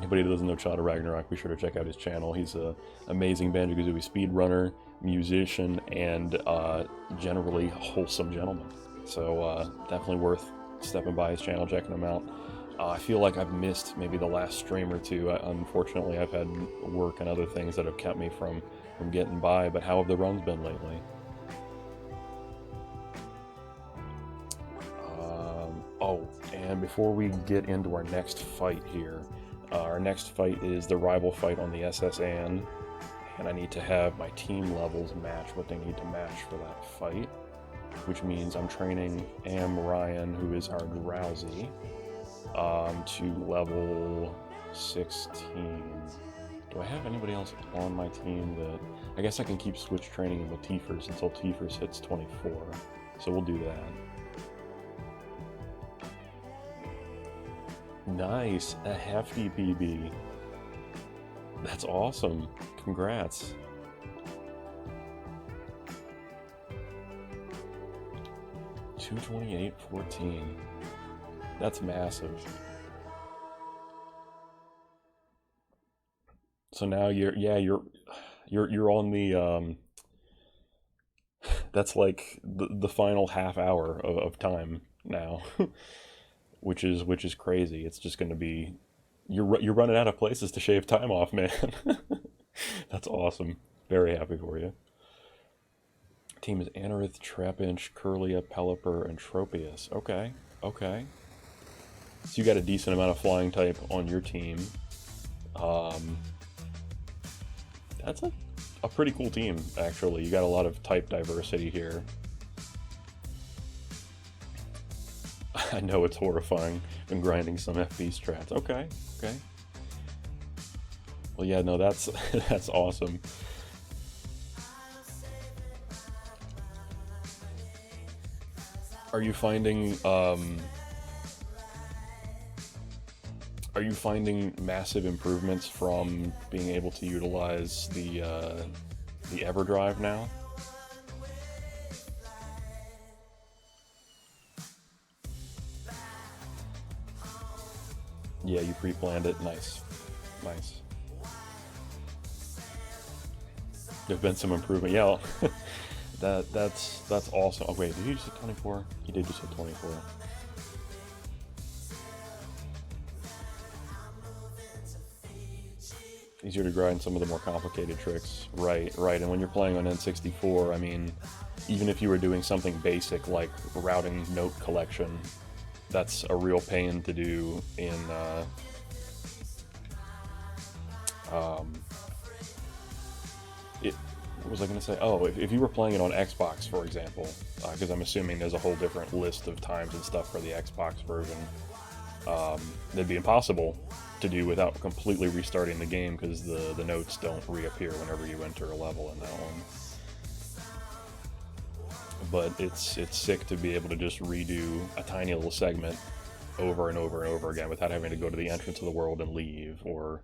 Anybody that doesn't know Child of Ragnarok, be sure to check out his channel. He's an amazing Banjo-Kazooie speedrunner, musician, and generally wholesome gentleman. So definitely worth stepping by his channel, checking him out. I feel like I've missed maybe the last stream or two. Unfortunately, I've had work and other things that have kept me from getting by, but how have the runs been lately? Oh, and before we get into our next fight here, our next fight is the rival fight on the SS Anne, and I need to have my team levels match what they need to match for that fight, which means I'm training Am Ryan, who is our Drowsy, to level 16. Do I have anybody else on my team that... I guess I can keep switch training with Tiefers until Tiefers hits 24, so we'll do that. Nice, a hefty PB. That's awesome. Congrats. $228.14. That's massive. So now you're on the that's like the final half hour of time now. which is crazy. It's just going to be you're running out of places to shave time off, man. That's awesome. Very happy for you. Team is Anorith, Trapinch, Curlia, Pelipper, and Tropius. Okay, okay. So you got a decent amount of flying type on your team. That's a pretty cool team, actually. You got a lot of type diversity here. I know it's horrifying. Been grinding some FP strats. Okay, okay. Well, yeah, no, that's that's awesome. Are you finding massive improvements from being able to utilize the EverDrive now? Yeah, you pre-planned it. Nice, nice. There's been some improvement. Yeah, that's awesome. Oh wait, did you just hit 24? You did just hit 24. Easier to grind some of the more complicated tricks. Right, right. And when you're playing on N64, I mean, even if you were doing something basic like routing note collection, that's a real pain to do in what was I going to say? Oh, if you were playing it on Xbox, for example, because I'm assuming there's a whole different list of times and stuff for the Xbox version, that'd be impossible to do without completely restarting the game, because the notes don't reappear whenever you enter a level in that one. But it's sick to be able to just redo a tiny little segment over and over and over again without having to go to the entrance of the world and leave, or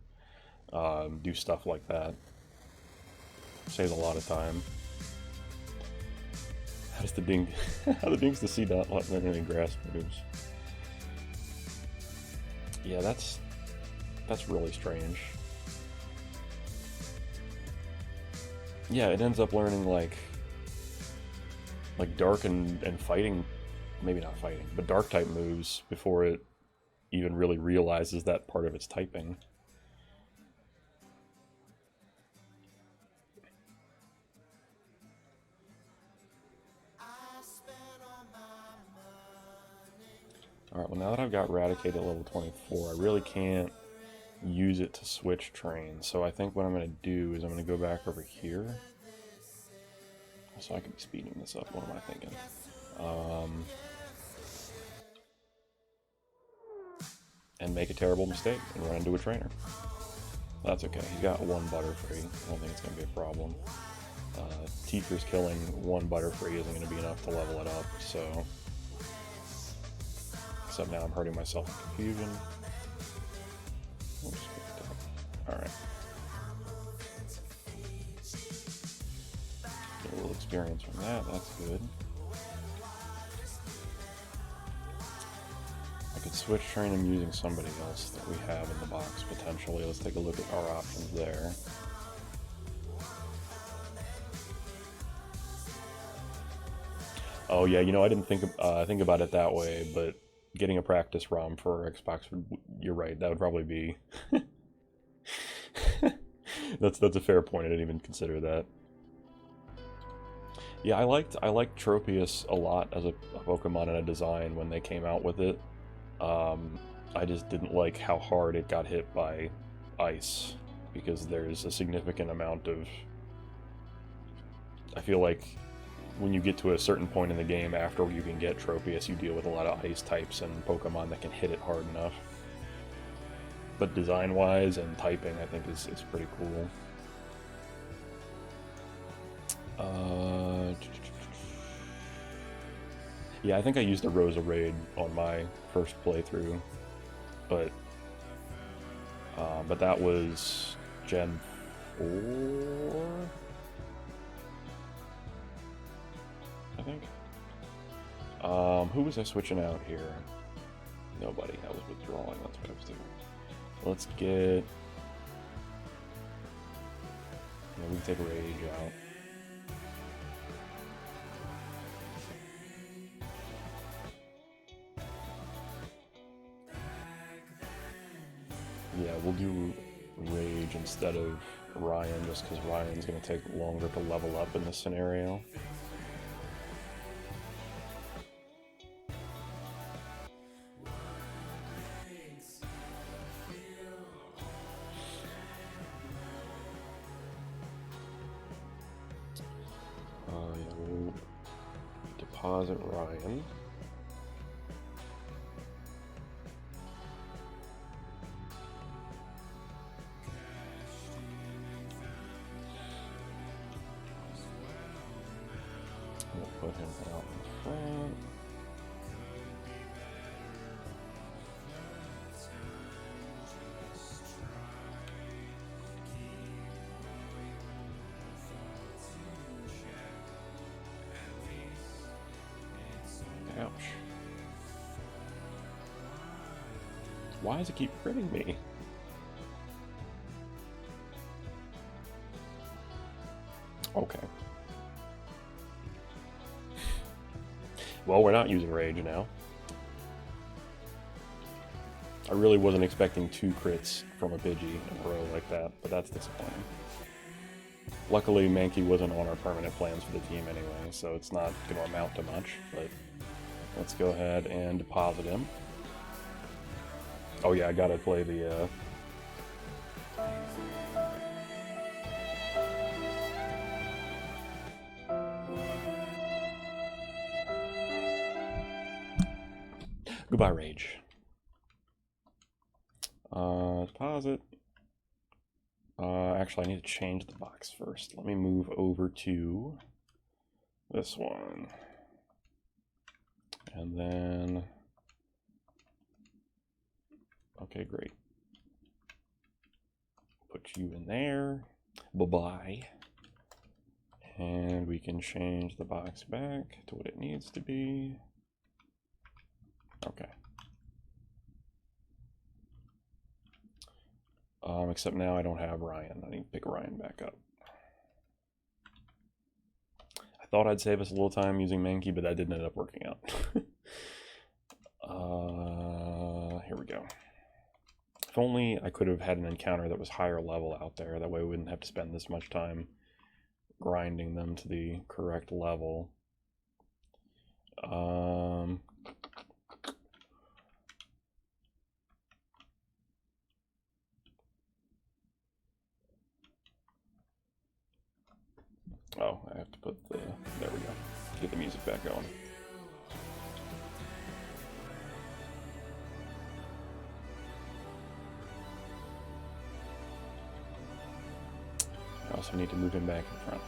do stuff like that. Saves a lot of time. How does the ding? How the dings to see not learn any grass moves? Yeah, that's really strange. Yeah, it ends up learning like dark and fighting, maybe not fighting, but dark type moves before it even really realizes that part of its typing. Alright, well now that I've got Raticate at level 24, I really can't use it to switch trains. So I think what I'm going to do is I'm going to go back over here. So I could be speeding this up. What am I thinking? And make a terrible mistake and run into a trainer. That's okay. He's got one Butterfree. I don't think it's going to be a problem. Tifer's killing one Butterfree isn't going to be enough to level it up, so... Except now I'm hurting myself in confusion. Oops, alright. Get a little experience from that, that's good. I could switch train him using somebody else that we have in the box, potentially. Let's take a look at our options there. Oh yeah, you know, I didn't think about it that way, but getting a practice ROM for Xbox, you're right, that would probably be... that's a fair point, I didn't even consider that. Yeah, I liked Tropius a lot as a Pokemon and a design when they came out with it. I just didn't like how hard it got hit by ice, because there's a significant amount of... I feel like when you get to a certain point in the game after you can get Tropius, you deal with a lot of ice types and Pokemon that can hit it hard enough. But design-wise and typing, I think is pretty cool. Yeah, I think I used a Rosa Raid on my first playthrough, but that was Gen 4, I think. Who was I switching out here? Nobody. I was withdrawing. That's what I was doing. Let's get... Yeah, we can take Rage out. Yeah, we'll do Rage instead of Ryan, just because Ryan's going to take longer to level up in this scenario. Yeah, we'll deposit Ryan. We'll put him out in front. Ouch. Why does it keep critting me? Okay. Well, we're not using Rage now. I really wasn't expecting 2 crits from a Pidgey in a row like that, but that's disappointing. Luckily, Mankey wasn't on our permanent plans for the team anyway, so it's not going to amount to much, but let's go ahead and deposit him. Oh yeah, I gotta play the... Goodbye, Rage. Deposit. Actually, I need to change the box first. Let me move over to this one. And then... Okay, great. Put you in there. Bye-bye. And we can change the box back to what it needs to be. Okay. Except now I don't have Ryan. I need to pick Ryan back up. I thought I'd save us a little time using Mankey, but that didn't end up working out. Here we go. If only I could have had an encounter that was higher level out there. That way we wouldn't have to spend this much time grinding them to the correct level. Oh, I have to put the... There we go. Get the music back going. I also need to move him back in front.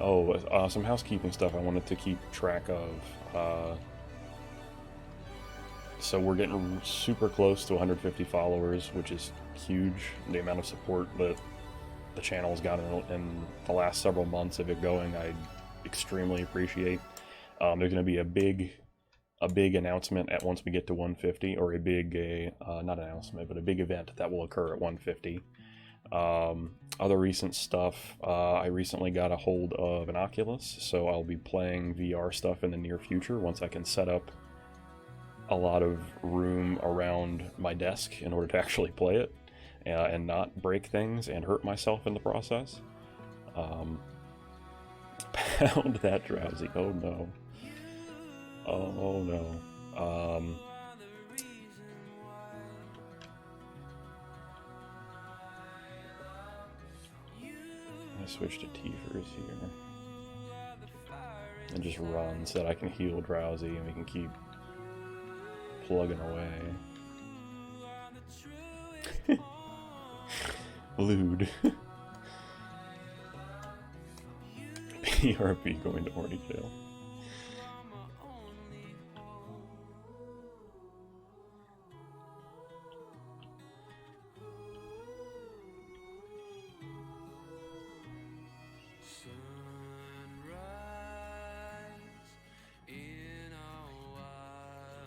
Oh, some housekeeping stuff I wanted to keep track of. So we're getting super close to 150 followers, which is huge. The amount of support that the channel has gotten in the last several months of it going, I extremely appreciate. There's going to be a big announcement at once we get to 150, or a big not announcement, but a big event that will occur at 150. Other recent stuff, I recently got a hold of an Oculus, so I'll be playing VR stuff in the near future once I can set up a lot of room around my desk in order to actually play it and not break things and hurt myself in the process. Pound that drowsy. Oh no. Oh no. I switch to Tiefers here and just run so that I can heal drowsy and we can keep plugging away. Lewd. PRP going to horny jail.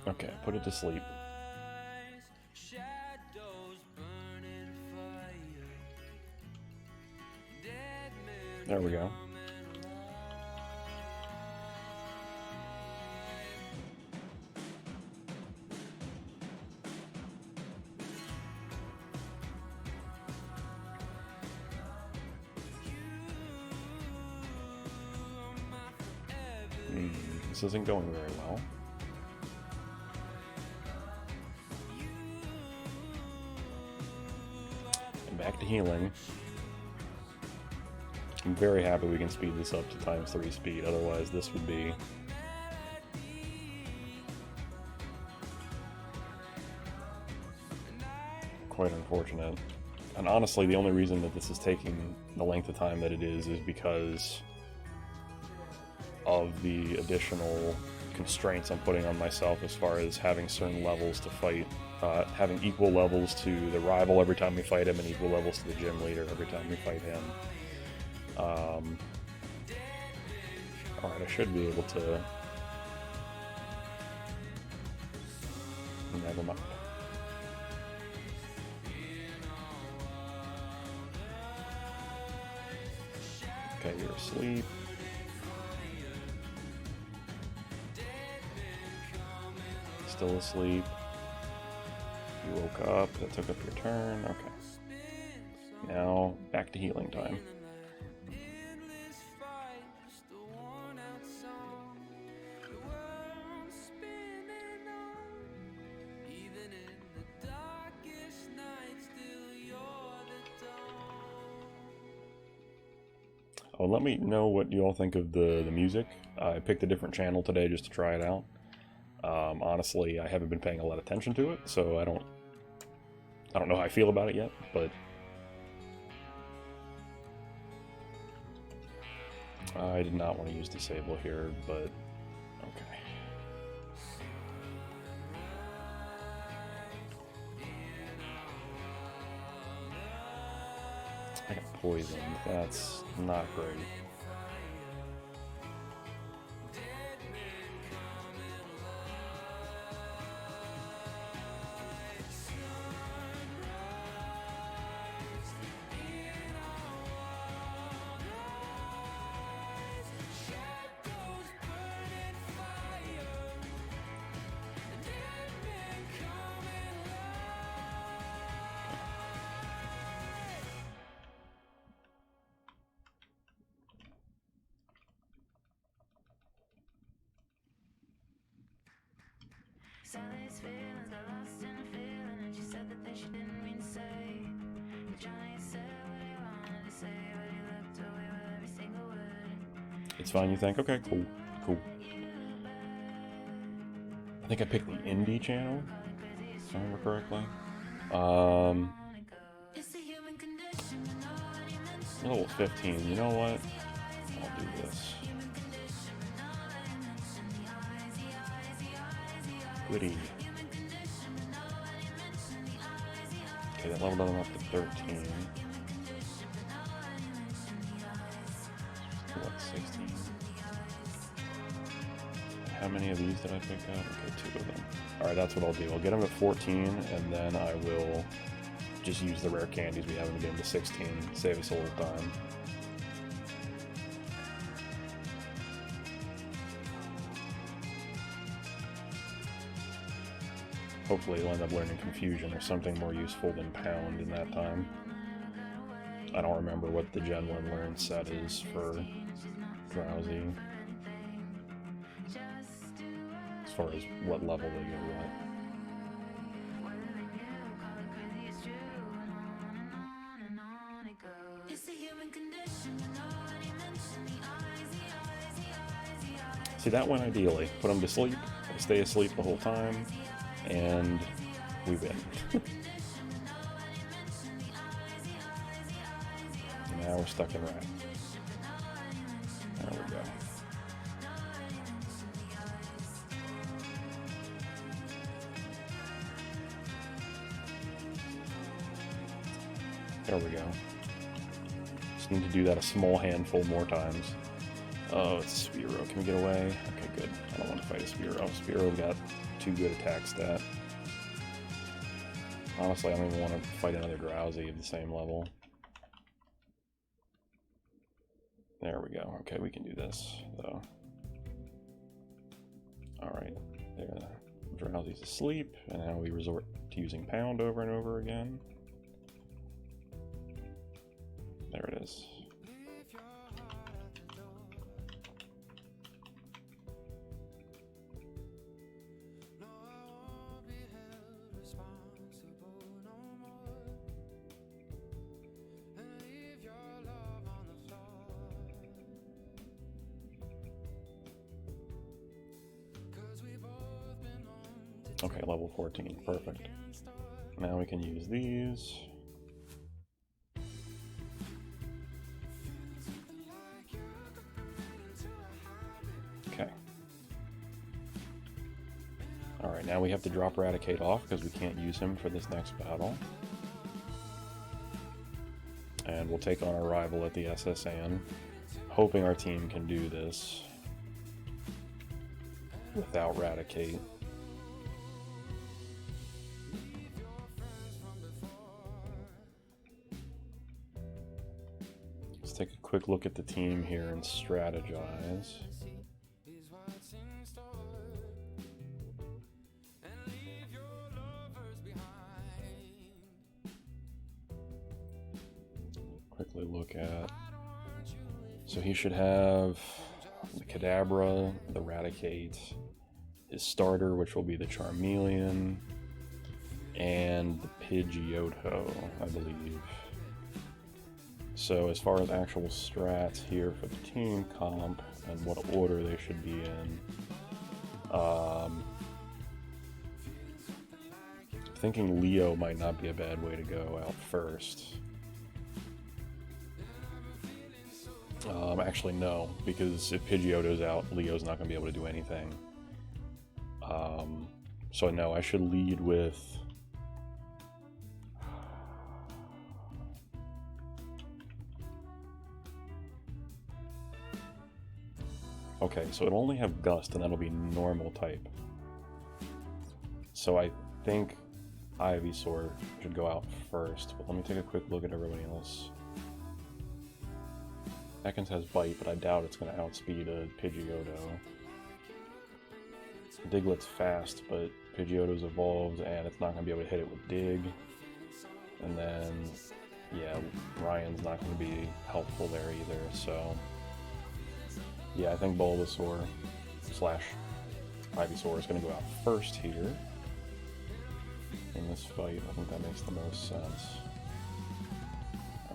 Okay, put it to sleep. There we go. This isn't going very well. And back to healing. I'm very happy we can speed this up to ×3 speed, otherwise this would be quite unfortunate. And honestly, the only reason that this is taking the length of time that it is because of the additional constraints I'm putting on myself as far as having certain levels to fight, having equal levels to the rival every time we fight him and equal levels to the gym leader every time we fight him. Alright, I should be able to... Never mind. Okay, you're asleep. Still asleep. You woke up, that took up your turn, okay. Now, back to healing time. Oh, let me know what you all think of the music. I picked a different channel today just to try it out. Honestly, I haven't been paying a lot of attention to it, so I don't know how I feel about it yet, but I did not want to use disable here, but okay. I got poisoned. That's not great. Sally's feelings got lost in a feeling, and she said the things she didn't mean to say. Johnny said what he wanted to say, but he looked away with every single word. It's fine, you think? Okay, cool, cool. I think I picked the indie channel, if I remember correctly. Level 15, you know what? I'll do this. Goody. Okay, that leveled them up to 13. What, 16? How many of these did I pick up? Okay, 2 of them. Alright, that's what I'll do. I'll get them at 14, and then I will just use the rare candies we have and get them to 16. Save us a little time. Hopefully you'll end up learning Confusion or something more useful than Pound in that time. I don't remember what the Gen 1 learn set is for Drowsy. As far as what level they get what. See, that went ideally. Put them to sleep, they stay asleep the whole time, and we win. Now we're stuck in rat. There we go. There we go. Just need to do that a small handful more times. Oh, it's Spearow. Can we get away? Okay, good. I don't want to fight a Spearow. Spearow's got 2 good attack stat. Honestly, I don't even want to fight another Drowsy of the same level. There we go. Okay, we can do this, though. Alright. There. Drowsy's asleep, and now we resort to using Pound over and over again. There it is. Okay, level 14, perfect. Now we can use these. Okay. Alright, now we have to drop Raticate off because we can't use him for this next battle. And we'll take on our rival at the SSN, hoping our team can do this without Raticate. Let's take a quick look at the team here and strategize. Quickly look at... So he should have the Kadabra, the Raticate, his starter, which will be the Charmeleon, and the Pidgeotto, I believe. So as far as actual strats here for the team comp and what order they should be in, thinking Leo might not be a bad way to go out first. Actually no, because if Pidgeotto's out, Leo's not going to be able to do anything. So no, I should lead with... Okay, so it'll only have Gust, and that'll be normal type. So I think Ivysaur should go out first, but let me take a quick look at everybody else. Ekans has Bite, but I doubt it's going to outspeed a Pidgeotto. Diglett's fast, but Pidgeotto's evolved, and it's not going to be able to hit it with Dig. And then, yeah, Ryan's not going to be helpful there either, so... Yeah, I think Bulbasaur / Ivysaur is going to go out first here in this fight. I think that makes the most sense.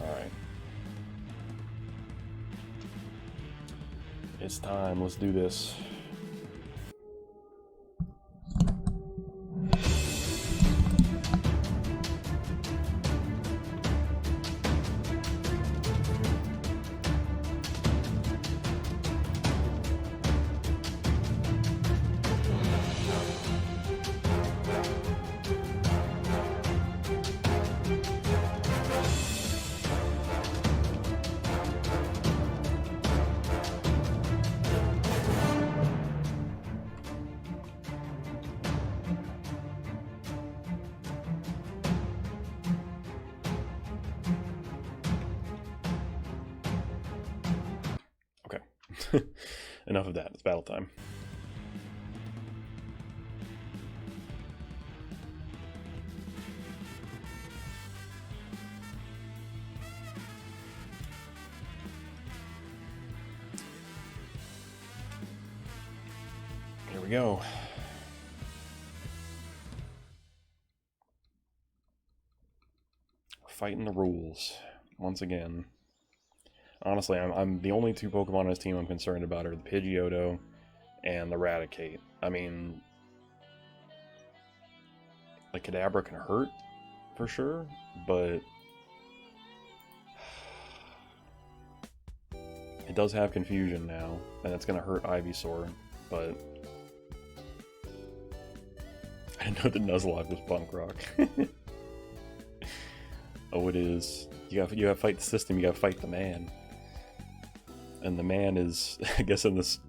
Alright. It's time, let's do this. Enough of that. It's battle time. Here we go. Fighting the rules once again. Honestly, I'm the only two Pokemon on this team I'm concerned about are the Pidgeotto and the Raticate. I mean, like Kadabra can hurt for sure, but it does have confusion now, and it's gonna hurt Ivysaur. But I didn't know the Nuzlocke was punk rock. Oh, it is. You gotta fight the system. You gotta fight the man. And the man is, I guess in this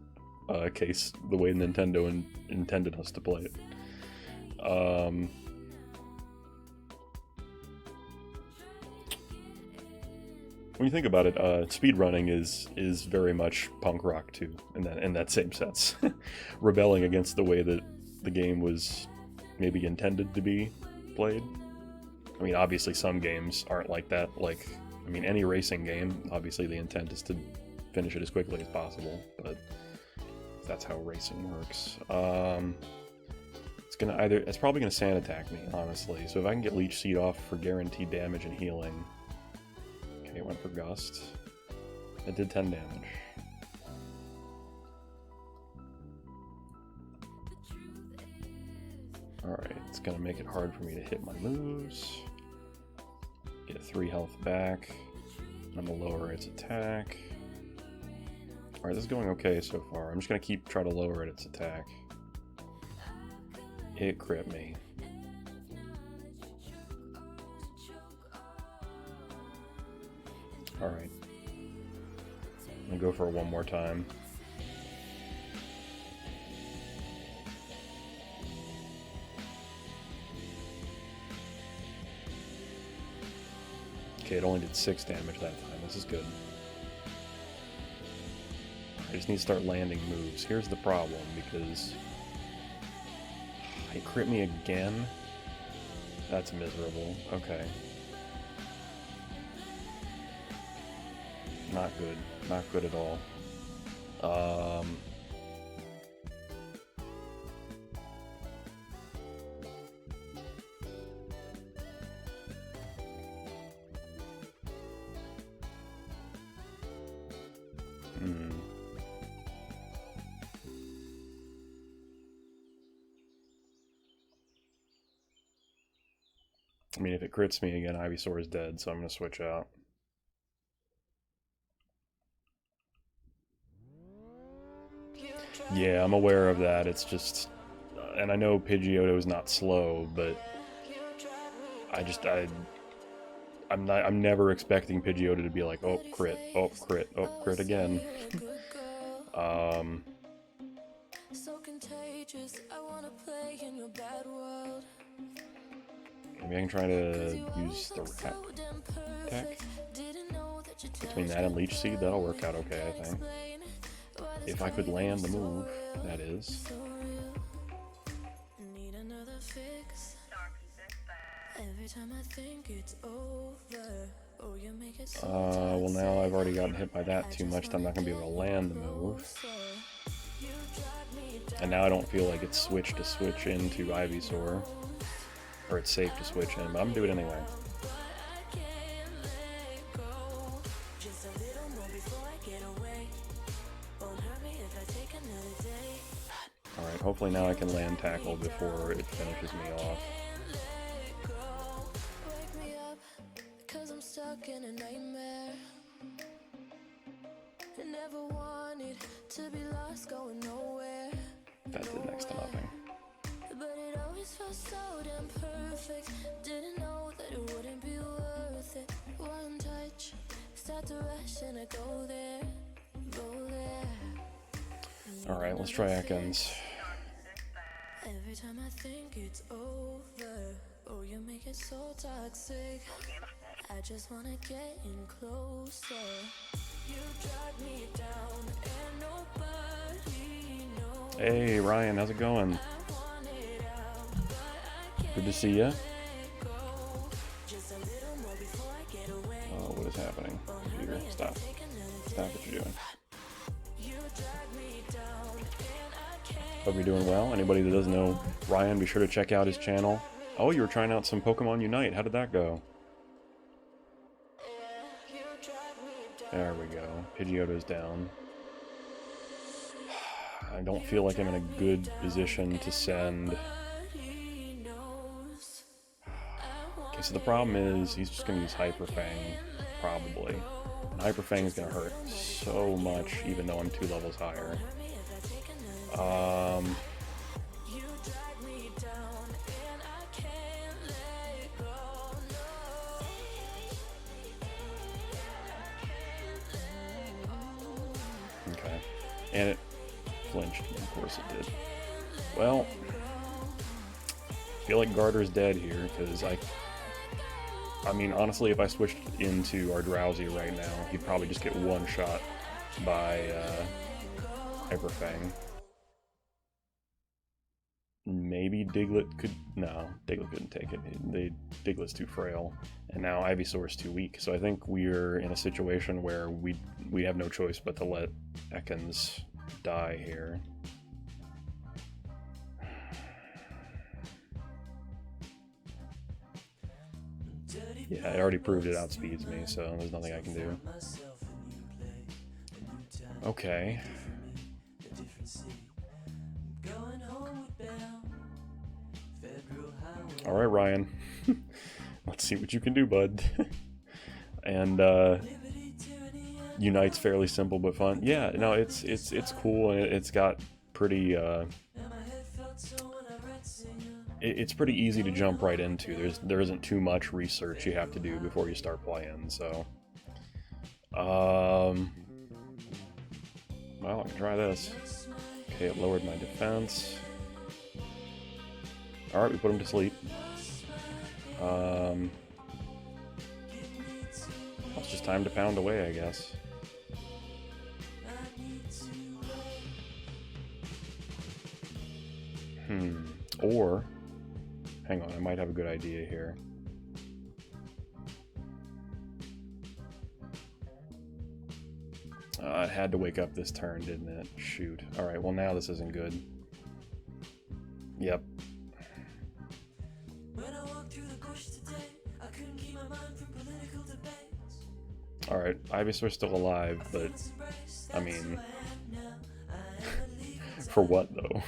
case, the way Nintendo intended us to play it. When you think about it, speedrunning is very much punk rock too, in that same sense. Rebelling against the way that the game was maybe intended to be played. I mean, obviously some games aren't like that. Like, I mean, any racing game, obviously the intent is to finish it as quickly as possible, but that's how racing works. It's probably gonna sand attack me, honestly. So if I can get Leech Seed off for guaranteed damage and healing. Okay, it went for Gust. It did 10 damage. Alright, it's gonna make it hard for me to hit my moves. Get 3 health back. I'm gonna lower its attack. Alright, this is going okay so far. I'm just gonna try to lower its attack. It crit me. Alright. I'm gonna go for it one more time. Okay, it only did 6 damage that time. This is good. I just need to start landing moves. Here's the problem, because it crit me again. That's miserable. Okay. Not good. Not good at all. I mean, if it crits me again, Ivysaur is dead, so I'm going to switch out. Yeah, I'm aware of that. It's just... and I know Pidgeotto is not slow, but... I'm never expecting Pidgeotto to be like, oh, crit, oh, crit, oh, crit again. Maybe I can try to use the Rat Tech. Between that and Leech Seed, that'll work out okay, I think. If I could land the move, that is. Well now I've already gotten hit by that too much that I'm not going to be able to land the move. And now I don't feel like it's switched to switch into Ivysaur. Or it's safe to switch in, but I'm going to do it anyway. Alright, hopefully now I can land tackle before it finishes me off. That did next to nothing. But it always felt so damn perfect. Didn't know that it wouldn't be worth it. One touch, start to rush and I go there, go there. Alright, let's try Ekans. Every time I think it's over, oh, you make it so toxic. I just wanna get in closer. Hey Ryan, how's it going? Good to see you. Oh, what is happening? Computer, stop. Stop what you're doing. Hope you're doing well. Anybody that doesn't know Ryan, be sure to check out his channel. Oh, you were trying out some Pokemon Unite. How did that go? There we go. Pidgeotto's down. I don't feel like I'm in a good position to send. Okay, so the problem is he's just going to use Hyper Fang, probably. And Hyper Fang is going to hurt so much, even though I'm 2 levels higher. Okay, and it flinched, of course it did. Well, I feel like Garter's dead here, because I mean, honestly, if I switched into our Drowsy right now, he'd probably just get one shot by Hyper Fang. Maybe Diglett could... No, Diglett couldn't take it. Diglett's too frail, and now Ivysaur's too weak. So I think we're in a situation where we have no choice but to let Ekans die here. Yeah, it already proved it outspeeds me, so there's nothing I can do. Okay. Alright, Ryan. Let's see what you can do, bud. And Unite's fairly simple but fun. Yeah, no, it's cool, and it's got pretty it's pretty easy to jump right into. There isn't too much research you have to do before you start playing, so well, I can try this. Okay, it lowered my defense. Alright, we put him to sleep. It's just time to pound away, I guess. Or, hang on, I might have a good idea here. It had to wake up this turn, didn't it? Shoot. Alright, well now this isn't good. Yep. Alright, Ivysaur's still alive, but, I mean... for what, though?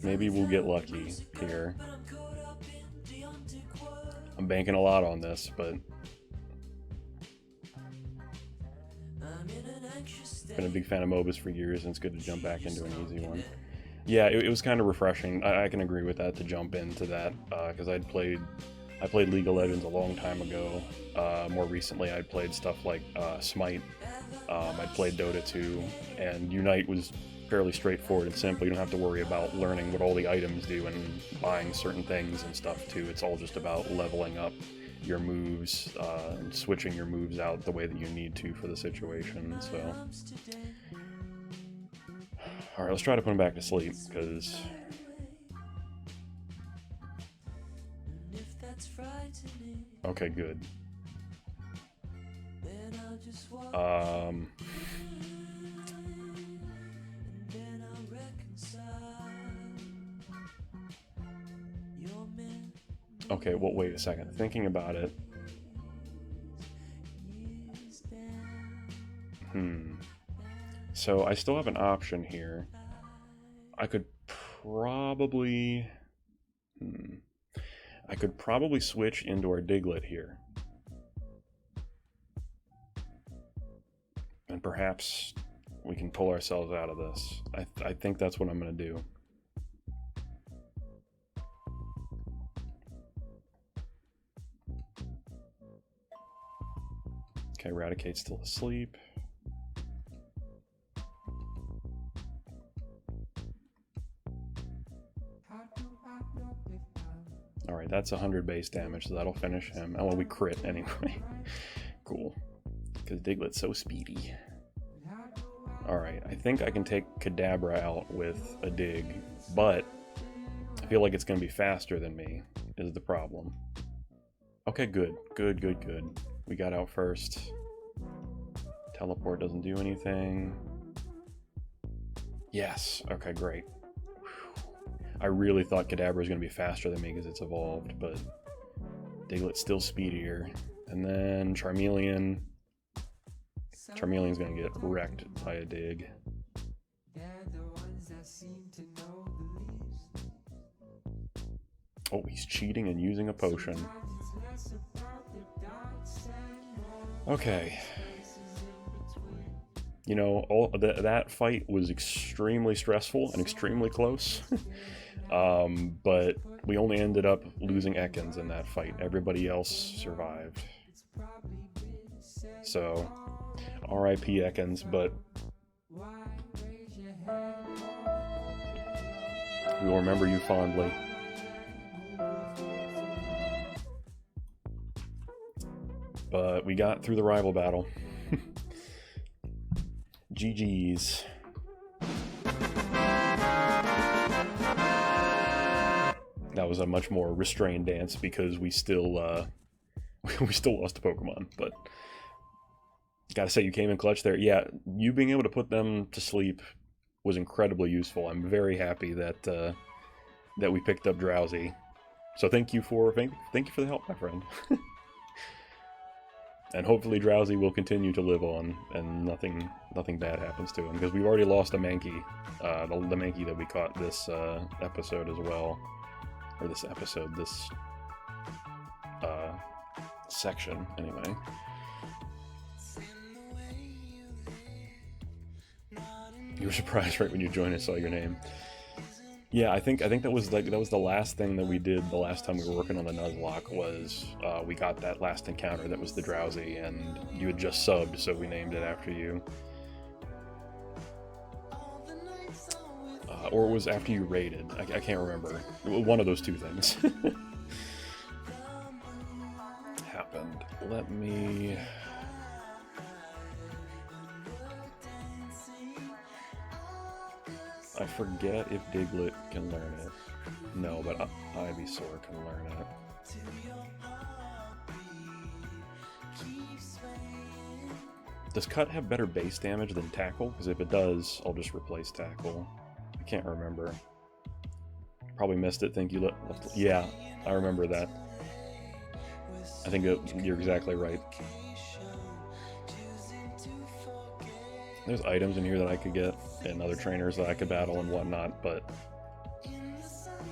Maybe we'll get lucky here. I'm banking a lot on this, but... been a big fan of MOBAs for years, and it's good to jump back into an easy one. Yeah, it was kind of refreshing. I can agree with that, to jump into that, because I played League of Legends a long time ago. More recently, I'd played stuff like Smite. I'd played Dota 2, and Unite was fairly straightforward and simple. You don't have to worry about learning what all the items do and buying certain things and stuff too. It's all just about leveling up your moves and switching your moves out the way that you need to for the situation. So, all right, let's try to put him back to sleep, because okay, good. Okay, well, wait a second. Thinking about it. So I still have an option here. I could probably... I could probably switch into our Diglett here. And perhaps we can pull ourselves out of this. I think that's what I'm going to do. Okay, Eradicate's still asleep. Alright, that's 100 base damage, so that'll finish him. Oh, well, we crit anyway. Cool. Because Diglett's so speedy. Alright, I think I can take Kadabra out with a dig, but I feel like it's going to be faster than me, is the problem. Okay, good. Good, good, good. We got out first. Teleport doesn't do anything. Yes. Okay, great. I really thought Kadabra was going to be faster than me because it's evolved, but Diglett's still speedier. And then Charmeleon. Charmeleon's going to get wrecked by a dig. Oh, he's cheating and using a potion. Okay. You know, that fight was extremely stressful and extremely close. But we only ended up losing Ekans in that fight. Everybody else survived. So, RIP Ekans, but we will remember you fondly. But we got through the rival battle. GG's. That was a much more restrained dance because we still lost a Pokemon, but gotta say you came in clutch there. Yeah, you being able to put them to sleep was incredibly useful. I'm very happy that that we picked up Drowsy. So thank you for the help, my friend. And hopefully Drowsy will continue to live on, and nothing bad happens to him, because we've already lost a Mankey, the Mankey that we caught this episode as well, or this section anyway. You were surprised right when you joined and saw your name. Yeah, I think that was the last thing that we did the last time we were working on the Nuzlocke was we got that last encounter that was the Drowsy, and you had just subbed, so we named it after you. Or it was after you raided. I can't remember. One of those two things happened. Let me... I forget if Diglett can learn it. No, but Ivysaur can learn it. Does Cut have better base damage than Tackle? Because if it does, I'll just replace Tackle. I can't remember. Probably missed it. Think you left. Yeah, I remember that. I think you're exactly right. There's items in here that I could get, and other trainers that I could battle and whatnot, but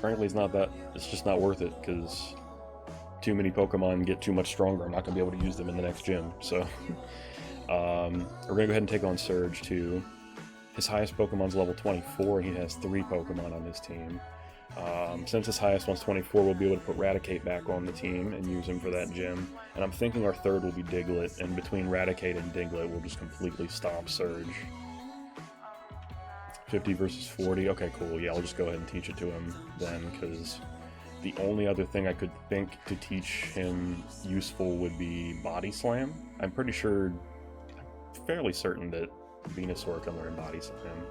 frankly it's just not worth it, because too many Pokemon get too much stronger. I'm not going to be able to use them in the next gym, so we're going to go ahead and take on Surge too. His highest Pokemon's level 24, and he has 3 Pokemon on his team. Since his highest one's 24, we'll be able to put Raticate back on the team and use him for that gym. And I'm thinking our third will be Diglett, and between Raticate and Diglett, we'll just completely stomp Surge. 50 versus 40. Okay, cool. Yeah, I'll just go ahead and teach it to him then, because the only other thing I could think to teach him useful would be Body Slam. I'm pretty sure, fairly certain that Venusaur can learn Body Slam.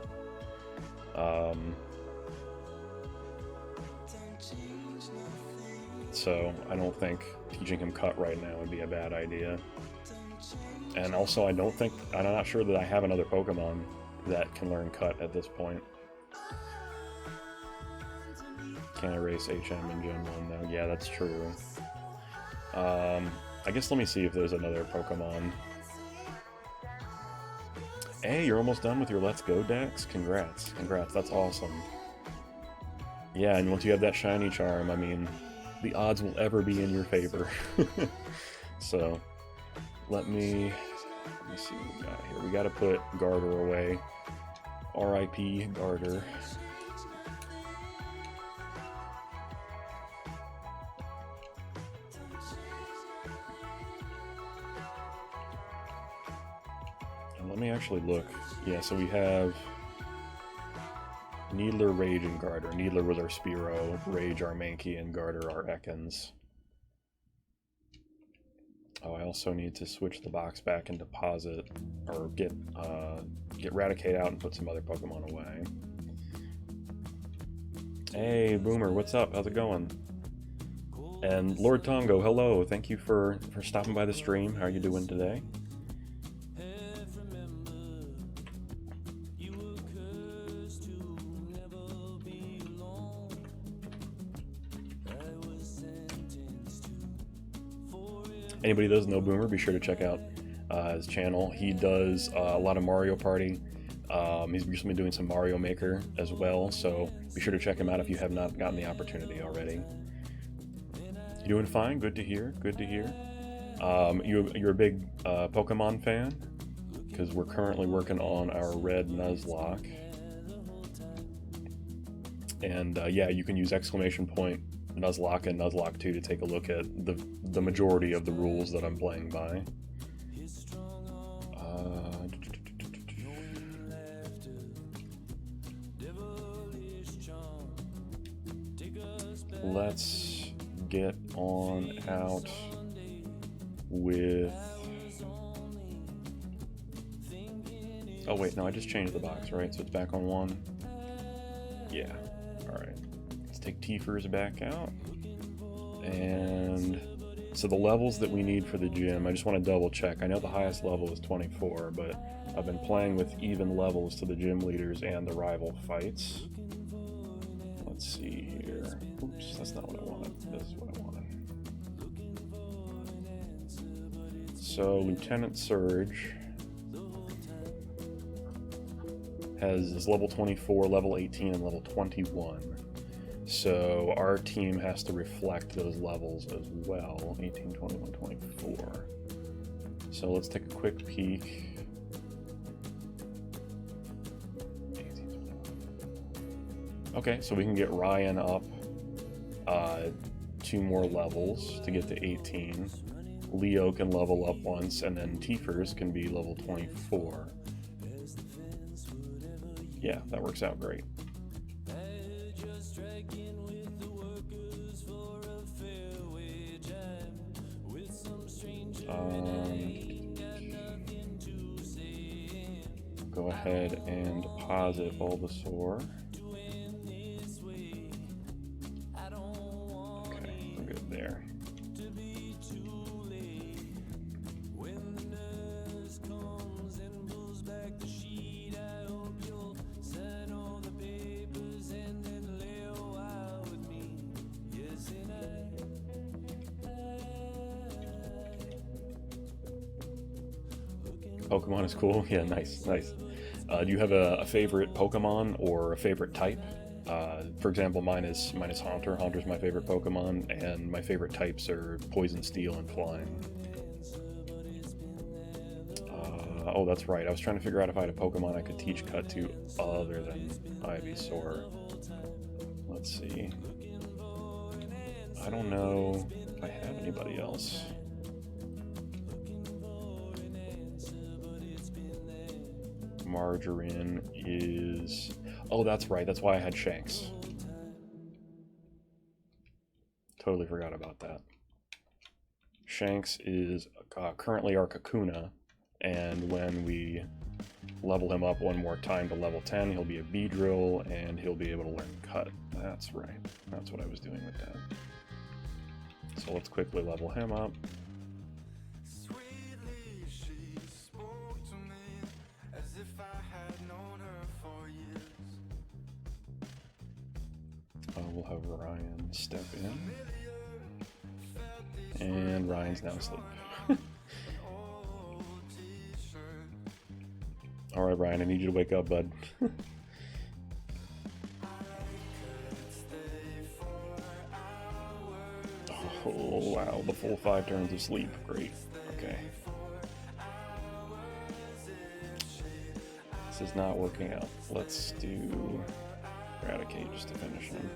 So I don't think teaching him Cut right now would be a bad idea. And also I'm not sure that I have another Pokemon that can learn Cut at this point. Can't erase HM in Gen 1 though. Yeah, that's true. I guess let me see if there's another Pokemon. Hey, you're almost done with your Let's Go Dex? Congrats. Congrats, that's awesome. Yeah, and once you have that shiny charm, I mean, the odds will ever be in your favor. So, let me see what we got here. We gotta put Garter away. RIP Garter. And let me actually look. Yeah, so we have Needler, Rage, and Garter. Needler was our Spearow, Rage our Mankey, and Garter our Ekans. Oh, I also need to switch the box back and deposit, or get Raticate out and put some other Pokemon away. Hey, Boomer, what's up? How's it going? And Lord Tongo, hello. Thank you for stopping by the stream. How are you doing today? Anybody that doesn't know Boomer, be sure to check out his channel. He does a lot of Mario Party. He's recently doing some Mario Maker as well, so be sure to check him out if you have not gotten the opportunity already. You doing fine? Good to hear. Good to hear. You're a big Pokemon fan? Because we're currently working on our red Nuzlocke. And yeah, you can use exclamation point Nuzlocke and Nuzlocke 2 to take a look at the majority of the rules that I'm playing by. Let's get on out with... Oh wait, no, I just changed the box, right? So it's back on 1. Yeah, alright. Let's take Tiefers back out. And so the levels that we need for the gym, I just want to double check. I know the highest level is 24, but I've been playing with even levels to the gym leaders and the rival fights. Let's see here. Oops, that's not what I wanted. This is what I wanted. So Lieutenant Surge is level 24, level 18, and level 21. So our team has to reflect those levels as well. 18, 21, 24. So let's take a quick peek. 18, 21. Okay, so we can get Ryan up 2 more levels to get to 18. Leo can level up once, and then Tiefers can be level 24. Yeah, that works out great. Go ahead and deposit Bulbasaur. Okay, we're good there. Pokemon is cool. Yeah, nice, nice. Do you have a favorite Pokemon or a favorite type? For example, mine is Haunter. Haunter's my favorite Pokemon, and my favorite types are Poison, Steel, and Flying. Oh, that's right. I was trying to figure out if I had a Pokemon I could teach Cut to other than Ivysaur. Let's see. I don't know if I have anybody else. Margarine is... Oh, that's right. That's why I had Shanks. Totally forgot about that. Shanks is currently our Kakuna, and when we level him up one more time to level 10, he'll be a Beedrill, and he'll be able to learn Cut. That's right. That's what I was doing with that. So let's quickly level him up. We'll have Ryan step in. And Ryan's now asleep. Alright, Ryan, I need you to wake up, bud. Oh, wow, the full 5 turns of sleep. Great. Okay. This is not working out. Let's do Eradicate just to finish him.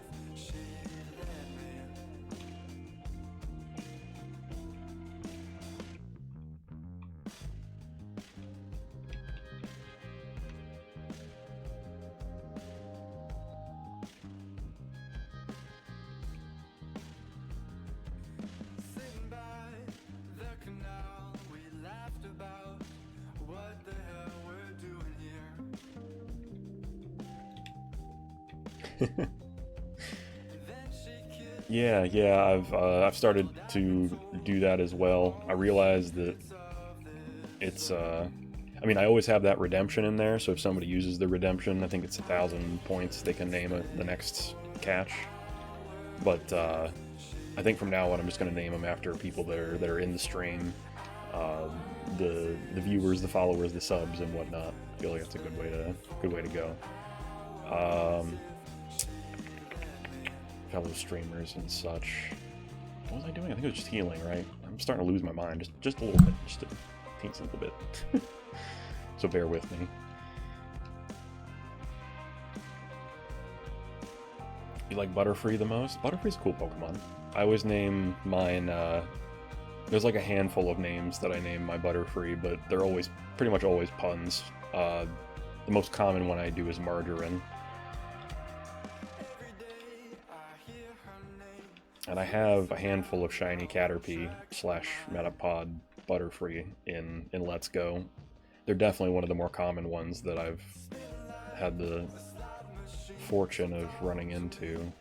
Yeah, I've started to do that as well. I realize that it's I mean, I always have that redemption in there, so if somebody uses the redemption, I think it's 1,000 points, they can name the next catch. But I think from now on, I'm just going to name them after people that are in the stream, uh, the viewers, the followers, the subs, and whatnot. I feel like that's a good way to go. Fellow streamers and such. What was I doing? I think it was just healing, right? I'm starting to lose my mind, just a little bit, just a teensy little bit. So bear with me. You like Butterfree the most? Butterfree's a cool Pokemon. I always name mine, there's like a handful of names that I name my Butterfree, but they're always, pretty much always puns. The most common one I do is Margarine. And I have a handful of shiny Caterpie / Metapod Butterfree in Let's Go. They're definitely one of the more common ones that I've had the fortune of running into.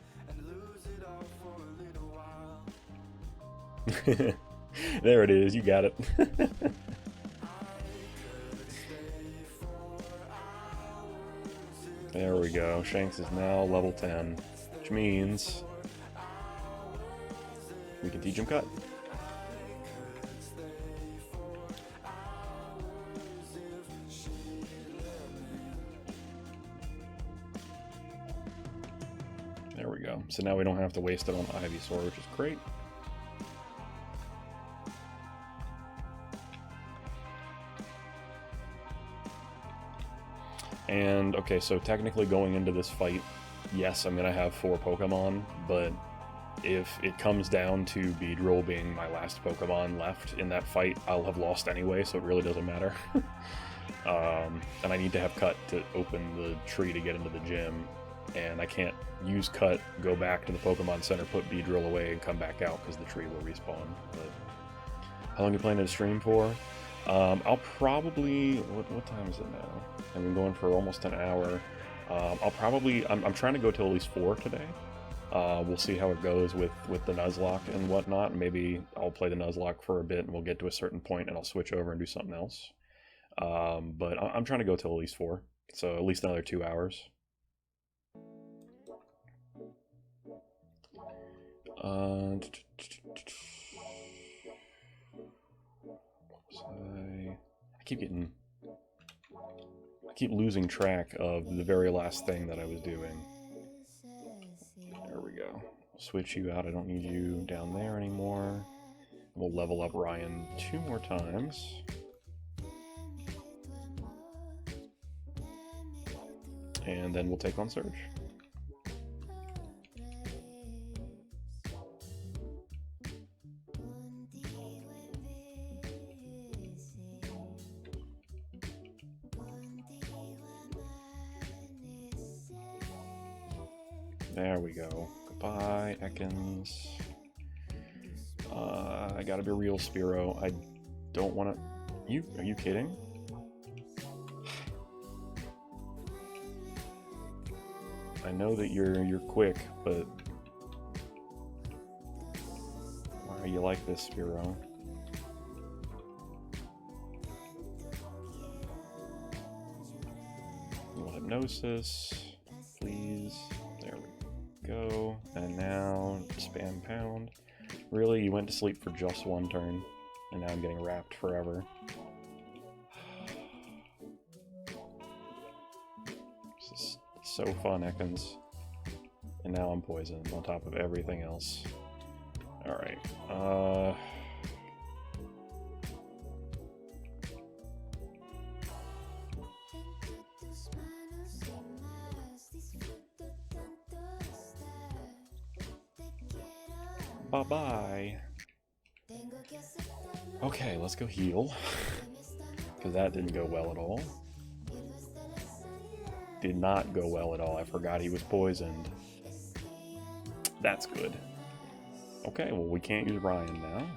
There it is, you got it. There we go. Shanks is now level 10, which means we can teach him Cut. There we go. So now we don't have to waste it on Ivysaur, which is great. And, okay, so technically going into this fight, yes, I'm going to have 4 Pokemon, but if it comes down to Beedrill being my last Pokemon left in that fight, I'll have lost anyway, so it really doesn't matter. And I need to have Cut to open the tree to get into the gym, and I can't use Cut, go back to the Pokemon Center, put Beedrill away, and come back out because the tree will respawn. But how long are you planning to stream for? I'll probably... What time is it now? I've been going for almost an hour. I'm trying to go till at least 4 today. We'll see how it goes with the Nuzlocke and whatnot. Maybe I'll play the Nuzlocke for a bit and we'll get to a certain point and I'll switch over and do something else. But I'm trying to go till at least 4. So at least another 2 hours. I keep losing track of the very last thing that I was doing. There we go. Switch you out. I don't need you down there anymore. We'll level up Ryan 2 more times. And then we'll take on Surge. There we go. Goodbye, Ekans. I gotta be real, Spearow. I don't want to... Are you kidding? I know that you're quick, but... Why are you like this, Spearow? Little Hypnosis, please. There we go. And now, spam pound. Really? You went to sleep for just 1 turn, and now I'm getting wrapped forever. This is so fun, Ekans. And now I'm poisoned on top of everything else. Alright, bye-bye. Okay, let's go heal. Because that didn't go well at all. Did not go well at all. I forgot he was poisoned. That's good. Okay, well, we can't use Ryan now.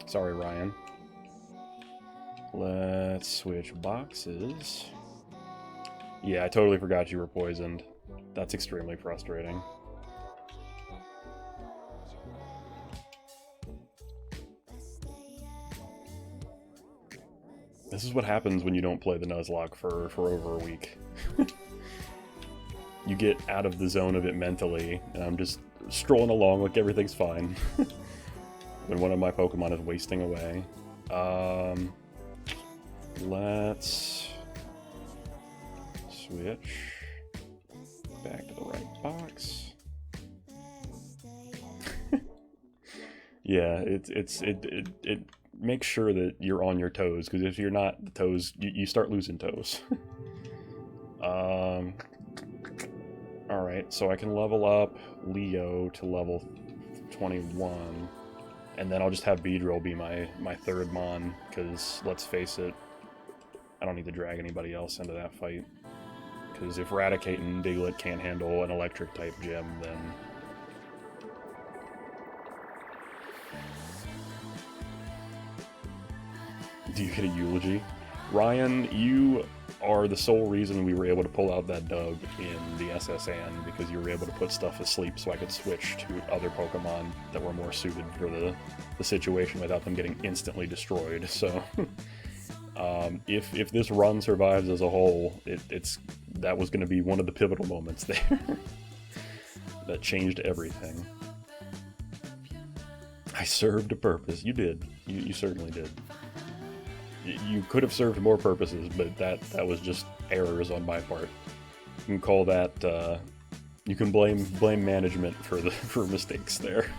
Sorry, Ryan. Let's switch boxes. Yeah, I totally forgot you were poisoned. That's extremely frustrating. This is what happens when you don't play the Nuzlocke for over a week. You get out of the zone of it mentally, and I'm just strolling along like everything's fine. When one of my Pokemon is wasting away. Let's switch back to the right box. Yeah, it makes sure that you're on your toes, because if you're not, the toes, you start losing toes. Alright, so I can level up Leo to level 21, and then I'll just have Beedrill be my third Mon, because let's face it, I don't need to drag anybody else into that fight. Because if Raticate and Diglett can't handle an electric type gym, then... Do you get a eulogy? Ryan, you are the sole reason we were able to pull out that dub in the SSN, because you were able to put stuff asleep so I could switch to other Pokemon that were more suited for the situation without them getting instantly destroyed. So, if this run survives as a whole, that was going to be one of the pivotal moments there. That changed everything. I served a purpose. You did. You certainly did. You could have served more purposes, but that was just errors on my part. You can call that, you can blame management for mistakes there.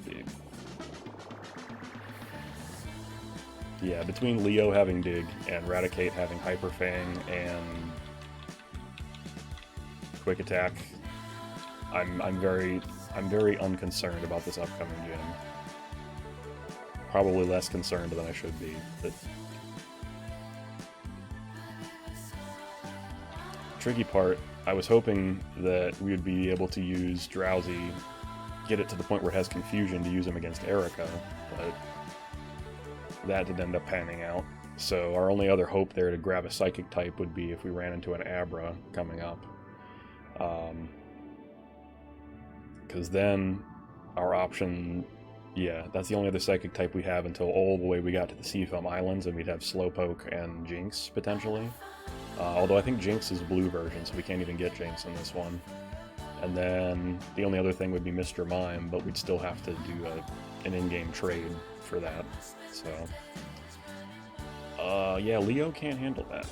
Dig. Yeah, between Leo having Dig and Raticate having Hyper Fang and Quick Attack, I'm very unconcerned about this upcoming gym. Probably less concerned than I should be, but... Tricky part, I was hoping that we would be able to use Drowsy, get it to the point where it has Confusion to use him against Erica, but that didn't end up panning out. So our only other hope there to grab a Psychic type would be if we ran into an Abra coming up. Because then our option... Yeah, that's the only other Psychic type we have until all the way we got to the Seafoam Islands, and we'd have Slowpoke and Jinx, potentially. Although I think Jinx is blue version, so we can't even get Jinx in this one. And then the only other thing would be Mr. Mime, but we'd still have to do an in-game trade for that. So, yeah, Leo can't handle that.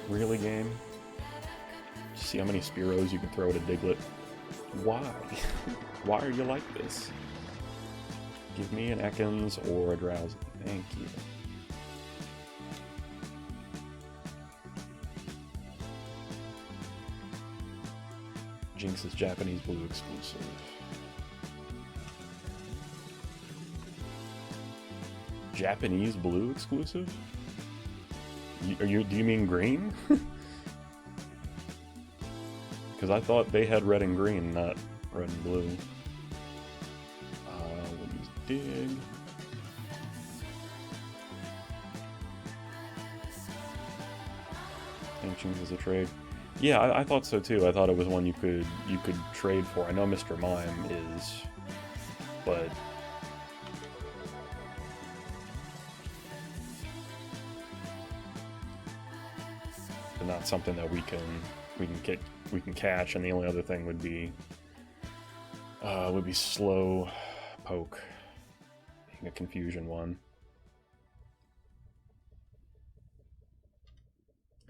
Really, game? See how many Spearows you can throw at a Diglett? Why? Why are you like this? Give me an Ekans or a Drowsy. Thank you. Jinx is Japanese Blue exclusive. Japanese Blue exclusive? Do you mean green? Because I thought they had red and green, not red and blue. We'll use Dig. Ancients is a trade. Yeah, I thought so too. I thought it was one you could trade for. I know Mr. Mime is, but not something that we can catch, and the only other thing would be Slow Poke, being a Confusion one.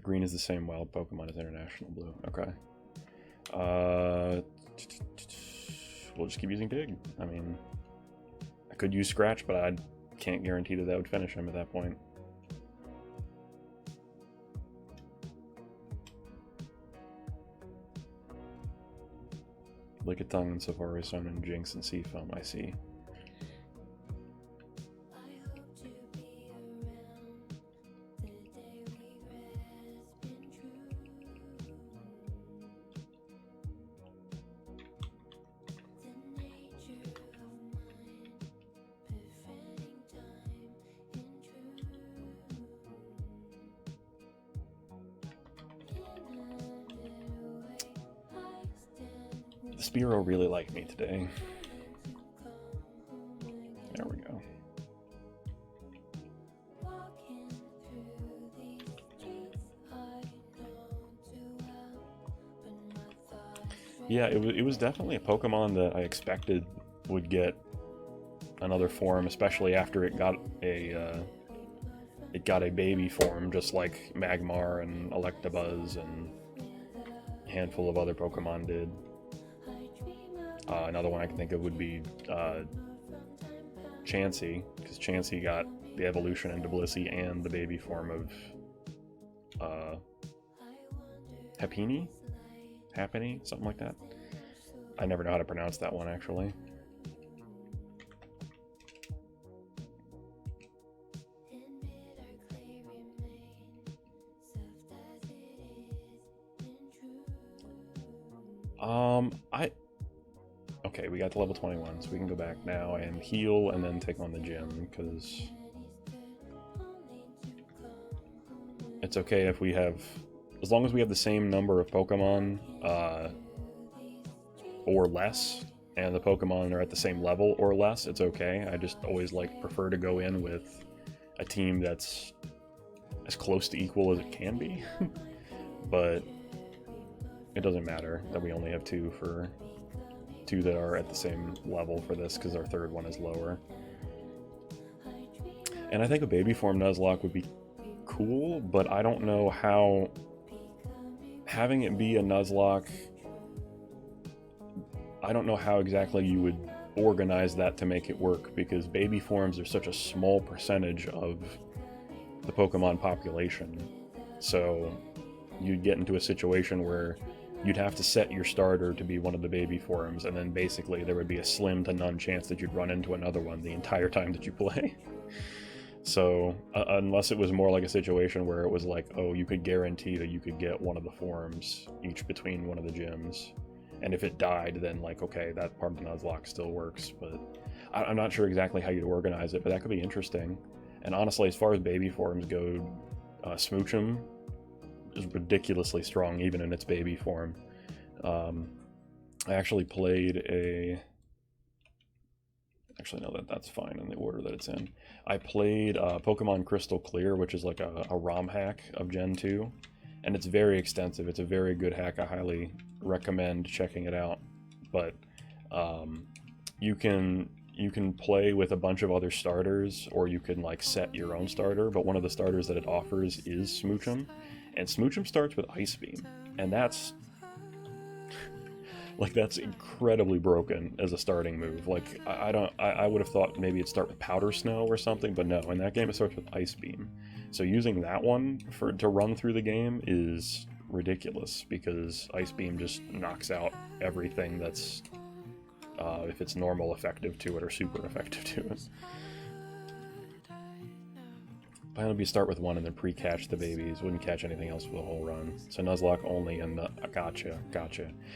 Green is the same wild Pokemon as International Blue. Okay. We'll just keep using Dig. I mean, I could use Scratch, but I can't guarantee that would finish him at that point. Lickitung and Safari Stone and Jinx and Seafoam, I see. The Spearow really liked me today. There we go. Yeah, it was definitely a Pokemon that I expected would get another form, especially after it got a baby form, just like Magmar and Electabuzz and a handful of other Pokemon did. Another one I can think of would be Chansey, because Chansey got the evolution into Blissey and the baby form of Happiny, something like that. I never know how to pronounce that one, actually. Okay, we got to level 21, so we can go back now and heal and then take on the gym, because it's okay if we have, as long as we have the same number of Pokemon, or less, and the Pokemon are at the same level or less, it's okay. I just always prefer to go in with a team that's as close to equal as it can be. But it doesn't matter that we only have two that are at the same level for this, because our third one is lower. And I think a baby form Nuzlocke would be cool, but I don't know how having it be a Nuzlocke, I don't know how exactly you would organize that to make it work, because baby forms are such a small percentage of the Pokemon population. So you'd get into a situation where you'd have to set your starter to be one of the baby forms, and then basically there would be a slim to none chance that you'd run into another one the entire time that you play. So unless it was more like a situation where it was like, oh, you could guarantee that you could get one of the forms each between one of the gyms, and if it died, then okay, that part of the Nuzlocke still works. But I'm not sure exactly how you'd organize it, but that could be interesting. And honestly, as far as baby forms go, Smoochum is ridiculously strong even in its baby form. I actually played actually no, that's fine in the order that it's in. I played Pokemon Crystal Clear, which is like a ROM hack of Gen 2, and it's very extensive. It's a very good hack. I highly recommend checking it out. But you can play with a bunch of other starters, or you can set your own starter, but one of the starters that it offers is Smoochum, and Smoochum starts with Ice Beam, and that's that's incredibly broken as a starting move. I would have thought maybe it'd start with Powder Snow or something, but no, in that game it starts with Ice Beam. So using that one to run through the game is ridiculous, because Ice Beam just knocks out everything that's if it's normal effective to it or super effective to it. Plan would be start with one and then pre-catch the babies. Wouldn't catch anything else for the whole run. So Nuzlocke only and gotcha.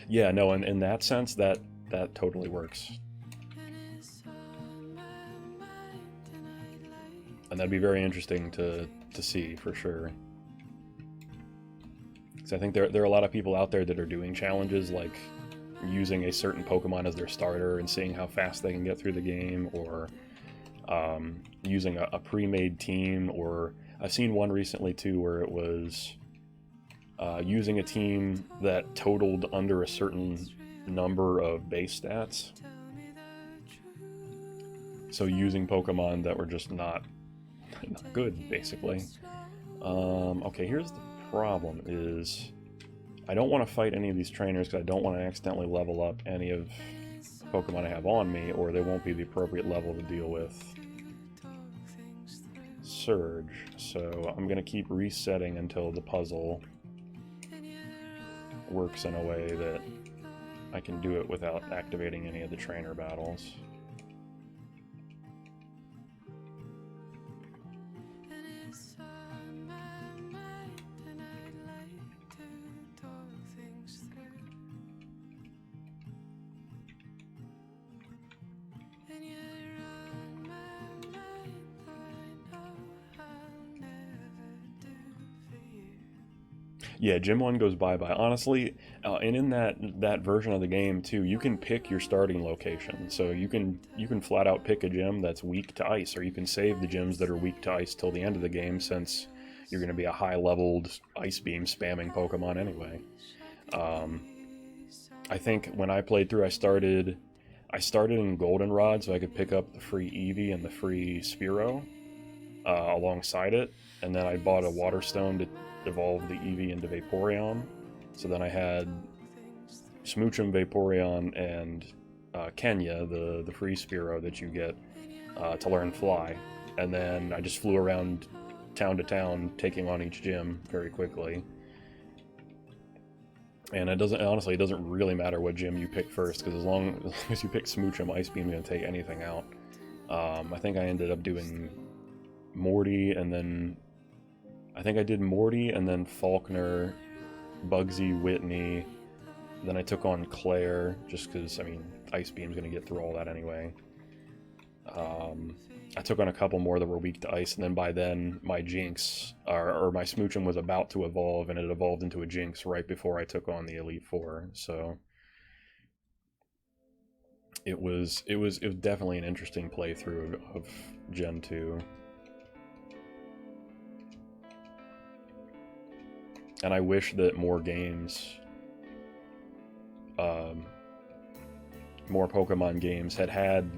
Yeah, no, in that sense, that totally works. And that'd be very interesting to see for sure. Because I think there are a lot of people out there that are doing challenges like using a certain Pokemon as their starter and seeing how fast they can get through the game, or using a pre-made team, or I've seen one recently too where it was using a team that totaled under a certain number of base stats. So using Pokemon that were just not good, basically. Okay, here's the problem is I don't want to fight any of these trainers because I don't want to accidentally level up any of Pokemon I have on me, or they won't be the appropriate level to deal with Surge. So I'm going to keep resetting until the puzzle works in a way that I can do it without activating any of the trainer battles. Yeah, Gym 1 goes bye-bye. Honestly, and in that version of the game too, you can pick your starting location. So you can flat out pick a gym that's weak to ice, or you can save the gyms that are weak to ice till the end of the game, since you're going to be a high-leveled ice beam spamming Pokemon anyway. I think when I played through, I started in Goldenrod, so I could pick up the free Eevee and the free Spearow alongside it, and then I bought a Water Stone to evolve the Eevee into Vaporeon. So then I had Smoochum, Vaporeon, and Kenya, the free Spearow that you get to learn Fly. And then I just flew around town to town, taking on each gym very quickly. And it doesn't really matter what gym you pick first, because as long as you pick Smoochum, Ice Beam's going to take anything out. I think I ended up doing Morty, and then I think I did Morty, and then Faulkner, Bugsy, Whitney. Then I took on Claire, just because, I mean, Ice Beam's going to get through all that anyway. I took on a couple more that were weak to ice, and then by then my Jinx, or my Smoochum was about to evolve, and it evolved into a Jinx right before I took on the Elite Four. So it was definitely an interesting playthrough of Gen 2. And I wish that more games, more Pokemon games had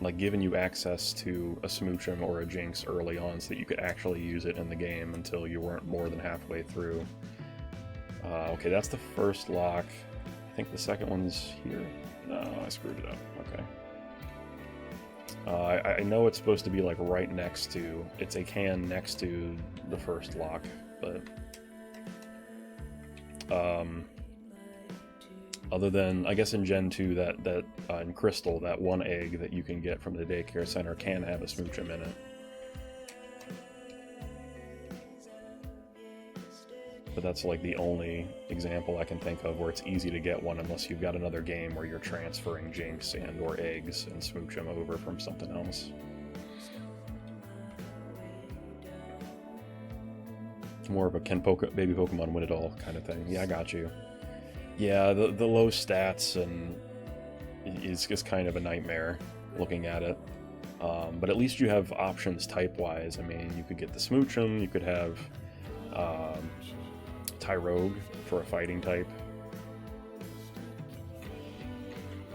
like given you access to a Smoochum or a Jinx early on, so that you could actually use it in the game until you weren't more than halfway through. Okay, that's the first lock. I think the second one's here. No, I screwed it up. Okay. I know it's supposed to be like right next to, it's a can next to the first lock, but other than, I guess in Gen 2, that in Crystal, that one egg that you can get from the daycare center can have a Smoochum in it. But that's like the only example I can think of where it's easy to get one, unless you've got another game where you're transferring Jinx and or eggs and Smoochum over from something else. More of a baby Pokemon win it all kind of thing. Yeah, I got you. Yeah, the low stats and is kind of a nightmare looking at it. But at least you have options type-wise. I mean, you could get the Smoochum, you could have Tyrogue for a fighting type.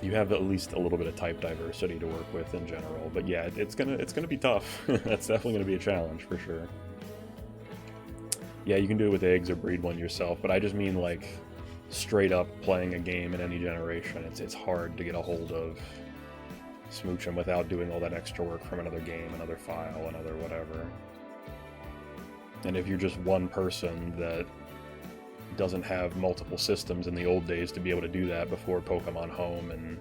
You have at least a little bit of type diversity to work with in general. But yeah, it's gonna be tough. That's definitely gonna be a challenge for sure. Yeah, you can do it with eggs or breed one yourself, but I just mean like straight up playing a game in any generation. It's hard to get a hold of Smoochum without doing all that extra work from another game, another file, another whatever. And if you're just one person that doesn't have multiple systems in the old days to be able to do that before Pokemon Home and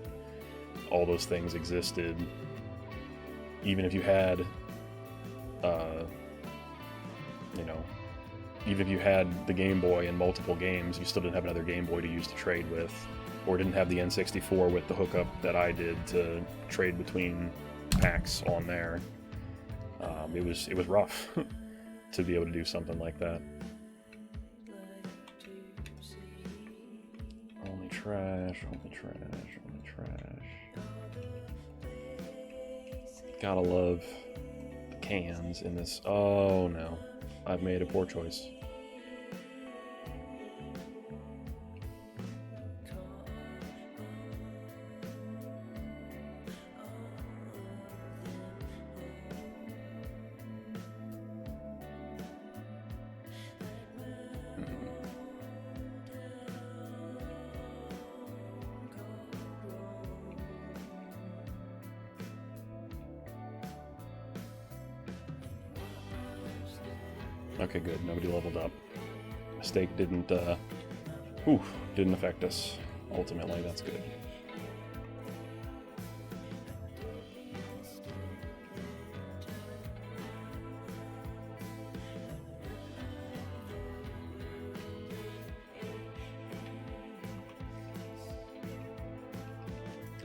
all those things existed, even if you had, even if you had the Game Boy and multiple games, you still didn't have another Game Boy to use to trade with, or didn't have the N64 with the hookup that I did to trade between packs on there. It was rough to be able to do something like that. Only trash, only trash, only trash. Gotta love the cans in this. Oh no, I've made a poor choice. Okay, good. Nobody leveled up. Mistake didn't affect us. Ultimately, that's good.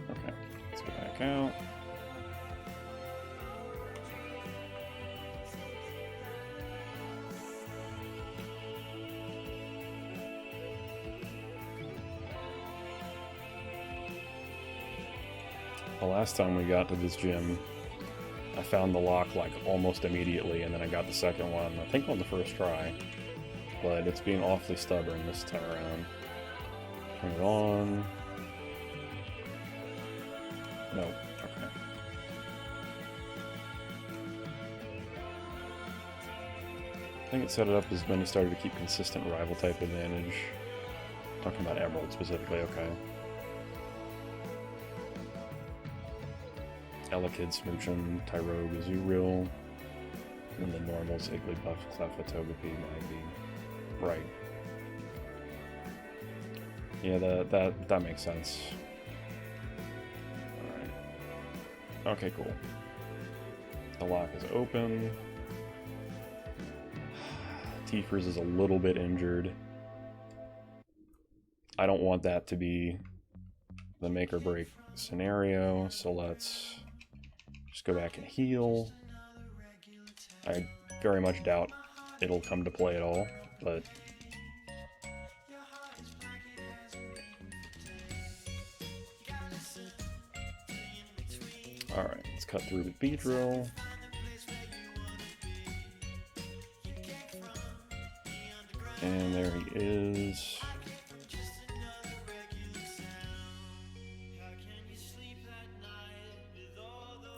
Okay, let's go back out. The last time we got to this gym, I found the lock like almost immediately, and then I got the second one, I think on the first try. But it's being awfully stubborn this time around. Turn it on. No, okay. I think it set it up as when he started to keep consistent rival type advantage. Talking about Emerald specifically, okay. Elekid, Smoochum, Tyrogue, Azuriel, and the normal Jigglypuff, Cleffa, Togepi, might be right. Yeah, that makes sense. Alright. Okay, cool. The lock is open. Teefers is a little bit injured. I don't want that to be the make or break scenario, so let's just go back and heal. I very much doubt it'll come to play at all, but alright, let's cut through with Beedrill. And there he is.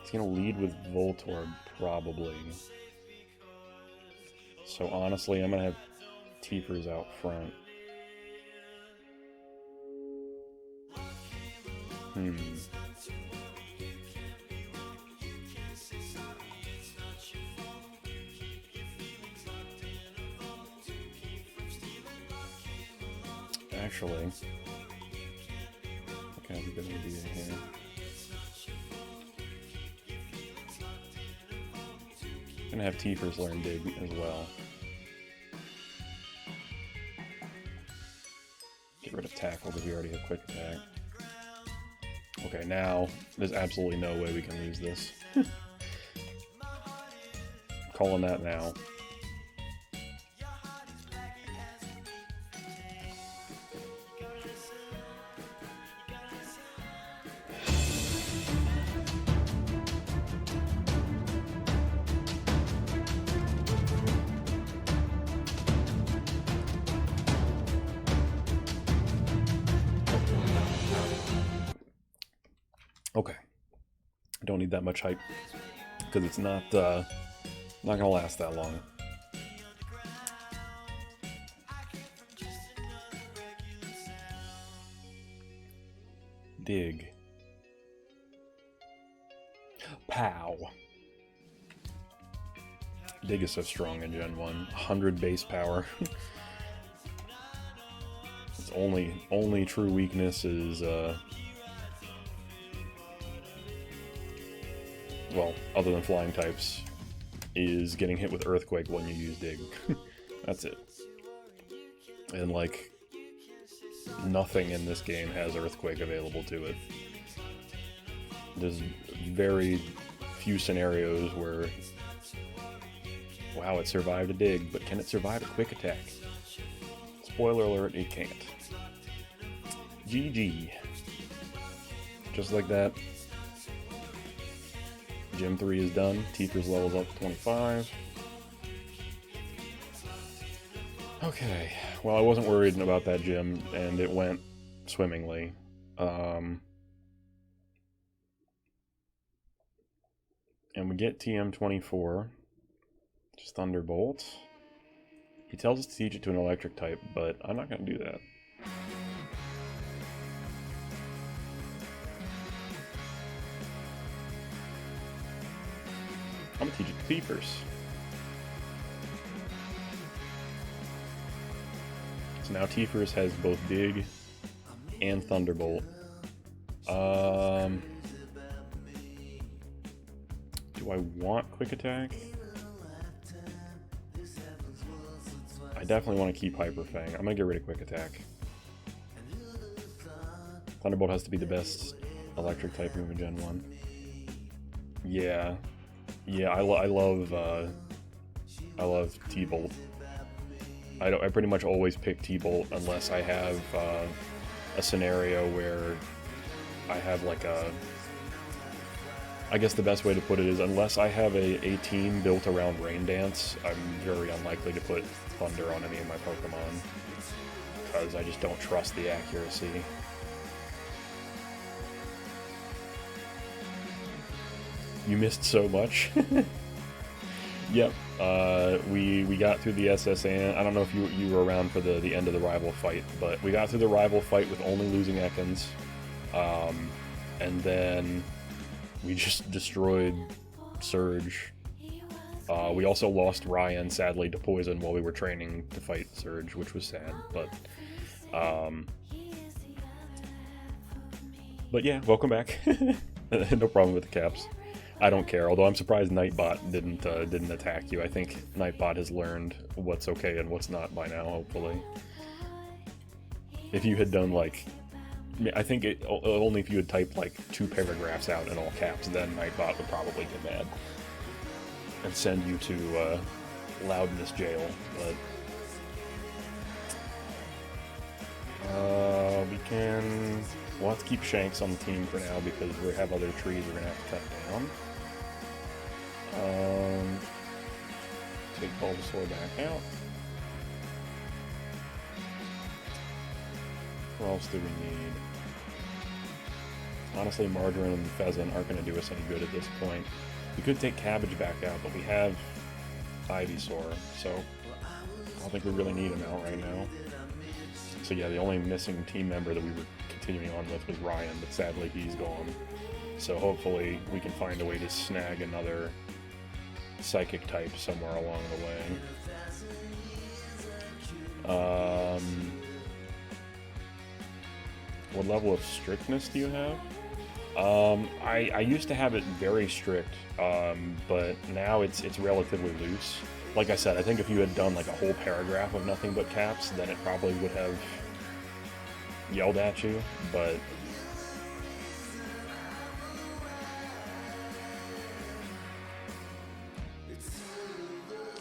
He's gonna lead with Voltorb, probably. So honestly, I'm gonna have Teefers out front. Actually, I think I have a good idea here. I'm gonna have Teefers learn Dig as well. Get rid of Tackle because we already have Quick Attack. Okay, now there's absolutely no way we can lose this. Calling that now. Okay, don't need that much hype because it's not gonna last that long. Dig. Pow. Dig is so strong in Gen 1. 100 base power. Its only true weakness is well, other than flying types, is getting hit with Earthquake when you use Dig. That's it. And, like, nothing in this game has Earthquake available to it. There's very few scenarios where, wow, it survived a Dig, but can it survive a Quick Attack? Spoiler alert, it can't. GG. Just like that. Gym 3 is done. Teefers levels up to 25. Okay, well, I wasn't worried about that gym, and it went swimmingly. And we get TM24. Just Thunderbolt. He tells us to teach it to an electric type, but I'm not going to do that. I'm gonna teach it to Teefers. So now Teefers has both Dig and Thunderbolt. Do I want Quick Attack? I definitely want to keep Hyper Fang. I'm gonna get rid of Quick Attack. Thunderbolt has to be the best electric type move in Gen 1. Yeah. Yeah, I love T-Bolt. I pretty much always pick T-Bolt unless I have a scenario where I have like a I guess the best way to put it is, unless I have a team built around Rain Dance, I'm very unlikely to put Thunder on any of my Pokemon, because I just don't trust the accuracy. You missed so much. Yep, we got through the SSN. I don't know if you were around for the end of the rival fight, but we got through the rival fight with only losing Ekans, and then we just destroyed Surge. We also lost Ryan, sadly, to poison while we were training to fight Surge, which was sad, but yeah, welcome back. No problem with the caps. I don't care, although I'm surprised Nightbot didn't attack you. I think Nightbot has learned what's okay and what's not by now, hopefully. If you had done, like... I think only if you had typed, like, 2 paragraphs out in all caps, then Nightbot would probably get mad. And send you to, loudness jail, but... We'll have to keep Shanks on the team for now because we have other trees we're gonna have to cut down. Take Bulbasaur back out. What else do we need? Honestly, Margarine and Pheasant aren't going to do us any good at this point. We could take Cabbage back out, but we have Ivysaur, so I don't think we really need him out right now. So yeah, the only missing team member that we were continuing on with was Ryan, but sadly he's gone. So hopefully we can find a way to snag another Psychic type somewhere along the way. What level of strictness do you have? I used to have it very strict, but now it's relatively loose. Like I said, I think if you had done like a whole paragraph of nothing but caps, then it probably would have yelled at you, but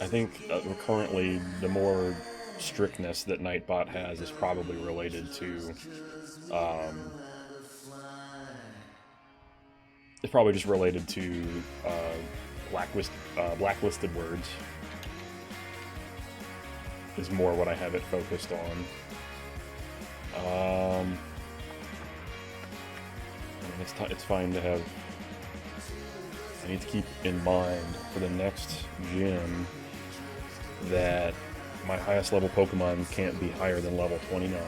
I think currently the more strictness that Nightbot has is probably related to it's probably just related to blacklisted words is more what I have it focused on. I mean, it's fine to have. I need to keep in mind for the next gym that my highest level Pokemon can't be higher than level 29,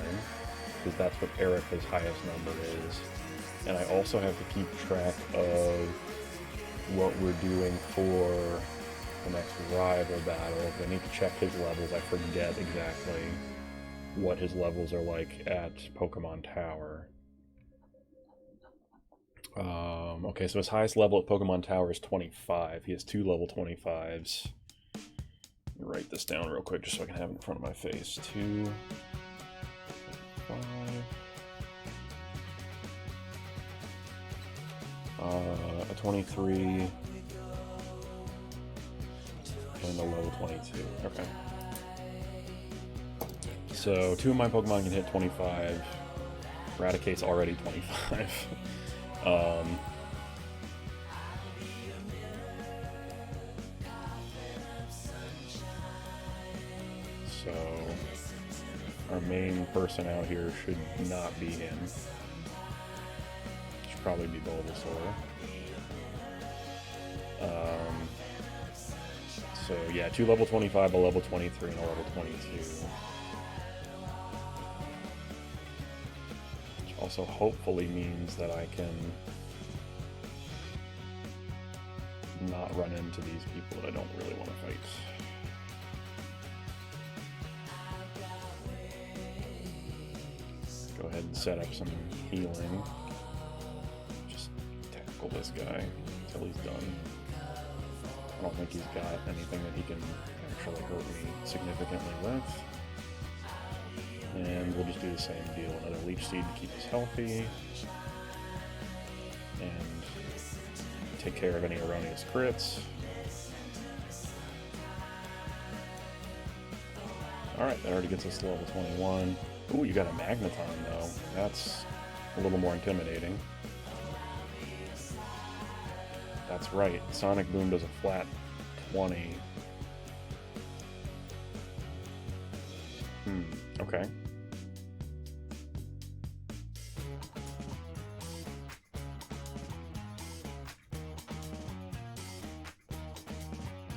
because that's what Erica's highest number is. And I also have to keep track of what we're doing for the next rival battle. I need to check his levels. I forget exactly what his levels are like at Pokemon Tower. Okay, so his highest level at Pokemon Tower is 25. He has 2 level 25s. Let me write this down real quick just so I can have it in front of my face. 2, 5. A 23. And a level 22. Okay. So 2 of my Pokemon can hit 25. Raticate's already 25. So our main person out here should not be him. Should probably be Bulbasaur. So yeah, 2 level 25, a level 23, and a level 22. Which also hopefully means that I can not run into these people that I don't really want to fight. Go ahead and set up some healing. Just tackle this guy until he's done. I don't think he's got anything that he can actually hurt me significantly with. And we'll just do the same deal. Another Leech Seed to keep us healthy. And take care of any erroneous crits. Alright, that already gets us to level 21. Ooh, you got a Magneton though. That's a little more intimidating. That's right. Sonic Boom does a flat 20. Okay.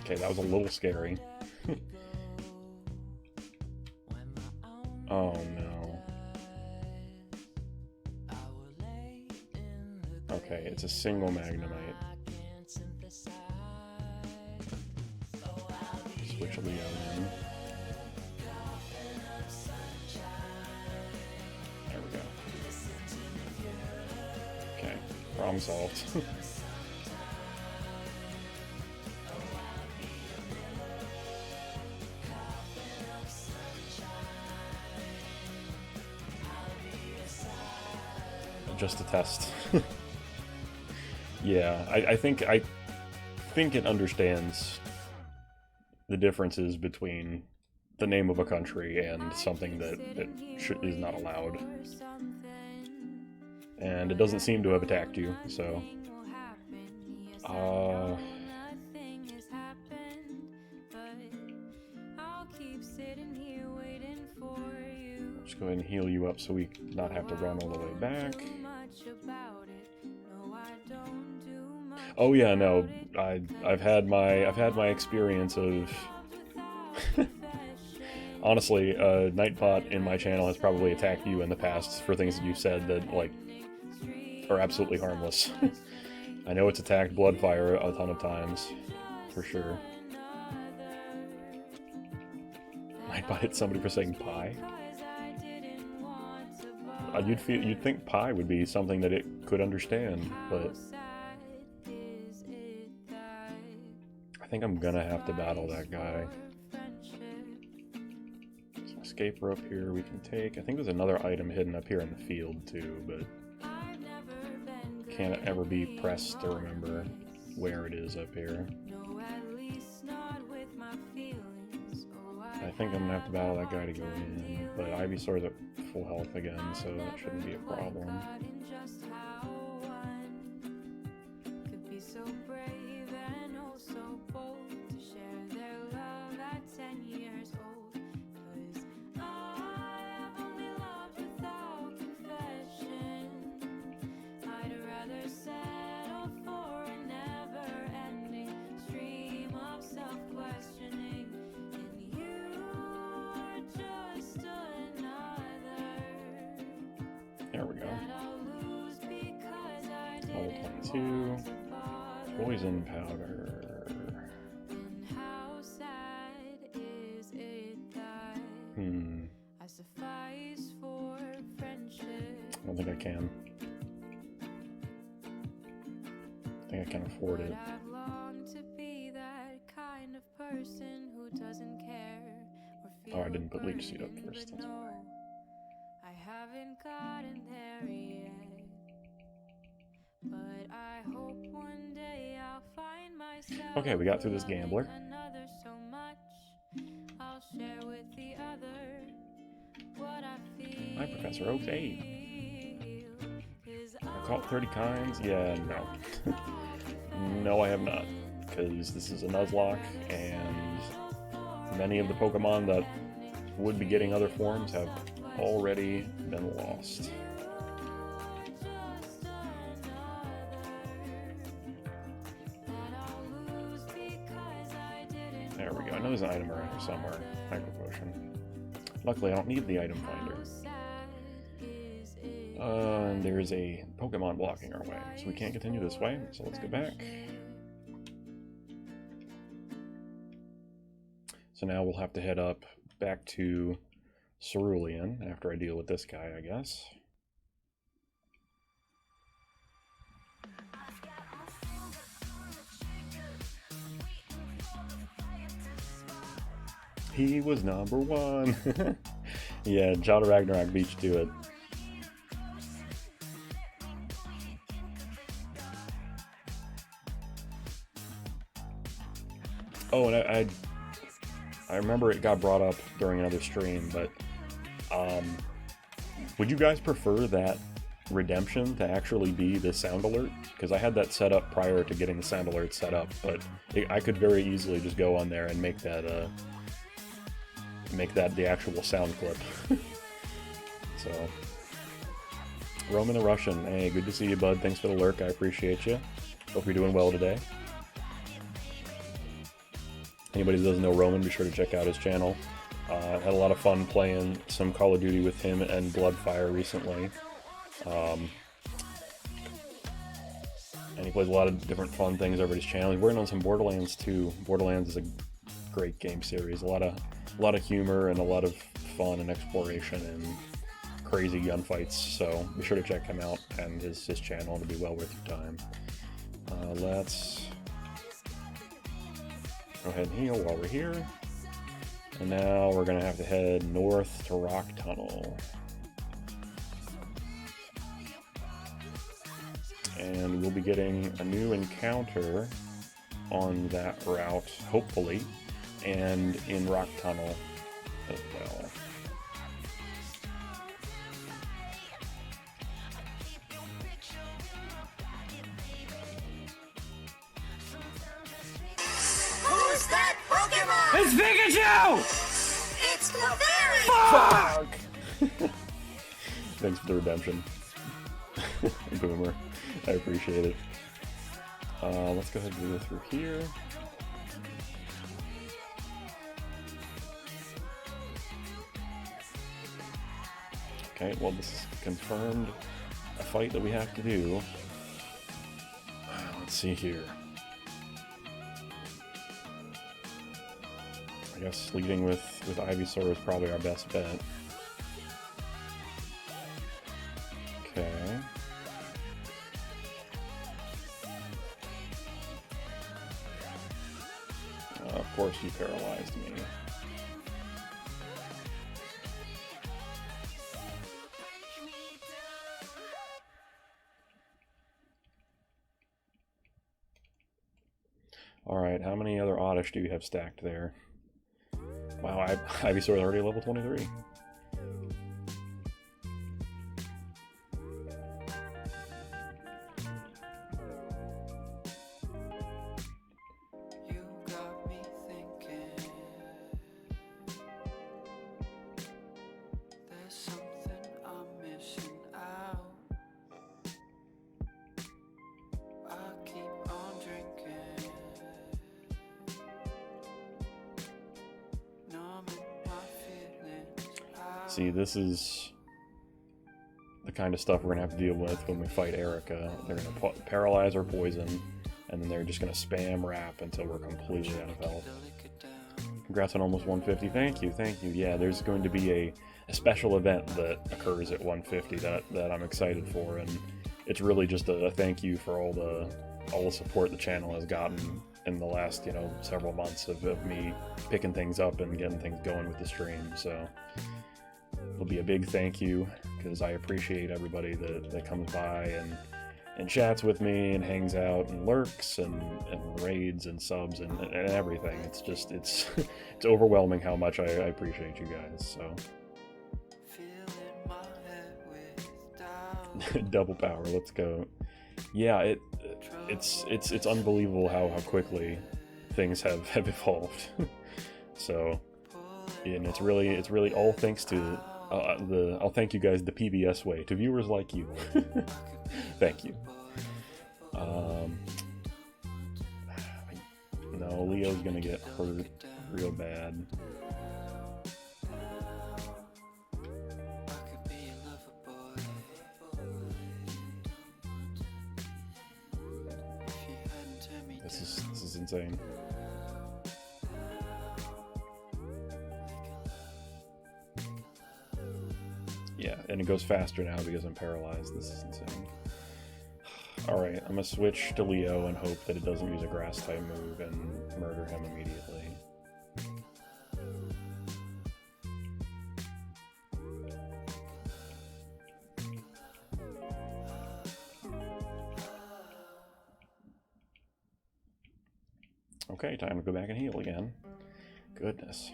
Okay, that was a little scary. Oh no. Okay, it's a single Magnemite. Switch Leo in. There we go. Okay, problem solved. Just a test. Yeah, I think it understands the differences between the name of a country and something that is not allowed. And it doesn't seem to have attacked you, so... Just go ahead and heal you up so we not have to run all the way back. Oh yeah, no, I've had my experience of... Honestly, Nightbot in my channel has probably attacked you in the past for things that you've said that, like, are absolutely harmless. I know it's attacked Bloodfire a ton of times, for sure. Nightbot hit somebody for saying pie? You'd think pie would be something that it could understand, but I think I'm gonna have to battle that guy. So escape rope here we can take. I think there's another item hidden up here in the field too, but can't ever be pressed to remember where it is up here. I think I'm gonna have to battle that guy to go in, but Ivysaur's at full health again, so that shouldn't be a problem. There we go. Level 22. Poison powder. I don't think I can. I think I can afford it. Oh, I didn't put Leech Seed up first. That's why. I haven't gotten there yet, but I hope one day I'll find myself. Okay, we got through this gambler. So much I'll share with the other what I feel. Hi, Professor Oaks. Hey. I caught 30 kinds? Yeah, no. No, I have not, because this is a Nuzlocke, and many of the Pokemon that would be getting other forms have already been lost. There we go. I know there's an item around here somewhere. Hyper Potion. Luckily, I don't need the item finder. And there's a Pokemon blocking our way, so we can't continue this way, so let's go back. So now we'll have to head up back to Cerulean after I deal with this guy, I guess. He was number one. Yeah, Jada Ragnarok beat you to it. Oh, and I remember it got brought up during another stream, but would you guys prefer that redemption to actually be the sound alert, because I had that set up prior to getting the sound alert set up, but I could very easily just go on there and make that the actual sound clip. So, Roman the Russian, hey, good to see you, bud. Thanks for the lurk, I appreciate you. Hope you're doing well today. Anybody that doesn't know Roman, be sure to check out his channel. Had a lot of fun playing some Call of Duty with him and Bloodfire recently. And he plays a lot of different fun things over his channel. He's working on some Borderlands too. Borderlands is a great game series. A lot of humor and a lot of fun and exploration and crazy gunfights. So be sure to check him out and his channel. It'll be well worth your time. Let's go ahead and heal while we're here. And now we're gonna have to head north to Rock Tunnel. And we'll be getting a new encounter on that route, hopefully, and in Rock Tunnel as well. Who's that Pokemon? It's Pikachu! It's Clefairy! Fuck! Thanks for the redemption. Boomer. I appreciate it. Let's go ahead and go through here. Okay, well this is confirmed a fight that we have to do. Let's see here. I guess leading with Ivysaur is probably our best bet. Okay. Of course you paralyzed me. Alright, how many other Oddish do you have stacked there? Wow, Ivysaur is already level 23. See, this is the kind of stuff we're going to have to deal with when we fight Erica. They're going to paralyze or poison, and then they're just going to spam wrap until we're completely out of health. Congrats on almost 150. Thank you, thank you. Yeah, there's going to be a special event that occurs at 150 that I'm excited for, and it's really just a thank you for all the support the channel has gotten in the last, several months of me picking things up and getting things going with the stream. So it'll be a big thank you, because I appreciate everybody that comes by and chats with me and hangs out and lurks and raids and subs and everything. It's just, it's overwhelming how much I appreciate you guys, so. Double power, let's go. Yeah, it's unbelievable how quickly things have evolved. So, and it's really all thanks to I'll thank you guys the PBS way, to viewers like you. Thank you. No, Leo's gonna get hurt real bad. This is insane. Yeah, and it goes faster now because I'm paralyzed. This is insane. Alright, I'm gonna switch to Leo and hope that it doesn't use a grass type move and murder him immediately. Okay, time to go back and heal again. Goodness.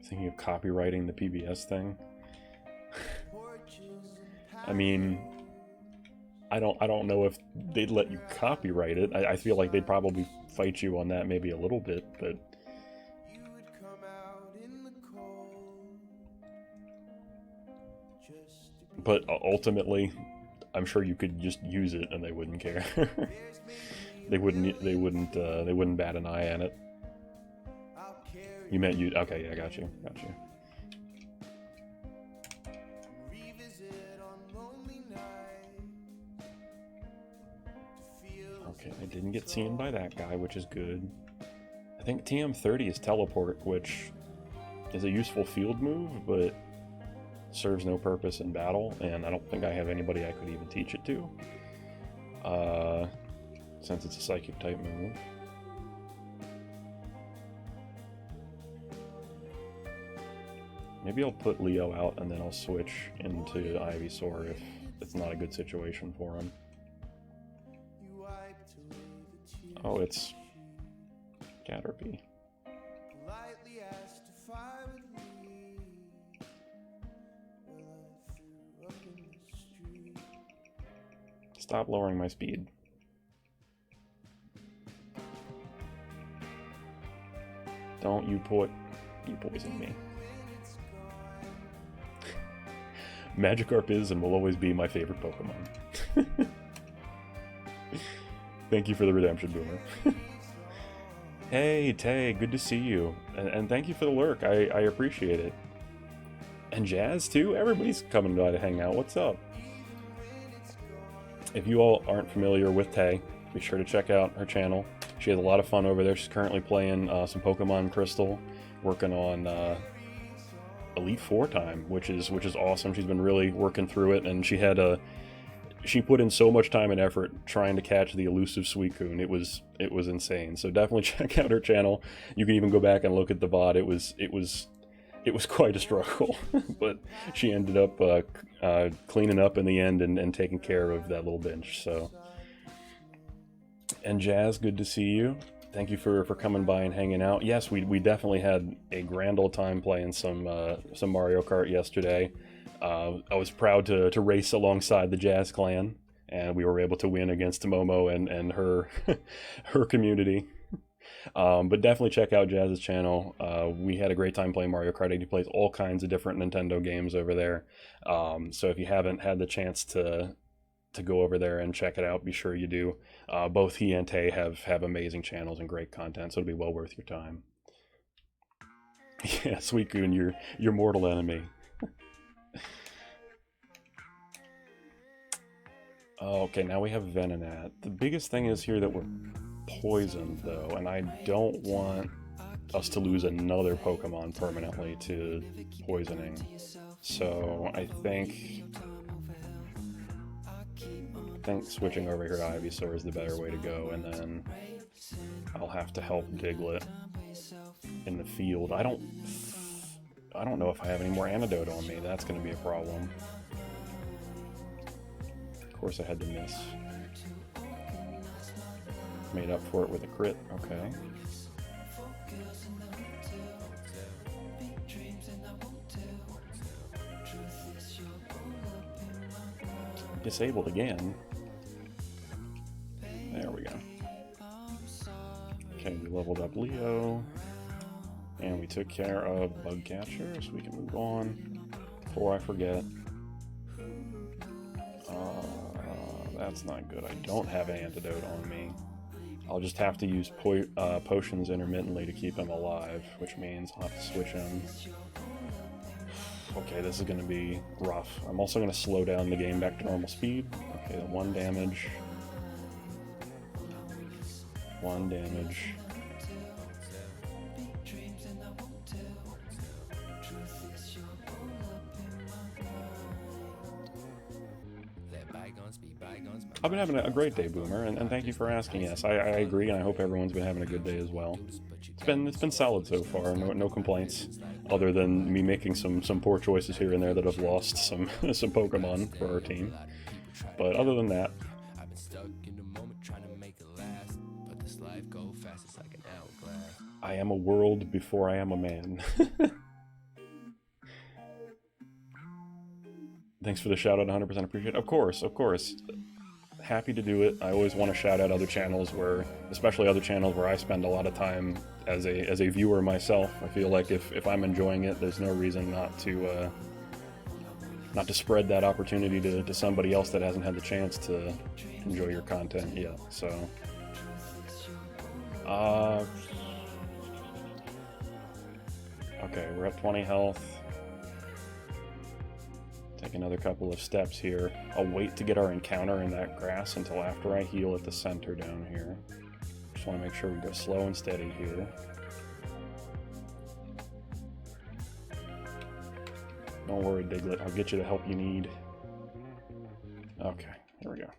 Thinking of copywriting the PBS thing. I mean, I don't know if they'd let you copyright it. I feel like they'd probably fight you on that maybe a little bit, but ultimately, I'm sure you could just use it and they wouldn't care. They wouldn't bat an eye at it. You meant you? Okay, yeah, got you. Okay, I didn't get seen by that guy, which is good. I think TM30 is teleport, which is a useful field move, but serves no purpose in battle, and I don't think I have anybody I could even teach it to. Since it's a psychic type move. Maybe I'll put Leo out and then I'll switch into Ivysaur if it's not a good situation for him. Oh, it's Caterpie. Stop lowering my speed. Don't you poison me. Magikarp is and will always be my favorite Pokemon. Thank you for the redemption, Boomer. Hey, Tay, good to see you. And thank you for the lurk, I appreciate it. And Jazz, too? Everybody's coming by to hang out. What's up? If you all aren't familiar with Tay, be sure to check out her channel. She has a lot of fun over there. She's currently playing some Pokemon Crystal, working on Elite Four time, which is awesome. She's been really working through it, and she put in so much time and effort trying to catch the elusive Suicune. It was insane. So definitely check out her channel. You can even go back and look at the VOD. It was quite a struggle, but she ended up cleaning up in the end and taking care of that little bench. So. And Jazz, good to see you. Thank you for coming by and hanging out. Yes, we definitely had a grand old time playing some Mario Kart yesterday. I was proud to race alongside the Jazz clan, and we were able to win against Momo and her her community. But definitely check out Jazz's channel. We had a great time playing Mario Kart 8. He plays all kinds of different Nintendo games over there. So if you haven't had the chance to go over there and check it out, be sure you do. Both he and Tay have amazing channels and great content, so it'll be well worth your time. Yeah, Suicune, your mortal enemy. Okay, now we have Venonat. The biggest thing is here that we're poisoned, though, and I don't want us to lose another Pokemon permanently to poisoning. So I think switching over here to Ivysaur is the better way to go, and then I'll have to help Diglett in the field. I don't know if I have any more antidote on me. That's going to be a problem. Of course I had to miss. Made up for it with a crit. Okay. Disabled again. There we go. Okay, we leveled up Leo. And we took care of Bugcatcher, so we can move on before I forget. That's not good. I don't have an antidote on me. I'll just have to use potions intermittently to keep him alive, which means I'll have to switch him. Okay, this is going to be rough. I'm also going to slow down the game back to normal speed. Okay, 1 damage. 1 damage. I've been having a great day, Boomer, and thank you for asking. Yes, I agree, and I hope everyone's been having a good day as well. It's been solid so far. No complaints, other than me making some poor choices here and there that have lost some some Pokemon for our team. But other than that, I am a world before I am a man. Thanks for the shout out, 100% appreciate it. Of course, of course. Happy to do it. I always want to shout out other channels where, especially other channels where I spend a lot of time as a viewer myself. I feel like if I'm enjoying it, there's no reason not to spread that opportunity to somebody else that hasn't had the chance to enjoy your content yet. So, okay, we're at 20 health. Take another couple of steps here. I'll wait to get our encounter in that grass until after I heal at the center down here. Just want to make sure we go slow and steady here. Don't worry, Diglett. I'll get you the help you need. Okay, here we go.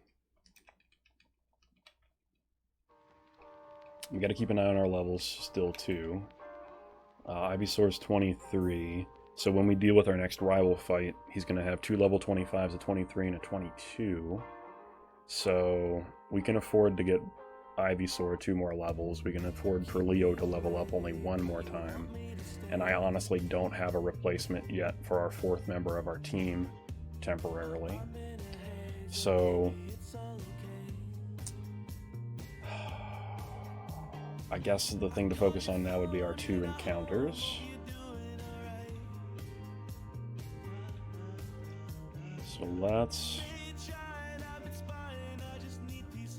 We got to keep an eye on our levels still, too. Ivysaur's 23. So when we deal with our next rival fight, he's going to have 2 level 25s, a 23 and a 22. So we can afford to get Ivysaur 2 more levels. We can afford for Leo to level up only 1 more time. And I honestly don't have a replacement yet for our 4th member of our team temporarily. So I guess the thing to focus on now would be our 2 encounters. So let's...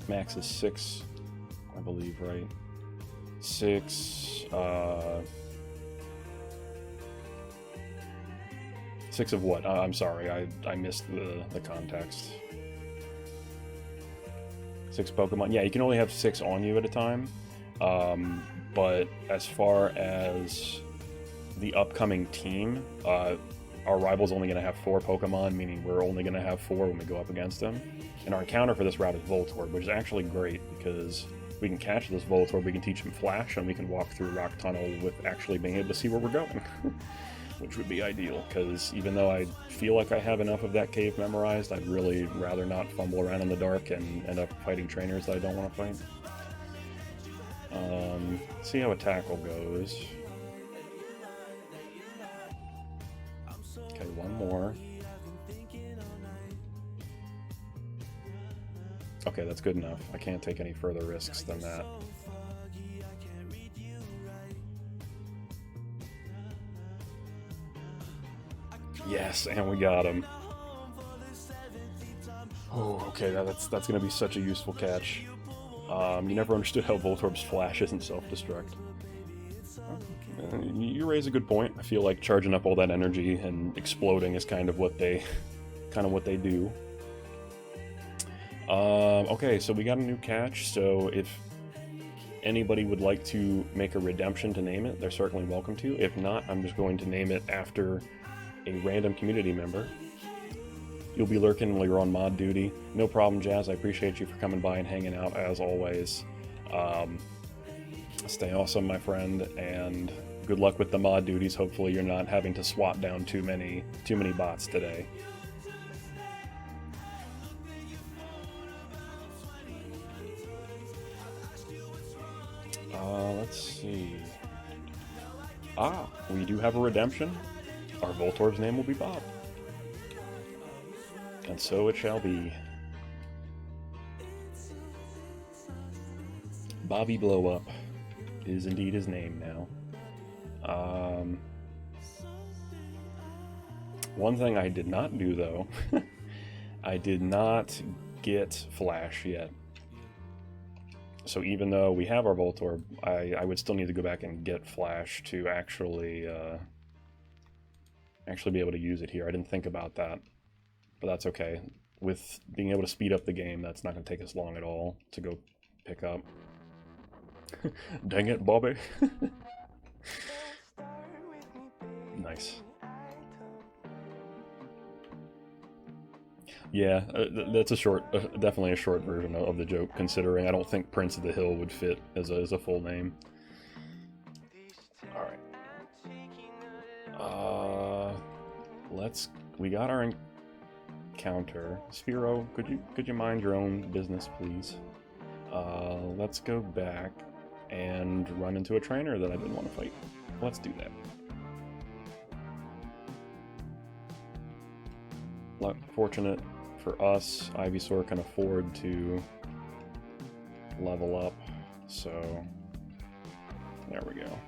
Max is 6, I believe, right? 6, 6 of what? I'm sorry, I missed the context. 6 Pokemon? Yeah, you can only have 6 on you at a time. But as far as the upcoming team, our rival's only going to have 4 Pokemon, meaning we're only going to have 4 when we go up against them. And our encounter for this route is Voltorb, which is actually great because we can catch this Voltorb, we can teach him Flash, and we can walk through Rock Tunnel with actually being able to see where we're going. Which would be ideal, because even though I feel like I have enough of that cave memorized, I'd really rather not fumble around in the dark and end up fighting trainers that I don't want to fight. See how a tackle goes. Okay, 1 more. Okay, that's good enough. I can't take any further risks than that. Yes, and we got him. Oh, okay, that's going to be such a useful catch. You never understood how Voltorb's Flash isn't self-destruct. You raise a good point. I feel like charging up all that energy and exploding is kind of what they do. Okay, so we got a new catch, so if anybody would like to make a redemption to name it, they're certainly welcome to. If not, I'm just going to name it after a random community member. You'll be lurking while you're on mod duty. No problem, Jazz. I appreciate you for coming by and hanging out as always. Stay awesome, my friend, and good luck with the mod duties. Hopefully you're not having to swat down too many bots today. Let's see. We do have a redemption. Our Voltorb's name will be Bob. And so it shall be. Bobby Blow Up is indeed his name now. One thing I did not do, though, I did not get Flash yet. So even though we have our Voltorb, I would still need to go back and get Flash to actually be able to use it here. I didn't think about that, but that's okay. With being able to speed up the game, that's not going to take us long at all to go pick up. Dang it, Bobby. Nice. Yeah, that's a short, definitely a short version of the joke, considering I don't think Prince of the Hill would fit as a full name. Alright. We got our encounter. Sphero, could you mind your own business, please? Let's go back and run into a trainer that I didn't want to fight. Let's do that. Fortunate for us, Ivysaur can afford to level up, so there we go.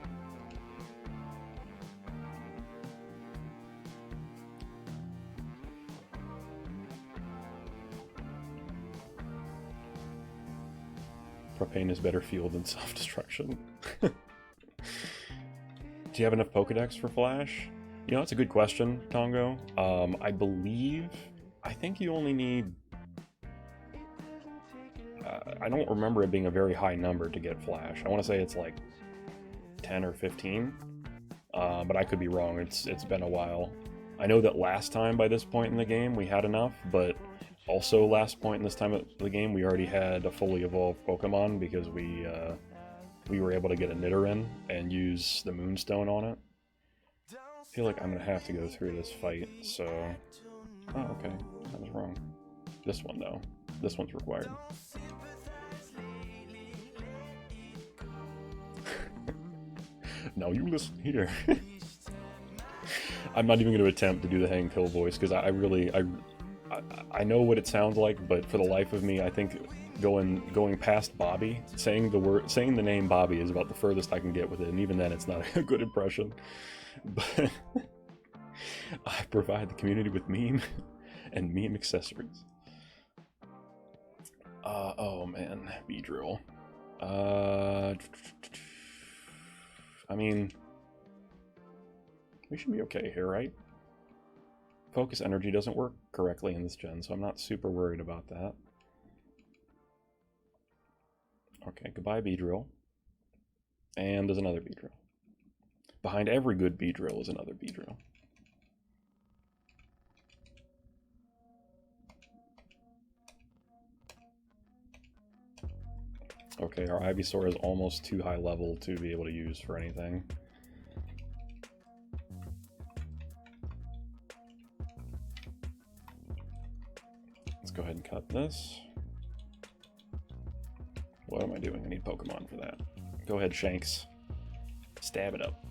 Propane is better fuel than self-destruction. Do you have enough Pokedex for Flash? You know, that's a good question, Tongo. I think you only need... I don't remember it being a very high number to get Flash. I want to say it's like 10 or 15, but I could be wrong. It's been a while. I know that last time by this point in the game we had enough, but also last point in this time of the game we already had a fully evolved Pokemon because we were able to get a Nidoran and use the Moonstone on it. I feel like I'm gonna have to go through this fight, so... Oh, okay. I was wrong. This one, though. This one's required. Now you listen here. I'm not even going to attempt to do the Hang Pill voice, because I know what it sounds like, but for the life of me, I think going past Bobby, saying the name Bobby is about the furthest I can get with it, and even then it's not a good impression. But I provide the community with meme and meme accessories. Oh man, Beedrill. I mean, we should be okay here, right? Focus energy doesn't work correctly in this gen, so I'm not super worried about that. Okay, goodbye Beedrill. And there's another Beedrill. Behind every good Beedrill is another Beedrill. Okay, our Ivysaur is almost too high level to be able to use for anything. Let's go ahead and cut this. What am I doing? I need Pokemon for that. Go ahead, Shanks. Stab it up.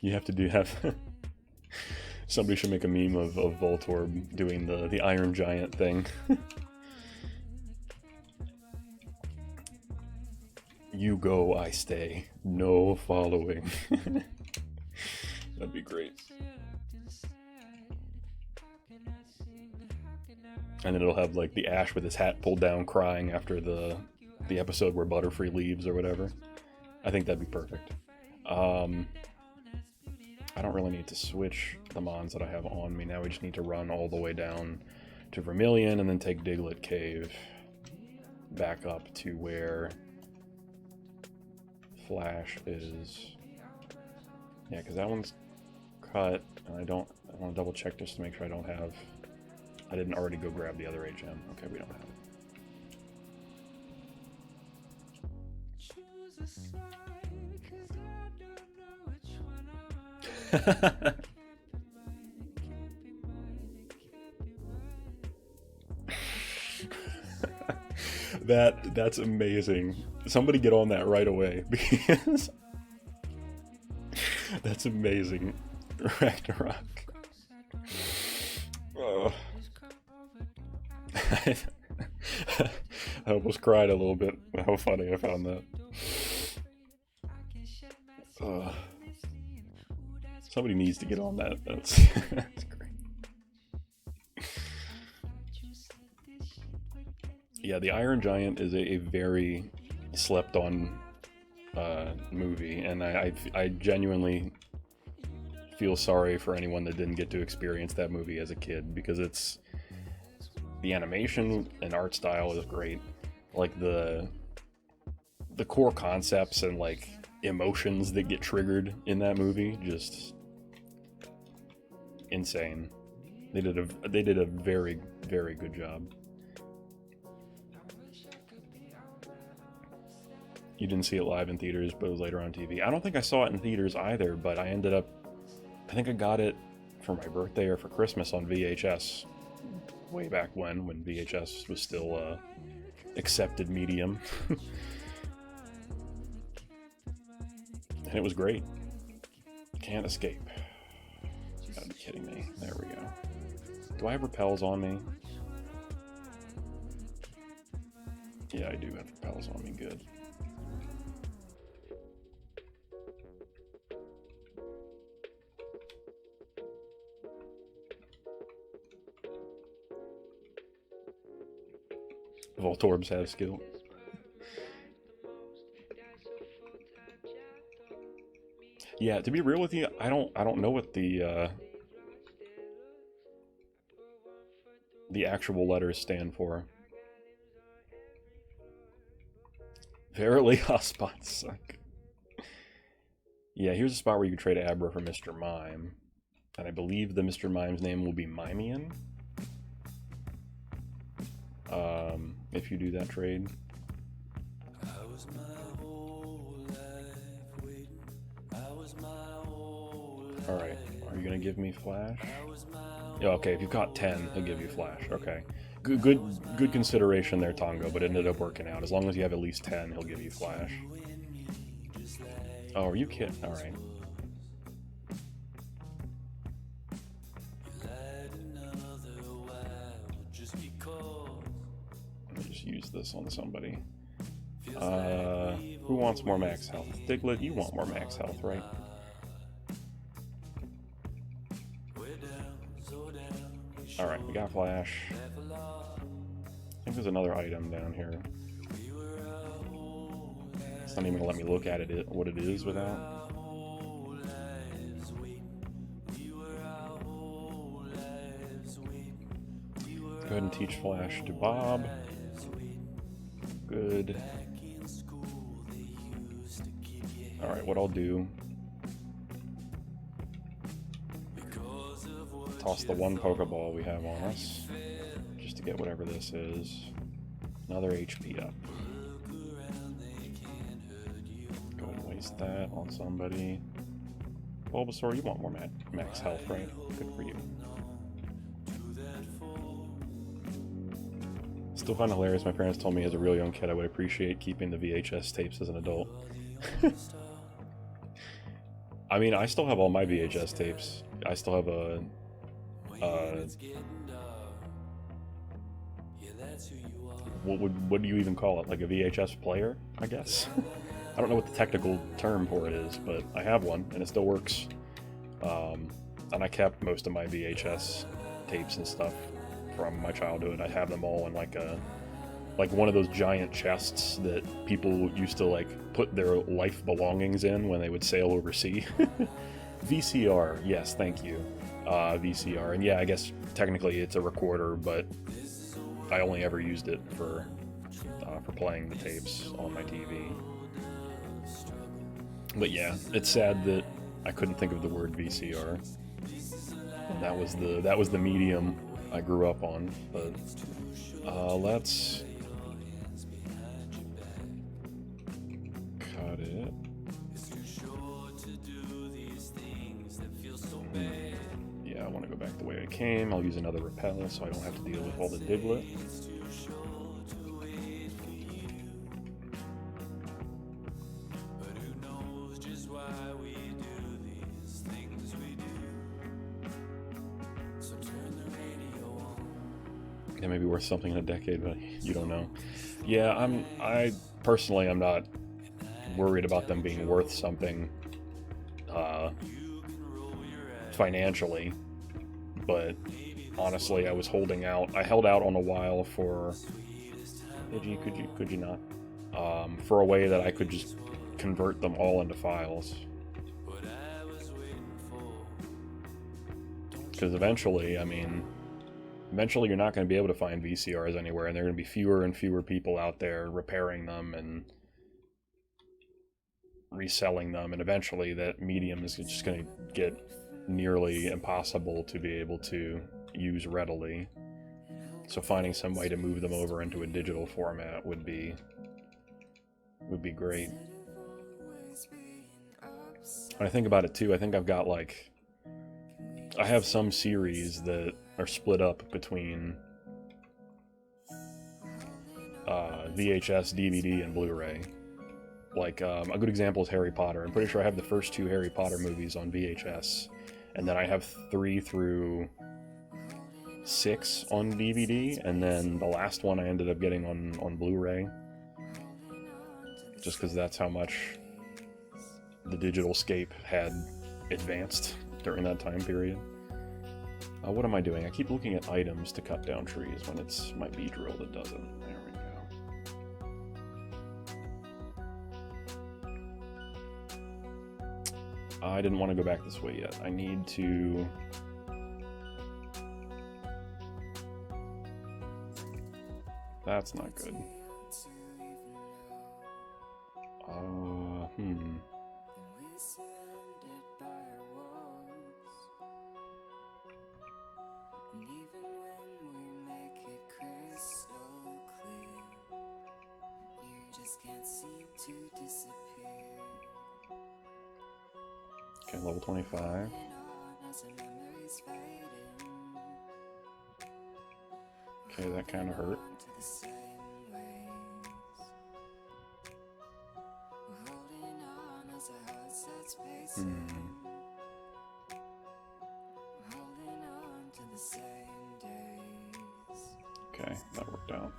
You have to have somebody should make a meme of Voltorb doing the Iron Giant thing. You go, I stay. No following. That'd be great. And then it'll have like the Ash with his hat pulled down crying after the episode where Butterfree leaves or whatever. I think that'd be perfect. I don't really need to switch the mons that I have on me. Now we just need to run all the way down to Vermilion and then take Diglett Cave back up to where Flash is. Yeah, because that one's cut, and I want to double check just to make sure I didn't already go grab the other HM. Okay, we don't have it. That's amazing. Somebody get on that right away, because that's amazing. Ragnarok. Oh. I almost cried a little bit. How funny I found that. Somebody needs to get on that. That's great. Yeah, the Iron Giant is a very slept on movie, and I genuinely feel sorry for anyone that didn't get to experience that movie as a kid, because the animation and art style is great. Like the core concepts and like emotions that get triggered in that movie, just insane. They did a very, very good job. You didn't see it live in theaters, but it was later on TV. I don't think I saw it in theaters either, but I think I got it for my birthday or for Christmas on VHS way back when VHS was still accepted medium. And it was great. Can't escape. You gotta be kidding me. There we go. Do I have repels on me? Yeah, I do have repels on me. Good. Voltorbs have skill. Yeah, to be real with you, I don't know what the actual letters stand for. Verily, hotspots suck. Yeah, here's a spot where you can trade Abra for Mr. Mime. And I believe the Mr. Mime's name will be Mimian. If you do that trade. Alright, are you gonna give me Flash? Yeah, okay, if you've got 10, he'll give you Flash. Okay. Good consideration there, Tongo, but it ended up working out. As long as you have at least 10, he'll give you Flash. Oh, are you kidding? Alright. Let me just use this on somebody. Who wants more max health? Diglett, you want more max health, right? Alright, we got Flash. I think there's another item down here. It's not even gonna let me look at it, what it is without. Go ahead and teach Flash to Bob. Good. Alright, what I'll do... toss the one Pokeball we have on us, just to get whatever this is. Another HP up. Go ahead and waste that on somebody. Bulbasaur, you want more max health, right? Good for you. Still find it hilarious. My parents told me as a real young kid I would appreciate keeping the VHS tapes as an adult. I mean, I still have all my VHS tapes. I still have a... what do you even call it? Like a VHS player, I guess? I don't know what the technical term for it is, but I have one, and it still works. And I kept most of my VHS tapes and stuff from my childhood. I have them all in like one of those giant chests that people used to like put their life belongings in when they would sail overseas. VCR, yes, thank you. VCR, and yeah, I guess technically it's a recorder, but I only ever used it for playing the tapes on my TV. But yeah, it's sad that I couldn't think of the word VCR. And that was the medium I grew up on. But let's cut it. Yeah, I want to go back the way I came. I'll use another repel so I don't have to deal with all the Diglett. It may be worth something in a decade, but you don't know. Yeah, I personally am not worried about them being worth something financially, but honestly, I was holding out. I held out on a while for... Could you not? For a way that I could just convert them all into files. Because eventually, I mean... Eventually you're not going to be able to find VCRs anywhere, and there are going to be fewer and fewer people out there repairing them and reselling them, and eventually that medium is just going to get nearly impossible to be able to use readily. So finding some way to move them over into a digital format would be great. When I think about it too, I think I've got like... I have some series that are split up between VHS, DVD, and Blu-ray. Like, a good example is Harry Potter. I'm pretty sure I have the first 2 Harry Potter movies on VHS, and then I have 3 through 6 on DVD, and then the last one I ended up getting on Blu-ray, just because that's how much the digital scape had advanced during that time period. What am I doing? I keep looking at items to cut down trees when it's my bee drill that does it. There we go. I didn't want to go back this way yet. I need to... That's not good. Okay, level 25. Okay, that kind of hurt. Okay, that worked out.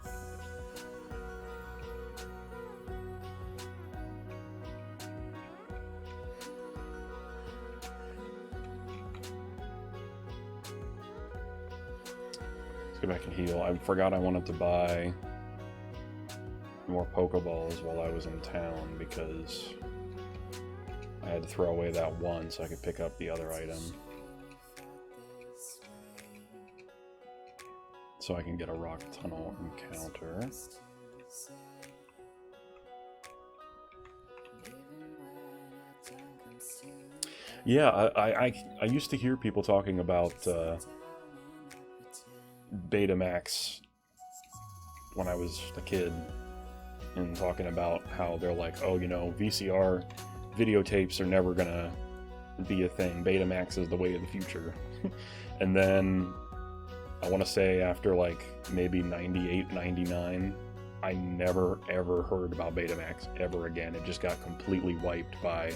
Let's go back and heal. I forgot I wanted to buy more Pokeballs while I was in town because I had to throw away that one so I could pick up the other item. So I can get a rock tunnel encounter. Yeah, I used to hear people talking about Betamax when I was a kid, and talking about how they're like, oh, you know, VCR videotapes are never gonna be a thing. Betamax is the way of the future. And then I want to say after like maybe 98, 99, I never ever heard about Betamax ever again. It just got completely wiped by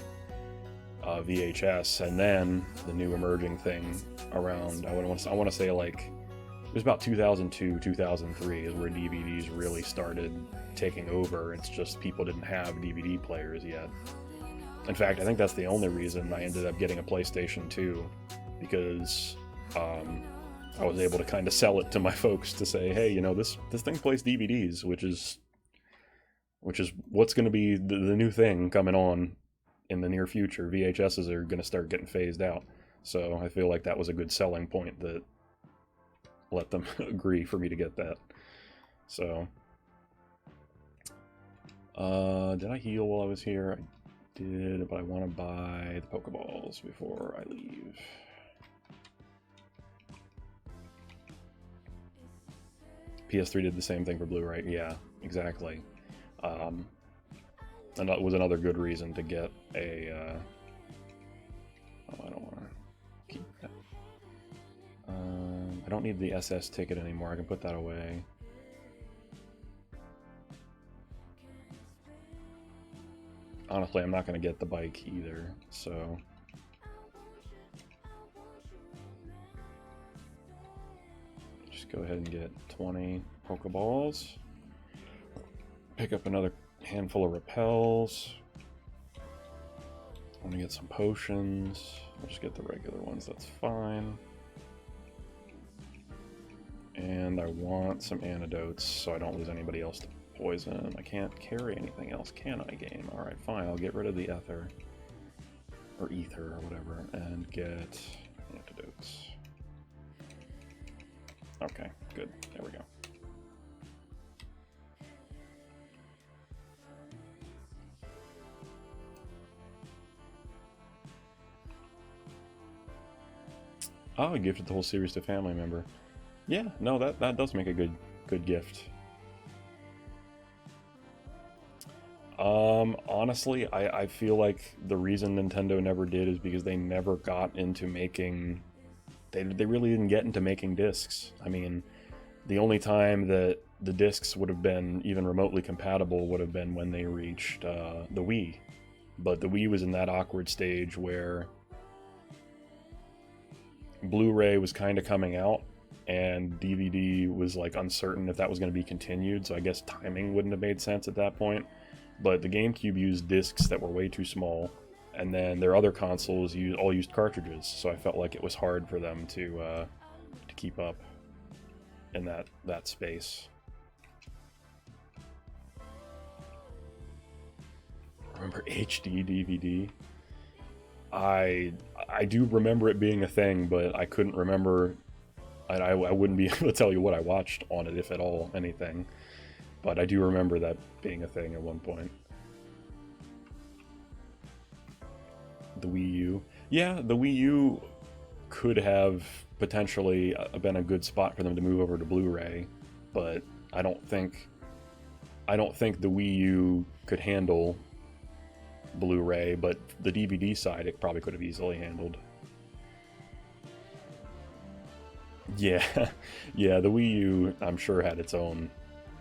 VHS, and then the new emerging thing around, I want to say like it was about 2002, 2003 is where DVDs really started taking over. It's just people didn't have DVD players yet. In fact, I think that's the only reason I ended up getting a PlayStation 2, because I was able to kind of sell it to my folks to say, hey, you know, this thing plays DVDs, which is what's going to be the new thing coming on in the near future. VHSs are going to start getting phased out. So I feel like that was a good selling point that let them agree for me to get that. So, did I heal while I was here? I did, but I want to buy the Pokeballs before I leave. PS3 did the same thing for Blu-ray. Yeah, exactly. And that was another good reason to get a... oh, I don't want to keep that. I don't need the SS ticket anymore. I can put that away. Honestly, I'm not going to get the bike either, so... just go ahead and get 20 Pokeballs. Pick up another handful of repels. I want to get some potions. I'll just get the regular ones, that's fine. And I want some antidotes so I don't lose anybody else to poison. I can't carry anything else, can I, game? Alright, fine, I'll get rid of the ether. Or ether, or whatever, and get antidotes. Okay, good. There we go. Oh, you gifted the whole series to a family member. Yeah, no, that does make a good gift. Honestly, I feel like the reason Nintendo never did is because they never got into making... They really didn't get into making discs. I mean, the only time that the discs would have been even remotely compatible would have been when they reached the Wii. But the Wii was in that awkward stage where Blu-ray was kind of coming out, and DVD was like uncertain if that was going to be continued, so I guess timing wouldn't have made sense at that point. But the GameCube used discs that were way too small, and then their other consoles all used cartridges, so I felt like it was hard for them to keep up in that space. Remember HD DVD? I do remember it being a thing, but I couldn't remember. I wouldn't be able to tell you what I watched on it, if at all, anything. But I do remember that being a thing at one point. The Wii U. Yeah, the Wii U could have potentially been a good spot for them to move over to Blu-ray, but I don't think the Wii U could handle Blu-ray, but the DVD side it probably could have easily handled. Yeah, yeah, the Wii U I'm sure had its own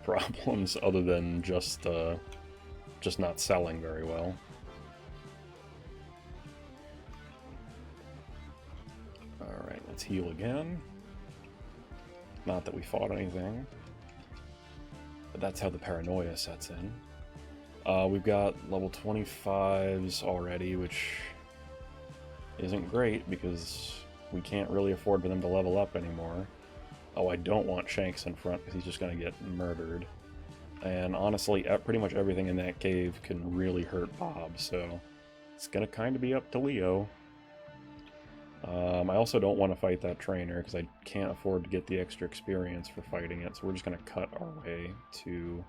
problems other than just not selling very well. Alright, let's heal again. Not that we fought anything, but that's how the paranoia sets in. We've got level 25s already, which isn't great because we can't really afford for them to level up anymore. Oh, I don't want Shanks in front because he's just going to get murdered. And honestly, pretty much everything in that cave can really hurt Bob, so it's going to kind of be up to Leo. I also don't want to fight that trainer because I can't afford to get the extra experience for fighting it, so we're just going to cut our way to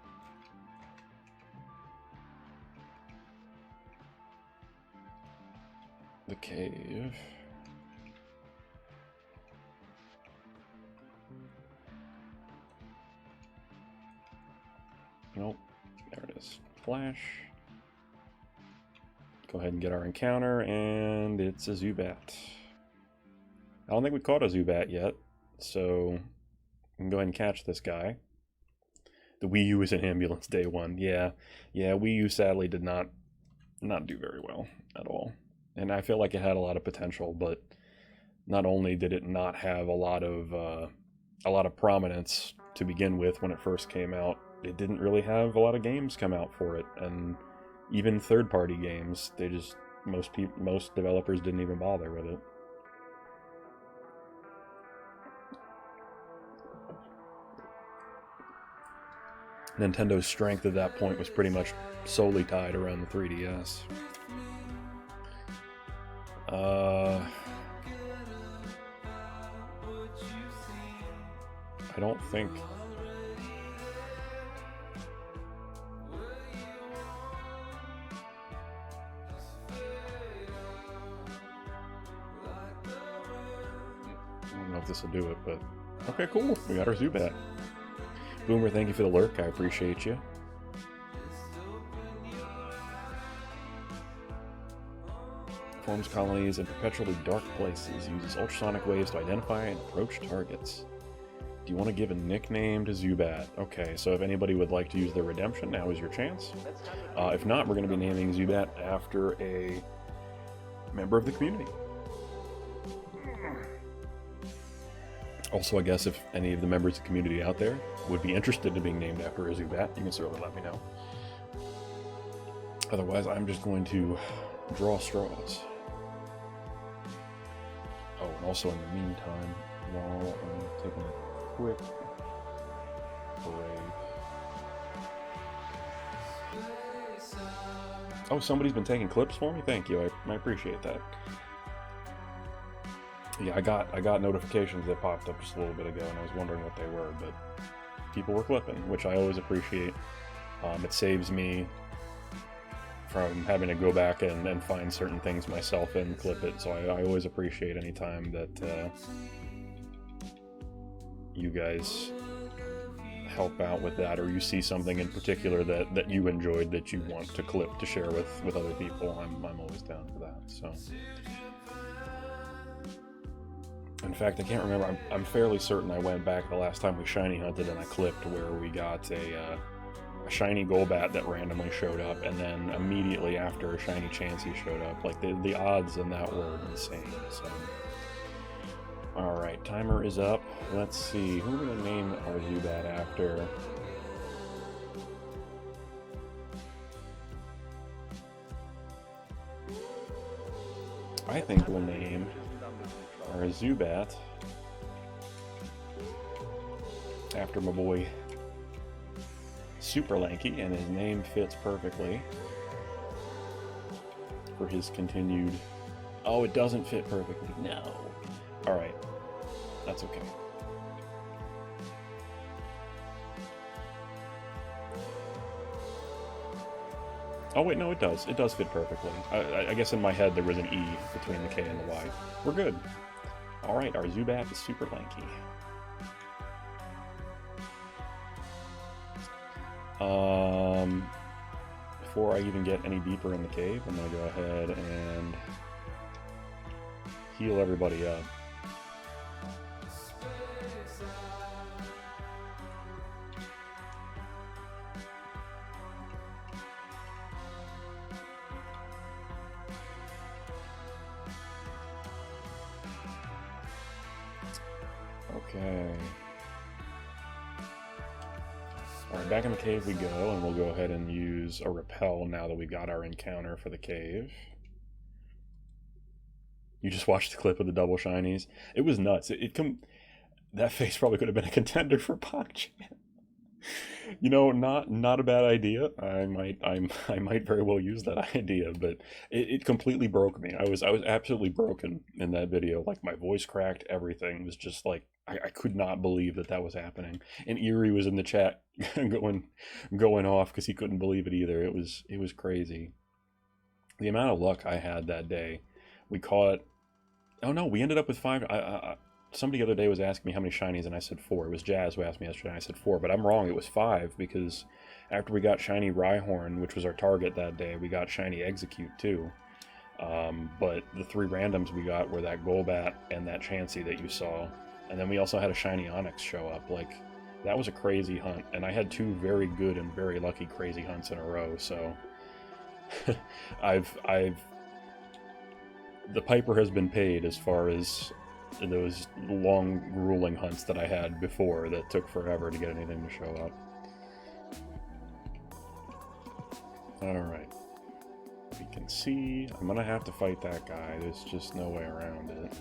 the cave. Nope, there it is. Flash. Go ahead and get our encounter, and it's a Zubat. I don't think we caught a Zubat yet, so we can go ahead and catch this guy. The Wii U is an ambulance day one. Yeah, Wii U sadly did not do very well at all. And I feel like it had a lot of potential, but not only did it not have a lot of prominence to begin with when it first came out, it didn't really have a lot of games come out for it, and even third-party games, most developers didn't even bother with it. Nintendo's strength at that point was pretty much solely tied around the 3DS. I don't think... I don't know if this will do it, but... Okay, cool. We got our Zubat. Boomer, thank you for the lurk. I appreciate you. Forms colonies in perpetually dark places. Uses ultrasonic waves to identify and approach targets. Do you want to give a nickname to Zubat? Okay, so if anybody would like to use their redemption, now is your chance. If not, we're going to be naming Zubat after a member of the community. Also, I guess if any of the members of the community out there would be interested in being named after a Zubat, you can certainly let me know. Otherwise, I'm just going to draw straws. Oh, and also in the meantime, while I'm taking a quick break. Oh, somebody's been taking clips for me? Thank you, I appreciate that. Yeah, I got notifications that popped up just a little bit ago, and I was wondering what they were, but people were clipping, which I always appreciate. It saves me from having to go back and find certain things myself and clip it, so I always appreciate any time that you guys help out with that, or you see something in particular that you enjoyed that you want to clip to share with other people. I'm always down for that, so... In fact, I can't remember. I'm fairly certain I went back the last time we shiny hunted and I clipped where we got a shiny Golbat that randomly showed up, and then immediately after a shiny Chansey showed up. Like, the odds in that were insane, so... Alright, timer is up. Let's see, who are we going to name our Zubat after? I think we'll name our Zubat after my boy Super Lanky, and his name fits perfectly for his continued... Oh, it doesn't fit perfectly. No. Alright. That's okay. Oh wait, no, it does. It does fit perfectly. I guess in my head there was an E between the K and the Y. We're good. Alright, our Zubat is Super Lanky. Before I even get any deeper in the cave, I'm going to go ahead and heal everybody up. Okay. Alright, back in the cave we go, and we'll go ahead and use a repel now that we got our encounter for the cave. You just watched the clip of the double shinies. It was nuts. That face probably could have been a contender for PogChamp. You know, not a bad idea. I might very well use that idea, but it completely broke me. I was absolutely broken in that video. Like, my voice cracked, everything was just like, I could not believe that was happening. And Erie was in the chat going off because he couldn't believe it either. It was crazy. The amount of luck I had that day. We caught... Oh no, we ended up with 5... Somebody the other day was asking me how many shinies, and I said 4. It was Jazz who asked me yesterday, and I said 4, but I'm wrong. It was 5, because after we got shiny Rhyhorn, which was our target that day, we got shiny Execute too. But the 3 randoms we got were that Golbat and that Chansey that you saw, and then we also had a shiny Onix show up. Like, that was a crazy hunt, and I had 2 very good and very lucky crazy hunts in a row, so... The piper has been paid as far as those long, grueling hunts that I had before that took forever to get anything to show up. Alright. We can see... I'm gonna have to fight that guy. There's just no way around it.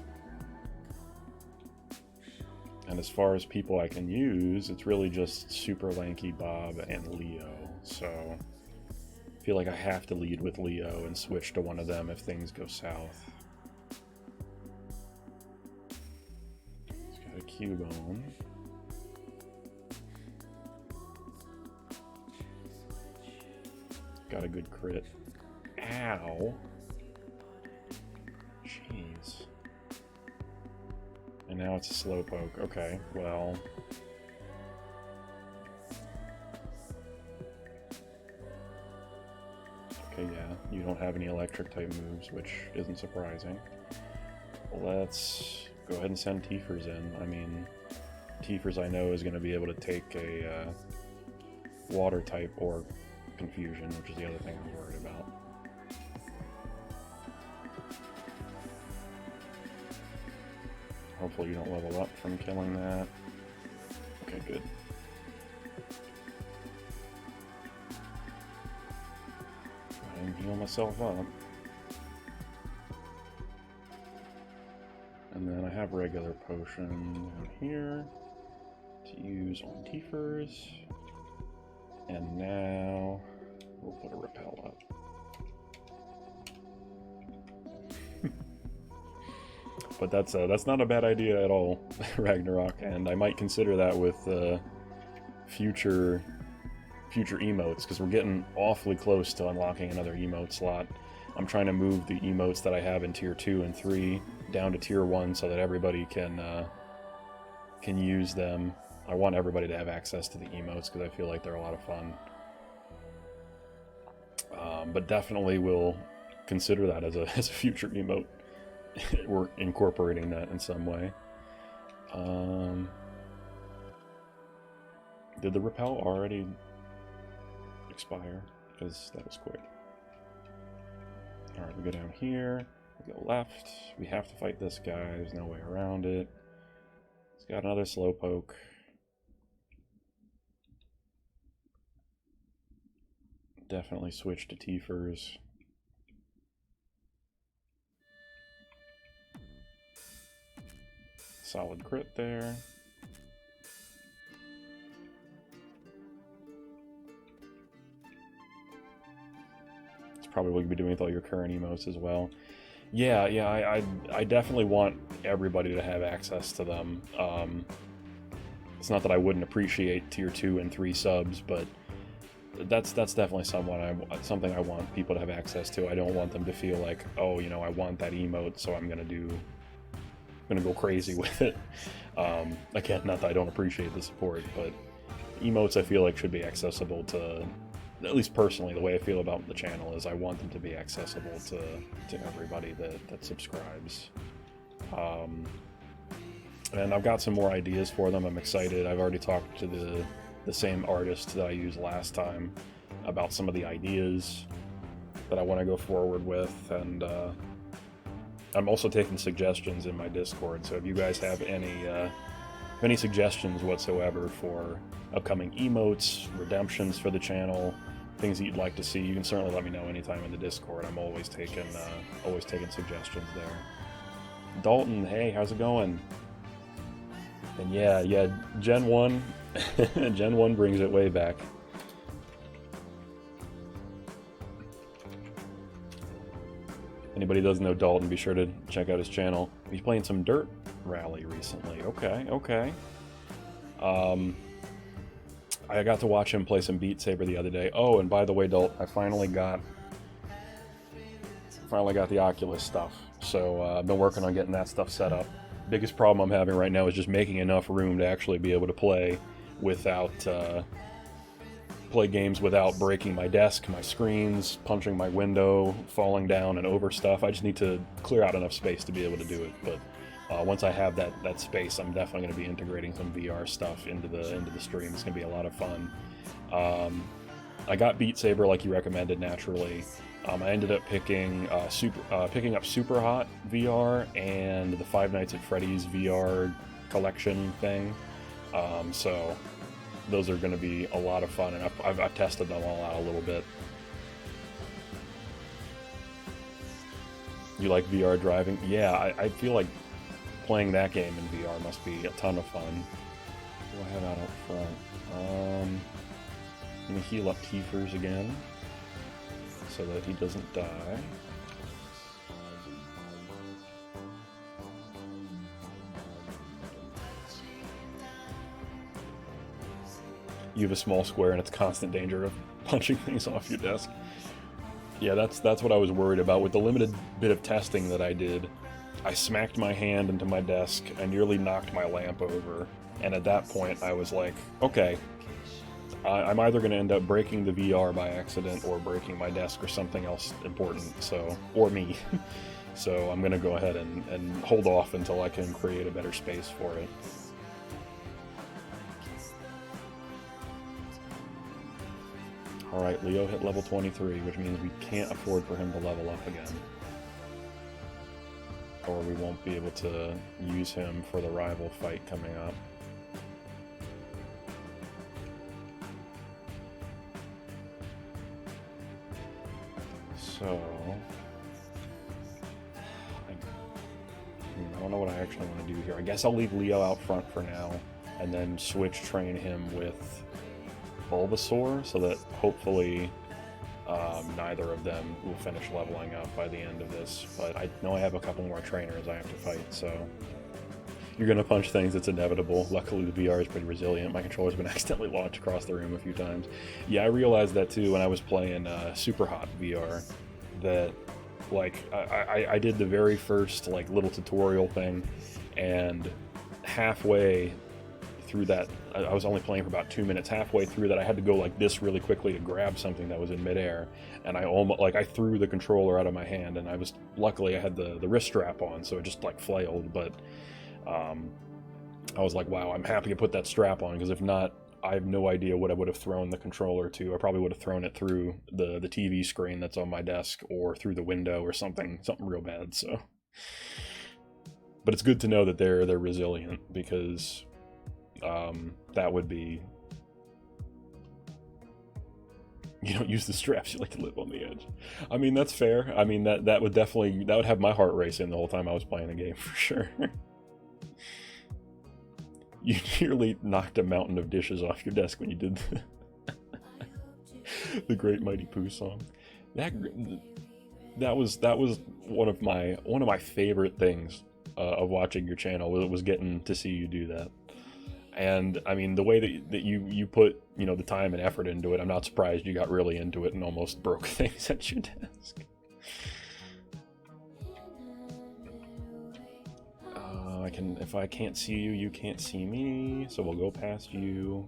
And as far as people I can use, it's really just Super Lanky, Bob, and Leo. So... I feel like I have to lead with Leo and switch to one of them if things go south. A Cubone. Got a good crit. Ow! Jeez. And now it's a Slowpoke. Okay, well... Okay, yeah, you don't have any electric type moves, which isn't surprising. Let's go ahead and send Tiefers in. I mean, Tiefers I know is going to be able to take a water type or Confusion, which is the other thing I was worried about. Hopefully you don't level up from killing that. Okay, good. And heal myself up. And then I have regular potion down here to use on Tiefers. And now we'll put a repel up. But that's not a bad idea at all, Ragnarok, and I might consider that with future emotes, because we're getting awfully close to unlocking another emote slot. I'm trying to move the emotes that I have in tier 2 and 3 down to tier 1 so that everybody can use them. I want everybody to have access to the emotes because I feel like they're a lot of fun. But definitely will consider that as a future emote. We're incorporating that in some way. Did the repel already expire? Because that was quick. Alright, we go down here, we go left, we have to fight this guy, there's no way around it. He's got another slowpoke. Definitely switch to Tiefers. Solid crit there. It's probably what you'd be doing with all your current emotes as well. Yeah, I definitely want everybody to have access to them. It's not that I wouldn't appreciate tier 2 and 3 subs, but that's definitely something I want people to have access to. I don't want them to feel like, oh, you know, I want that emote, so I'm gonna go crazy with it. Again, not that I don't appreciate the support, but emotes I feel like should be accessible to, at least personally, the way I feel about the channel is I want them to be accessible to everybody that subscribes. And I've got some more ideas for them. I'm excited. I've already talked to the same artist that I used last time about some of the ideas that I want to go forward with, and I'm also taking suggestions in my Discord, so if you guys have any suggestions whatsoever for upcoming emotes, redemptions for the channel, things that you'd like to see, you can certainly let me know anytime in the Discord. I'm always taking suggestions there. Dalton, hey, how's it going? And yeah, Gen 1, Gen 1 brings it way back. Anybody doesn't know Dalton, be sure to check out his channel. He's playing some Dirt Rally recently. Okay. I got to watch him play some Beat Saber the other day. Oh, and by the way, Dalton, I finally got the Oculus stuff. So I've been working on getting that stuff set up. Biggest problem I'm having right now is just making enough room to actually be able to play games without breaking my desk, my screens, punching my window, falling down and over stuff. I just need to clear out enough space to be able to do it. But once I have that space, I'm definitely going to be integrating some VR stuff into the stream. It's going to be a lot of fun. I got Beat Saber like you recommended naturally. I ended up picking up Super Hot VR and the Five Nights at Freddy's VR collection thing. So those are going to be a lot of fun, and I've tested them all out a little bit. You like VR driving? Yeah, I feel like playing that game in VR must be a ton of fun. What do I have out up front? I'm going to heal up Tiefers again, so that he doesn't die. You have a small square and it's constant danger of punching things off your desk. Yeah, that's what I was worried about. With the limited bit of testing that I did, I smacked my hand into my desk and nearly knocked my lamp over. And at that point, I was like, okay, I'm either going to end up breaking the VR by accident or breaking my desk or something else important, or me. So I'm going to go ahead and hold off until I can create a better space for it. Alright, Leo hit level 23, which means we can't afford for him to level up again. Or we won't be able to use him for the rival fight coming up. So, I don't know what I actually want to do here. I guess I'll leave Leo out front for now, and then switch train him with Bulbasaur, so that hopefully neither of them will finish leveling up by the end of this. But I know I have a couple more trainers I have to fight, so you're going to punch things, it's inevitable. Luckily the VR is pretty resilient. My controller's been accidentally launched across the room a few times. Yeah, I realized that too when I was playing Super Hot VR, that like I did the very first like little tutorial thing, and halfway through that, I was only playing for about 2 minutes. Halfway through that, I had to go like this really quickly to grab something that was in midair, and I threw the controller out of my hand, and luckily I had the wrist strap on, so it just like flailed. But I was like, wow, I'm happy to put that strap on, because if not, I have no idea what I would have thrown the controller to. I probably would have thrown it through the TV screen that's on my desk, or through the window, or something real bad. So, but it's good to know that they're resilient, because that would be, you don't use the straps, you like to live on the edge. I mean, that's fair. I mean, that would definitely, that would have my heart racing the whole time I was playing the game, for sure. You nearly knocked a mountain of dishes off your desk when you did the Great Mighty Pooh song. That was one of my favorite things of watching your channel, was getting to see you do that. And I mean, the way that you put, you know, the time and effort into it, I'm not surprised you got really into it and almost broke things at your desk. If I can't see you, you can't see me, so we'll go past you.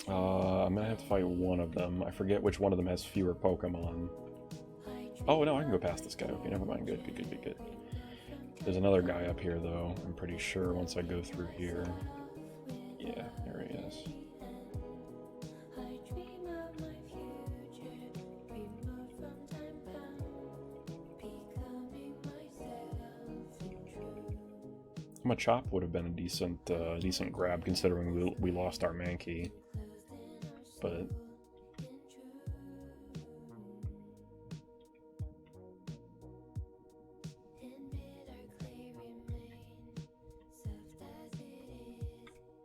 I'm gonna have to fight one of them. I forget which one of them has fewer Pokemon. Oh no, I can go past this guy. Okay, never mind. Good. There's another guy up here though, I'm pretty sure, once I go through here. Yeah, there he is. Machop would have been a decent grab, considering we lost our Mankey. But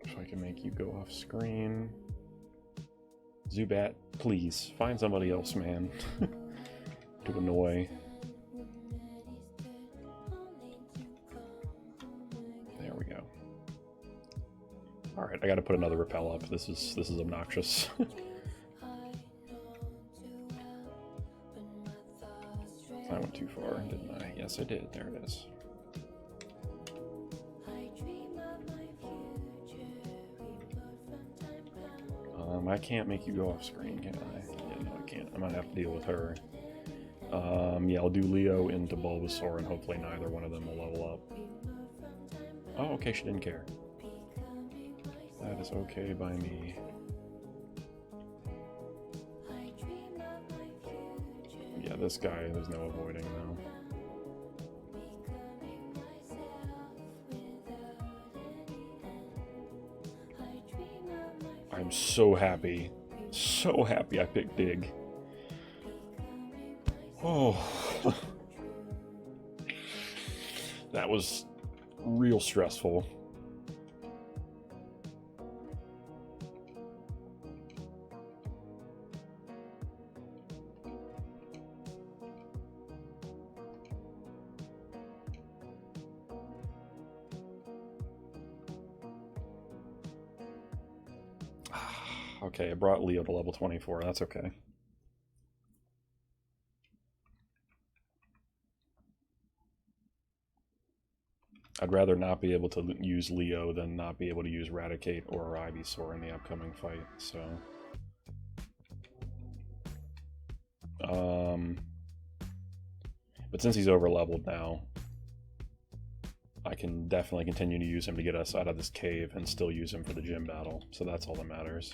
if I can make you go off screen. Zubat, please find somebody else, man. To annoy. There we go. All right, I got to put another repel up. This is obnoxious. I went too far, didn't I? Yes, I did. There it is. I can't make you go off screen, can I? Yeah, no, I can't. I might have to deal with her. Yeah, I'll do Leo into Bulbasaur, and hopefully neither one of them will level up. Oh, okay, she didn't care. That is okay by me. Yeah, this guy, there's no avoiding though. I'm so happy I picked Dig. Oh, that was real stressful. Okay, I brought Leo to level 24. That's okay. I'd rather not be able to use Leo than not be able to use Raticate or Ivysaur in the upcoming fight, so... But since he's over-leveled now, I can definitely continue to use him to get us out of this cave and still use him for the gym battle, so that's all that matters.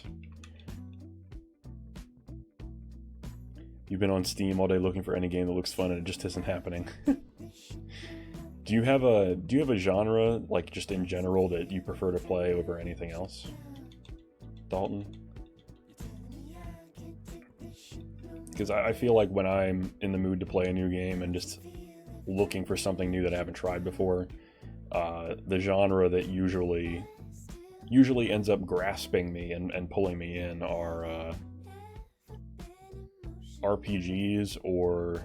You've been on Steam all day looking for any game that looks fun and it just isn't happening. Do you have a genre, like just in general, that you prefer to play over anything else, Dalton? Because I feel like when I'm in the mood to play a new game and just looking for something new that I haven't tried before, the genre that usually ends up grasping me and pulling me in are RPGs or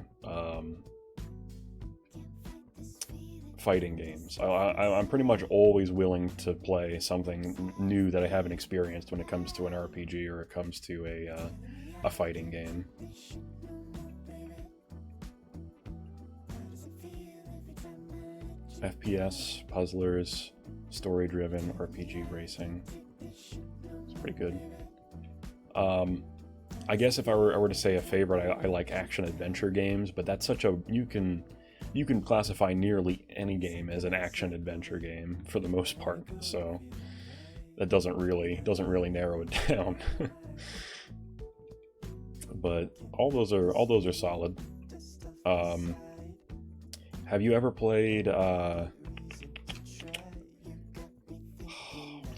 fighting games. I'm pretty much always willing to play something new that I haven't experienced when it comes to an RPG or it comes to a fighting game. FPS, puzzlers, story-driven, RPG racing. It's pretty good. I guess if I were to say a favorite, I like action-adventure games, but that's such a... You can classify nearly any game as an action-adventure game, for the most part, so... That doesn't really narrow it down. But all those are solid. Have you ever played what's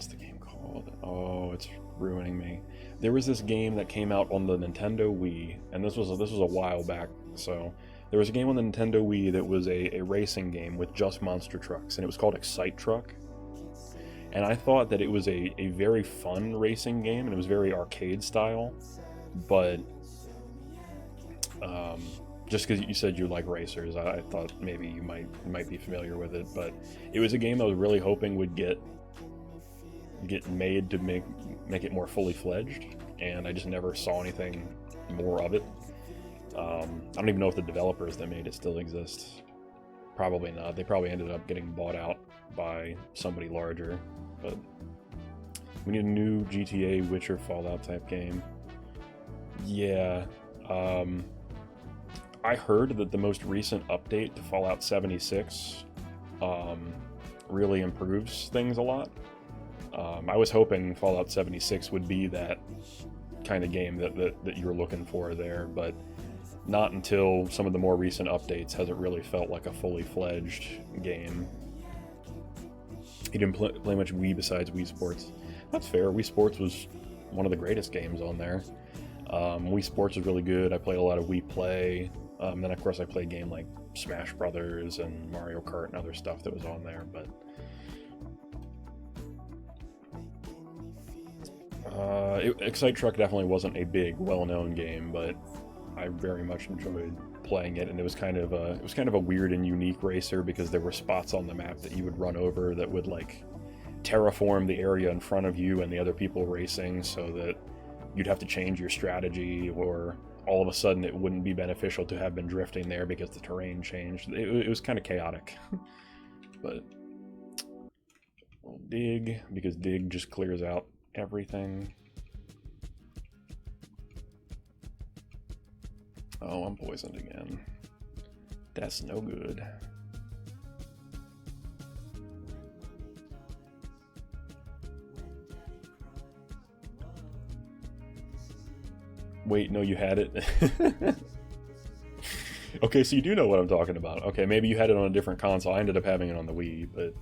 the game called? Oh, it's ruining me. There was this game that came out on the Nintendo Wii, and this was a while back. So there was a game on the Nintendo Wii that was a racing game with just monster trucks, and it was called Excite Truck. And I thought that it was a very fun racing game, and it was very arcade style, but just because you said you like racers, I thought maybe you might be familiar with it. But it was a game I was really hoping would get made to make it more fully fledged, and I just never saw anything more of it. I don't even know if the developers that made it still exist. Probably not. They probably ended up getting bought out by somebody larger. But we need a new GTA, Witcher, Fallout type game. Yeah. I heard that the most recent update to Fallout 76 really improves things a lot. I was hoping Fallout 76 would be that kind of game that you were looking for there, but not until some of the more recent updates has it really felt like a fully fledged game. He didn't play much Wii besides Wii Sports. That's fair. Wii Sports was one of the greatest games on there. Wii Sports was really good. I played a lot of Wii Play. Then, of course, I played games like Smash Brothers and Mario Kart and other stuff that was on there. But Excite Truck definitely wasn't a big, well-known game, but I very much enjoyed playing it, and it was kind of a weird and unique racer because there were spots on the map that you would run over that would like terraform the area in front of you and the other people racing, so that you'd have to change your strategy, or all of a sudden it wouldn't be beneficial to have been drifting there because the terrain changed. It was kind of chaotic. But we'll dig, because dig just clears out everything. Oh, I'm poisoned again. That's no good. Wait, no, you had it? Okay, so you do know what I'm talking about. Okay, maybe you had it on a different console. I ended up having it on the Wii, but...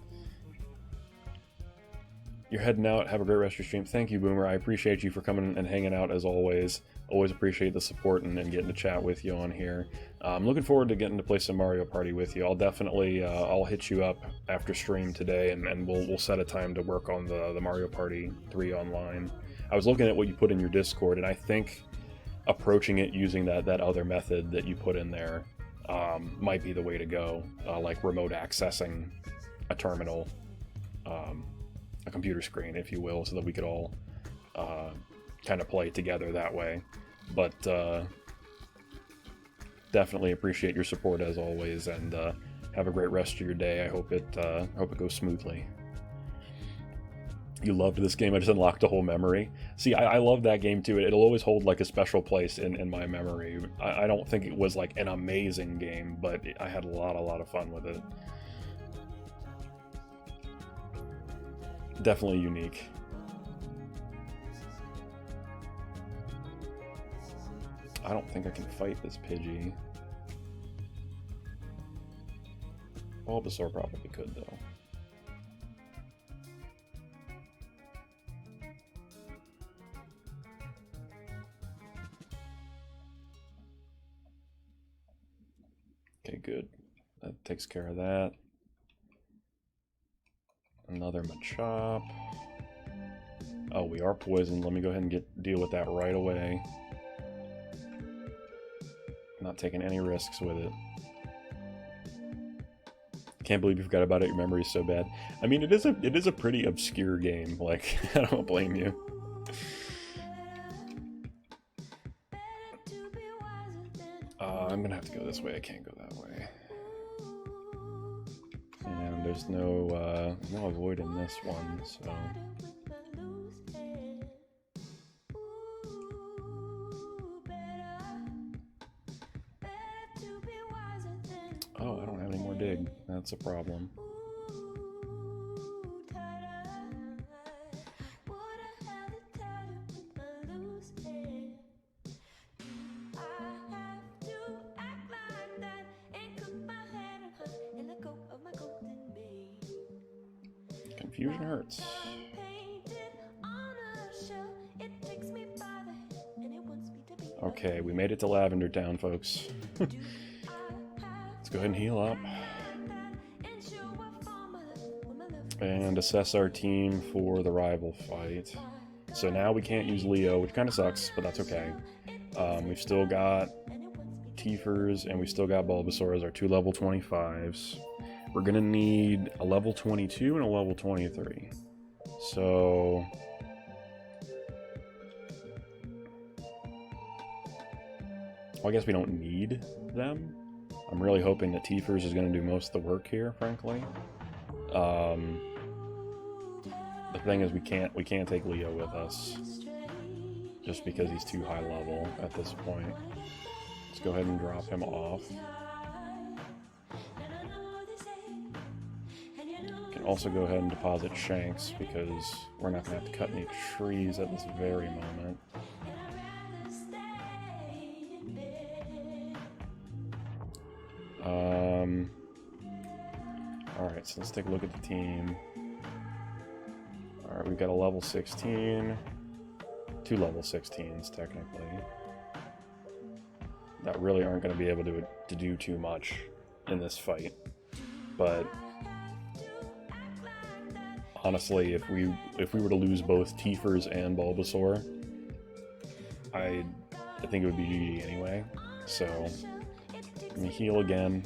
You're heading out. Have a great rest of your stream. Thank you, Boomer. I appreciate you for coming and hanging out as always. Always appreciate the support and getting to chat with you on here. I'm looking forward to getting to play some Mario Party with you. I'll definitely I'll hit you up after stream today, and we'll set a time to work on the Mario Party 3 online. I was looking at what you put in your Discord, and I think approaching it using that other method that you put in there might be the way to go, like remote accessing a terminal, a computer screen, if you will, so that we could all kind of play together that way. But definitely appreciate your support as always, and have a great rest of your day. I hope it goes smoothly. You loved this game. I just unlocked a whole memory. See, I love that game too. It'll always hold like a special place in my memory. I don't think it was like an amazing game, but I had a lot of fun with it. Definitely unique. I don't think I can fight this Pidgey. Bulbasaur probably could though. Okay, good. That takes care of that. Another Machop. Oh, we are poisoned. Let me go ahead and deal with that right away. Not taking any risks with it. Can't believe you forgot about it. Your memory's so bad. I mean, it is a pretty obscure game. Like, I don't blame you. I'm gonna have to go this way. I can't go that way. And there's no avoiding this one, so... dig. That's a problem. Confusion hurts. Okay, we made it to Lavender Town, folks. Let's go ahead and heal up. And assess our team for the rival fight. So now we can't use Leo, which kind of sucks, but that's okay. We've still got Tiefers and we still got Bulbasaur as our 2 level 25s. We're gonna need a level 22 and a level 23. So well, I guess we don't need them. I'm really hoping that Tiefers is going to do most of the work here, frankly. The thing is, we can't take Leo with us just because he's too high level at this point. Let's go ahead and drop him off. Can also go ahead and deposit Shanks because we're not going to have to cut any trees at this very moment. Alright, so let's take a look at the team. Alright, we've got a level 16. 2 level 16s, technically. That really aren't going to be able to do too much in this fight. But honestly, if we were to lose both Tiefers and Bulbasaur, I think it would be GG anyway. So let me heal again.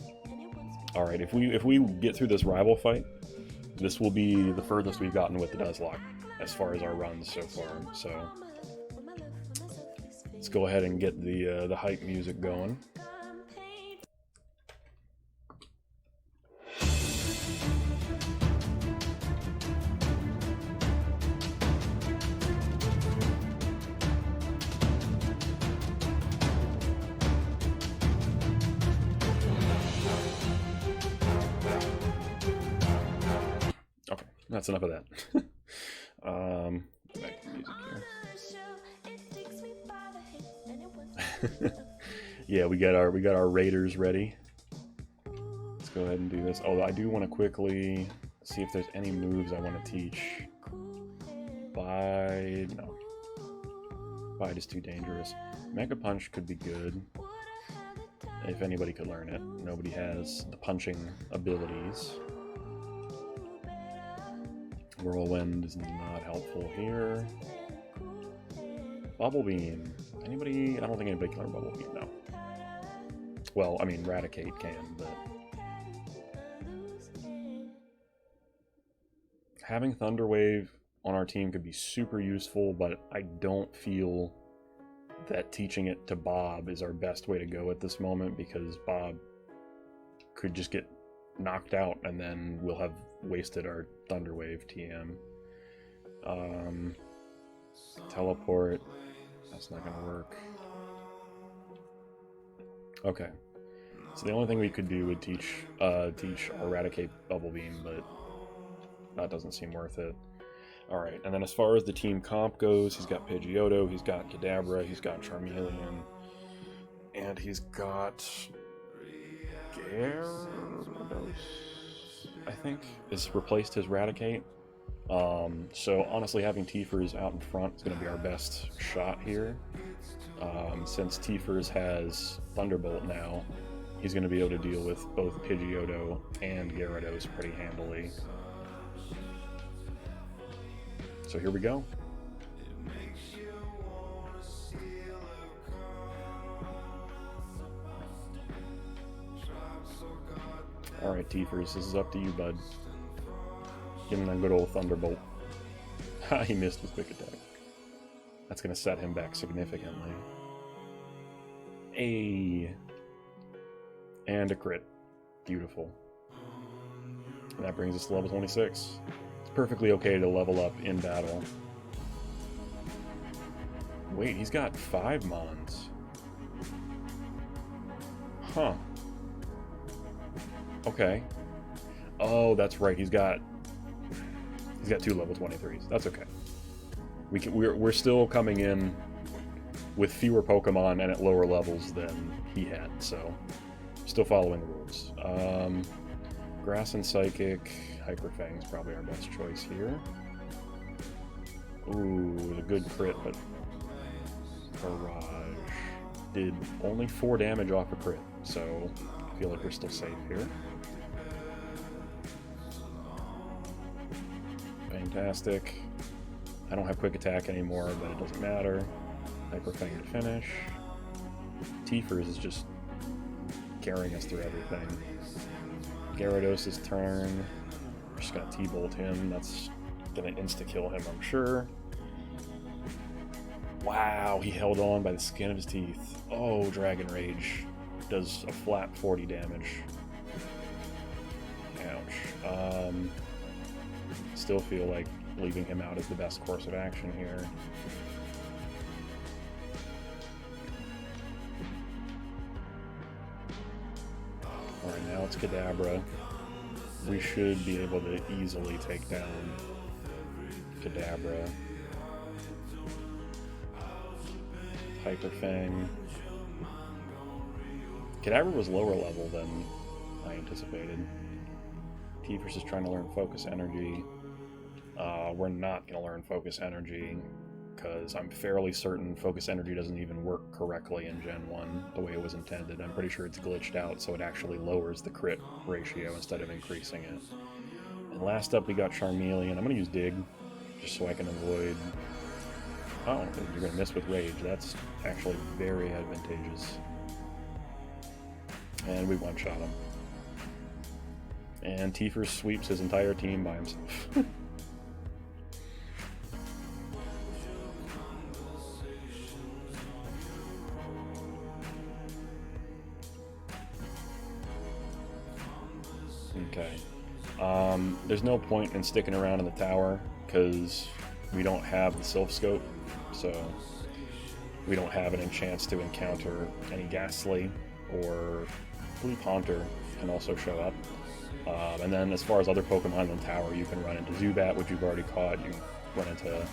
Alright, if we get through this rival fight, this will be the furthest we've gotten with the Nuzlocke as far as our runs so far. So let's go ahead and get the hype music going. That's enough of that. Back to music here. Yeah, we got our raiders ready. Let's go ahead and do this. Oh, I do want to quickly see if there's any moves I want to teach. Bide, no. Bide is too dangerous. Mega Punch could be good if anybody could learn it. Nobody has the punching abilities. Whirlwind is not helpful here. Bubble Beam. Anybody? I don't think anybody can learn Bubble Beam, no. Well, I mean, Raticate can, but having Thunder Wave on our team could be super useful, but I don't feel that teaching it to Bob is our best way to go at this moment, because Bob could just get knocked out and then we'll have wasted our Thunder Wave TM. Teleport. That's not gonna work. Okay. So the only thing we could do would teach Eradicate Bubble Beam, but that doesn't seem worth it. Alright, and then as far as the team comp goes, he's got Pidgeotto, he's got Kadabra, he's got Charmeleon, and he's got Gyarados, I think, is replaced his Raticate. So honestly, having Tiefers out in front is going to be our best shot here. Since Tiefers has Thunderbolt now, he's going to be able to deal with both Pidgeotto and Gyarados pretty handily. So here we go. Alright, Tiefers, this is up to you, bud. Give him that good old Thunderbolt. Ha, he missed with Quick Attack. That's going to set him back significantly. And a crit. Beautiful. And that brings us to level 26. It's perfectly okay to level up in battle. Wait, he's got 5 Mons. Huh. Okay. Oh, that's right. He's got 2 level 23s. That's okay. We're still coming in with fewer Pokemon and at lower levels than he had, so still following the rules. Grass and Psychic, Hyper Fang is probably our best choice here. Ooh, a good crit, but Barrage did only 4 damage off a crit, so I feel like we're still safe here. Fantastic. I don't have Quick Attack anymore, but it doesn't matter. Hyper Fang to finish. Tiefers is just carrying us through everything. Gyarados' turn. We're just gonna T-Bolt him. That's gonna insta-kill him, I'm sure. Wow, he held on by the skin of his teeth. Oh, Dragon Rage does a flat 40 damage. Ouch. Still feel like leaving him out is the best course of action here. Alright, now it's Kadabra. We should be able to easily take down Kadabra. Hyper Fang. Kadabra was lower level than I anticipated. Tiefers is trying to learn Focus Energy. We're not going to learn Focus Energy because I'm fairly certain Focus Energy doesn't even work correctly in Gen 1 the way it was intended. I'm pretty sure it's glitched out, so it actually lowers the crit ratio instead of increasing it. And last up we got Charmeleon. I'm going to use Dig just so I can avoid... Oh, you're going to miss with Rage. That's actually very advantageous. And we one-shot him. And Tiefers sweeps his entire team by himself. Okay. There's no point in sticking around in the tower because we don't have the Sylph Scope, so we don't have an chance to encounter any Ghastly, or Blue Haunter can also show up. And then as far as other Pokemon in the tower, you can run into Zubat, which you've already caught. You run into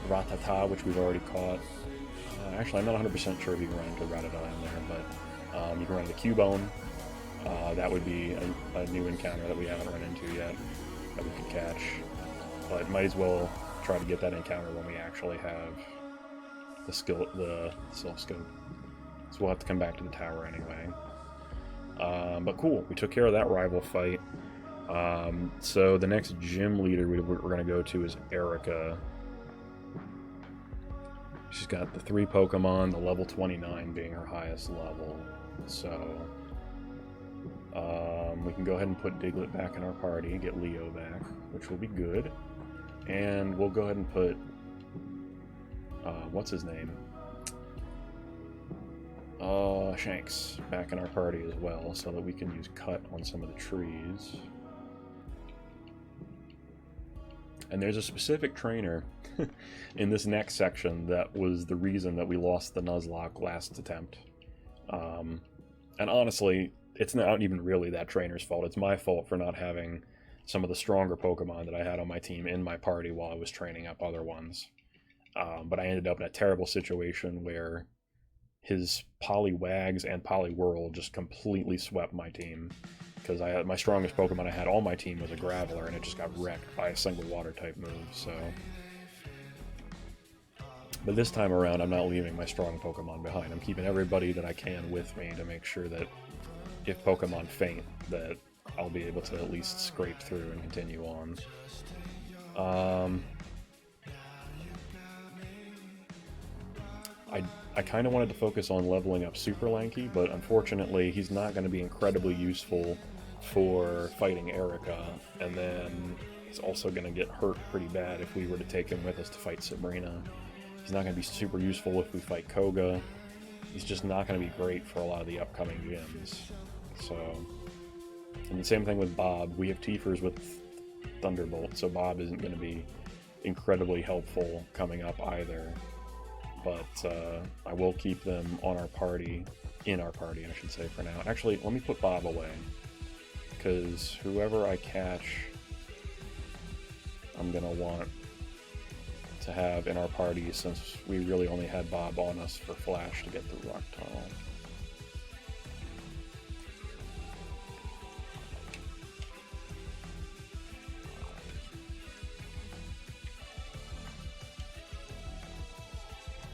Rattata, which we've already caught. Actually, I'm not 100% sure if you can run into Rattata in there, but you can run into Cubone. That would be a new encounter that we haven't run into yet that we could catch. But might as well try to get that encounter when we actually have the Sylph Scope. So we'll have to come back to the tower anyway. But cool, we took care of that rival fight. So the next gym leader we're going to go to is Erica. She's got the 3 Pokemon, the level 29 being her highest level. So we can go ahead and put Diglett back in our party, get Leo back, which will be good. And we'll go ahead and put, what's his name? Shanks back in our party as well, so that we can use Cut on some of the trees. And there's a specific trainer in this next section that was the reason that we lost the Nuzlocke last attempt. And honestly, it's not even really that trainer's fault. It's my fault for not having some of the stronger Pokemon that I had on my team in my party while I was training up other ones. But I ended up in a terrible situation where his Poliwags and Poliwhirl just completely swept my team. Because my strongest Pokemon I had on my team was a Graveler, and it just got wrecked by a single Water-type move, so... But this time around, I'm not leaving my strong Pokemon behind. I'm keeping everybody that I can with me to make sure that if Pokemon faint, that I'll be able to at least scrape through and continue on. I kind of wanted to focus on leveling up Super Lanky, but unfortunately he's not going to be incredibly useful for fighting Erica, and then he's also going to get hurt pretty bad if we were to take him with us to fight Sabrina. He's not going to be super useful if we fight Koga. He's just not going to be great for a lot of the upcoming gyms. So, and the same thing with Bob. We have Tiefers with Thunderbolt, so Bob isn't going to be incredibly helpful coming up either. But I will keep them on our party, in our party, I should say, for now. Actually, let me put Bob away. because whoever I catch, I'm gonna want to have in our party, since we really only had Bob on us for Flash to get through Rock Tunnel.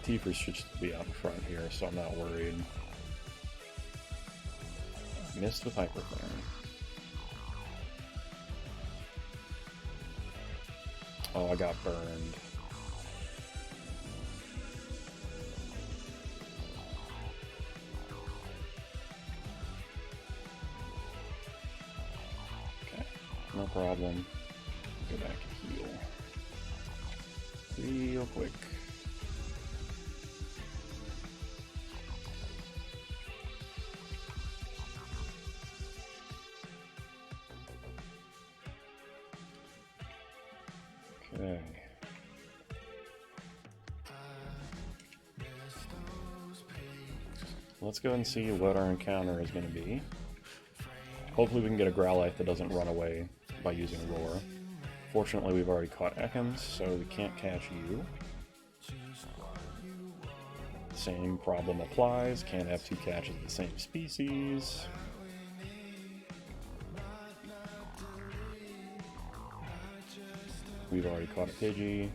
Tiefers should be out in front here, so I'm not worried. Missed with Hyperflare. Oh, I got burned. Okay, no problem. Go back and heal. Real quick. Okay. Let's go and see what our encounter is going to be. Hopefully we can get a Growlithe that doesn't run away by using Roar. Fortunately, we've already caught Ekans, so we can't catch you. Same problem applies. Can't have two catches of the same species. We've already caught a Pidgey.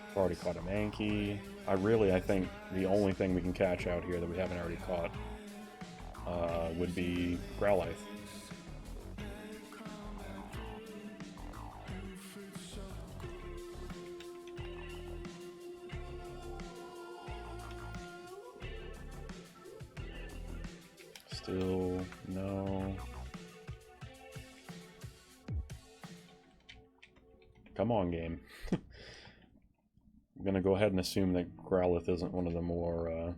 We've already caught a Mankey. I think the only thing we can catch out here that we haven't already caught would be Growlithe. Still no. Come on, game. I'm gonna go ahead and assume that Growlithe isn't one of the more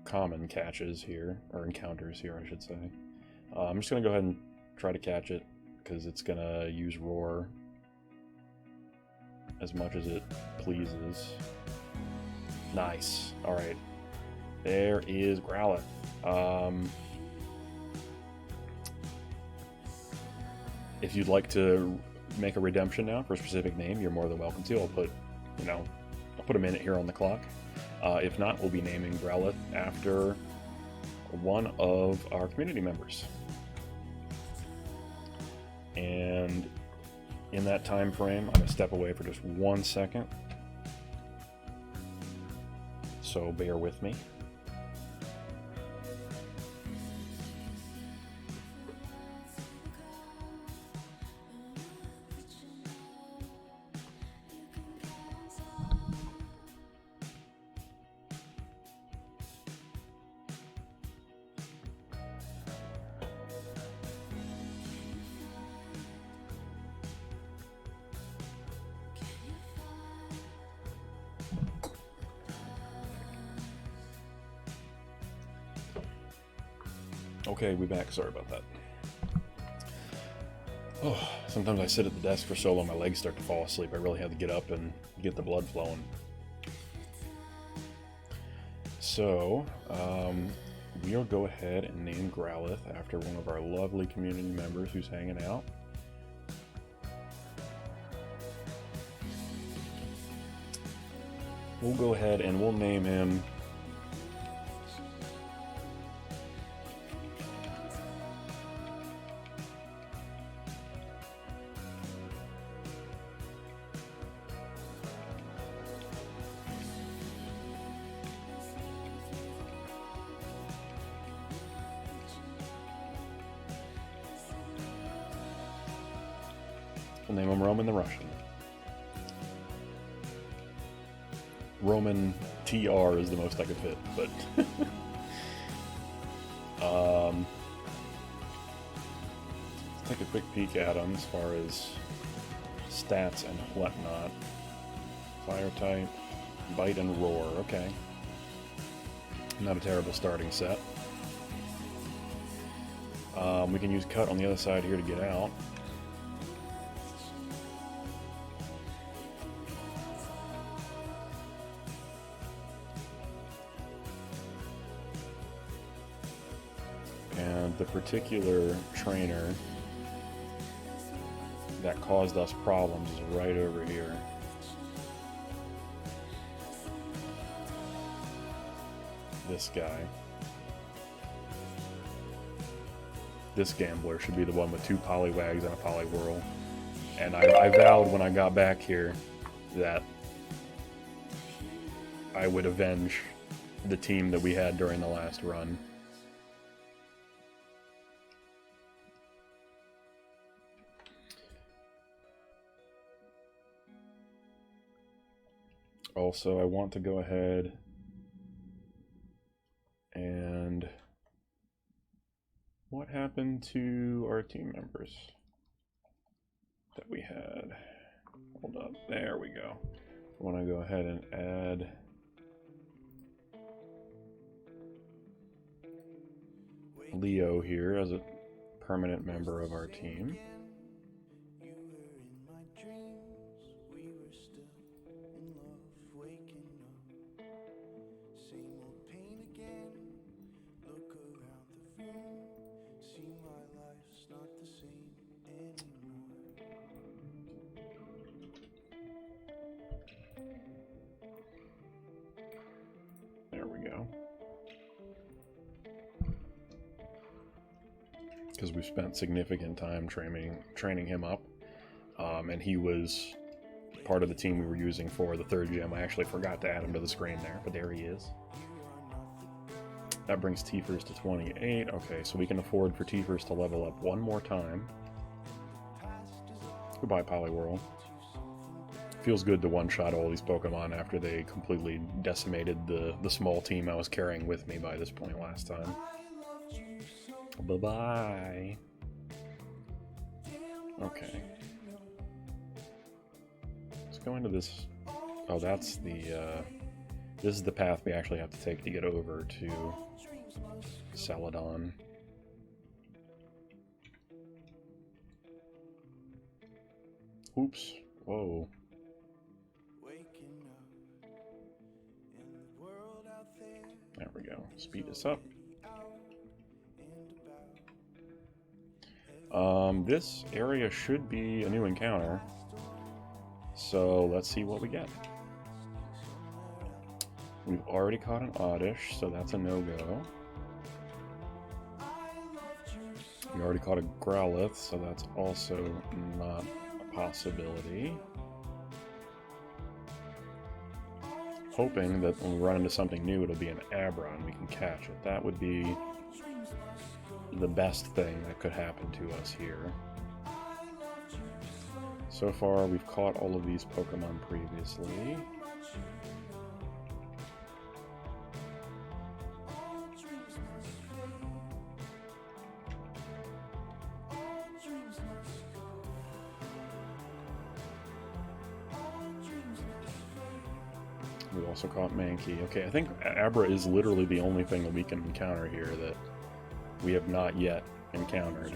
common catches here, or encounters here, I should say. I'm just gonna go ahead and try to catch it, because it's gonna use Roar as much as it pleases. Nice. Alright. There is Growlithe. If you'd like to make a redemption now for a specific name, you're more than welcome to. I'll put a minute here on the clock. If not, we'll be naming Growlithe after one of our community members. And in that time frame, I'm going to step away for just 1 second. So bear with me. Okay, we're back. Sorry about that. Oh, sometimes I sit at the desk for so long my legs start to fall asleep. I really have to get up and get the blood flowing. So, we'll go ahead and name Growlithe after one of our lovely community members who's hanging out. We'll go ahead and we'll name him Roman the Russian. Roman TR is the most I could fit, but let's take a quick peek at him as far as stats and whatnot. Fire type, bite and roar. Okay, not a terrible starting set. We can use cut on the other side here to get out. particular trainer that caused us problems is right over here. This guy. This gambler should be the one with 2 Poliwags and a Poliwhirl. And I vowed when I got back here that I would avenge the team that we had during the last run. Also, I want to go ahead and... What happened to our team members that we had? Hold up, there we go. I want to go ahead and add Leo here as a permanent member of our team. There we go. Because we spent significant time training him up, and he was part of the team we were using for the 3rd gem. I actually forgot to add him to the screen there, but there he is. That brings T-First to 28. Okay, so we can afford for T-First to level up one more time. Goodbye, Poliwhirl. Feels good to one-shot all these Pokemon after they completely decimated the small team I was carrying with me by this point last time. Bye-bye. Okay. Let's go into this. Oh, that's the, this is the path we actually have to take to get over to Celadon. Oops. Whoa. There we go. Speed this up. This area should be a new encounter. So let's see what we get. We've already caught an Oddish, so that's a no-go. We already caught a Growlithe, so that's also not a possibility. Hoping that when we run into something new, it'll be an Abra and we can catch it. That would be the best thing that could happen to us here. So far, we've caught all of these Pokemon previously. We also caught Mankey. Okay, I think Abra is literally the only thing that we can encounter here that we have not yet encountered.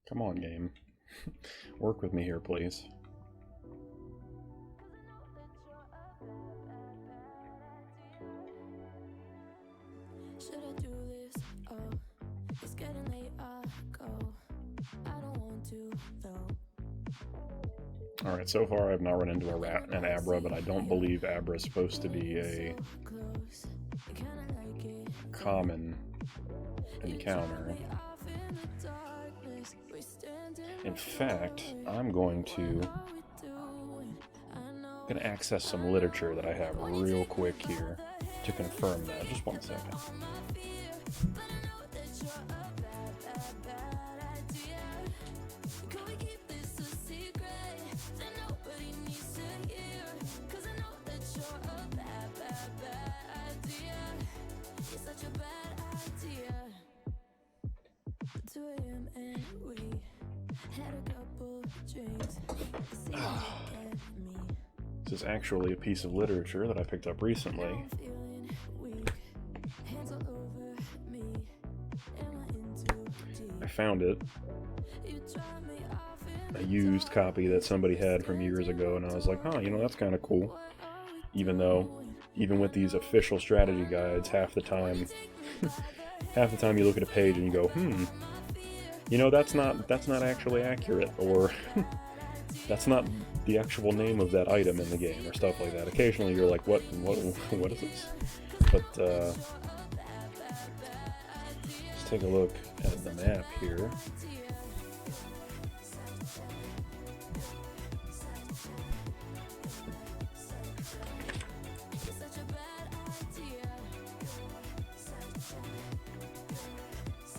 Come on, game. Work with me here, please. Should I do this? Oh, it's getting late, I'll go. I don't want to, though. Alright, so far I've not run into an Abra, but I don't believe Abra is supposed to be a common encounter. In fact, I'm going to access some literature that I have real quick here to confirm that. Just 1 second. Such a 2 a.m. and we had a couple drinks. See you look at me. This is actually a piece of literature that I picked up recently. I'm feeling weak. Hands all over me. Am I in too deep? I found it. You drive me off in A used copy that somebody had from years ago, and I was like, huh, you know, that's kind of cool. Even with these official strategy guides, half the time you look at a page and you go, you know, that's not actually accurate, or that's not the actual name of that item in the game, or stuff like that. Occasionally you're like, what is this? But let's take a look at the map here.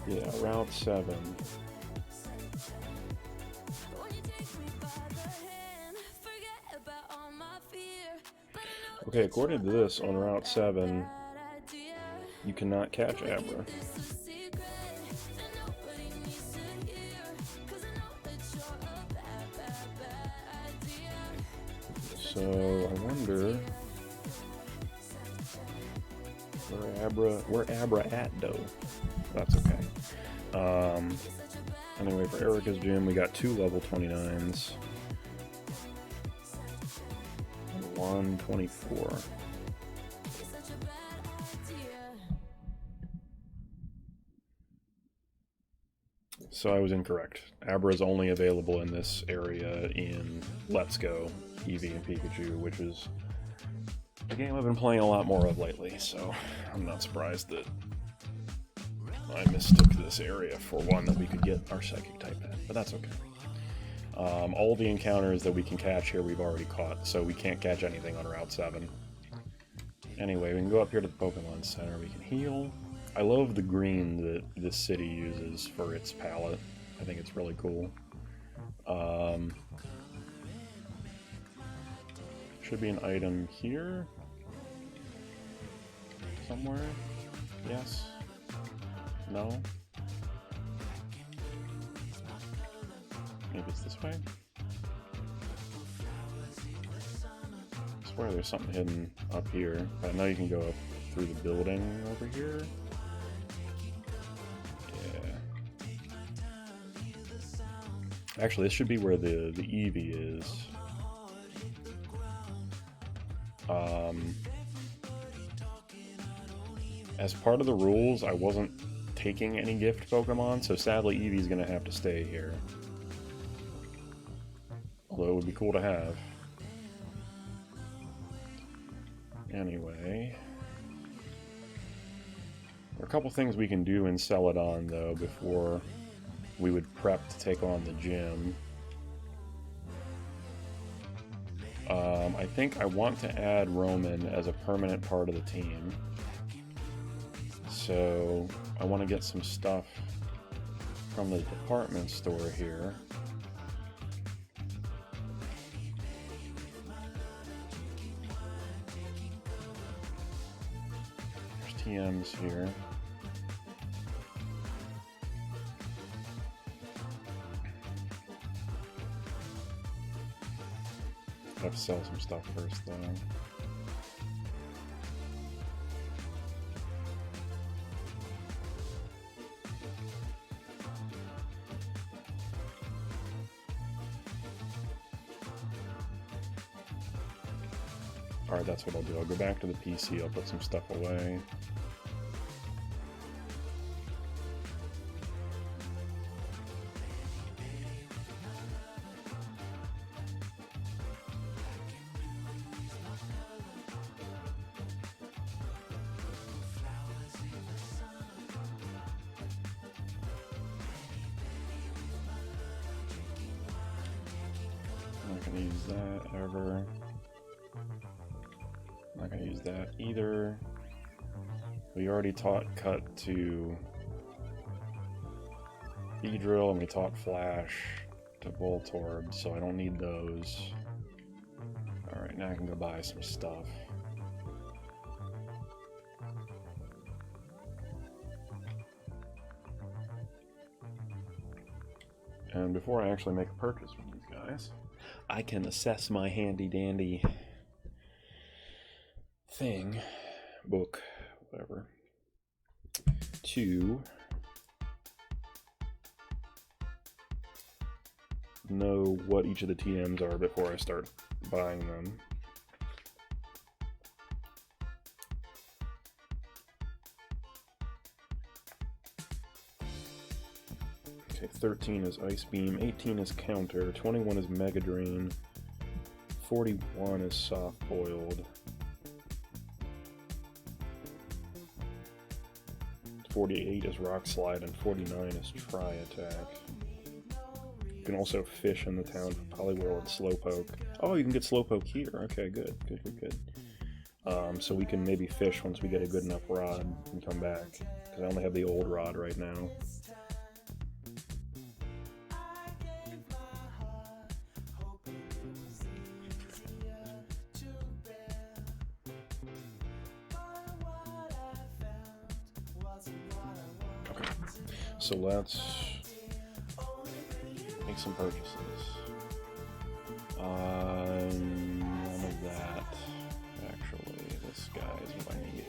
Yeah, Route 7. Okay, according to this, on Route 7, you cannot catch Abra. So, I wonder where Abra at, though. That's okay. Anyway, for Erica's gym, we got 2 level 29s. And 124. So I was incorrect. Abra is only available in this area in Let's Go, Eevee and Pikachu, which is a game I've been playing a lot more of lately, so I'm not surprised that I mistook this area for one that we could get our Psychic type at, but that's okay. All the encounters that we can catch here we've already caught, so we can't catch anything on Route 7. Anyway, we can go up here to the Pokemon Center, we can heal. I love the green that this city uses for its palette. I think it's really cool. Should be an item here. Somewhere? Yes? No? Maybe it's this way? I swear there's something hidden up here. But I know you can go up through the building over here. Yeah. Actually, this should be where the Eevee is. As part of the rules, I wasn't taking any gift Pokemon, so sadly Eevee's gonna have to stay here. Although it would be cool to have. Anyway. There are a couple things we can do in Celadon, though, before we would prep to take on the gym. I think I want to add Roman as a permanent part of the team. So I want to get some stuff from the department store here. There's TMs here. I have to sell some stuff first, though. Alright, that's what I'll do. I'll go back to the PC, I'll put some stuff away. I'm not gonna use that ever. I'm not gonna use that either. We already taught Cut to Beedrill, and we taught Flash to Voltorb, so I don't need those. Alright, now I can go buy some stuff. And before I actually make a purchase from these guys, I can assess my handy dandy thing, book, whatever, to know what each of the TMs are before I start buying them. Okay, 13 is Ice Beam, 18 is Counter, 21 is Mega Drain, 41 is Soft Boiled, 48 is Rock Slide, and 49 is Tri Attack. You can also fish in the town for Poliwhirl and Slowpoke. Oh, you can get Slowpoke here. Okay, good. So we can maybe fish once we get a good enough rod and come back. Because I only have the old rod right now. Okay, so let's make some purchases. None of that. Actually, this guy is what I need.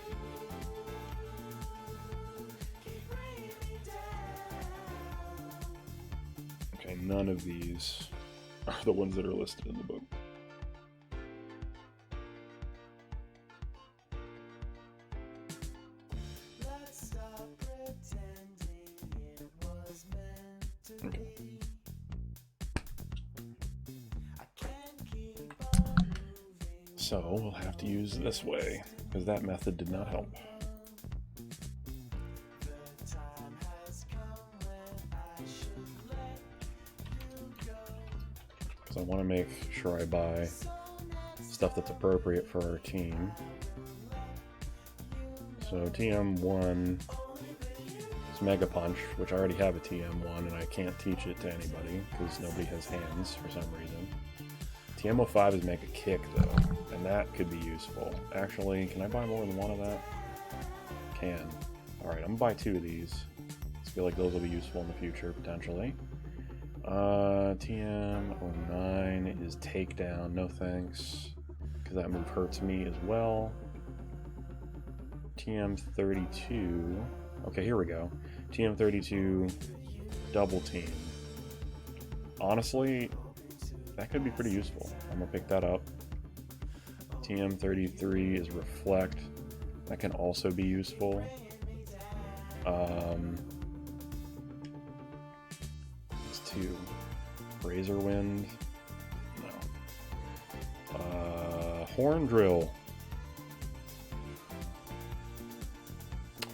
Okay, none of these are the ones that are listed in the book. Okay. So we'll have to use this way, because that method did not help. So I want to make sure I buy stuff that's appropriate for our team. So TM1 is Mega Punch, which I already have a TM1 and I can't teach it to anybody because nobody has hands for some reason. TM05 is Mega Kick though, and that could be useful. Actually, can I buy more than one of that? Can. Alright, I'm gonna buy 2 of these. I feel like those will be useful in the future, potentially. TM09 is Takedown, no thanks, because that move hurts me as well. TM32, okay, here we go. TM32, Double Team. Honestly, that could be pretty useful. I'm gonna pick that up. TM33 is Reflect. That can also be useful. It's 2. Razor Wind. No. Horn Drill.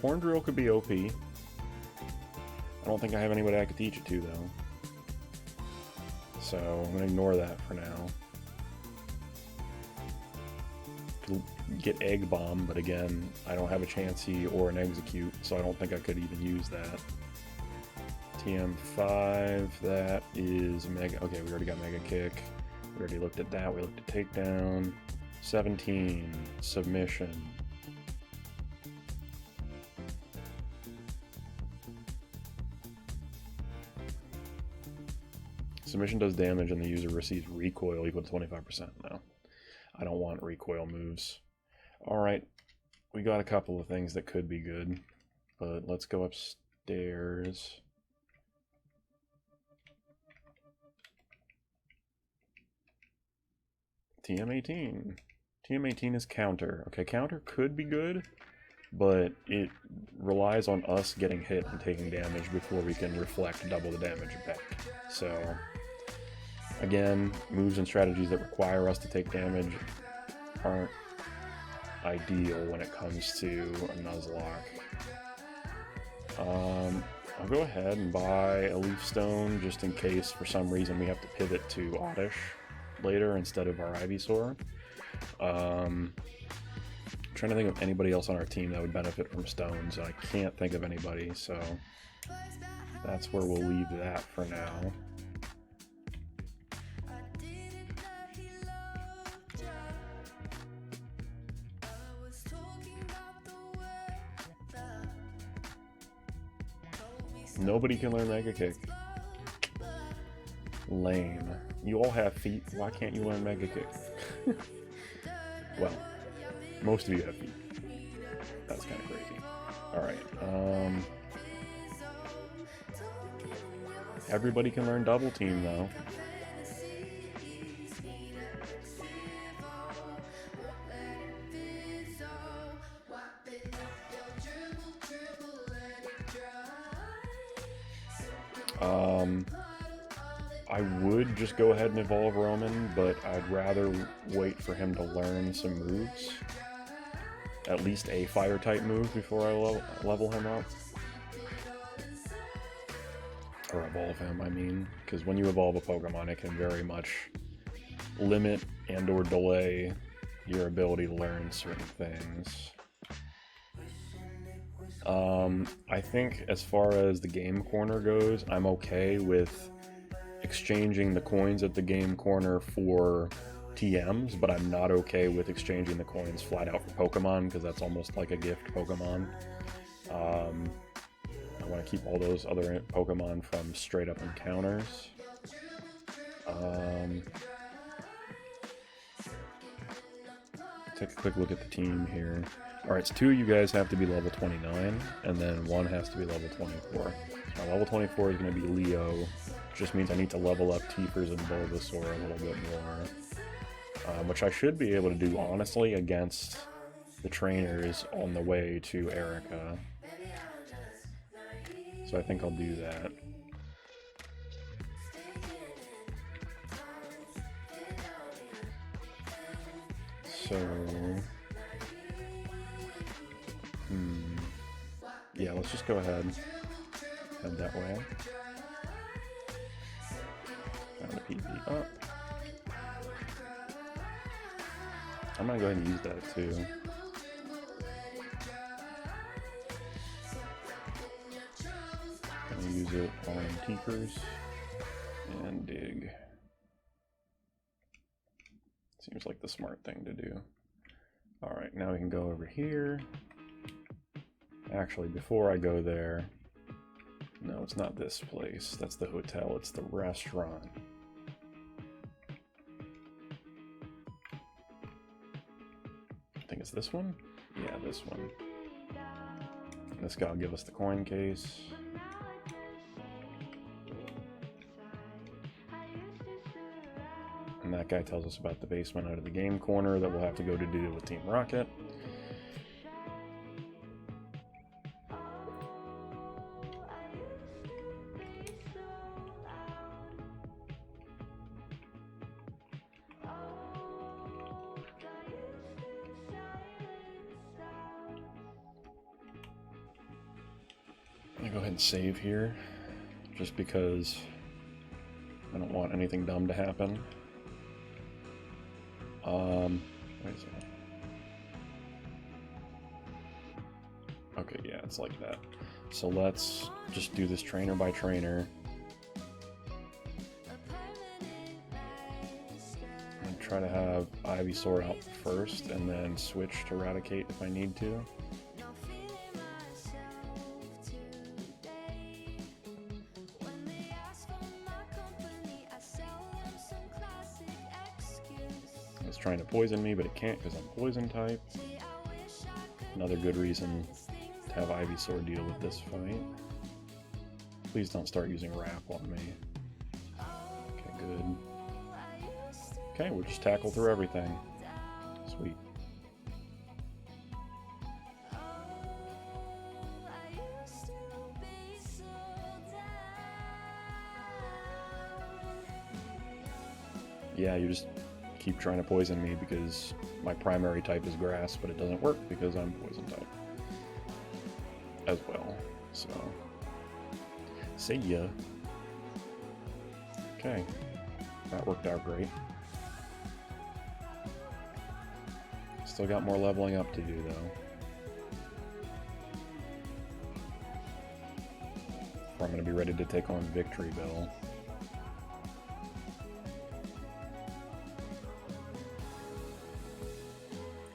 Horn Drill could be OP. I don't think I have anybody I could teach it to though. So I'm gonna ignore that for now. Get Egg Bomb, but again, I don't have a Chansey or an Execute, so I don't think I could even use that. TM5, that is Mega. Okay, we already got Mega Kick. We already looked at that. We looked at Takedown. 17, Submission. Submission does damage and the user receives recoil equal to 25%. No, I don't want recoil moves. Alright, we got a couple of things that could be good, but let's go upstairs. TM18. TM18 is Counter. Okay, Counter could be good, but it relies on us getting hit and taking damage before we can reflect double the damage back. So, again, moves and strategies that require us to take damage aren't ideal when it comes to a Nuzlocke. I'll go ahead and buy a Leaf Stone just in case for some reason we have to pivot to Oddish later instead of our Ivysaur. I'm trying to think of anybody else on our team that would benefit from stones, and I can't think of anybody, so that's where we'll leave that for now. Nobody can learn Mega Kick. Lame. You all have feet. Why can't you learn Mega Kick? Well, most of you have feet. That's kind of crazy. Alright, everybody can learn Double Team, though. I would just go ahead and evolve Roman, but I'd rather wait for him to learn some moves. At least a fire-type move before I level him up. Or evolve him, I mean. Because when you evolve a Pokemon, it can very much limit and or delay your ability to learn certain things. I think as far as the game corner goes, I'm okay with exchanging the coins at the game corner for TMs, but I'm not okay with exchanging the coins flat out for Pokemon, because that's almost like a gift Pokemon. I want to keep all those other Pokemon from straight up encounters. Take a quick look at the team here. Alright, so 2 of you guys have to be level 29, and then 1 has to be level 24. Now, level 24 is going to be Leo. Just means I need to level up Teepers and Bulbasaur a little bit more. Which I should be able to do, honestly, against the trainers on the way to Erica. So I think I'll do that. So... yeah, let's just go ahead. Head that way. Found a PB up. I'm gonna go ahead and use that too. Gonna use it on Teepers and Dig. Seems like the smart thing to do. Alright, now we can go over here. Actually, before I go there... No, it's not this place. That's the hotel. It's the restaurant. I think it's this one? Yeah, this one. This guy will give us the coin case. And that guy tells us about the basement out of the game corner that we'll have to go to do with Team Rocket. I'm gonna go ahead and save here, just because I don't want anything dumb to happen. Wait a second. Okay, yeah, it's like that. So let's just do this trainer by trainer. And try to have Ivysaur out first, and then switch to Raticate if I need to. It's trying to poison me, but it can't because I'm poison type. Another good reason to have Ivysaur deal with this fight. Please don't start using Wrap on me. Okay, good. Okay, we'll just tackle through everything. Sweet. Yeah, you just keep trying to poison me because my primary type is grass, but it doesn't work because I'm poison type as well. So, see ya. Okay, that worked out great. Still got more leveling up to do though. Before I'm going to be ready to take on Victoryville.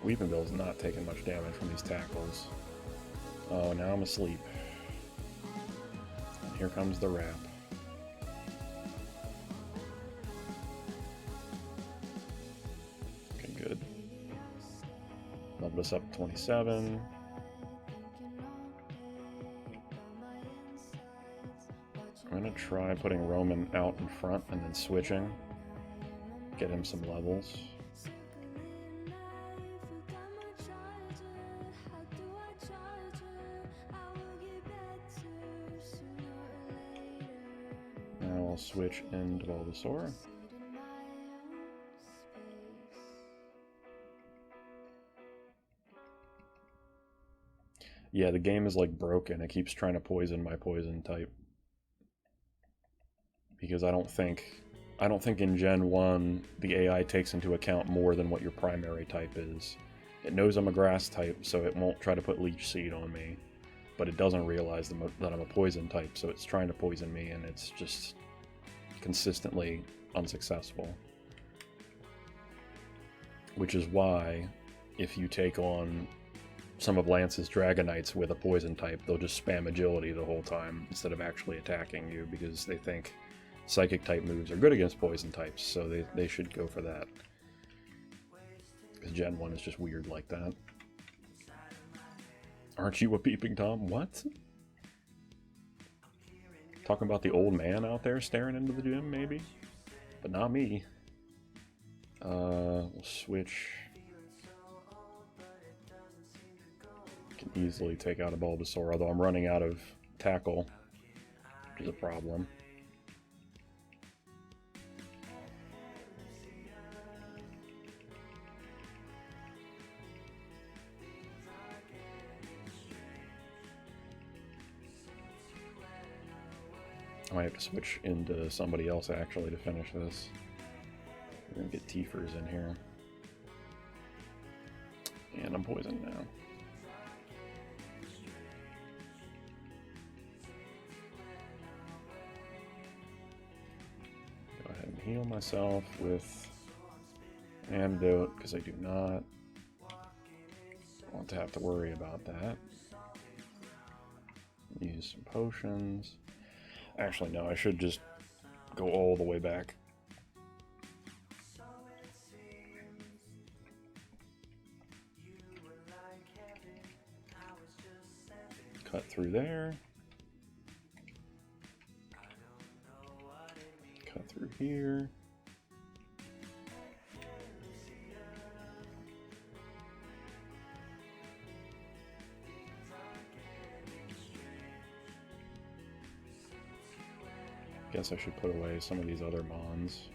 Weepinville's not taking much damage from these tackles. Oh, now I'm asleep. And here comes the Wrap. Level this up to 27. I'm gonna try putting Roman out in front and then switching. Get him some levels. Now I'll switch into Bulbasaur. Yeah, the game is like broken. It keeps trying to poison my poison type. Because I don't think in Gen 1 the AI takes into account more than what your primary type is. It knows I'm a grass type, so it won't try to put Leech Seed on me. But it doesn't realize that I'm a poison type, so it's trying to poison me, and it's just consistently unsuccessful. Which is why, if you take on some of Lance's Dragonites with a poison type, they'll just spam agility the whole time instead of actually attacking you, because they think Psychic type moves are good against poison types, so they should go for that. Because Gen 1 is just weird like that. Aren't you a peeping Tom? What? Talking about the old man out there staring into the gym, maybe? But not me. We'll switch. Can easily take out a Bulbasaur, although I'm running out of tackle, which is a problem. I might have to switch into somebody else actually to finish this. We're gonna get Tiefers in here. And I'm poisoned now. Go ahead and heal myself with Antidote, because I do not want to have to worry about that. Use some potions. Actually, no, I should just go all the way back. Cut through there. Cut through here. Guess I should put away some of these other Mons.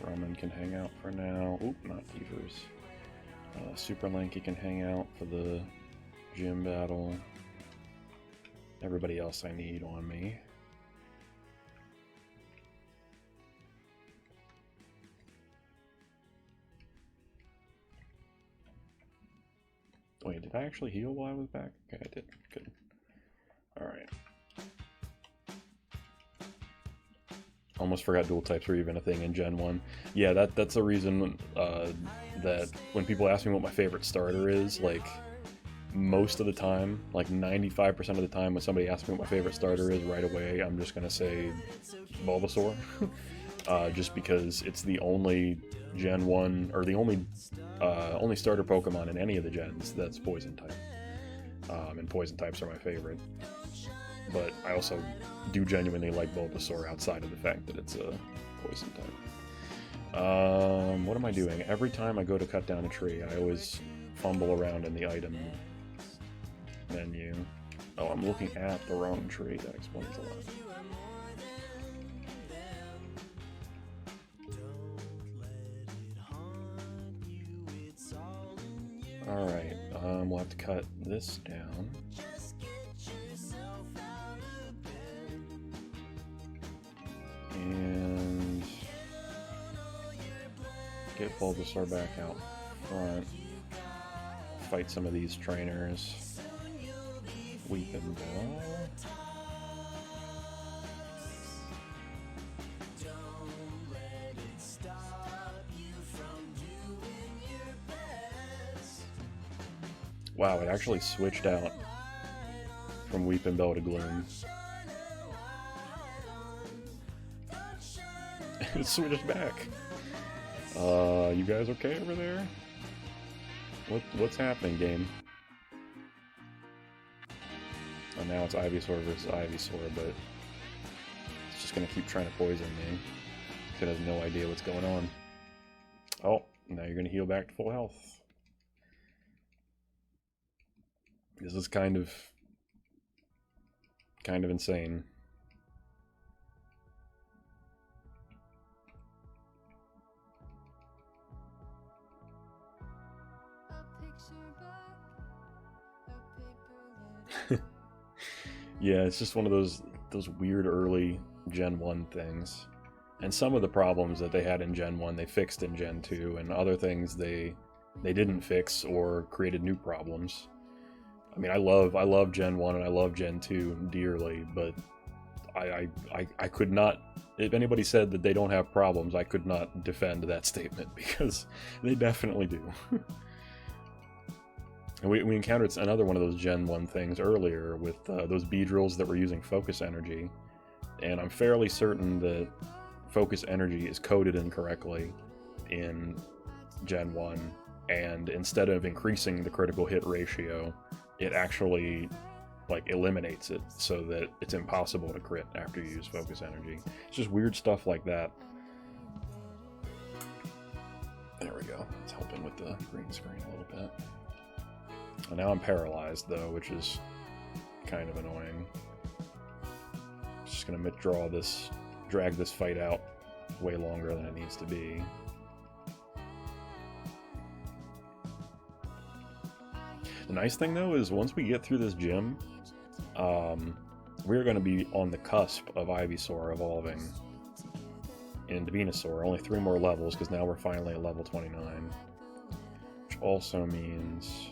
Roman can hang out for now. Oop, not Tiefers. Super Lanky can hang out for the gym battle. Everybody else I need on me. Wait, did I actually heal while I was back? Okay, I did. Good. Alright. Almost forgot dual types were even a thing in Gen 1. Yeah, that's the reason that when people ask me what my favorite starter is, like, most of the time, like 95% of the time when somebody asks me what my favorite starter is, right away I'm just gonna say Bulbasaur. Just because it's the only Gen 1, or the only starter Pokemon in any of the gens that's Poison type. And Poison types are my favorite. But I also do genuinely like Bulbasaur outside of the fact that it's a Poison type. What am I doing? Every time I go to cut down a tree, I always fumble around in the item menu. Oh, I'm looking at the wrong tree. That explains a lot. Alright, we'll have to cut this down. And get Bulbasaur back out front. Fight some of these trainers. Weeping Bell. Wow, it actually switched out from Weeping Bell to Gloom. it switched back. You guys okay over there? What's happening, game? Oh, now it's Ivysaur versus Ivysaur, but it's just gonna keep trying to poison me. It has no idea what's going on. Oh, now you're gonna heal back to full health. This is kind of insane. Yeah, it's just one of those weird early Gen 1 things. And some of the problems that they had in Gen 1 they fixed in Gen 2, and other things they didn't fix or created new problems. I mean, I love Gen 1 and I love Gen 2 dearly, but I could not, if anybody said that they don't have problems, I could not defend that statement, because they definitely do. And we encountered another one of those Gen 1 things earlier with those Beedrills that were using Focus Energy, and I'm fairly certain that Focus Energy is coded incorrectly in Gen 1, and instead of increasing the critical hit ratio, it actually eliminates it so that it's impossible to crit after you use Focus Energy. It's just weird stuff like that. There we go. It's helping with the green screen a little bit. And now I'm paralyzed though, which is kind of annoying. Just gonna drag this fight out way longer than it needs to be. The nice thing though is once we get through this gym, we're going to be on the cusp of Ivysaur evolving into Venusaur. Only 3 more levels, because now we're finally at level 29. Which also means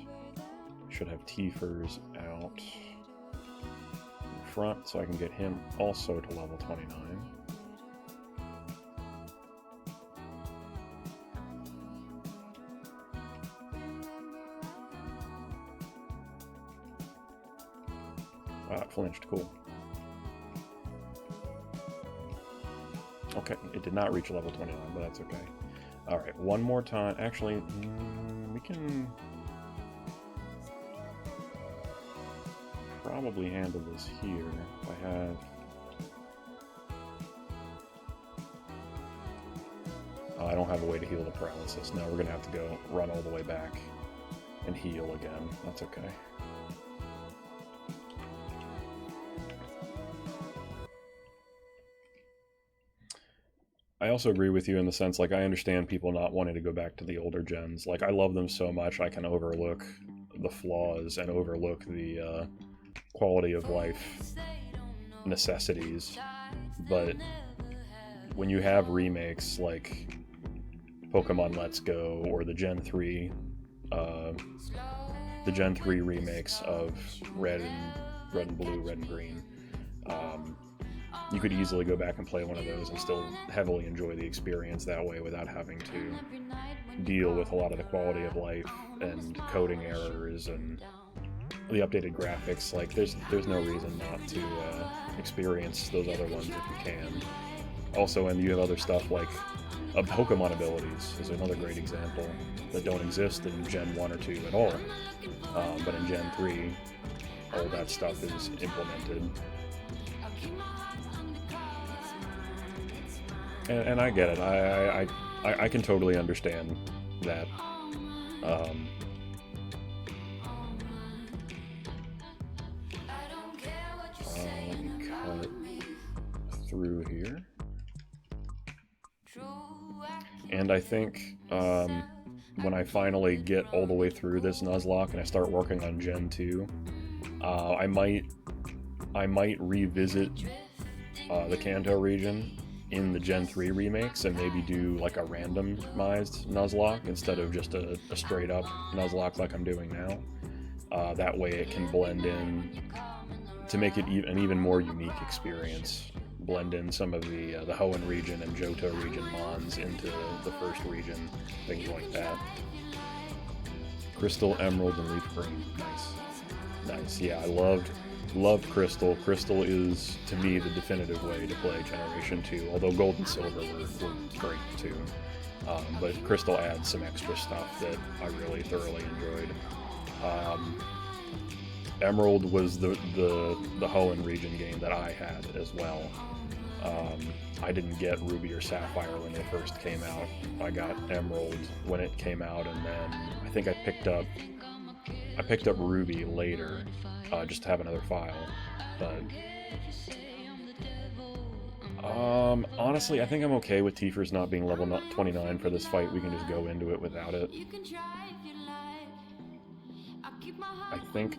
we should have Tiefers out in front, so I can get him also to level 29. Ah, it flinched. Cool. Okay, it did not reach level 29, but that's okay. Alright, one more time. Actually, we can probably handle this here. If I have... I don't have a way to heal the paralysis. Now we're going to have to go run all the way back and heal again. That's okay. I also agree with you in the sense, like, I understand people not wanting to go back to the older gens. Like, I love them so much I can overlook the flaws and overlook the quality of life necessities. But when you have remakes like Pokemon Let's Go or the Gen 3 remakes of Red and Blue, Red and Green, you could easily go back and play one of those and still heavily enjoy the experience that way without having to deal with a lot of the quality of life and coding errors and the updated graphics. Like, there's no reason not to experience those other ones if you can. Also, and you have other stuff like Pokemon abilities is another great example that don't exist in Gen 1 or 2 at all. But in Gen 3, all that stuff is implemented. And I get it. I can totally understand that. Let me cut through here. And I think when I finally get all the way through this Nuzlocke and I start working on Gen 2, I might revisit the Kanto region in the Gen 3 remakes and maybe do like a randomized Nuzlocke instead of just a straight up Nuzlocke like I'm doing now. That way it can blend in to make it an even more unique experience. Blend in some of the Hoenn region and Johto region mons into the first region, things like that. Crystal, Emerald, and Leaf Green. Nice. Nice. Yeah, I loved Love Crystal. Crystal is, to me, the definitive way to play Generation 2, although Gold and Silver were great too. But Crystal adds some extra stuff that I really thoroughly enjoyed. Emerald was the Hoenn region game that I had as well. I didn't get Ruby or Sapphire when they first came out. I got Emerald when it came out, and then I think I picked up Ruby later, just to have another file. But honestly, I think I'm okay with Tifer's not being level 29 for this fight. We can just go into it without it. I think,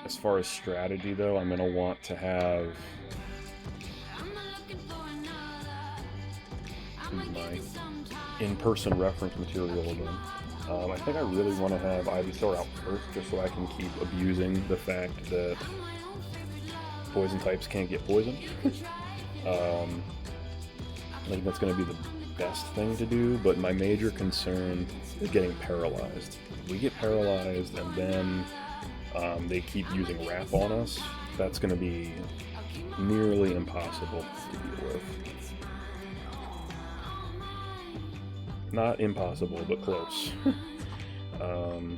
as far as strategy though, I'm gonna want to have my in-person reference material again. I think I really want to have Ivysaur out first, just so I can keep abusing the fact that poison types can't get poisoned. I think that's going to be the best thing to do, but my major concern is getting paralyzed. If we get paralyzed and then they keep using Wrap on us, that's going to be nearly impossible to deal with. Not impossible, but close. The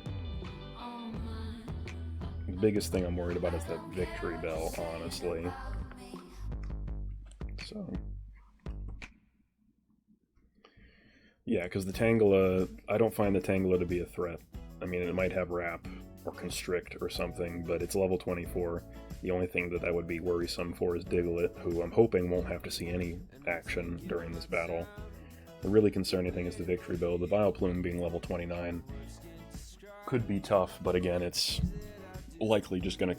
biggest thing I'm worried about is that victory bell, honestly. So, yeah, because the Tangela, I don't find the Tangela to be a threat. I mean, it might have Wrap or Constrict or something, but it's level 24. The only thing that would be worrisome for is Diglett, who I'm hoping won't have to see any action during this battle. The really concerning thing is the victory bell. The Vileplume being level 29 could be tough, but again, it's likely just gonna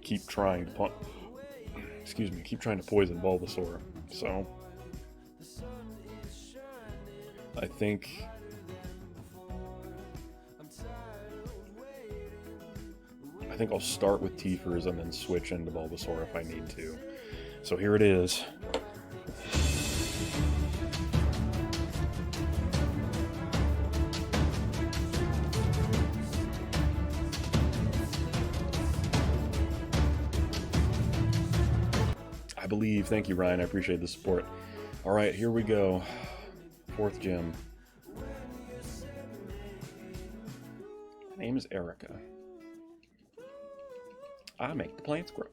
keep trying to keep trying to poison Bulbasaur. So I think I'll start with Tifers and then switch into Bulbasaur if I need to. So here it is. I believe. Thank you, Ryan. I appreciate the support. All right, here we go. 4th gym. My name is Erica. I make the plants grow.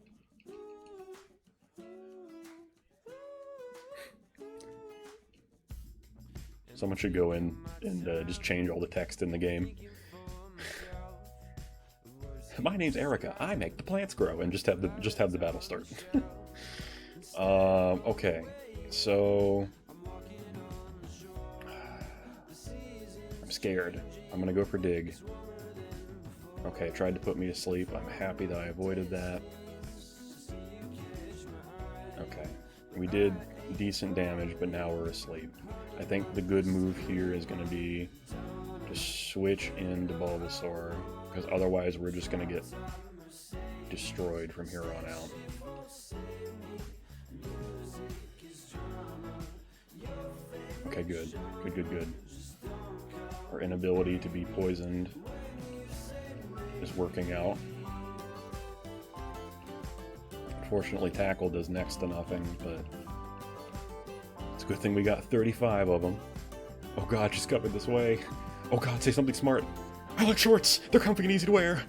Someone should go in and just change all the text in the game. My name's Erica. I make the plants grow, and just have the battle start. Okay, so I'm scared. I'm gonna go for Dig. Okay, tried to put me to sleep. I'm happy that I avoided that. Okay, we did decent damage, but now we're asleep. I think the good move here is going to be to switch into Bulbasaur, because otherwise we're just going to get destroyed from here on out. Okay, good. Good. Our inability to be poisoned is working out. Unfortunately, Tackle does next to nothing, but it's a good thing we got 35 of them. Oh god, she's coming this way. Oh god, say something smart. I like shorts! They're comfy and easy to wear!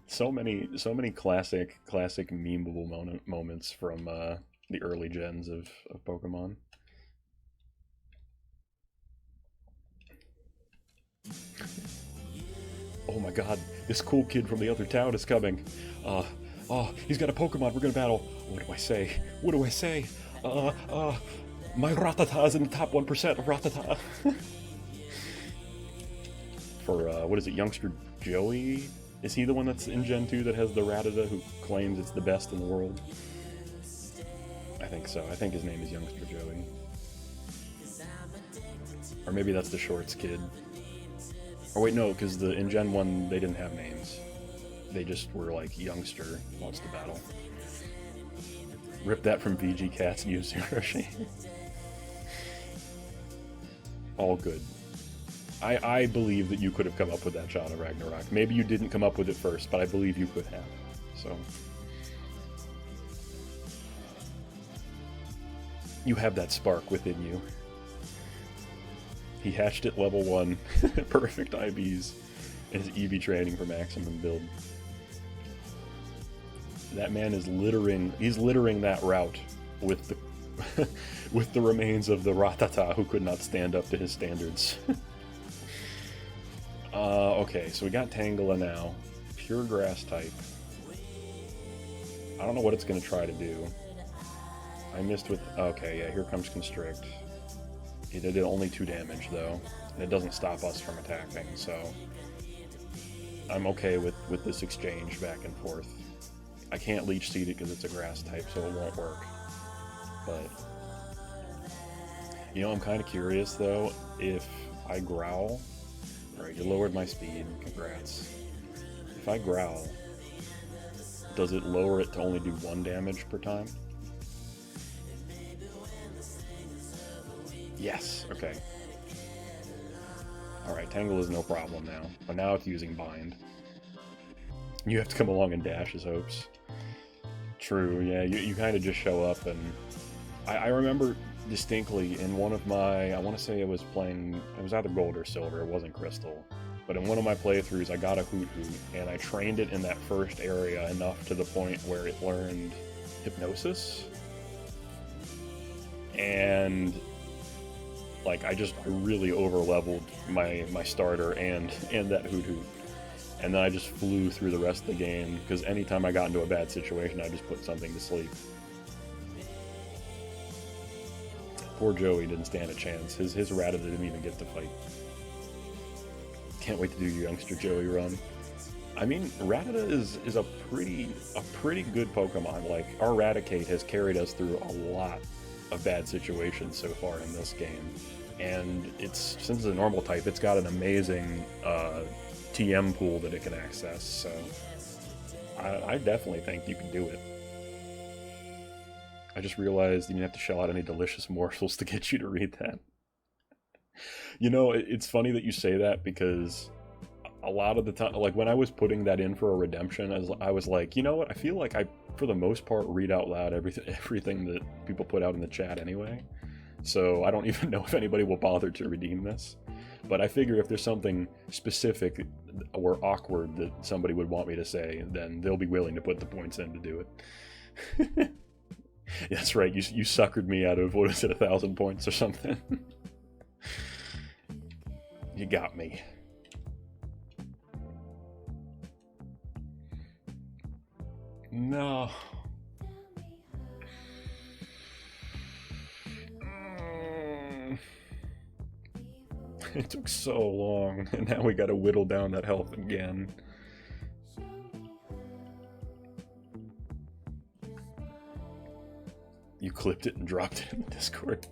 So many classic memeable moments from the early gens of Pokemon. Oh my god, this cool kid from the other town is coming. Oh, he's got a Pokemon, we're gonna battle. What do I say? My Rattata is in the top 1% of Rattata. For, what is it, youngster Joey? Is he the one that's in Gen 2 that has the Rattata who claims it's the best in the world? I think so. I think his name is youngster Joey. Or maybe that's the Shorts kid. Or wait, no, because in Gen 1 they didn't have names. They just were like, youngster wants to battle. Rip that from VG Cats News Hiroshi. All good. I believe that you could have come up with that shot of Ragnarok. Maybe you didn't come up with it first, but I believe you could have. So you have that spark within you. He hatched at level 1, perfect IBs, and his EV training for maximum build. That man is he's littering that route with the with the remains of the Ratata who could not stand up to his standards. Okay, so we got Tangela now. Pure grass type. I don't know what it's going to try to do. I missed with... Okay, yeah, here comes Constrict. It did only 2 damage, though. And it doesn't stop us from attacking, so... I'm okay with this exchange back and forth. I can't Leech Seed it because it's a grass type, so it won't work. But... You know, I'm kind of curious, though, if I Growl... Alright, you lowered my speed. Congrats. If I Growl, does it lower it to only do 1 damage per time? Yes, okay. Alright, Tangle is no problem now. But now it's using Bind. You have to come along and dash his hopes. True, yeah, you kind of just show up and... I remember distinctly in one of my... I want to say I was playing... It was either Gold or Silver, it wasn't Crystal. But in one of my playthroughs, I got a Hoot Hoot, and I trained it in that first area enough to the point where it learned Hypnosis. And... like, I really over-leveled my starter and that Hoot Hoot. And then I just flew through the rest of the game, because anytime I got into a bad situation, I just put something to sleep. Poor Joey didn't stand a chance. His Rattata didn't even get to fight. Can't wait to do youngster Joey run. I mean, Rattata is a pretty good Pokemon. Like, our Raticate has carried us through a lot of bad situations so far in this game. And since it's a normal type, it's got an amazing TM pool that it can access, so I definitely think you can do it. I just realized you didn't have to shell out any delicious morsels to get you to read that. You know, it's funny that you say that, because a lot of the time, like when I was putting that in for a redemption, I was like, you know what, I feel like I, for the most part, read out loud everything that people put out in the chat anyway. So I don't even know if anybody will bother to redeem this. But I figure if there's something specific or awkward that somebody would want me to say, then they'll be willing to put the points in to do it. That's right, you suckered me out of, what is it, 1,000 points or something? You got me. No. It took so long, and now we gotta whittle down that health again. You clipped it and dropped it in the Discord.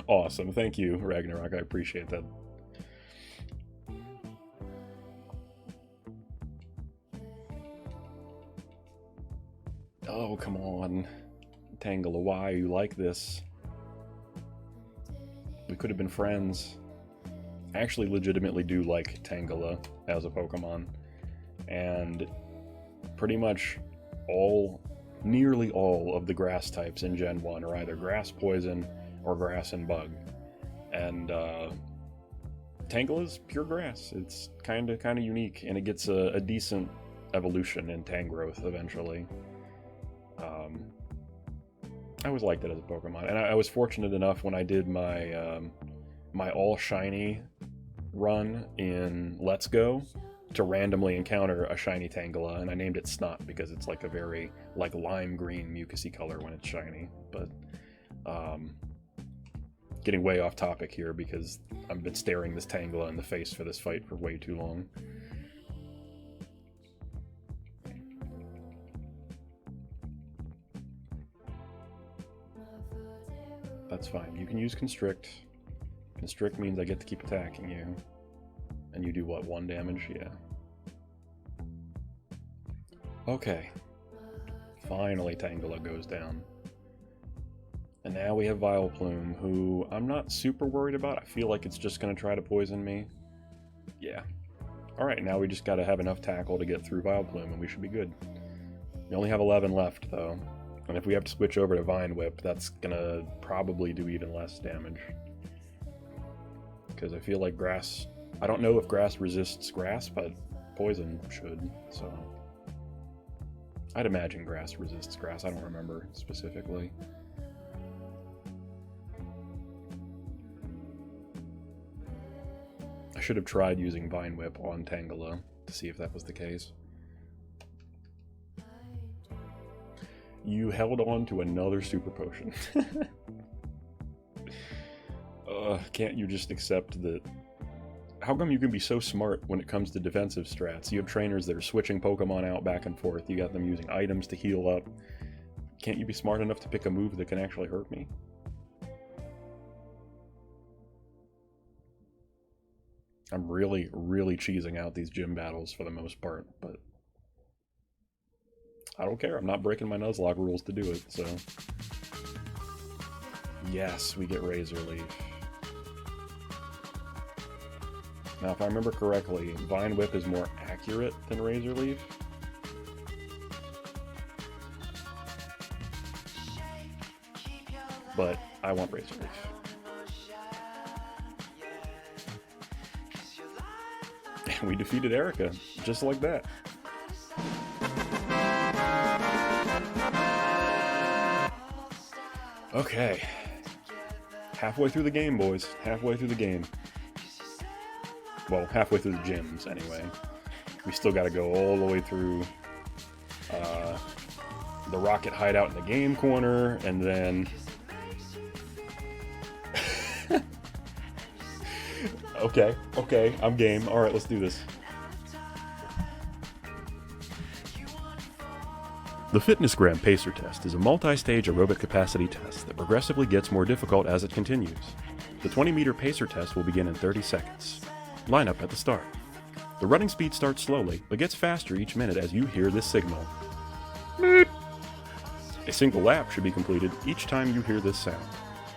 Awesome, thank you, Ragnarok, I appreciate that. Oh, come on. Tangela, why are you like this? We could have been friends. I actually legitimately do like Tangela as a Pokemon. And pretty much nearly all of the grass types in Gen 1 are either grass poison or grass and bug. And Tangela's pure grass. It's kind of unique, and it gets a decent evolution in Tangrowth eventually. I always liked it as a Pokemon, and I was fortunate enough when I did my my all shiny run in Let's Go to randomly encounter a shiny Tangela, and I named it Snot because it's like a very lime green mucusy color when it's shiny. But getting way off topic here because I've been staring this Tangela in the face for this fight for way too long. That's fine. You can use Constrict. Constrict means I get to keep attacking you. And you do what, 1 damage? Yeah. Okay. Finally Tangela goes down. And now we have Vileplume, who I'm not super worried about. I feel like it's just going to try to poison me. Yeah. Alright, now we just gotta have enough tackle to get through Vile Plume, and we should be good. We only have 11 left, though. And if we have to switch over to Vine Whip, that's gonna probably do even less damage. Because I feel like grass... I don't know if grass resists grass, but poison should, so... I'd imagine grass resists grass. I don't remember specifically. I should have tried using Vine Whip on Tangela to see if that was the case. You held on to another super potion. Can't you just accept that? How come you can be so smart when it comes to defensive strats? You have trainers that are switching Pokemon out back and forth. You got them using items to heal up. Can't you be smart enough to pick a move that can actually hurt me? I'm really, really cheesing out these gym battles for the most part, but I don't care. I'm not breaking my Nuzlocke rules to do it, so... Yes, we get Razor Leaf. Now, if I remember correctly, Vine Whip is more accurate than Razor Leaf. But I want Razor Leaf. And we defeated Erica, just like that. Okay. Halfway through the game, boys. Halfway through the game. Well, halfway through the gyms, anyway. We still gotta go all the way through the rocket hideout in the game corner, and then... Okay, I'm game. Alright, let's do this. The FitnessGram Pacer Test is a multi-stage aerobic capacity test that progressively gets more difficult as it continues. The 20-meter pacer test will begin in 30 seconds. Line up at the start. The running speed starts slowly, but gets faster each minute as you hear this signal. Beep. A single lap should be completed each time you hear this sound.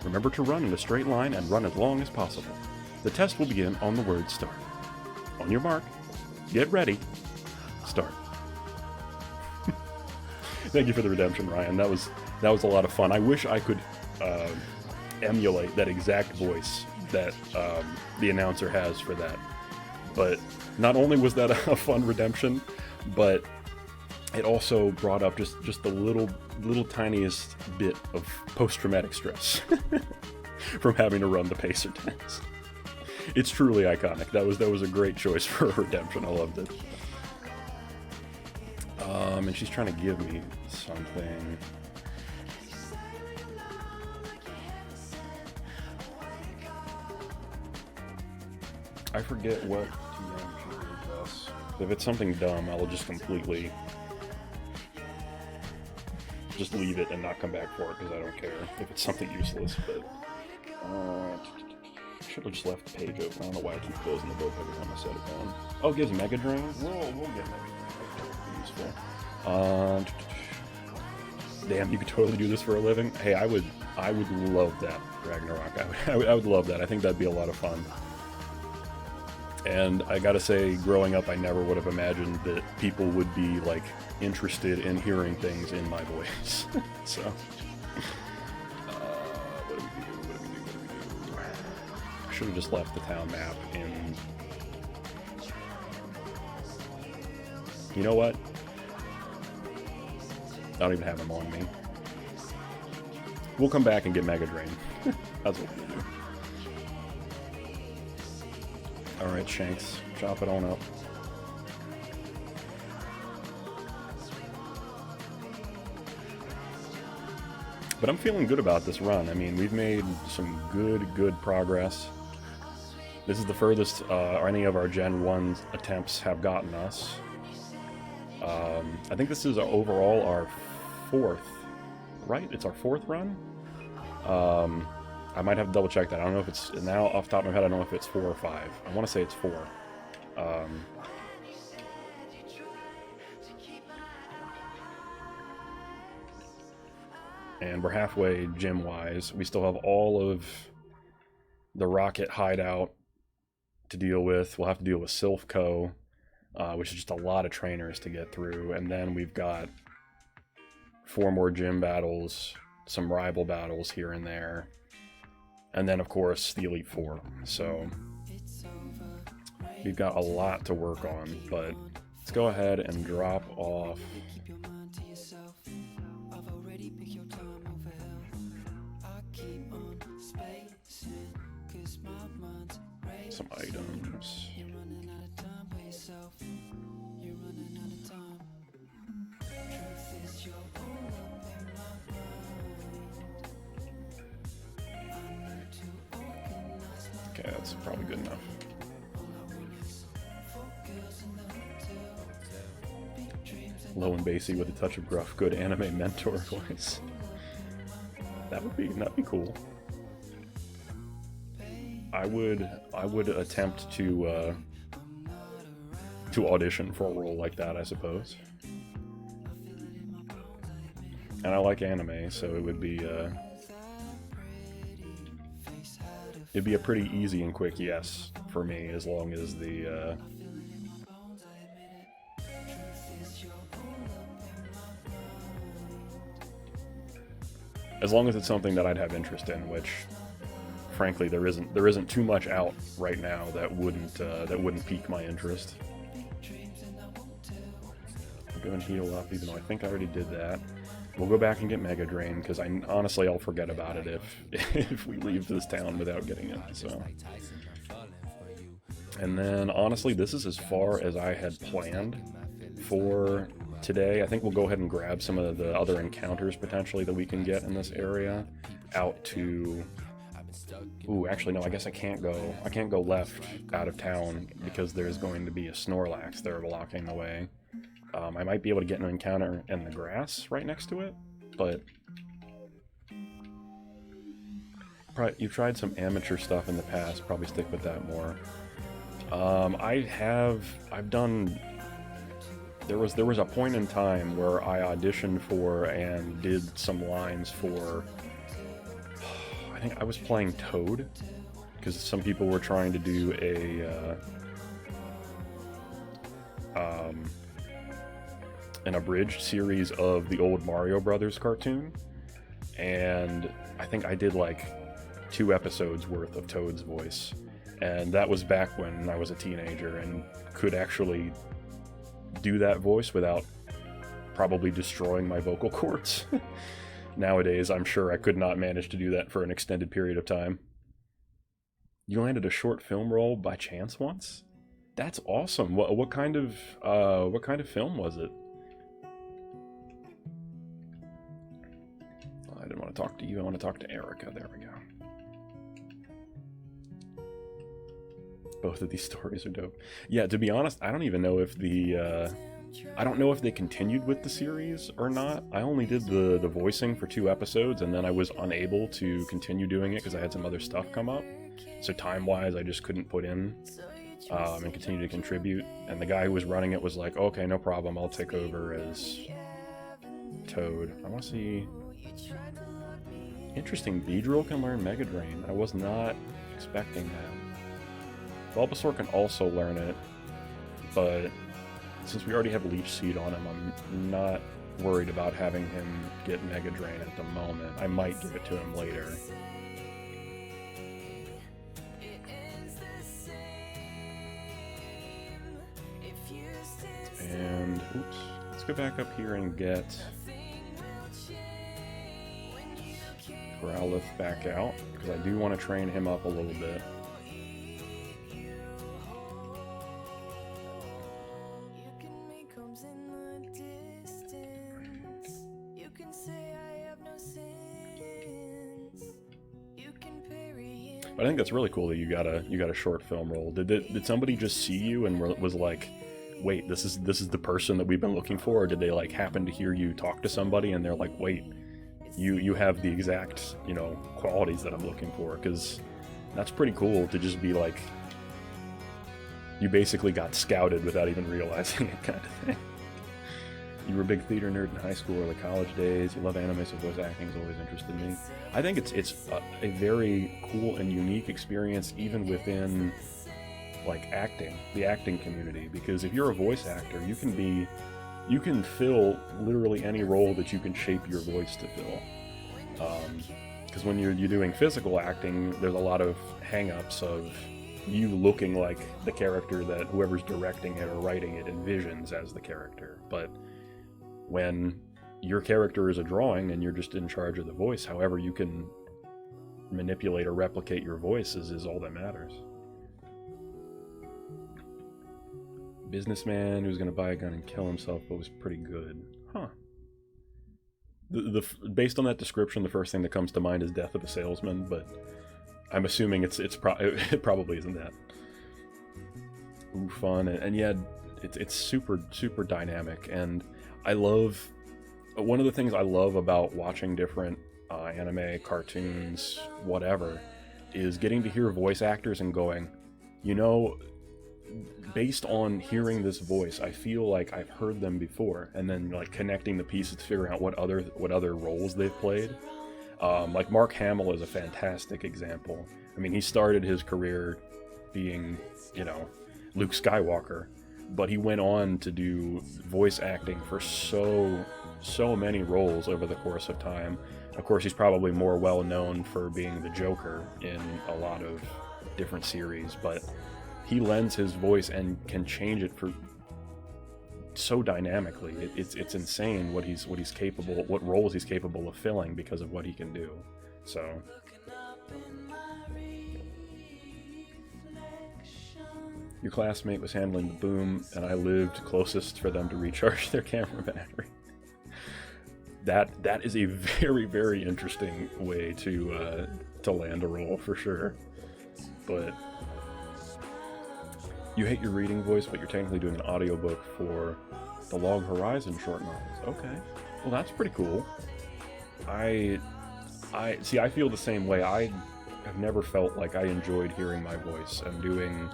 Remember to run in a straight line and run as long as possible. The test will begin on the word start. On your mark, get ready, start. Thank you for the redemption, Ryan. That was a lot of fun. I wish I could emulate that exact voice that the announcer has for that. But not only was that a fun redemption, but it also brought up just the little tiniest bit of post-traumatic stress from having to run the pacer test. It's truly iconic. That was a great choice for a redemption. I loved it. And she's trying to give me something. I forget what TM she gives us. If it's something dumb, I'll just completely just leave it and not come back for it because I don't care if it's something useless. But should have just left the page open. I don't know why I keep closing the book every time I set it down. Oh, it gives Mega Drain? We'll get Mega Drain. That would be useful. Damn, you could totally do this for a living. Hey, I would love that, Ragnarok. I would love that. I think that'd be a lot of fun. And I gotta say, growing up, I never would have imagined that people would be, like, interested in hearing things in my voice. So, what do we do? I should have just left the town map in... You know what? I don't even have them on me. We'll come back and get Mega Drain. That's what we'll do. Alright, Shanks. Chop it on up. But I'm feeling good about this run. I mean, we've made some good progress. This is the furthest any of our Gen 1 attempts have gotten us. I think this is overall our 4th, right? It's our 4th run? I might have to double check that. I don't know if it's, now off the top of my head, I don't know if it's 4 or 5. I want to say it's 4. And we're halfway gym-wise. We still have all of the rocket hideout to deal with. We'll have to deal with Silphco, which is just a lot of trainers to get through. And then we've got 4 more gym battles, some rival battles here and there. And then, of course, the Elite Four. So we've got a lot to work on, but let's go ahead and drop off some items. Okay, that's probably good enough. Low and bassy with a touch of gruff, good anime mentor voice. That'd be cool. I would attempt to audition for a role like that, I suppose. And I like anime, so it would be it'd be a pretty easy and quick yes for me, as long as the as long as it's something that I'd have interest in, which frankly there isn't too much out right now that wouldn't pique my interest. I'll go and heal up, even though I think I already did that. We'll go back and get Mega Drain, because honestly I'll forget about it if we leave this town without getting it. So, and then honestly, this is as far as I had planned for today. I think we'll go ahead and grab some of the other encounters potentially that we can get in this area out to. Ooh, actually no, I guess I can't go left out of town because there's going to be a Snorlax there blocking the way. I might be able to get an encounter in the grass right next to it, but you've tried some amateur stuff in the past, probably stick with that more. I've done. There was a point in time where I auditioned for and did some lines for. I think I was playing Toad, because some people were trying to do an abridged series of the old Mario Brothers cartoon, and I think I did like 2 episodes worth of Toad's voice, and that was back when I was a teenager and could actually do that voice without probably destroying my vocal cords. Nowadays, I'm sure I could not manage to do that for an extended period of time. You landed a short film role by chance once? That's awesome. What kind of film was it? I didn't want to talk to you. I want to talk to Erica. There we go. Both of these stories are dope. Yeah, to be honest, I don't even know if I don't know if they continued with the series or not. I only did the voicing for 2 episodes, and then I was unable to continue doing it because I had some other stuff come up. So time-wise, I just couldn't put in and continue to contribute. And the guy who was running it was like, okay, no problem, I'll take over as Toad. I want to see. Interesting, Beedrill can learn Mega Drain. I was not expecting that. Bulbasaur can also learn it, but since we already have Leech Seed on him, I'm not worried about having him get Mega Drain at the moment. I might give it to him later. And, oops, let's go back up here and get Growlithe back out, because I do want to train him up a little bit. But I think that's really cool that you got a short film role. Did somebody just see you and was like, wait, this is the person that we've been looking for, or did they like happen to hear you talk to somebody and they're like, wait, you have the exact, qualities that I'm looking for? Because that's pretty cool to just be like, you basically got scouted without even realizing it, kind of thing. You were a big theater nerd in high school or the college days. You love anime, so voice acting has always interested me. I think it's a very cool and unique experience, even within like acting, the acting community, because if you're a voice actor, you can fill literally any role that you can shape your voice to fill. Because when you're doing physical acting, there's a lot of hang-ups of you looking like the character that whoever's directing it or writing it envisions as the character. But when your character is a drawing and you're just in charge of the voice, however you can manipulate or replicate your voices is all that matters. Businessman who's going to buy a gun and kill himself, but was pretty good. Huh. Based on that description, the first thing that comes to mind is Death of a Salesman, but I'm assuming it probably isn't that. Ooh, fun, and yeah, it's super dynamic, and I love one of the things I love about watching different anime, cartoons, whatever, is getting to hear voice actors and going, you know, based on hearing this voice, I feel like I've heard them before, and then like connecting the pieces to figure out what other roles they've played. Like Mark Hamill is a fantastic example. I mean, he started his career being, you know, Luke Skywalker, but he went on to do voice acting for so many roles over the course of time. Of course, he's probably more well known for being the Joker in a lot of different series, but he lends his voice and can change it for so dynamically. It's insane what he's capable, what roles he's capable of filling because of what he can do. So your classmate was handling the boom, and I lived closest for them to recharge their camera battery. That is a very interesting way to land a role for sure. But you hate your reading voice, but you're technically doing an audiobook for the Log Horizon short novels. Okay, well that's pretty cool. I feel the same way. I have never felt like I enjoyed hearing my voice and doing,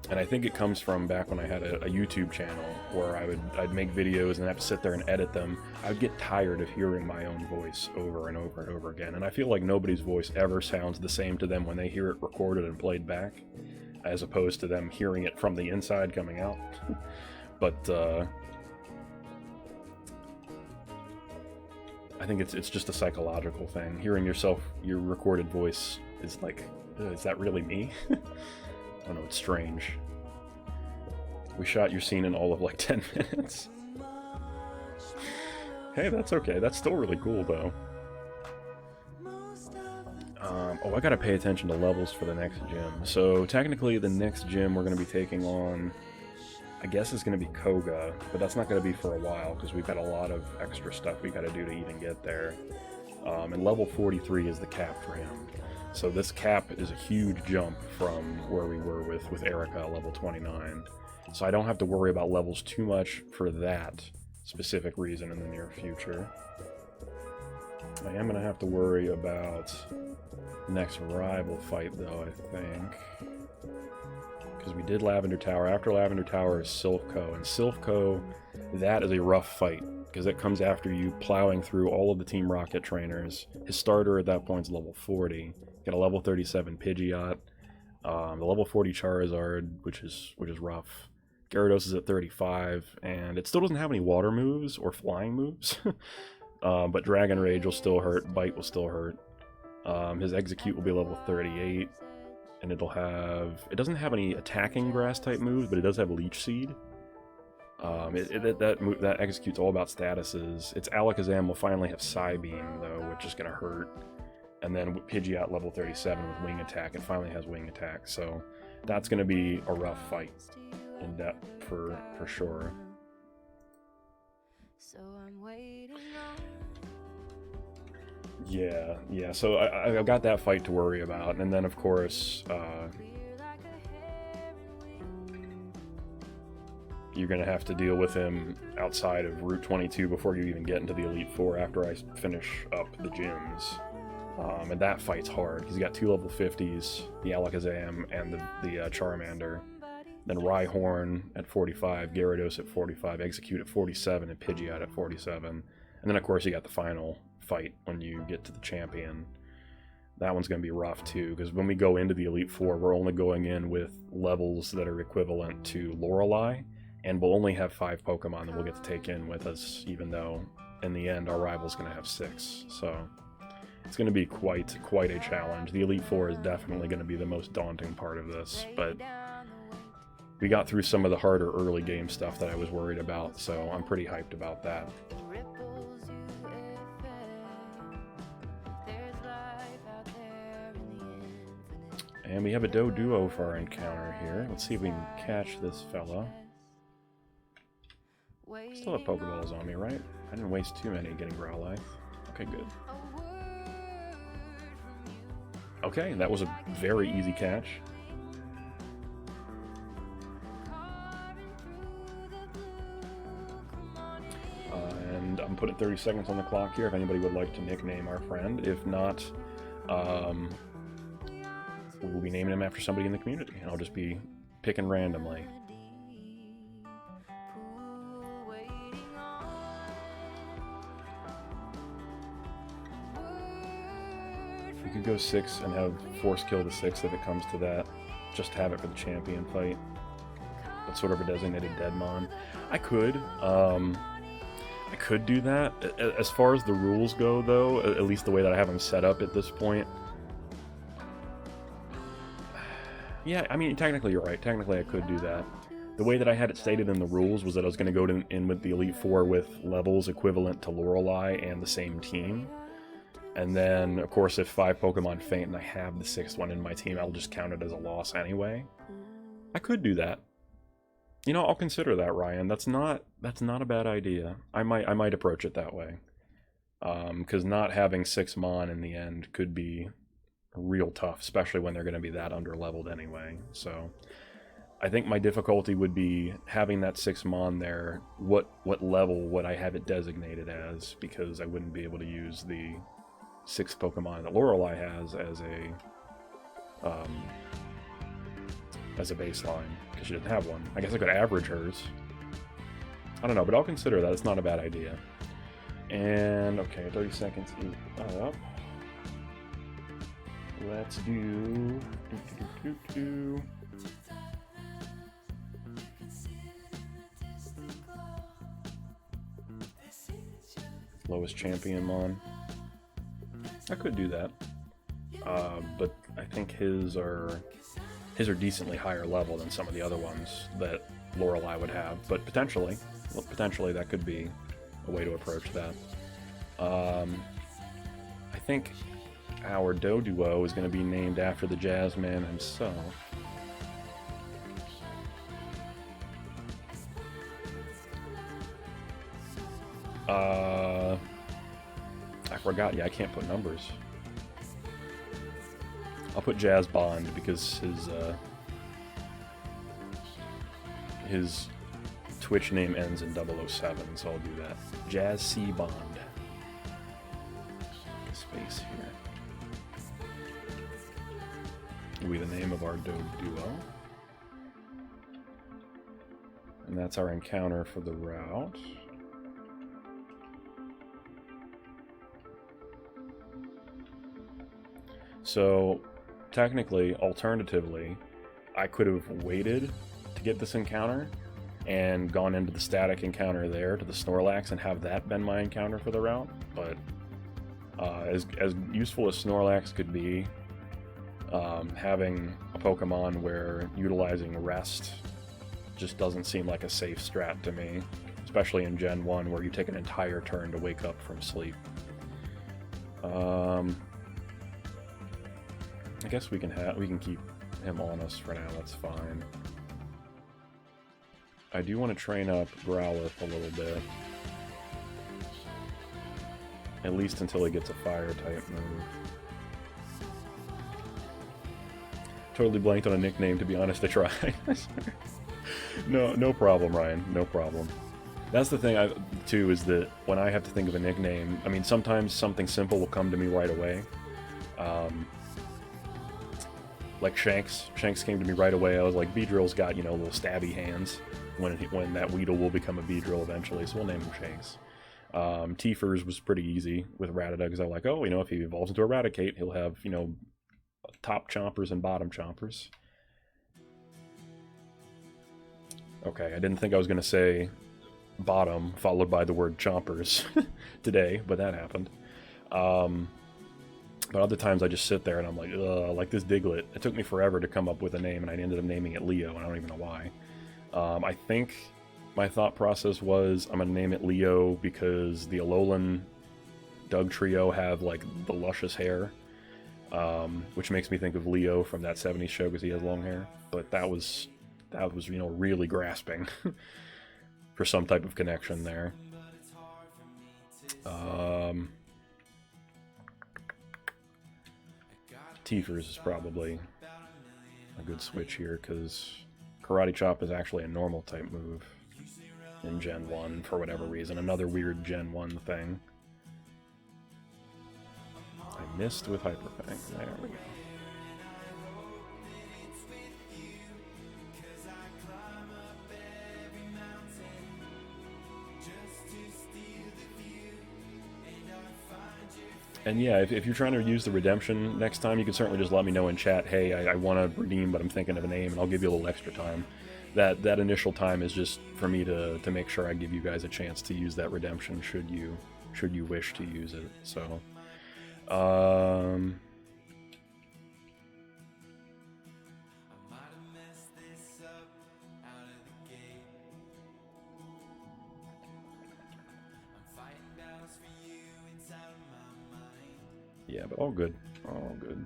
and I think it comes from back when I had a YouTube channel where I'd make videos and have to sit there and edit them. I'd get tired of hearing my own voice over and over and over again, and I feel like nobody's voice ever sounds the same to them when they hear it recorded and played back, as opposed to them hearing it from the inside coming out. But I think it's just a psychological thing. Hearing yourself, your recorded voice is like, is that really me? I don't know, it's strange. We shot your scene in all of like 10 minutes. Hey, that's okay. That's still really cool though. Oh, I gotta pay attention to levels for the next gym. So technically the next gym we're gonna be taking on, I guess, is gonna be Koga, but that's not gonna be for a while because we've got a lot of extra stuff we gotta do to even get there. And level 43 is the capped round. So this cap is a huge jump from where we were with Erica at level 29. So I don't have to worry about levels too much for that specific reason in the near future. I am going to have to worry about next rival fight though, I think. Because we did Lavender Tower. After Lavender Tower is Silphco. And Silphco, that is a rough fight, because it comes after you plowing through all of the Team Rocket trainers. His starter at that point is level 40. Got a level 37 Pidgeot, the level 40 Charizard, which is rough. Gyarados is at 35, and it still doesn't have any water moves or flying moves. But Dragon Rage will still hurt, Bite will still hurt. His Execute will be level 38, and it doesn't have any attacking grass type moves, but it does have Leech Seed. That Execute's all about statuses. Its Alakazam will finally have Psybeam though, which is gonna hurt. And then Pidgeot level 37 with Wing Attack, it finally has Wing Attack, so that's gonna be a rough fight in depth for sure. So I'm waiting Yeah, so I've got that fight to worry about, and then of course you're gonna have to deal with him outside of Route 22 before you even get into the Elite Four after I finish up the gyms. And that fight's hard. He's got two level 50s, the Alakazam and the Charmander. Then Rhyhorn at 45, Gyarados at 45, Execute at 47, and Pidgeot at 47. And then of course you got the final fight when you get to the champion. that one's going to be rough too, because when we go into the Elite Four, we're only going in with levels that are equivalent to Lorelei, and we'll only have 5 Pokemon that we'll get to take in with us, even though in the end our rival's going to have 6. So it's going to be quite a challenge. The Elite Four is definitely going to be the most daunting part of this, but we got through some of the harder early game stuff that I was worried about, so I'm pretty hyped about that. And we have a Doduo for our encounter here. Let's see if we can catch this fella. Still have Pokeballs on me, right? I didn't waste too many getting Growlithe. Okay, good. Okay, that was a very easy catch. And I'm putting 30 seconds on the clock here if anybody would like to nickname our friend. If not, we will be naming him after somebody in the community, and I'll just be picking randomly. We could go 6 and have force kill the 6 if it comes to that. Just have it for the champion fight. That's sort of a designated Deadmon. I could do that. As far as the rules go, though, at least the way that I have them set up at this point. Yeah, I mean, technically you're right. Technically I could do that. The way that I had it stated in the rules was that I was going to go in with the Elite Four with levels equivalent to Lorelei and the same team. And then, of course, if 5 Pokemon faint and I have the 6th one in my team, I'll just count it as a loss anyway. I could do that. You know, I'll consider that, Ryan. That's not a bad idea. I might approach it that way. Because not having 6 Mon in the end could be real tough, especially when they're going to be that under-leveled anyway. So I think my difficulty would be having that 6 Mon there. What level would I have it designated as? Because I wouldn't be able to use the 6th Pokemon that Lorelei has as a baseline, because she didn't have one. I guess I could average hers. I don't know, but I'll consider that. It's not a bad idea. And okay, 30 seconds is up. Let's do. Lowest champion Mon. I could do that, but I think his are decently higher level than some of the other ones that Lorelei would have. But potentially that could be a way to approach that. I think our Doduo is going to be named after the Jazzman himself. I forgot. Yeah, I can't put numbers. I'll put Jazz Bond because his Twitch name ends in 007, so I'll do that. Jazz C Bond. Space here. Will be the name of our Doduo. And that's our encounter for the route. So, technically, alternatively, I could have waited to get this encounter and gone into the static encounter there to the Snorlax and have that been my encounter for the route, but as useful as Snorlax could be, having a Pokemon where utilizing Rest just doesn't seem like a safe strat to me, especially in Gen 1 where you take an entire turn to wake up from sleep. I guess we can keep him on us for now, that's fine. I do want to train up Growlithe a little bit. At least until he gets a fire-type move. Totally blanked on a nickname, to be honest, I tried. No problem, Ryan, no problem. That's the thing, too, is that when I have to think of a nickname, I mean, sometimes something simple will come to me right away. Like Shanks. Shanks came to me right away. I was like, Beedrill's got, little stabby hands. When that Weedle will become a Beedrill eventually, so we'll name him Shanks. Tiefers was pretty easy with Rattata because I was like, oh, you know, if he evolves into Eradicate, he'll have, you know, top chompers and bottom chompers. Okay, I didn't think I was going to say bottom followed by the word chompers today, but that happened. But other times I just sit there and I'm like, ugh, like this Diglett. It took me forever to come up with a name, and I ended up naming it Leo, and I don't even know why. I think my thought process was I'm going to name it Leo because the Alolan Doug trio have like the luscious hair, which makes me think of Leo from that 70s show because he has long hair. But that was you know, really grasping for some type of connection there. Tiefers is probably a good switch here because Karate Chop is actually a normal type move in Gen 1 for whatever reason. Another weird Gen 1 thing. I missed with Hyper Fang. There we go. And yeah, if you're trying to use the redemption next time, you can certainly just let me know in chat, hey, I want to redeem, but I'm thinking of a name, and I'll give you a little extra time. That initial time is just for me to make sure I give you guys a chance to use that redemption should you wish to use it. So, yeah, but all good. All good.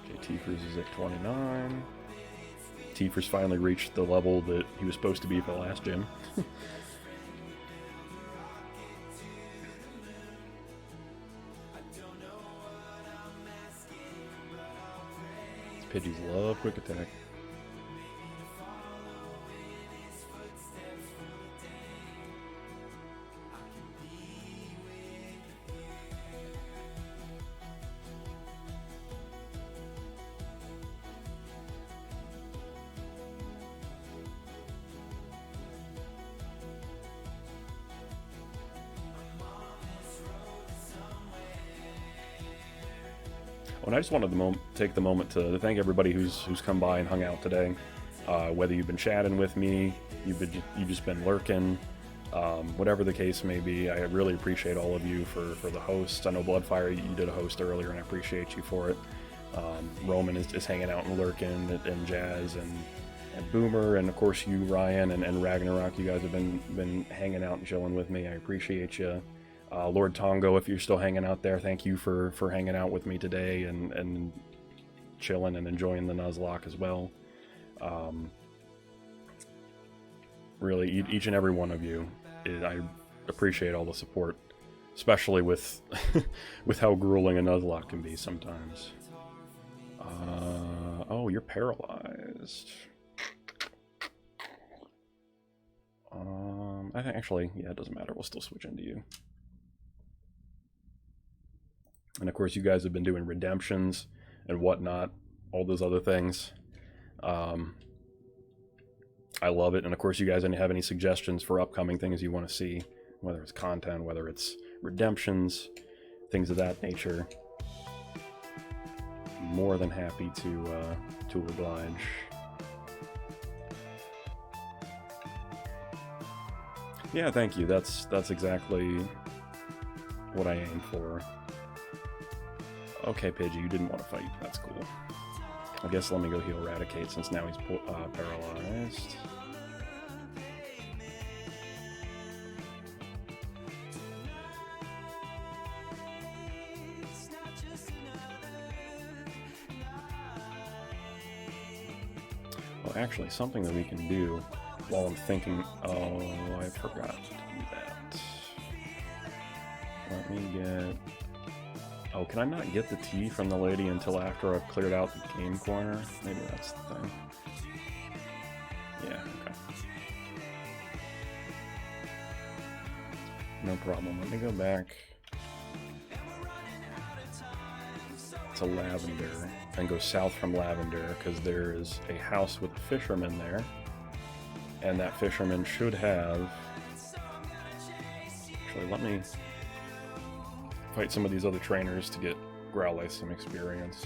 Okay, Tiefers is at 29. Tiefers finally reached the level that he was supposed to be for the last gym. Pidgeys love quick attack. And I just wanted to take the moment to thank everybody who's come by and hung out today. Whether you've been chatting with me, you've just been lurking, whatever the case may be, I really appreciate all of you for the hosts. I know Bloodfire, you did a host earlier, and I appreciate you for it. Roman is hanging out and lurking, and Jazz and Boomer, and of course you, Ryan, and Ragnarok. You guys have been hanging out and chilling with me. I appreciate you. Lord Tongo, if you're still hanging out there, thank you for hanging out with me today and chilling and enjoying the Nuzlocke as well. Really, each and every one of you, I appreciate all the support, especially with with how grueling a Nuzlocke can be sometimes. Oh, you're paralyzed. I think actually, yeah, it doesn't matter. We'll still switch into you. And of course, you guys have been doing redemptions and whatnot, all those other things. I love it. And of course, you guys have any suggestions for upcoming things you want to see, whether it's content, whether it's redemptions, things of that nature. More than happy to oblige. Yeah, thank you. That's exactly what I aim for. Okay, Pidgey, you didn't want to fight. That's cool. I guess let me go heal Eradicate since now he's paralyzed. Well, actually, something that we can do while I'm thinking... Oh, I forgot to do that. Let me get... Oh, can I not get the tea from the lady until after I've cleared out the game corner? Maybe that's the thing. Yeah, okay. No problem. Let me go back. to Lavender and go south from Lavender, because there is a house with a fisherman there, and that fisherman should have... Actually, let me fight some of these other trainers to get Growlithe some experience.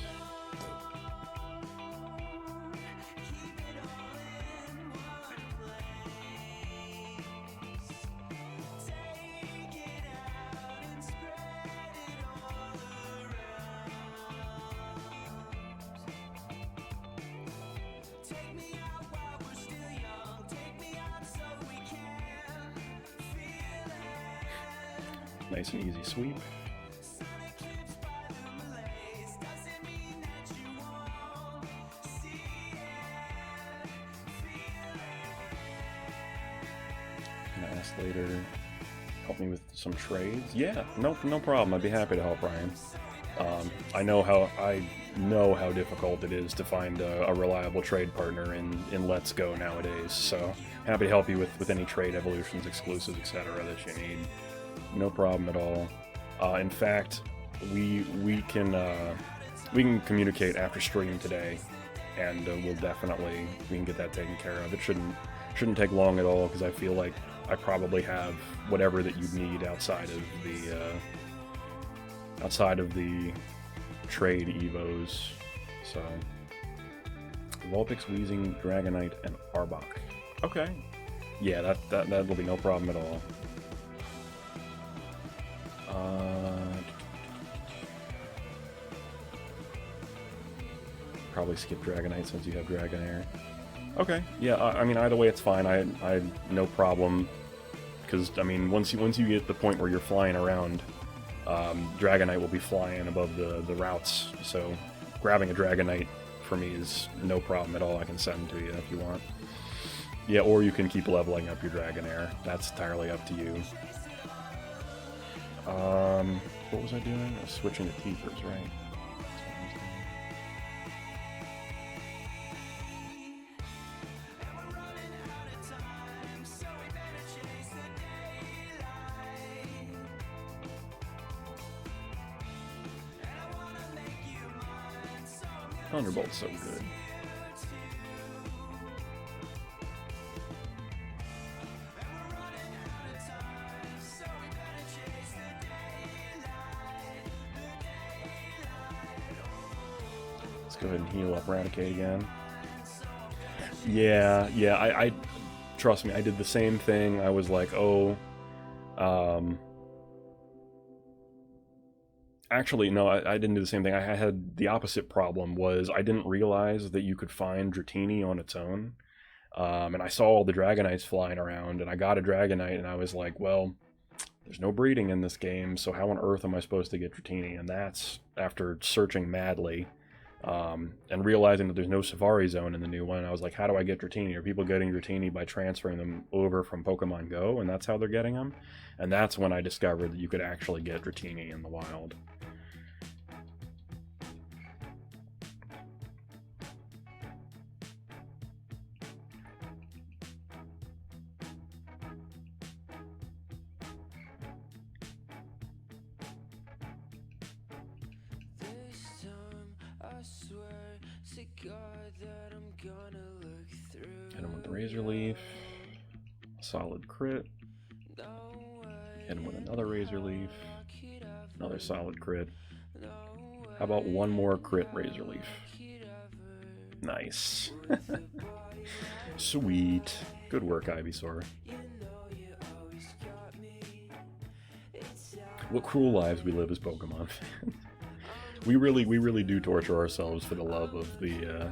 Nice and easy sweep. Gonna ask later, help me with some trades. Yeah, no problem. I'd be happy to help, Ryan. I know how difficult it is to find a reliable trade partner in Let's Go nowadays. So happy to help you with any trade evolutions, exclusives, etc. that you need. No problem at all. In fact, we can communicate after stream today, and we can get that taken care of. It shouldn't take long at all, because I feel like I probably have whatever that you need outside of the trade evos. So Vulpix, Weezing, Dragonite, and Arbok. Okay, yeah, that'll be no problem at all. Probably skip Dragonite since you have Dragonair. Okay, yeah. I mean, either way, it's fine. I no problem, because I mean, once you get to the point where you're flying around, Dragonite will be flying above the routes. So grabbing a Dragonite for me is no problem at all. I can send to you if you want. Yeah, or you can keep leveling up your Dragonair. That's entirely up to you. What was I doing? I was switching to Teepers, right? Thunderbolt's so good. Let's go ahead and heal up Raticate again. Yeah, I trust me, I did the same thing. I was like, oh, actually, no, I didn't do the same thing. I had the opposite problem. Was I didn't realize that you could find Dratini on its own. And I saw all the Dragonites flying around, and I got a Dragonite, and I was like, well, there's no breeding in this game, so how on earth am I supposed to get Dratini? And that's after searching madly, and realizing that there's no Safari Zone in the new one. I was like, how do I get Dratini? Are people getting Dratini by transferring them over from Pokemon Go, and that's how they're getting them? And that's when I discovered that you could actually get Dratini in the wild. Hit him with the Razor Leaf. Solid crit. Hit him with another Razor Leaf. Another solid crit. How about one more crit Razor Leaf? Nice. Sweet. Good work, Ivysaur. What cruel lives we live as Pokemon fans. We really do torture ourselves for the love of the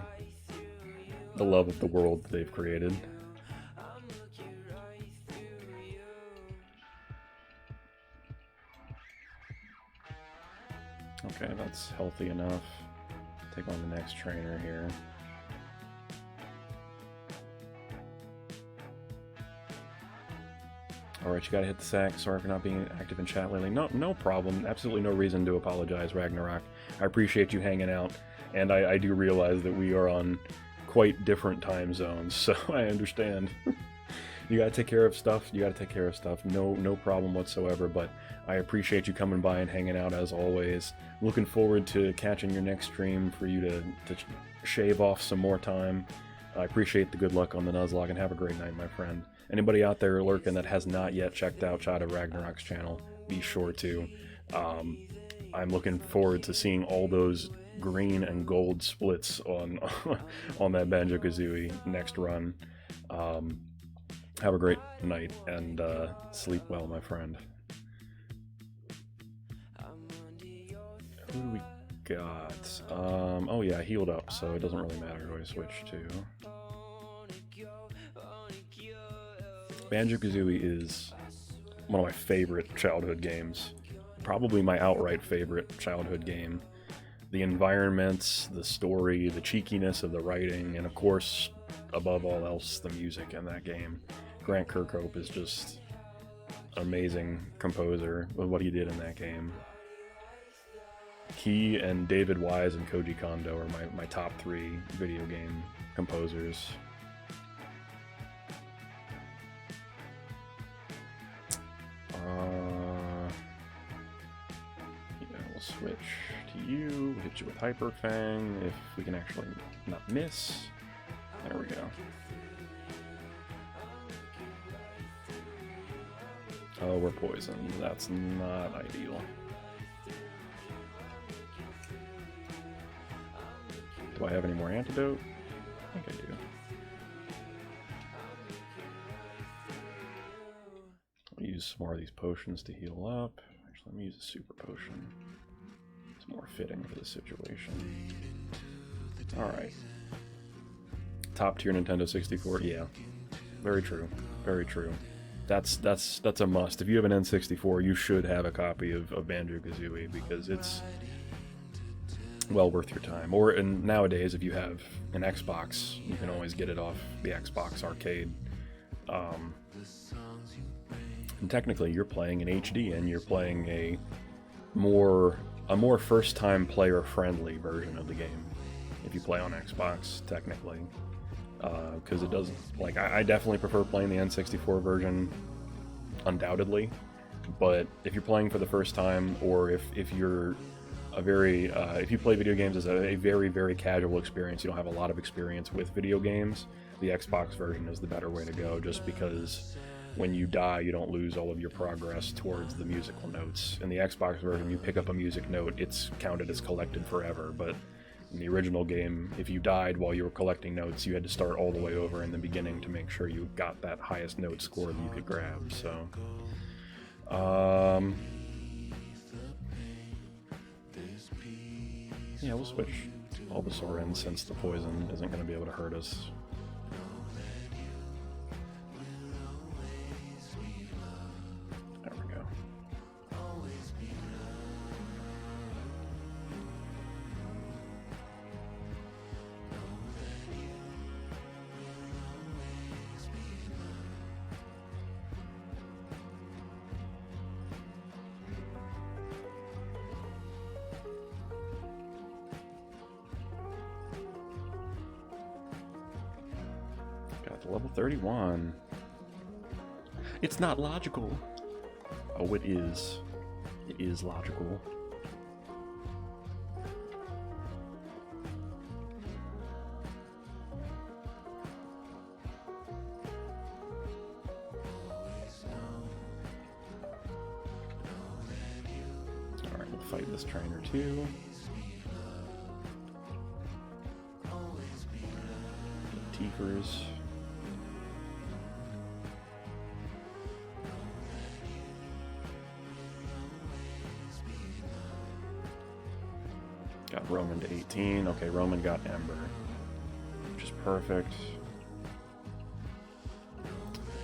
world that they've created. Okay, that's healthy enough. Take on the next trainer here. Alright, you gotta hit the sack. Sorry for not being active in chat lately. No problem. Absolutely no reason to apologize, Ragnarok. I appreciate you hanging out, and I do realize that we are on quite different time zones, so I understand. You gotta take care of stuff. You gotta take care of stuff. No problem whatsoever. But I appreciate you coming by and hanging out as always. Looking forward to catching your next stream for you to shave off some more time. I appreciate the good luck on the Nuzlocke, and have a great night, my friend. Anybody out there lurking that has not yet checked out Child of Ragnarok's channel, be sure to. I'm looking forward to seeing all those green and gold splits on on that Banjo-Kazooie next run. Have a great night, and sleep well, my friend. Who do we got? Oh yeah, healed up, so it doesn't really matter who I switch to. Banjo-Kazooie is one of my favorite childhood games. Probably my outright favorite childhood game. The environments, the story, the cheekiness of the writing, and of course, above all else, the music in that game. Grant Kirkhope is just an amazing composer with what he did in that game. He and David Wise and Koji Kondo are my top 3 video game composers. We'll switch to you, we'll hit you with Hyper Fang, if we can actually not miss. There we go. Oh, we're poisoned. That's not ideal. Do I have any more antidote? I think I do. I'll use some more of these potions to heal up. Actually, let me use a super potion. It's more fitting for the situation. Alright. Top tier Nintendo 64? Yeah. Very true. Very true. That's a must. If you have an N64, you should have a copy of Banjo-Kazooie, because it's well worth your time. And nowadays, if you have an Xbox, you can always get it off the Xbox Arcade. And technically, you're playing in HD, and you're playing a more first-time player-friendly version of the game if you play on Xbox, technically. Because it doesn't, like, I definitely prefer playing the N64 version, undoubtedly. But if you're playing for the first time, or if you're if you play video games as a very, very casual experience, you don't have a lot of experience with video games, the Xbox version is the better way to go, just because when you die, you don't lose all of your progress towards the musical notes. In the Xbox version, you pick up a music note, it's counted as collected forever, but in the original game, if you died while you were collecting notes, you had to start all the way over in the beginning to make sure you got that highest note score that you could grab, so... yeah, we'll switch Bulbasaur in, since the poison isn't going to be able to hurt us. There we go. Got to level 31. It's not logical. Oh, it is. It is logical. Alright, we'll fight this trainer too. Tiefers. Got Roman to 18. Okay, Roman got Ember, which is perfect.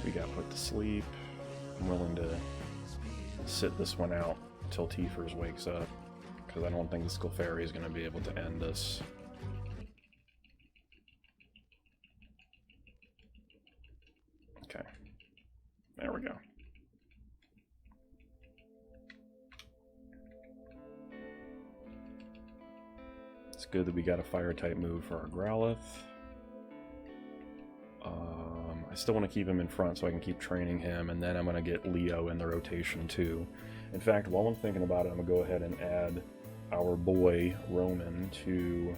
We got put to sleep. I'm willing to sit this one out until Tiefers wakes up, because I don't think the Sclefairy is going to be able to end us. Okay, there we go. It's good that we got a fire type move for our Growlithe. I still want to keep him in front so I can keep training him, and then I'm going to get Leo in the rotation too. In fact, while I'm thinking about it, I'm going to go ahead and add our boy Roman to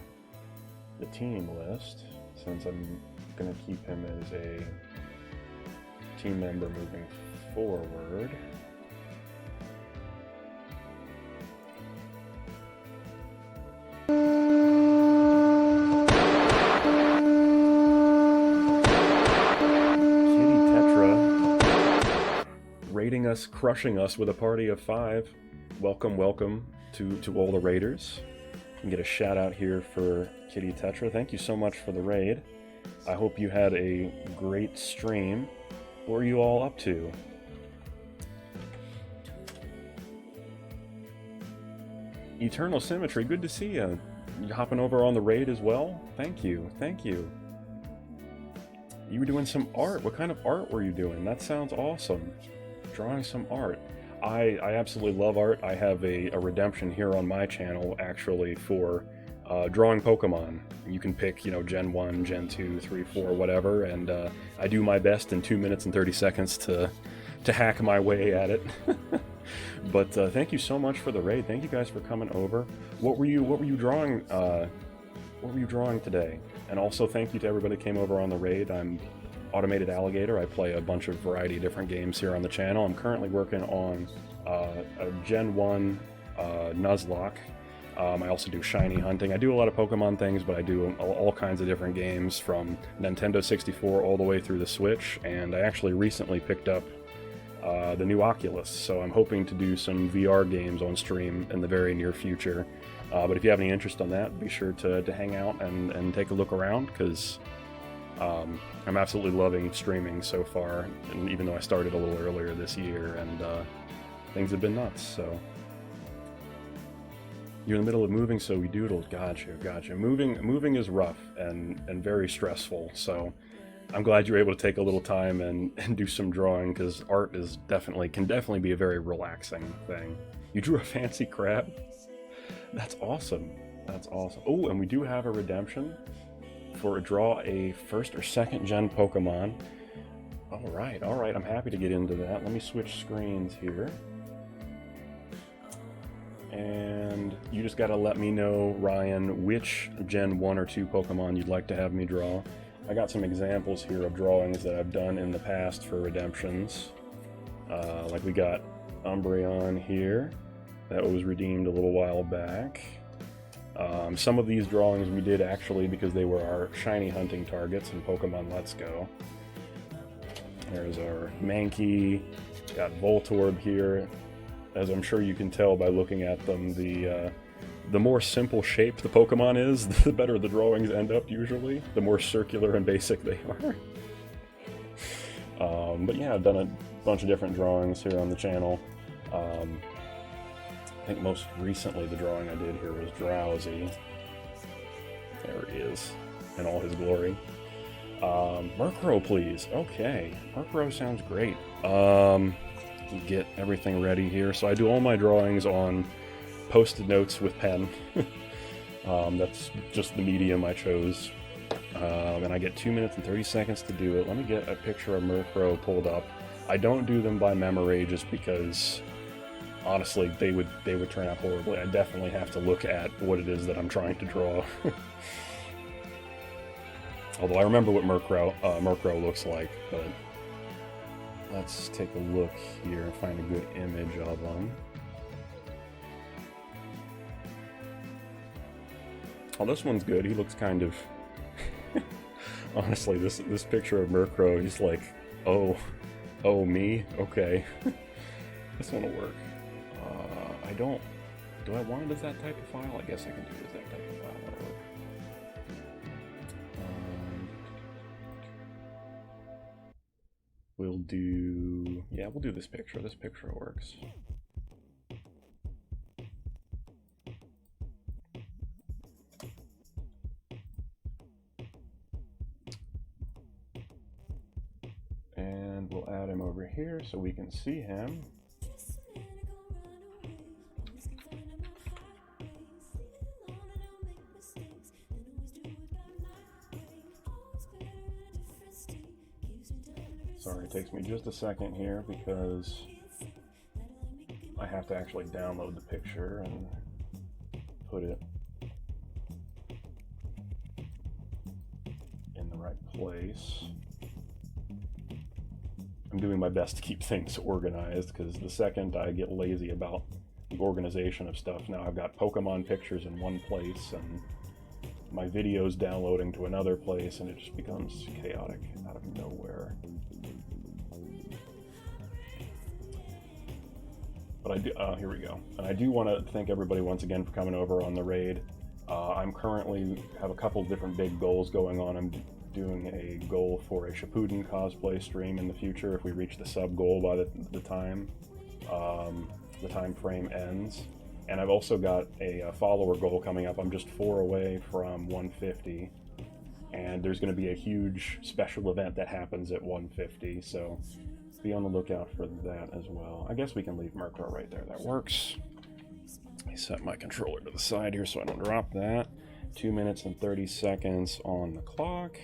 the team list, since I'm going to keep him as a team member moving forward. Raiding us, crushing us with a party of 5. Welcome, welcome to all the raiders. And get a shout out here for Kitty Tetra. Thank you so much for the raid. I hope you had a great stream. What are you all up to? Eternal Symmetry, good to see you. You hopping over on the raid as well? Thank you, thank you. You were doing some art. What kind of art were you doing? That sounds awesome. Drawing some art. I absolutely love art. I have a redemption here on my channel actually for drawing Pokemon. You can pick, you know, Gen 1, Gen 2, 3, 4, whatever, and I do my best in 2 minutes and 30 seconds to hack my way at it. But thank you so much for the raid. Thank you guys for coming over. What were you drawing? What were you drawing today? And also thank you to everybody that came over on the raid. I'm AutomatedAlligator. I play a bunch of variety of different games here on the channel. I'm currently working on a Gen 1 Nuzlocke. I also do shiny hunting. I do a lot of Pokemon things, but I do all kinds of different games from Nintendo 64 all the way through the Switch, and I actually recently picked up the new Oculus, so I'm hoping to do some VR games on stream in the very near future. But if you have any interest on that, be sure to hang out and take a look around, because I'm absolutely loving streaming so far, and even though I started a little earlier this year, and things have been nuts. So you're in the middle of moving, so we doodled. Gotcha. Moving is rough and very stressful. So I'm glad you're able to take a little time and do some drawing, because art can definitely be a very relaxing thing. You drew a fancy crab. That's awesome. That's awesome. Oh, and we do have a redemption for draw a 1st or 2nd gen Pokemon. All right. I'm happy to get into that. Let me switch screens here. And you just got to let me know, Ryan, which Gen 1 or 2 Pokemon you'd like to have me draw. I got some examples here of drawings that I've done in the past for redemptions. Like we got Umbreon here. That was redeemed a little while back. Some of these drawings we did actually because they were our shiny hunting targets in Pokemon Let's Go. There's our Mankey. Got Voltorb here. As I'm sure you can tell by looking at them, the more simple shape the Pokemon is, the better the drawings end up usually. The more circular and basic they are. But yeah, I've done a bunch of different drawings here on the channel. I think most recently the drawing I did here was Drowsy. There he is, in all his glory. Murkrow, please. Okay, Murkrow sounds great. Get everything ready here. So I do all my drawings on Post-it notes with pen. That's just the medium I chose. And I get 2 minutes and 30 seconds to do it. Let me get a picture of Murkrow pulled up. I don't do them by memory just because honestly they would turn out horribly. I definitely have to look at what it is that I'm trying to draw. Although I remember what Murkrow looks like, but let's take a look here and find a good image of him. Oh, this one's good. He looks kind of... Honestly, this picture of Murkrow, he's like, oh, me? Okay. This one will work. Do I want it as that type of file? I guess I can do it as that type of file. That'll work. We'll do this picture. This picture works. And we'll add him over here so we can see him. takes me just a second here because I have to actually download the picture and put it in the right place. I'm doing my best to keep things organized because the second I get lazy about the organization of stuff, now I've got Pokemon pictures in one place and my videos downloading to another place, and it just becomes chaotic out of nowhere. But I do, here we go. And I do want to thank everybody once again for coming over on the raid. I'm currently have a couple different big goals going on. I'm doing a goal for a Shippuden cosplay stream in the future if we reach the sub goal by the time frame ends. And I've also got a follower goal coming up. I'm just 4 away from 150, and there's going to be a huge special event that happens at 150, so be on the lookout for that as well. I guess we can leave Murkrow right there. That works. I set my controller to the side here so I don't drop that. 2 minutes and 30 seconds on the clock.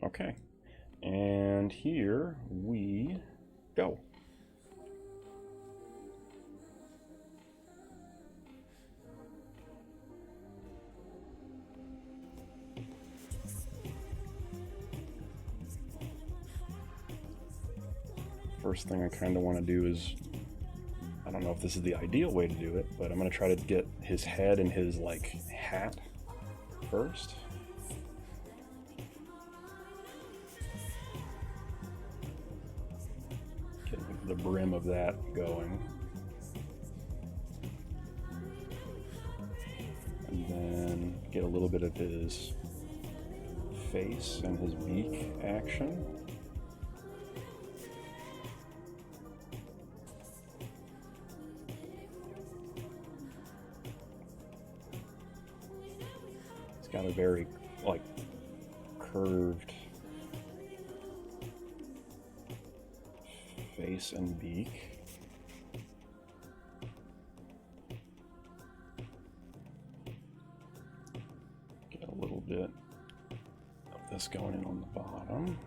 Okay, and here we go. First thing I kind of want to do is, I don't know if this is the ideal way to do it, but I'm going to try to get his head and his like hat first. The brim of that going, and then get a little bit of his face and his beak action. It's got a very like curved face and beak. Get a little bit of this going in on the bottom.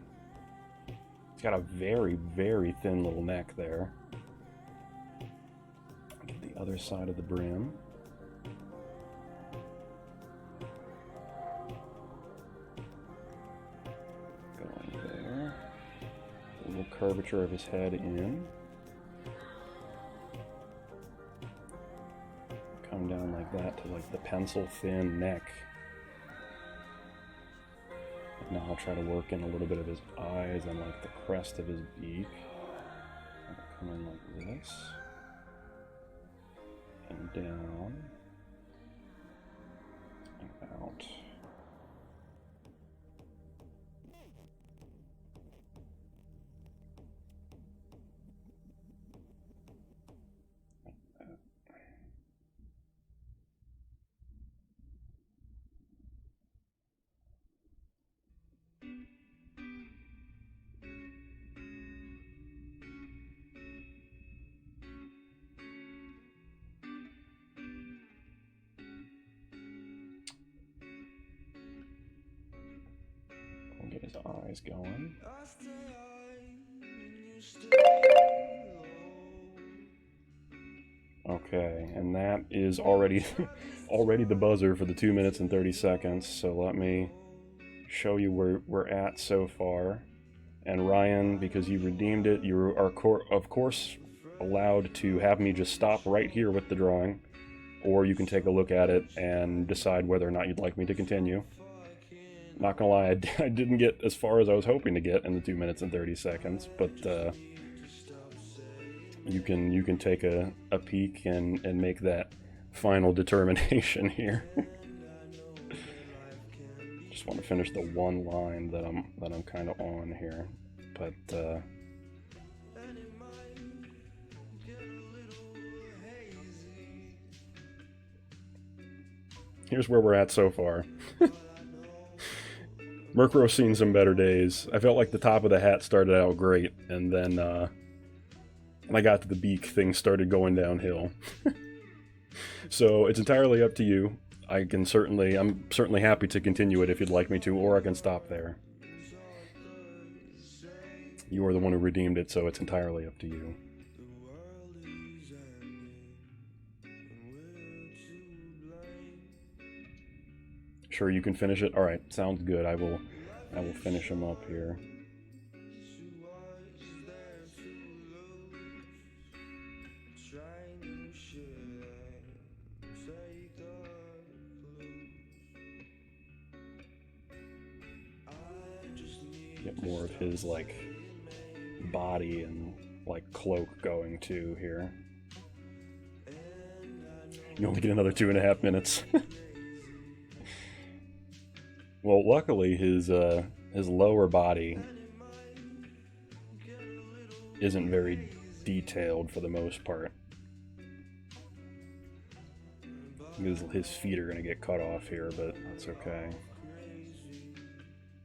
It's got a very, very thin little neck there. Get the other side of the brim. Curvature of his head in. Come down like that to like the pencil thin neck. And now I'll try to work in a little bit of his eyes and like the crest of his beak. Come in like this. And down. And out. Get his eyes going. Okay, and that is already already the buzzer for the 2 minutes and 30 seconds. So let me show you where we're at so far. And Ryan, because you redeemed it, you are of course allowed to have me just stop right here with the drawing, or you can take a look at it and decide whether or not you'd like me to continue. Not gonna lie, I didn't get as far as I was hoping to get in the 2 minutes and 30 seconds, but you can take a peek and make that final determination here. Just want to finish the one line that I'm kind of on here, but here's where we're at so far. Murkro's seen some better days. I felt like the top of the hat started out great, and then when I got to the beak, things started going downhill. So it's entirely up to you. I'm certainly happy to continue it if you'd like me to, or I can stop there. You are the one who redeemed it, so it's entirely up to you. Sure, you can finish it? Alright, sounds good. I will finish him up here. Get more of his, like, body and, like, cloak going, too, here. You only get another 2.5 minutes. Well, luckily, his lower body isn't very detailed for the most part. His feet are going to get cut off here, but that's okay.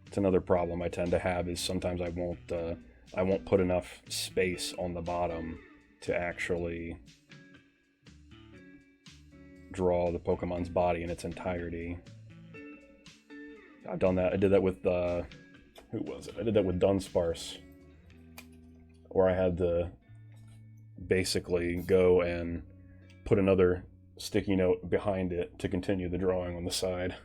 It's another problem I tend to have is sometimes I won't put enough space on the bottom to actually draw the Pokemon's body in its entirety. I've done that. I did that with who was it? I did that with Dunsparce, where I had to basically go and put another sticky note behind it to continue the drawing on the side.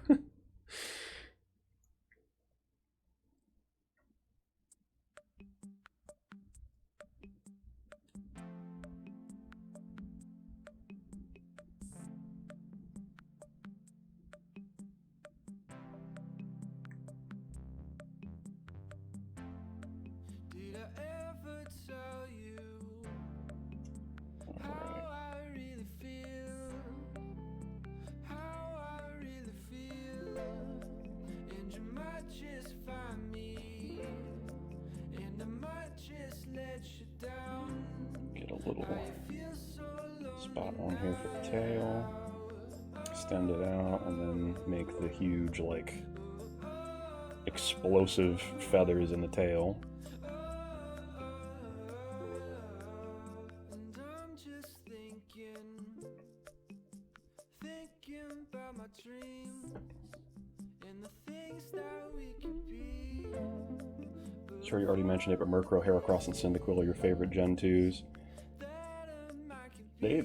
Get a little spot on here for the tail, extend it out, and then make the huge, like, explosive feathers in the tail. Sure, you already mentioned it, but Murkrow, Heracross, and Cyndaquil are your favorite Gen 2s.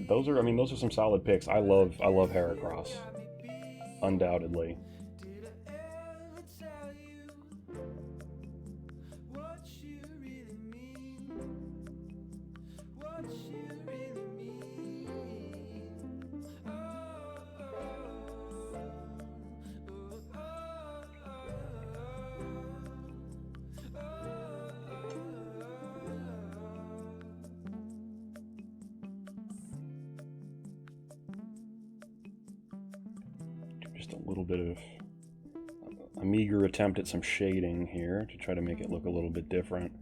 Those are some solid picks. I love Heracross, undoubtedly. Just a little bit of a meager attempt at some shading here to try to make it look a little bit different.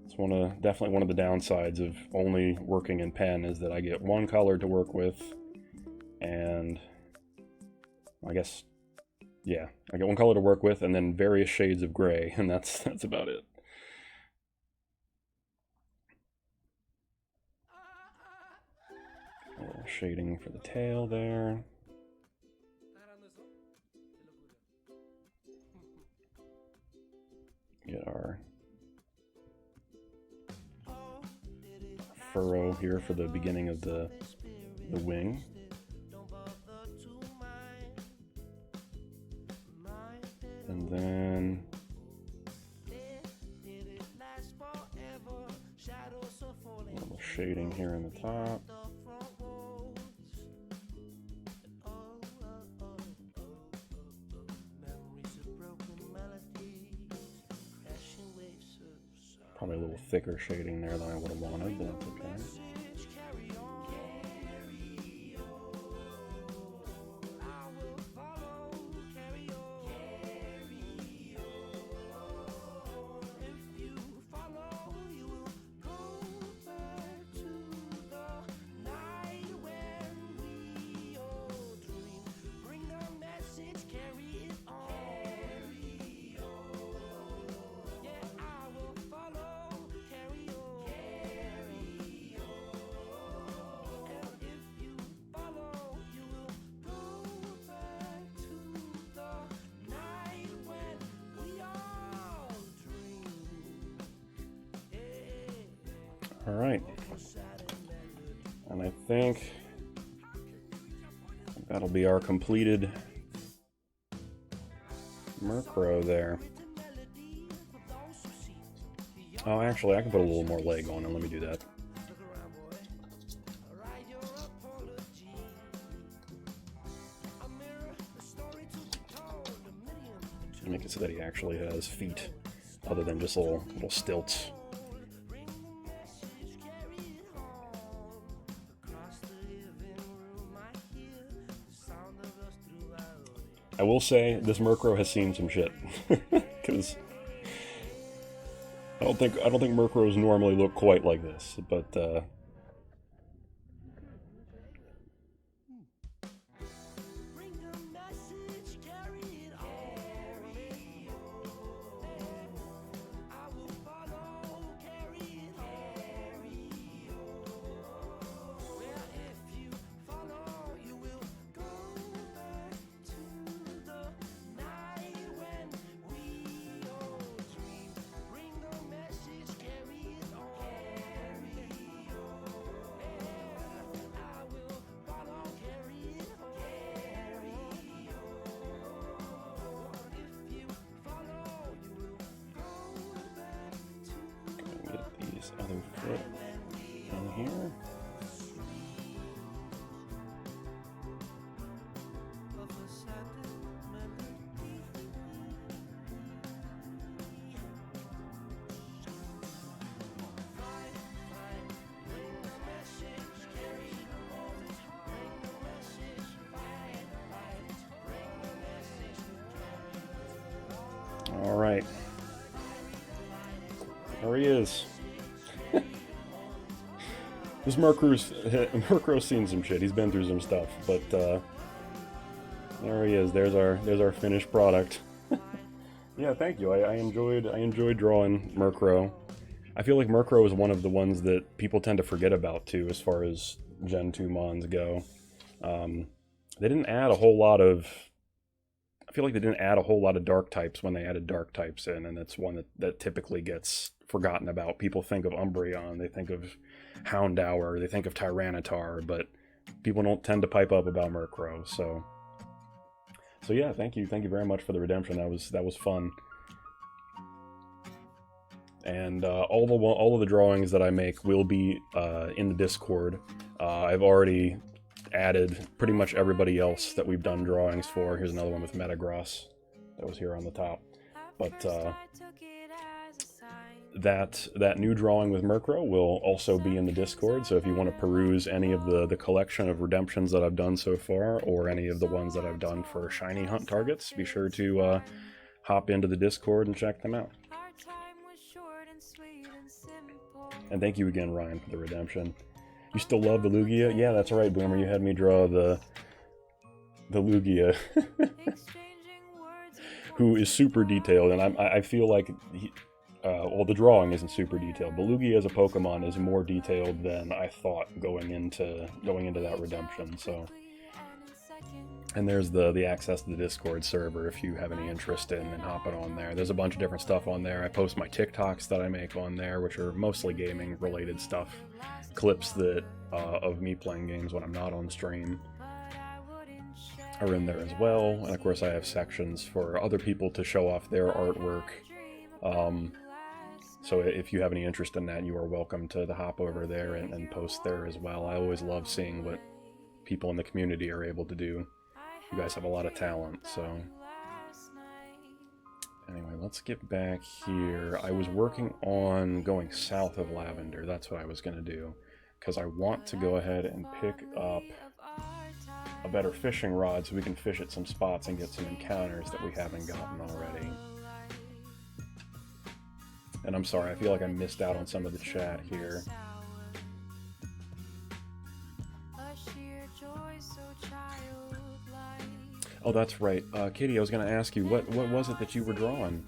It's definitely one of the downsides of only working in pen is that I get one color to work with, and I guess, yeah, I get one color to work with and then various shades of gray, and that's about it. A little shading for the tail there. Get our furrow here for the beginning of the wing. And then a little shading here in the top. Probably a little thicker shading there than I would have wanted, but that's okay. Alright. And I think that'll be our completed Murkrow there. Oh, actually, I can put a little more leg on him. Let me do that. Make it so that he actually has feet, other than just little stilts. I will say this Murkrow has seen some shit, because I don't think Murkrows normally look quite like this, but other foot in here. All right. There he is. This Murkrow's seen some shit. He's been through some stuff, but there he is. There's our finished product. Yeah, thank you. I enjoyed drawing Murkrow. I feel like Murkrow is one of the ones that people tend to forget about too, as far as Gen 2 Mons go. They didn't add a whole lot of. I feel like they didn't add a whole lot of dark types when they added dark types in, and that's one that typically gets forgotten about. People think of Umbreon, they think of Houndour, they think of Tyranitar, but people don't tend to pipe up about Murkrow. So yeah, thank you very much for the redemption. That was fun. And all of the drawings that I make will be in the Discord. I've already added pretty much everybody else that we've done drawings for. Here's another one with Metagross that was here on the top. But that new drawing with Murkrow will also be in the Discord, so if you want to peruse any of the collection of redemptions that I've done so far, or any of the ones that I've done for shiny hunt targets, be sure to hop into the Discord and check them out. And thank you again, Ryan, for the redemption. You still love the Lugia? Yeah, that's right, Boomer. You had me draw the Lugia, who is super detailed, and I feel like well, the drawing isn't super detailed, but Lugia as a Pokemon is more detailed than I thought going into that redemption. So, and there's the access to the Discord server if you have any interest in hopping on there. There's a bunch of different stuff on there. I post my TikToks that I make on there, which are mostly gaming related stuff. Clips that of me playing games when I'm not on stream are in there as well. And of course I have sections for other people to show off their artwork. So if you have any interest in that, you are welcome to hop over there and post there as well. I always love seeing what people in the community are able to do. You guys have a lot of talent, so... Anyway, let's get back here. I was working on going south of Lavender. That's what I was going to do, because I want to go ahead and pick up a better fishing rod so we can fish at some spots and get some encounters that we haven't gotten already. And I'm sorry, I feel like I missed out on some of the chat here. Oh, that's right. Kitty, I was going to ask you, what was it that you were drawing?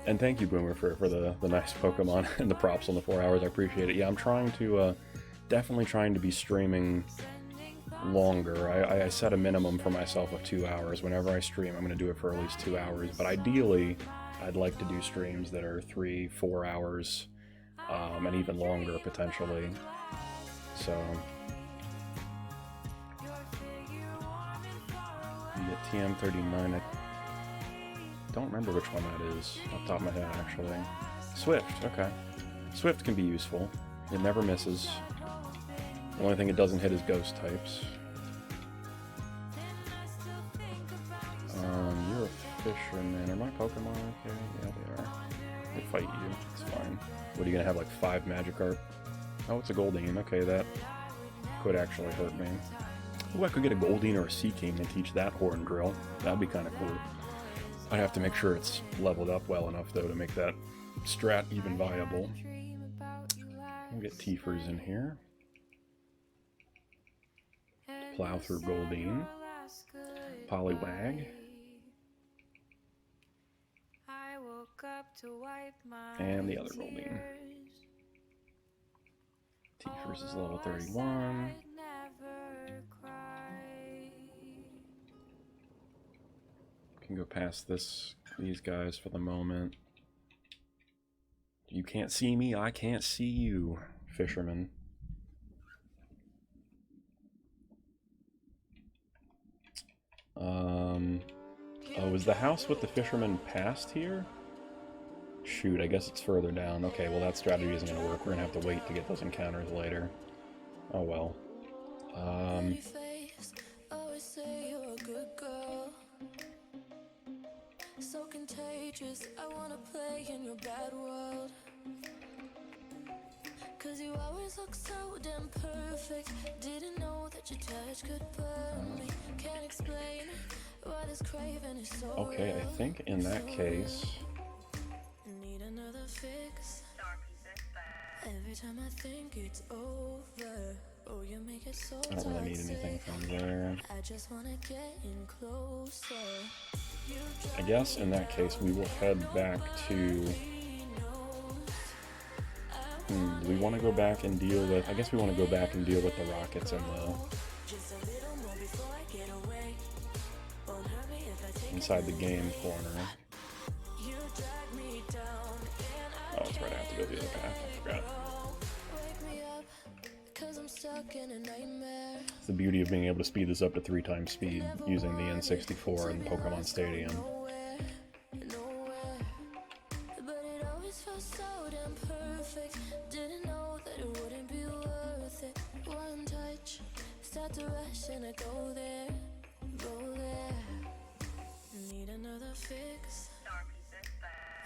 And thank you, Boomer, for the nice Pokemon and the props on the 4 hours. I appreciate it. Yeah, I'm trying to, definitely trying to be streaming longer. I set a minimum for myself of 2 hours. Whenever I stream, I'm going to do it for at least 2 hours. But ideally, I'd like to do streams that are 3-4 hours. and even longer potentially. So you get TM39. I don't remember which one that is off the top of my head actually. Swift, okay. Swift can be useful. It never misses. The only thing it doesn't hit is ghost types. You're a fisherman. Are my Pokemon okay? Yeah, they are. They fight you. It's fine. What are you gonna have, like 5 Magikarp? Oh, it's a Goldeen. Okay, that could actually hurt me. Ooh, I could get a Goldeen or a Seaking and teach that Horn Drill. That'd be kind of cool. I'd have to make sure it's leveled up well enough, though, to make that strat even viable. We'll get Teefers in here. Plow through Goldeen. Poliwag. And the other Goldeen. Teefers is level 31. Can go past these guys for the moment. You can't see me, I can't see you, fisherman. Oh, is the house with the fisherman past here? Shoot, I guess it's further down. Okay, well that strategy isn't going to work. We're going to have to wait to get those encounters later. Oh well. So contagious, I wanna play in your bad world. Cause you always look so damn perfect. Didn't know that your touch could burn me. Can't explain why this craving is so okay, I think in that case... Need another fix. Every time I think it's over. Oh, you make it so I don't really need anything from there. I just wanna get in closer. I guess in that case we will head back to... do we want to go back and deal with... I guess we want to go back and deal with the rockets and the... inside the game corner. Oh, that's right, I have to go the other path, I forgot. It's the beauty of being able to speed this up to 3 times speed using the N64 and Pokemon Stadium.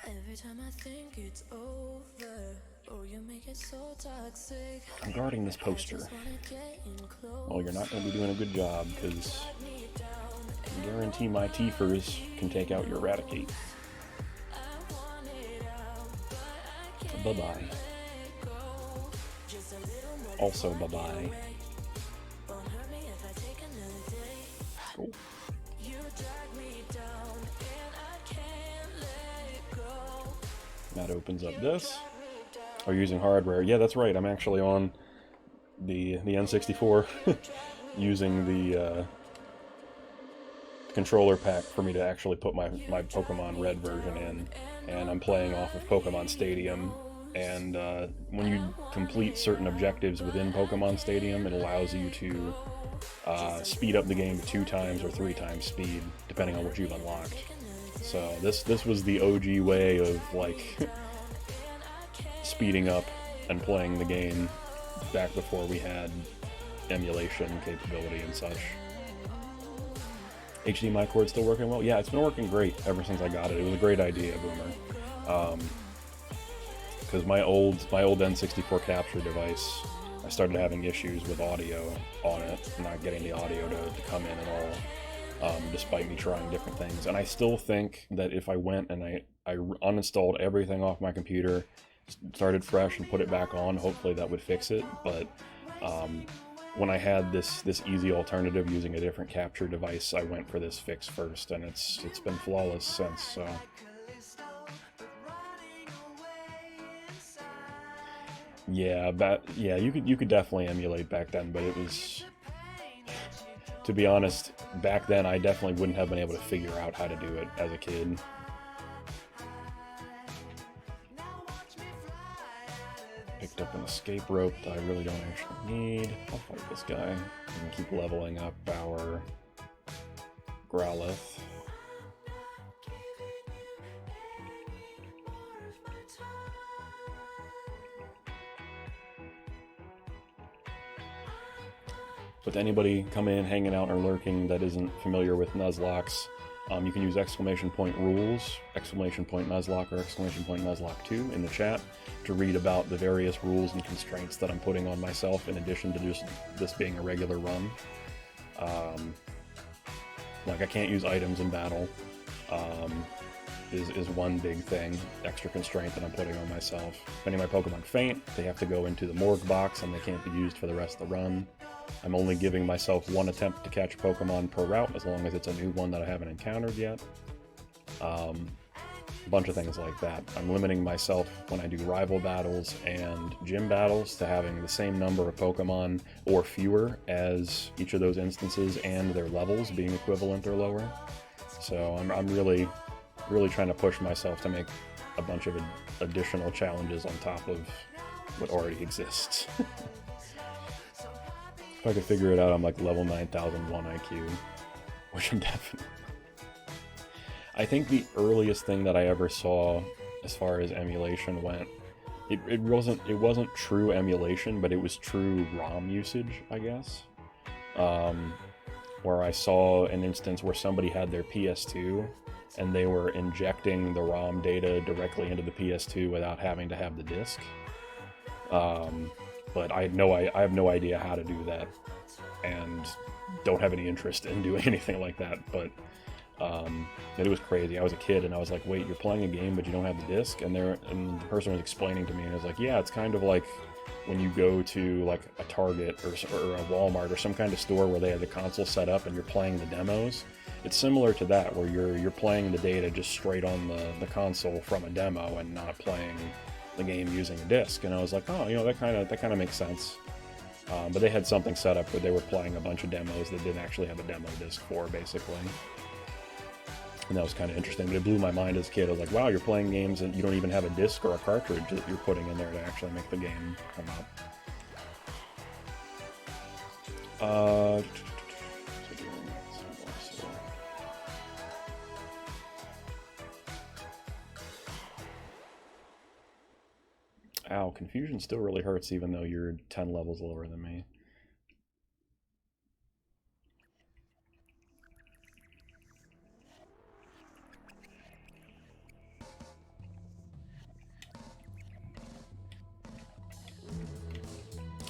Every time I think it's over, oh, you make it so toxic. Regarding this poster, well, you're not going to be doing a good job, because I guarantee my Teefers can take out your Eradicate. Bye-bye. Also bye-bye. Cool. That opens up this. Oh, you're using hardware. Yeah, that's right. I'm actually on the N64 using the controller pack for me to actually put my Pokemon Red version in. And I'm playing off of Pokemon Stadium. And when you complete certain objectives within Pokemon Stadium, it allows you to speed up the game to 2 times or 3 times speed, depending on what you've unlocked. So this was the OG way of, like, speeding up and playing the game back before we had emulation capability and such. HDMI cord still working well? Yeah, it's been working great ever since I got it. It was a great idea, Boomer. Because my old N64 capture device, I started having issues with audio on it, not getting the audio to come in at all, despite me trying different things. And I still think that if I went and I uninstalled everything off my computer, started fresh and put it back on, hopefully that would fix it. But when I had this easy alternative using a different capture device, I went for this fix first, and it's been flawless since. So. Yeah, you could definitely emulate back then, but it was, to be honest, back then I definitely wouldn't have been able to figure out how to do it as a kid. picked up an escape rope that I really don't actually need. I'll fight this guy and keep leveling up our Growlithe. With anybody coming in, hanging out, or lurking that isn't familiar with Nuzlocks, you can use !rules, !Nuzlocke, or !Nuzlocke2 in the chat to read about the various rules and constraints that I'm putting on myself in addition to just this being a regular run. Like I can't use items in battle, is one big thing, extra constraint that I'm putting on myself. If any of my Pokemon faint, they have to go into the morgue box and they can't be used for the rest of the run. I'm only giving myself one attempt to catch Pokemon per route, as long as it's a new one that I haven't encountered yet. A bunch of things like that. I'm limiting myself when I do rival battles and gym battles to having the same number of Pokemon or fewer as each of those instances, and their levels being equivalent or lower. So I'm really trying to push myself to make a bunch of additional challenges on top of what already exists. If I could figure it out, I'm like level 9001 IQ, which I'm definitely. I think the earliest thing that I ever saw as far as emulation went, it wasn't true emulation, but it was true ROM usage, I guess. Where I saw an instance where somebody had their PS2 and they were injecting the ROM data directly into the PS2 without having to have the disc. But I have no idea how to do that, and don't have any interest in doing anything like that. But it was crazy. I was a kid, and I was like, "Wait, you're playing a game, but you don't have the disc?" And the person was explaining to me, and I was like, "Yeah, it's kind of like when you go to like a Target or a Walmart or some kind of store where they have the console set up and you're playing the demos. It's similar to that, where you're playing the data just straight on the console from a demo and not playing the game using a disc." And I was like, oh, that kind of makes sense. But they had something set up where they were playing a bunch of demos that didn't actually have a demo disc for, basically. And that was kind of interesting, but it blew my mind as a kid. I was like, wow, you're playing games and you don't even have a disc or a cartridge that you're putting in there to actually make the game come up. Ow, confusion still really hurts even though you're 10 levels lower than me.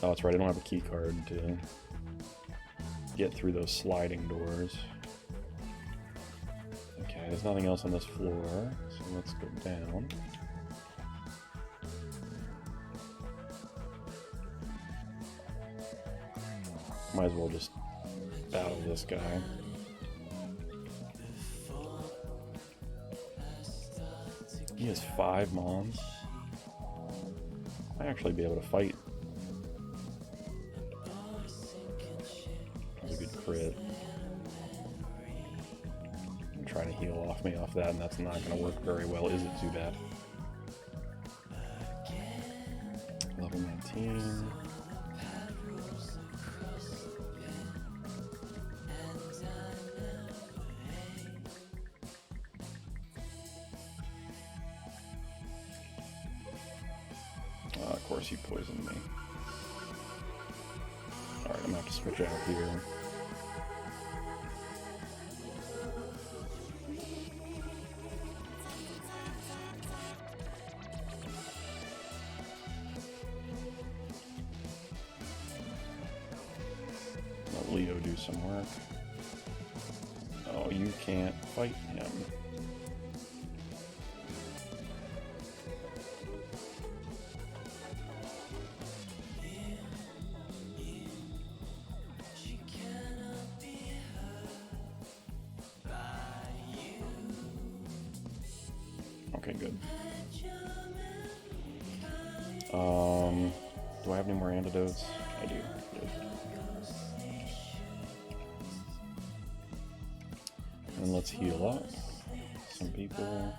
Oh, that's right, I don't have a key card to get through those sliding doors. Okay, there's nothing else on this floor, so let's go down. Might as well just battle this guy. He has 5 mons. I might actually be able to fight. That was a good crit. I'm trying to heal off me off that, and that's not going to work very well, is it? Too bad. Level 19. Of course you poisoned me. Alright, I'm gonna have to switch out here. Let Leo do some work. Oh, you can't fight him. Okay, good. Do I have any more antidotes? I do. Good. And let's heal up some people.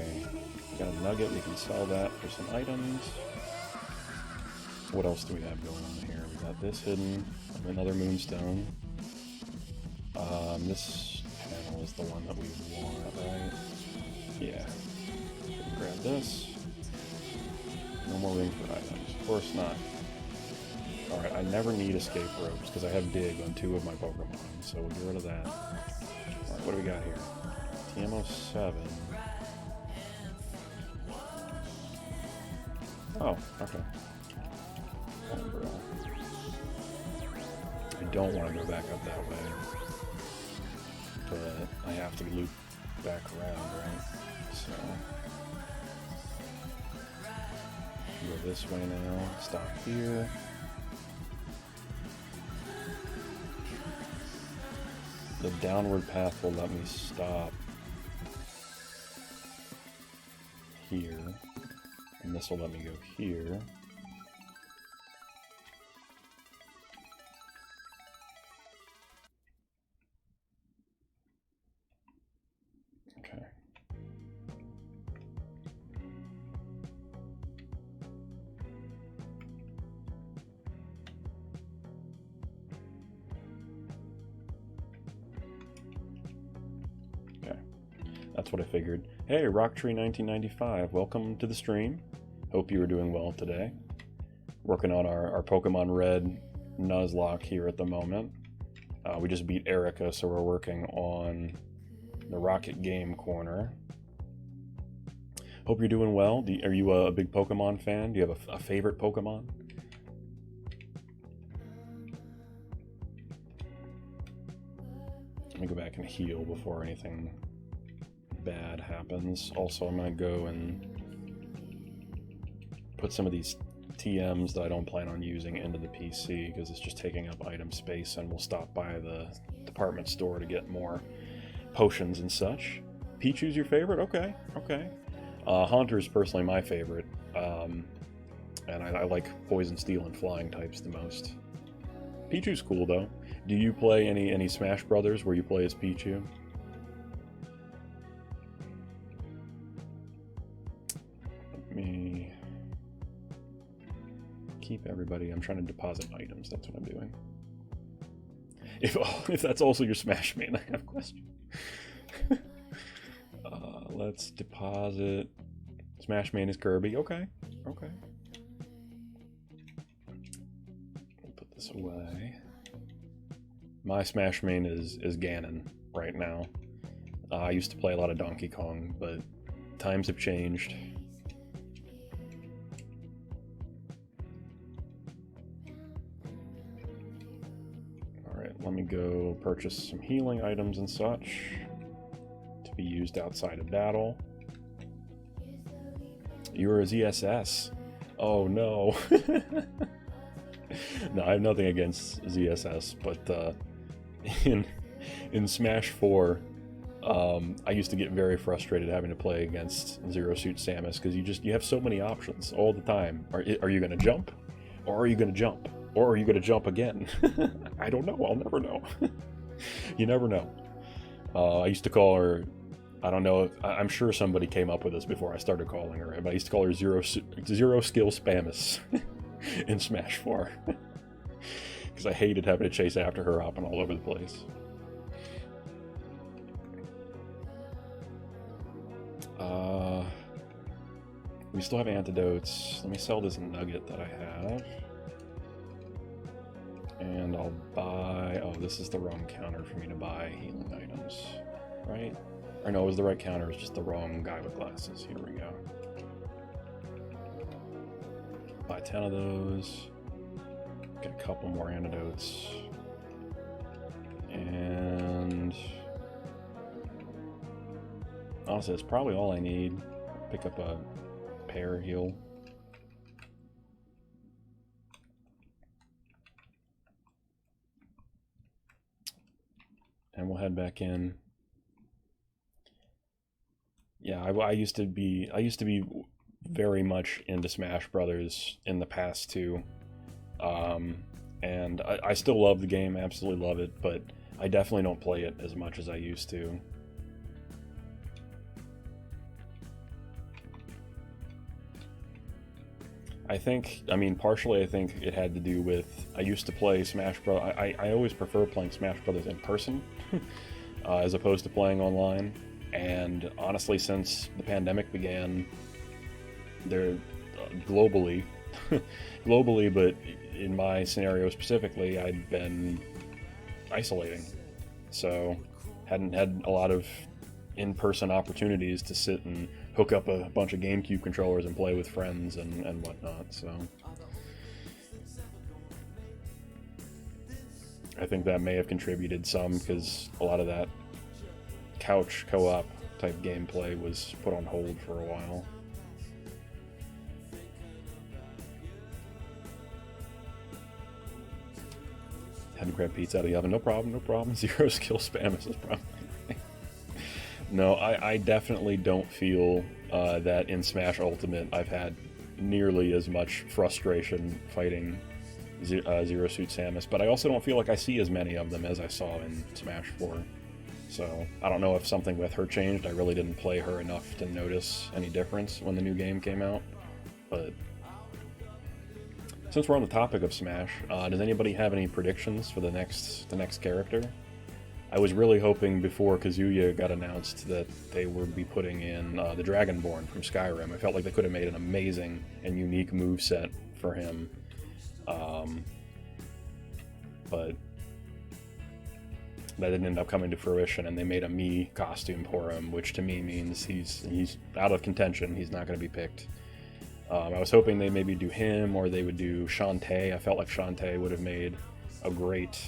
Okay, we got a nugget, we can sell that for some items. What else do we have going on here? We got this hidden, another moonstone. This panel is the one that we want, right? Yeah. Grab this. No more room for items. Of course not. Alright, I never need escape ropes because I have dig on 2 of my Pokemon, so we'll get rid of that. Alright, what do we got here? TMO7. Oh, okay. I don't want to go back up that way, but I have to loop back around, right? So, go this way now, stop here. The downward path will let me stop here, and this will let me go here. Okay. Okay. That's what I figured. Hey, Rocktree1995, welcome to the stream. Hope you are doing well today. Working on our Pokemon Red Nuzlocke here at the moment. We just beat Erica, so we're working on the Rocket Game Corner. Hope you're doing well. Are you a big Pokemon fan? Do you have a favorite Pokemon? Let me go back and heal before anything bad happens. Also, I'm going to go and put some of these TMs that I don't plan on using into the PC because it's just taking up item space, and we'll stop by the department store to get more potions and such. Pichu's your favorite? Okay, okay. Haunter's personally my favorite, and I like Poison, Steel, and Flying types the most. Pichu's cool though. Do you play any Smash Brothers where you play as Pichu? Let me keep everybody. I'm trying to deposit items. That's what I'm doing. If that's also your Smash main, I have a question. Let's deposit. Smash main is Kirby. Okay. Okay. We'll put this away. My Smash main is Ganon right now. I used to play a lot of Donkey Kong, but times have changed. Alright, let me go purchase some healing items and such to be used outside of battle. You're a ZSS. Oh no. No, I have nothing against ZSS, but in Smash 4, I used to get very frustrated having to play against Zero Suit Samus because you have so many options all the time. Are you going to jump? Or are you going to jump? Or are you going to jump again? I don't know. I'll never know. You never know. I used to call her, I don't know, I'm sure somebody came up with this before I started calling her, but I used to call her Zero Skill Spamus in Smash 4. Because I hated having to chase after her, hopping all over the place. We still have antidotes. Let me sell this nugget that I have. And I'll buy... Oh, this is the wrong counter for me to buy healing items. Right? Or no, it was the right counter. It's just the wrong guy with glasses. Here we go. Buy 10 of those. Get a couple more antidotes. And... honestly, that's probably all I need. Pick up a pair heal. And we'll head back in. Yeah, I used to be very much into Smash Brothers in the past too. And I still love the game, absolutely love it, but I definitely don't play it as much as I used to. I think, I mean, partially I think it had to do with, I used to play Smash Bros. I always prefer playing Smash Brothers in person as opposed to playing online. And honestly, since the pandemic began, they're globally, globally, but in my scenario specifically, I'd been isolating. So hadn't had a lot of in-person opportunities to sit and hook up a bunch of GameCube controllers and play with friends and whatnot, so I think that may have contributed some, because a lot of that couch co-op type gameplay was put on hold for a while. Had to grab pizza out of the oven. No problem, no problem. Zero skill spam is probably right. No, I definitely don't feel that in Smash Ultimate I've had nearly as much frustration fighting Zero Suit Samus, but I also don't feel like I see as many of them as I saw in Smash 4. So I don't know if something with her changed. I really didn't play her enough to notice any difference when the new game came out. But since we're on the topic of Smash, does anybody have any predictions for the next character? I was really hoping before Kazuya got announced that they would be putting in the Dragonborn from Skyrim. I felt like they could have made an amazing and unique moveset for him. But that didn't end up coming to fruition, and they made a Mii costume for him, which to me means he's out of contention. He's not going to be picked. I was hoping they maybe do him, or they would do Shantae. I felt like Shantae would have made a great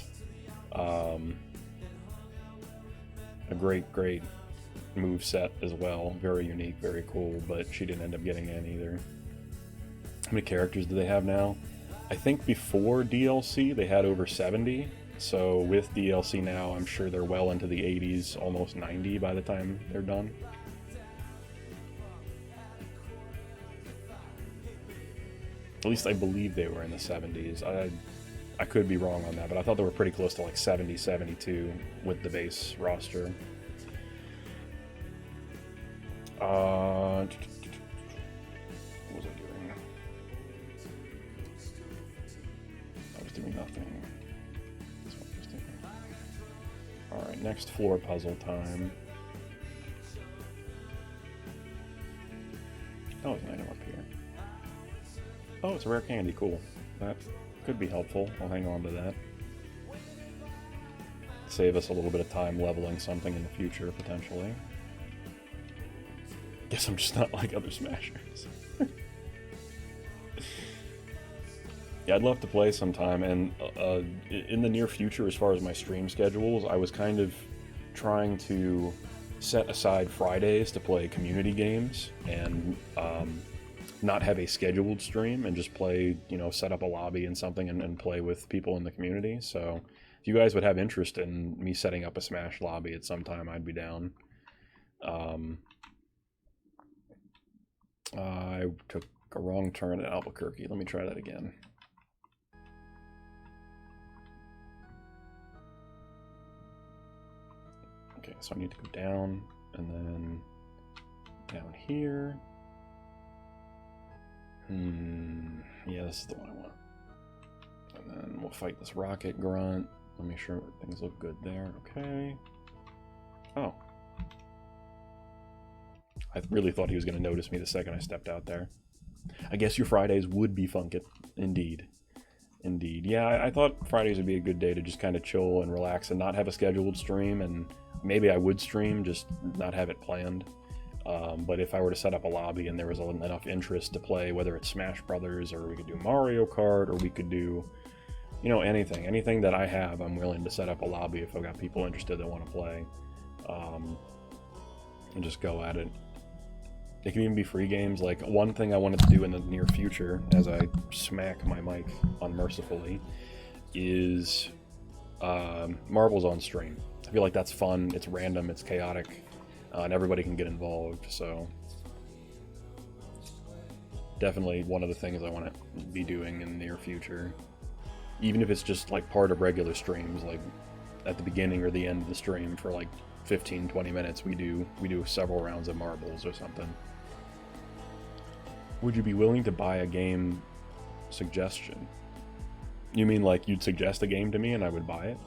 move set as well. Very unique, very cool, but she didn't end up getting in either. How many characters do they have now? I think before DLC they had over 70, so with DLC now I'm sure they're well into the 80s, almost 90 by the time they're done. At least I believe they were in the 70s. I could be wrong on that, but I thought they were pretty close to like 70, 72 with the base roster. What was I doing? I was doing nothing. That's what I was doing. Alright, next floor puzzle time. Oh, there's an item up here. Oh, it's a rare candy. Cool. That could be helpful. I'll hang on to that. Save us a little bit of time leveling something in the future, potentially. Guess I'm just not like other Smashers. Yeah, I'd love to play sometime, and in the near future, as far as my stream schedules, I was kind of trying to set aside Fridays to play community games, and not have a scheduled stream, and just play, you know, set up a lobby and something and play with people in the community. So if you guys would have interest in me setting up a Smash lobby at some time, I'd be down. I took a wrong turn at Albuquerque. Let me try that again. Okay, so I need to go down, and then down here. Yeah, this is the one I want. And then we'll fight this rocket grunt. Let me make sure things look good there. Okay. Oh. I really thought he was going to notice me the second I stepped out there. I guess your Fridays would be Funkit. Indeed. Indeed. Yeah, I thought Fridays would be a good day to just kind of chill and relax and not have a scheduled stream, and maybe I would stream, just not have it planned. But if I were to set up a lobby and there was enough interest to play, whether it's Smash Brothers, or we could do Mario Kart, or we could do, you know, anything that I have, I'm willing to set up a lobby if I've got people interested that want to play, and just go at it. It can even be free games. Like, one thing I wanted to do in the near future, as I smack my mic unmercifully, is marbles on stream. I feel like that's fun, it's random, it's chaotic, and everybody can get involved, so definitely one of the things I want to be doing in the near future. Even if it's just like part of regular streams, like at the beginning or the end of the stream for like 15-20 minutes, we do several rounds of marbles or something. Would you be willing to buy a game Suggestion. You mean like you'd suggest a game to me and I would buy it?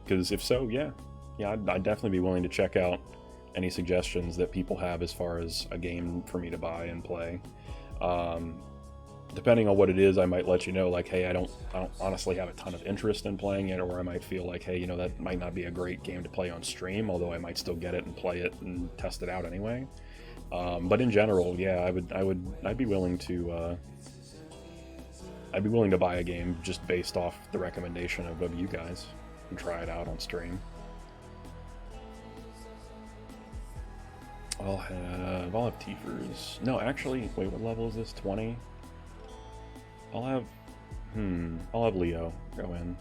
Because if so, yeah. Yeah, I'd definitely be willing to check out any suggestions that people have as far as a game for me to buy and play. Depending on what it is, I might let you know, like, hey, I don't honestly have a ton of interest in playing it, or I might feel like, hey, you know, that might not be a great game to play on stream, although I might still get it and play it and test it out anyway. But in general, yeah, I'd be willing to buy a game just based off the recommendation of you guys and try it out on stream. I'll have Tiefers. No, actually, wait, what level is this? 20? I'll have Leo go in.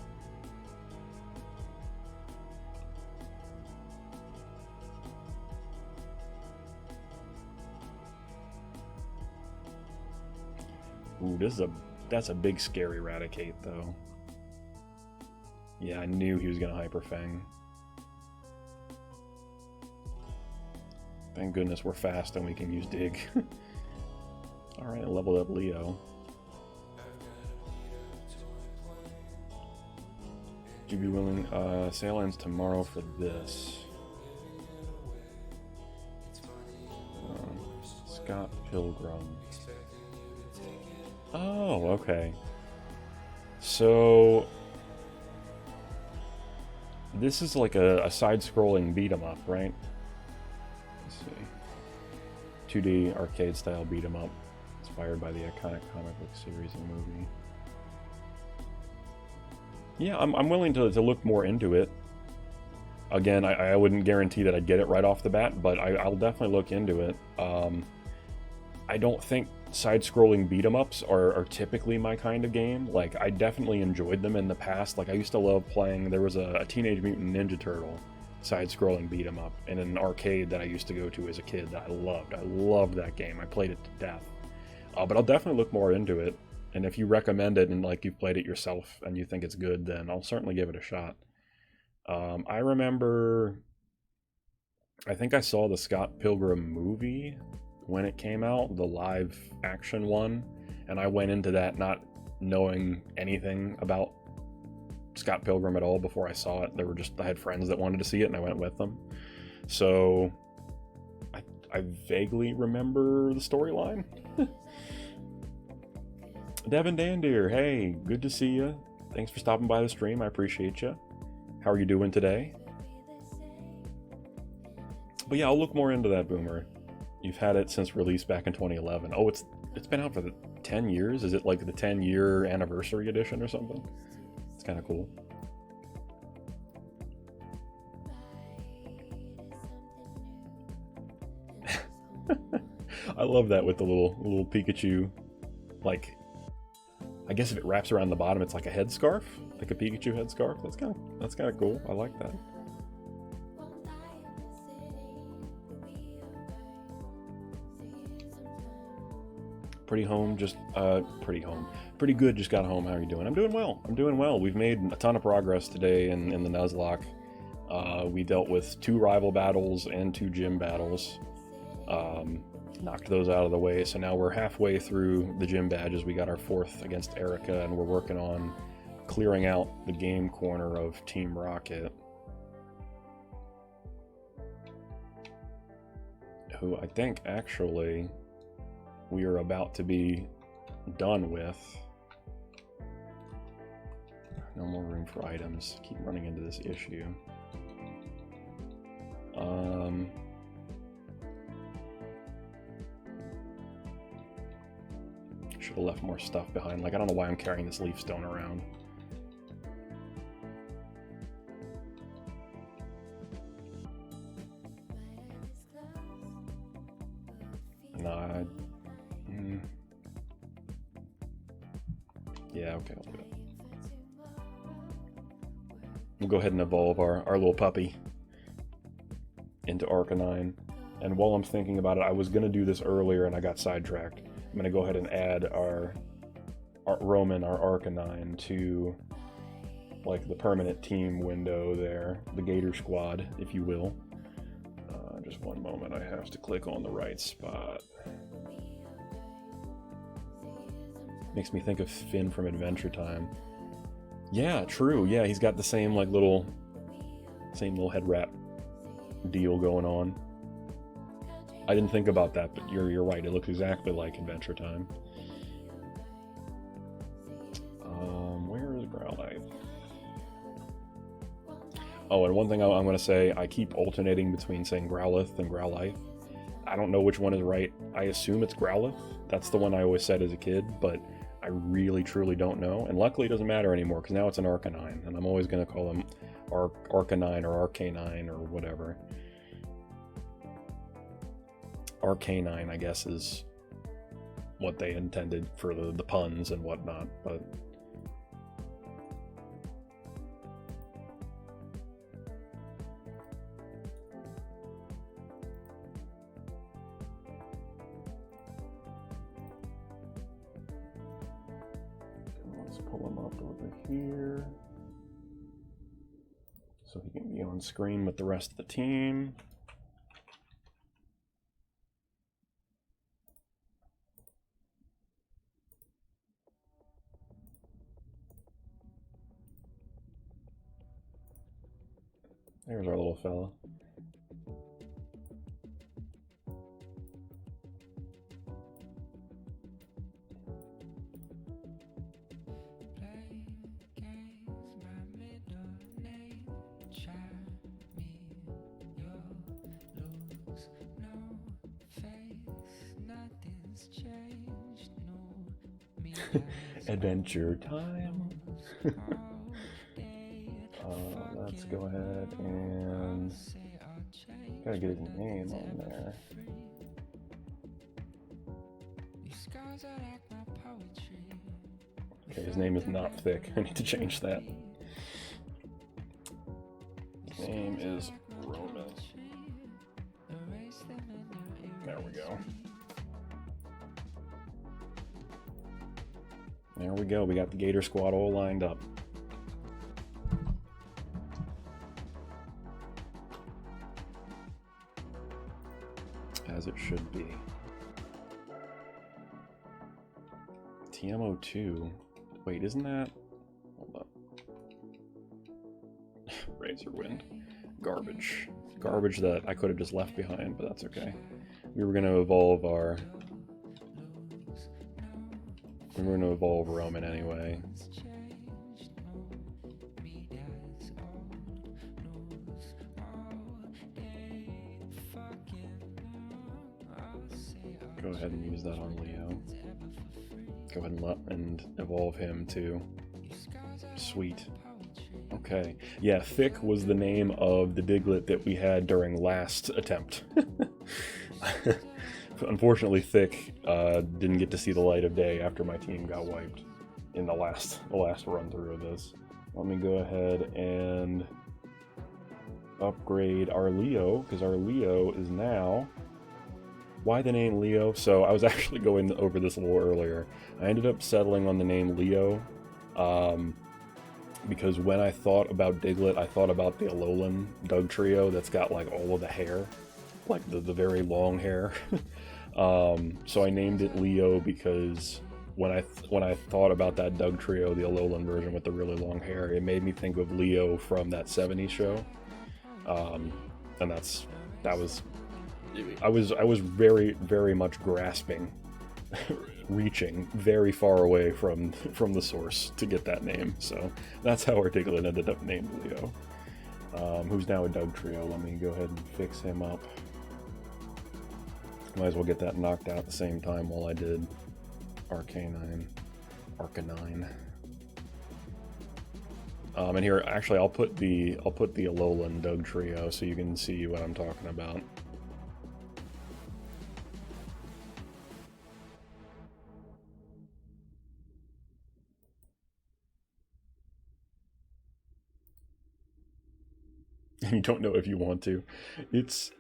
Ooh, that's a big scary Eradicate though. Yeah, I knew he was gonna Hyper Fang. Thank goodness we're fast and we can use Dig. Alright, I leveled up Leo. Would you be willing? Sale ends tomorrow for this. Scott Pilgrim. Oh, okay. So this is like a side-scrolling beat-em-up, right? Let's see. 2D arcade-style beat-em-up, inspired by the iconic comic book series and movie. Yeah, I'm willing to look more into it. Again, I wouldn't guarantee that I'd get it right off the bat, but I'll definitely look into it. I don't think side-scrolling beat-em-ups are typically my kind of game. Like, I definitely enjoyed them in the past. Like, I used to love playing, there was a Teenage Mutant Ninja Turtle side-scrolling beat-em-up in an arcade that I used to go to as a kid that I loved. I loved that game. I played it to death. But I'll definitely look more into it. And if you recommend it and like you've played it yourself and you think it's good, then I'll certainly give it a shot. I remember, I think I saw the Scott Pilgrim movie when it came out, the live action one, and I went into that not knowing anything about Scott Pilgrim at all before I saw it. I had friends that wanted to see it and I went with them. So I vaguely remember the storyline. Devin Dandeer, hey, good to see you. Thanks for stopping by the stream. I appreciate you. How are you doing today? But yeah, I'll look more into that, Boomer. You've had it since release back in 2011. Oh, it's been out for the 10 years? Is it like the 10-year anniversary edition or something? It's kind of cool. I love that with the little Pikachu, like, I guess if it wraps around the bottom, it's like a headscarf, like a Pikachu headscarf. That's kind of cool. I like that. Pretty good. Just got home. How are you doing? I'm doing well. We've made a ton of progress today in the Nuzlocke. We dealt with 2 rival battles and 2 gym battles. Knocked those out of the way, so now we're halfway through the gym badges. We got our 4th against Erica, and we're working on clearing out the game corner of Team Rocket, who I think actually we are about to be done with. No more room for items. Keep running into this issue. Should have left more stuff behind. Like, I don't know why I'm carrying this leaf stone around. Nah. Yeah, okay, I'll do it. We'll go ahead and evolve our little puppy into Arcanine. And while I'm thinking about it, I was going to do this earlier and I got sidetracked. I'm going to go ahead and add our Roman, our Arcanine, to like the permanent team window there, the Gator Squad, if you will. Just one moment, I have to click on the right spot. Makes me think of Finn from Adventure Time. Yeah, true. Yeah, he's got the same like same little head wrap deal going on. I didn't think about that, but you're right. It looks exactly like Adventure Time. Where is Growlithe? Oh, and one thing I'm going to say, I keep alternating between saying Growlithe and Growlithe. I don't know which one is right. I assume it's Growlithe. That's the one I always said as a kid, but I really, truly don't know. And luckily it doesn't matter anymore, because now it's an Arcanine, and I'm always going to call him Arcanine or Arcanine or whatever. Arcanine, I guess, is what they intended for the puns and whatnot, but... Let's pull him up over here so he can be on screen with the rest of the team. There's our little fella. Adventure Time. Let's go ahead and gotta get his name on there. Okay, his name is not Thick. I need to change that. His name is Roman. There we go. There we go. We got the Gator Squad all lined up. As it should be. TMO2. Wait, isn't that... Hold up. Razor Wind. Garbage. Garbage that I could have just left behind, but that's okay. We were going to evolve our... We were going to evolve Roman anyway. Go ahead and use that on Leo. Go ahead and evolve him too. Sweet. Okay. Yeah, Thick was the name of the Diglett that we had during last attempt. Unfortunately, Thick didn't get to see the light of day after my team got wiped in the last run through of this. Let me go ahead and upgrade our Leo, because our Leo is now... Why the name Leo? So I was actually going over this a little earlier. I ended up settling on the name Leo because when I thought about Diglett, I thought about the Alolan Dugtrio that's got like all of the hair, like the very long hair. So I named it Leo because when I thought about that Dugtrio, the Alolan version with the really long hair, it made me think of Leo from that '70s show, and I was very, very much grasping, reaching very far away from the source to get that name. So that's how our Diglett ended up named Leo, who's now a Dugtrio. Let me go ahead and fix him up. Might as well get that knocked out at the same time while I did Arcanine. And here, actually, I'll put the Alolan Dugtrio so you can see what I'm talking about. You don't know if you want to. It's...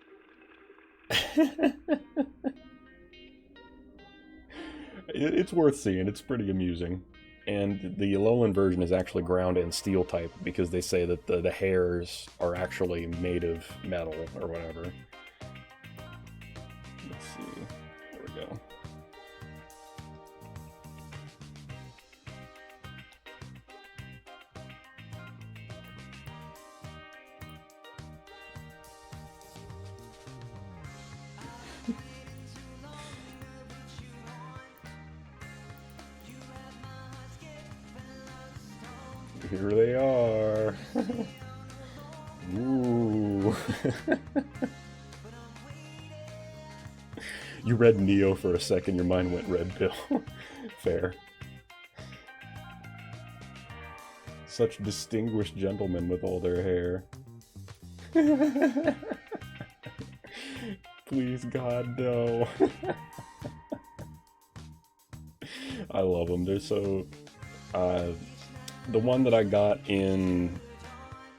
it's worth seeing. It's pretty amusing. And the Alolan version is actually ground and steel type because they say that the hairs are actually made of metal or whatever. Let's see. There we go. Here they are. Ooh. You read Neo for a second, your mind went red pill. Fair. Such distinguished gentlemen with all their hair. Please, God, no. I love them. They're so... the one that I got in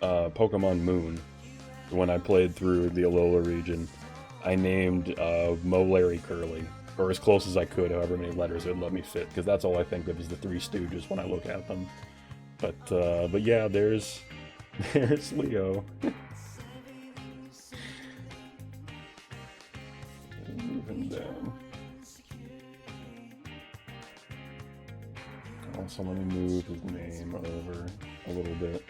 Pokemon Moon, when I played through the Alola region, I named Mo, Larry, Curly, or as close as I could, however many letters it would let me fit, because that's all I think of is the Three Stooges when I look at them. But yeah, there's Leo. Move him down. Also, let me move his name over a little bit.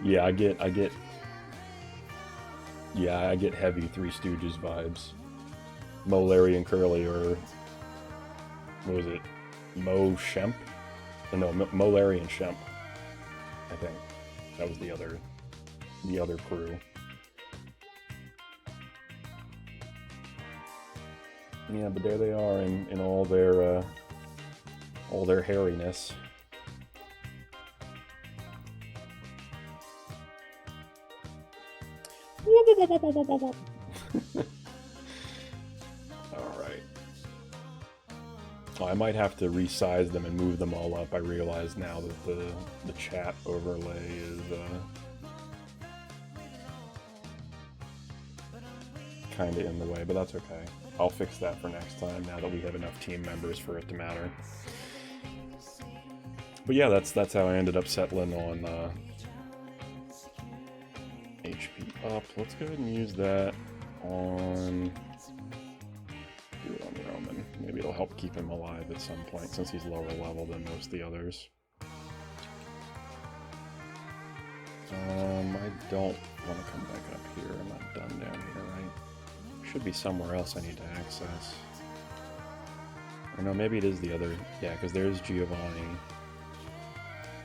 Yeah, I get heavy Three Stooges vibes. Mo, Larry, and Curly, or what was it? Mo, Shemp? No, Mo, Larry, and Shemp. I think that was the other crew. Yeah, but there they are in all their hairiness. Alright. Oh, I might have to resize them and move them all up. I realize now that the chat overlay is kind of in the way, but that's okay. I'll fix that for next time now that we have enough team members for it to matter. But yeah, that's how I ended up settling on HP up. Let's go ahead and use that on... do it on Roman. Maybe it'll help keep him alive at some point since he's lower level than most of the others. I don't want to come back up here. I'm not done down here, right? Should be somewhere else I need to access. Or no, maybe it is the other... yeah, because there's Giovanni.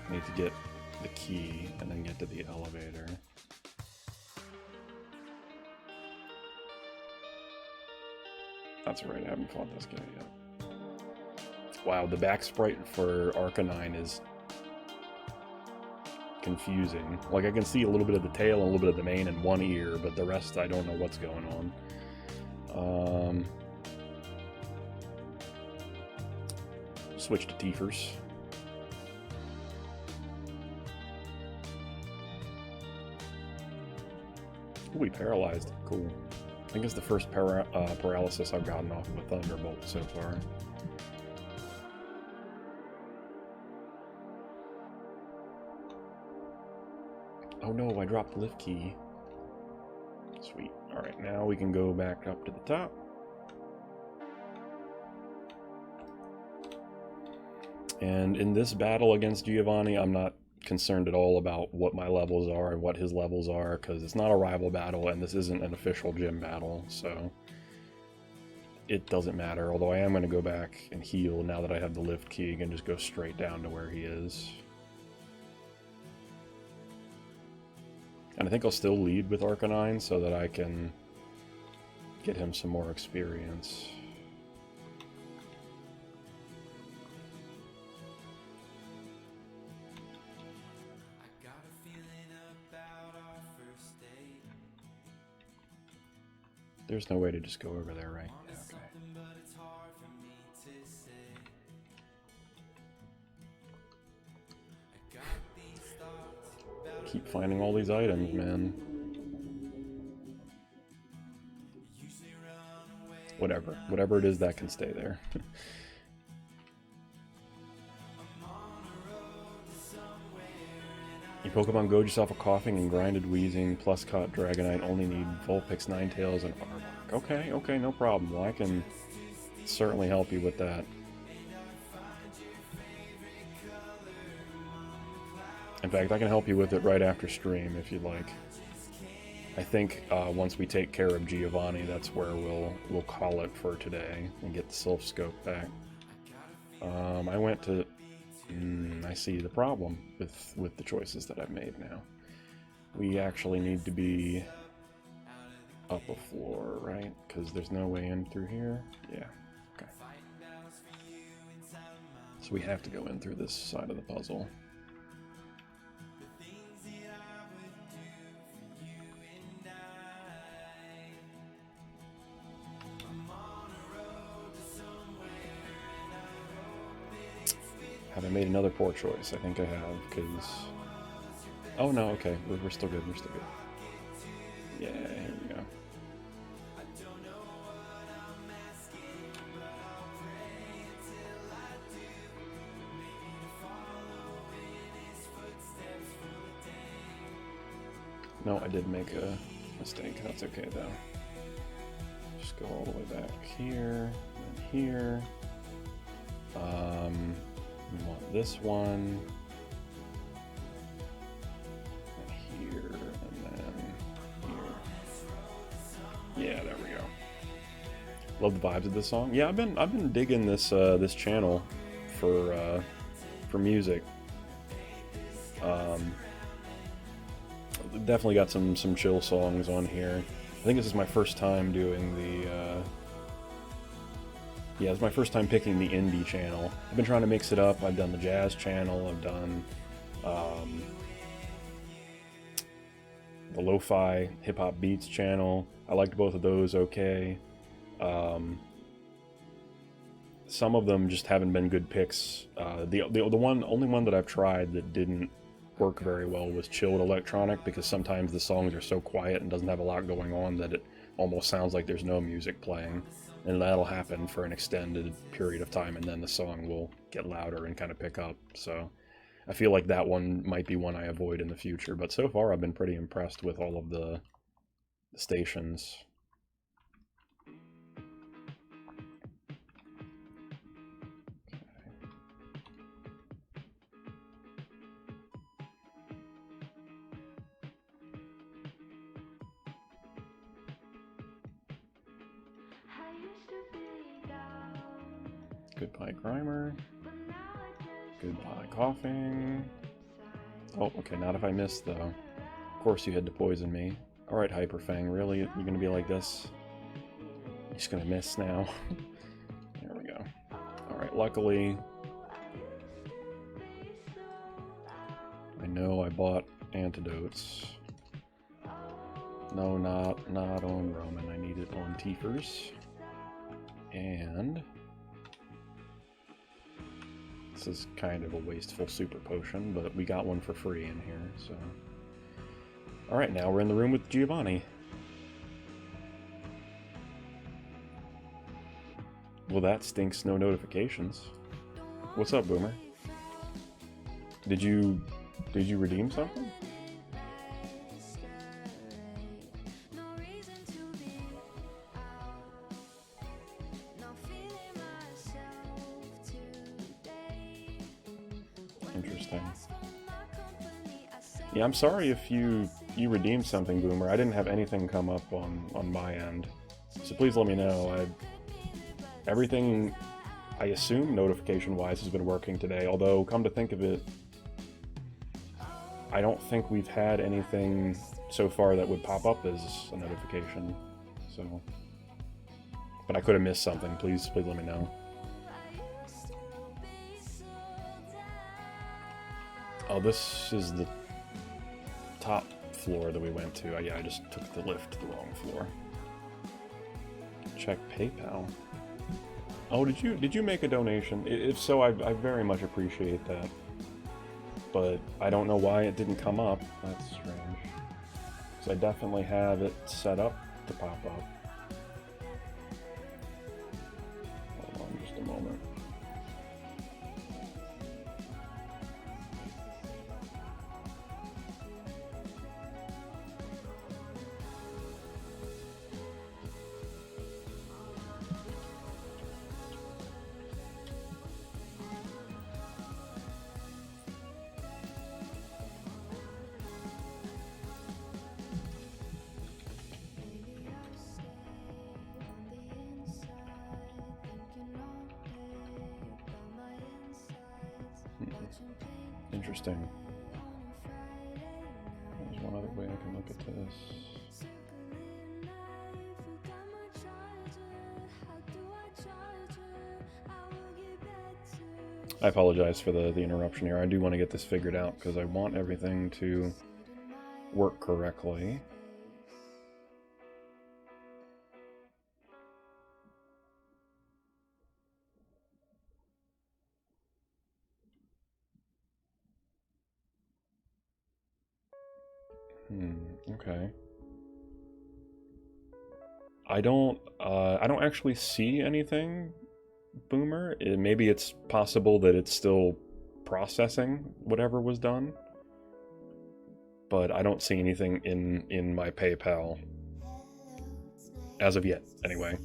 I need to get the key and then get to the elevator. That's right, I haven't fought this guy yet. Wow, the back sprite for Arcanine is confusing. Like, I can see a little bit of the tail and a little bit of the mane and one ear, but the rest I don't know what's going on. Switch to Tiefers. Ooh, we paralyzed. Cool. I think it's the first paralysis I've gotten off of a Thunderbolt so far. Oh no, I dropped the lift key. Sweet. Alright, now we can go back up to the top. And in this battle against Giovanni, I'm not concerned at all about what my levels are and what his levels are, because it's not a rival battle and this isn't an official gym battle, so it doesn't matter. Although I am going to go back and heal now that I have the lift key and just go straight down to where he is. And I think I'll still lead with Arcanine so that I can get him some more experience. There's no way to just go over there, right? Yeah, okay. Keep finding all these items, man. Whatever it is that can stay there. You Pokemon goad yourself a coughing and grinded wheezing plus caught Dragonite only need Vulpix, Ninetales, and Arbok. Okay, no problem. Well, I can certainly help you with that. In fact, I can help you with it right after stream if you'd like. I think once we take care of Giovanni, that's where we'll call it for today and get the Sylph Scope back. I went to... I see the problem with the choices that I've made now. We actually need to be up a floor, right? Because there's no way in through here. Yeah, okay. So we have to go in through this side of the puzzle. Have I made another poor choice? I think I have, because... Oh no, okay, we're still good, we're still good. Yeah, here we go. No, I did make a mistake, that's okay though. Just go all the way back here, and here. We want this one, and here, and then here. Yeah, there we go. Love the vibes of this song. Yeah, I've been digging this this channel for music. Definitely got some chill songs on here. I think this is my first time doing the. Yeah, it's my first time picking the indie channel. I've been trying to mix it up. I've done the jazz channel. I've done the lo-fi hip-hop beats channel. I liked both of those okay. Some of them just haven't been good picks. The only one that I've tried that didn't work very well was chilled electronic, because sometimes the songs are so quiet and doesn't have a lot going on that it almost sounds like there's no music playing. And that'll happen for an extended period of time, and then the song will get louder and kind of pick up. So I feel like that one might be one I avoid in the future. But so far, I've been pretty impressed with all of the stations. Goodbye, Grimer. Goodbye, coughing. Oh, okay, not if I missed, though. Of course you had to poison me. Alright, Hyperfang, really? You're gonna be like this? You're just gonna miss now? There we go. Alright, luckily... I know I bought antidotes. No, not on Roman. I need it on Tiefers. And... this is kind of a wasteful super potion, but we got one for free in here, so... Alright, now we're in the room with Giovanni. Well, that stinks no notifications. What's up, Boomer? Did you redeem something? Interesting. Yeah, I'm sorry if you redeemed something, Boomer. I didn't have anything come up on my end. So please let me know. Everything, I assume, notification-wise, has been working today. Although, come to think of it, I don't think we've had anything so far that would pop up as a notification. So, but I could have missed something. Please let me know. Oh, this is the top floor that we went to. Oh, yeah, I just took the lift to the wrong floor. Check PayPal. Oh, did you make a donation? If so, I very much appreciate that. But I don't know why it didn't come up. That's strange. Because I definitely have it set up to pop up. Hold on just a moment. Interesting. There's one other way I can look at this. I apologize for the interruption here. I do want to get this figured out because I want everything to work correctly. Okay. I don't actually see anything, Boomer. Maybe it's possible that it's still processing whatever was done, but I don't see anything in my PayPal as of yet, anyway.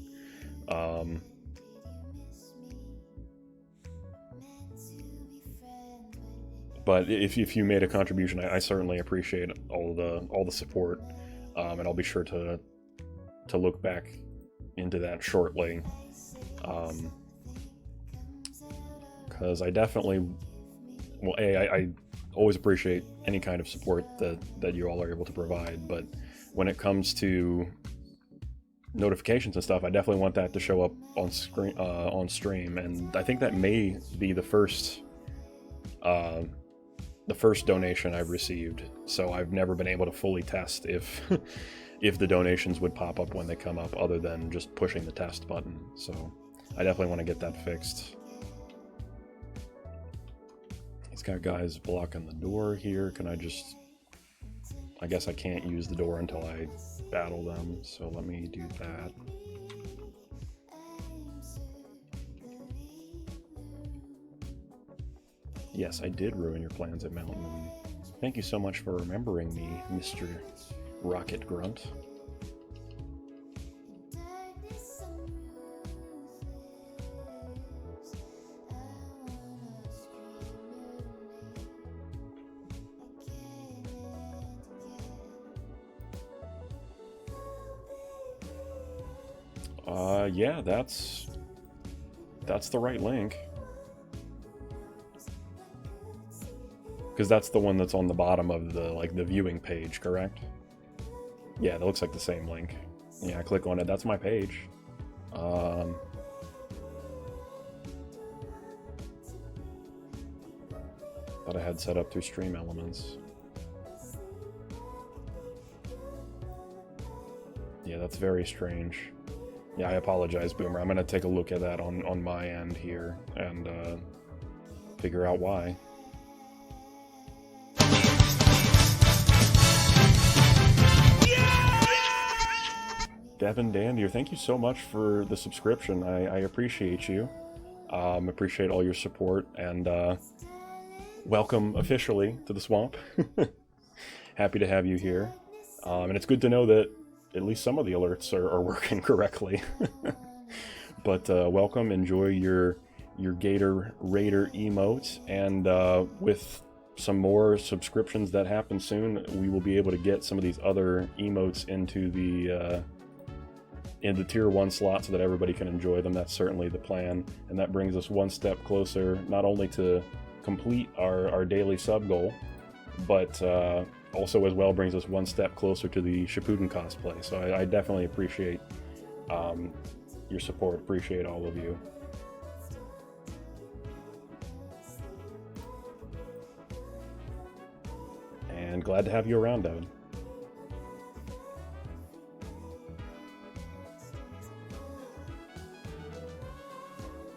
But if you made a contribution, I certainly appreciate all the support, and I'll be sure to look back into that shortly, because I definitely, well, I always appreciate any kind of support that you all are able to provide, but when it comes to notifications and stuff, I definitely want that to show up on screen on stream, and I think that may be the first donation I've received, so I've never been able to fully test if if the donations would pop up when they come up, other than just pushing the test button. So I definitely want to get that fixed. He's got guys blocking the door here. Can I just... I guess I can't use the door until I battle them, so let me do that. Yes, I did ruin your plans at Mountain. Thank you so much for remembering me, Mr. Rocket Grunt. Yeah, that's the right link. Because that's the one that's on the bottom of the viewing page, correct? Yeah, that looks like the same link. Yeah, I click on it. That's my page. That I had set up through Stream Elements. Yeah, that's very strange. Yeah, I apologize, Boomer. I'm gonna take a look at that on my end here and figure out why. Devin Dandier, thank you so much for the subscription. I appreciate you. Appreciate all your support, and welcome officially to the swamp. Happy to have you here. And it's good to know that at least some of the alerts are working correctly. But welcome, enjoy your Gator Raider emote, and with some more subscriptions that happen soon, we will be able to get some of these other emotes into the tier 1 slot so that everybody can enjoy them. That's certainly the plan, and that brings us one step closer not only to complete our daily sub goal, but also as well brings us one step closer to the Shippuden cosplay. So I definitely appreciate your support, appreciate all of you. And glad to have you around, Devin.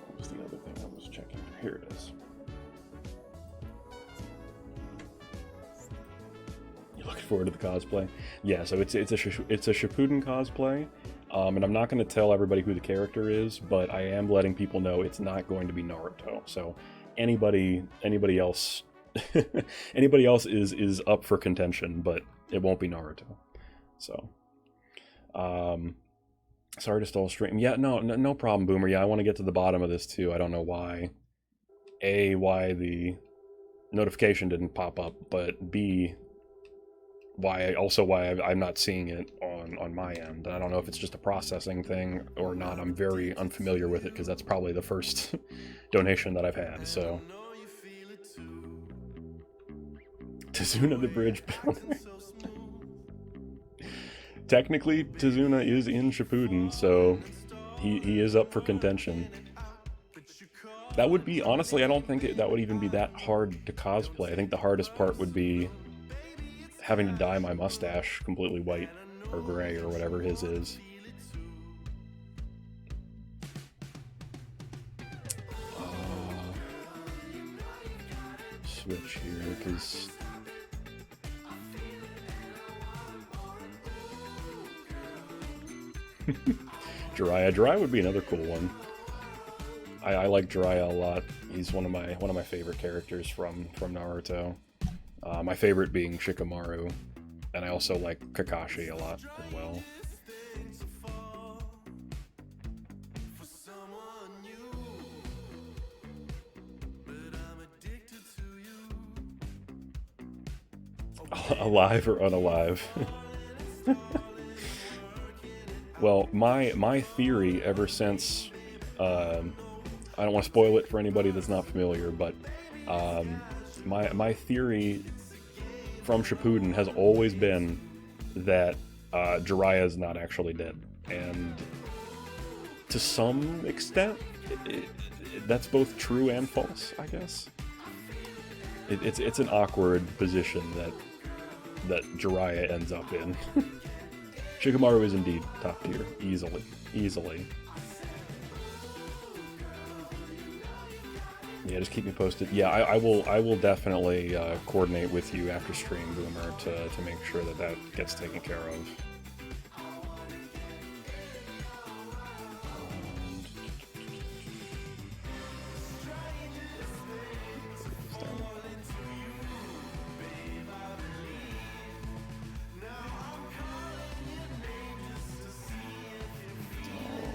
What was the other thing I was checking? Here it is. Looking forward to the cosplay. Yeah, so it's a Shippuden cosplay, and I'm not going to tell everybody who the character is, but I am letting people know it's not going to be Naruto. So anybody else anybody else is up for contention, but it won't be Naruto. So sorry to stall stream. Yeah, no problem, Boomer. Yeah, I want to get to the bottom of this too. I don't know why the notification didn't pop up, but B, why I'm not seeing it on my end. I don't know if it's just a processing thing or not. I'm very unfamiliar with it because that's probably the first donation that I've had. So Tazuna the bridge builder. Technically, Tazuna is in Shippuden, so he is up for contention. That would be, honestly, I don't think that would even be that hard to cosplay. I think the hardest part would be having to dye my mustache completely white or gray or whatever his is. Switch here, because Jiraiya would be another cool one. I like Jiraiya a lot. He's one of my favorite characters from Naruto. My favorite being Shikamaru, and I also like Kakashi a lot as well. Alive or unalive? Well, my theory ever since, I don't want to spoil it for anybody that's not familiar, but my theory from Shippuden has always been that Jiraiya is not actually dead, and to some extent, that's both true and false, I guess. It's an awkward position that Jiraiya ends up in. Shikamaru is indeed top tier, easily. Yeah, just keep me posted. Yeah, I will definitely coordinate with you after stream, Boomer, to make sure that gets taken care of.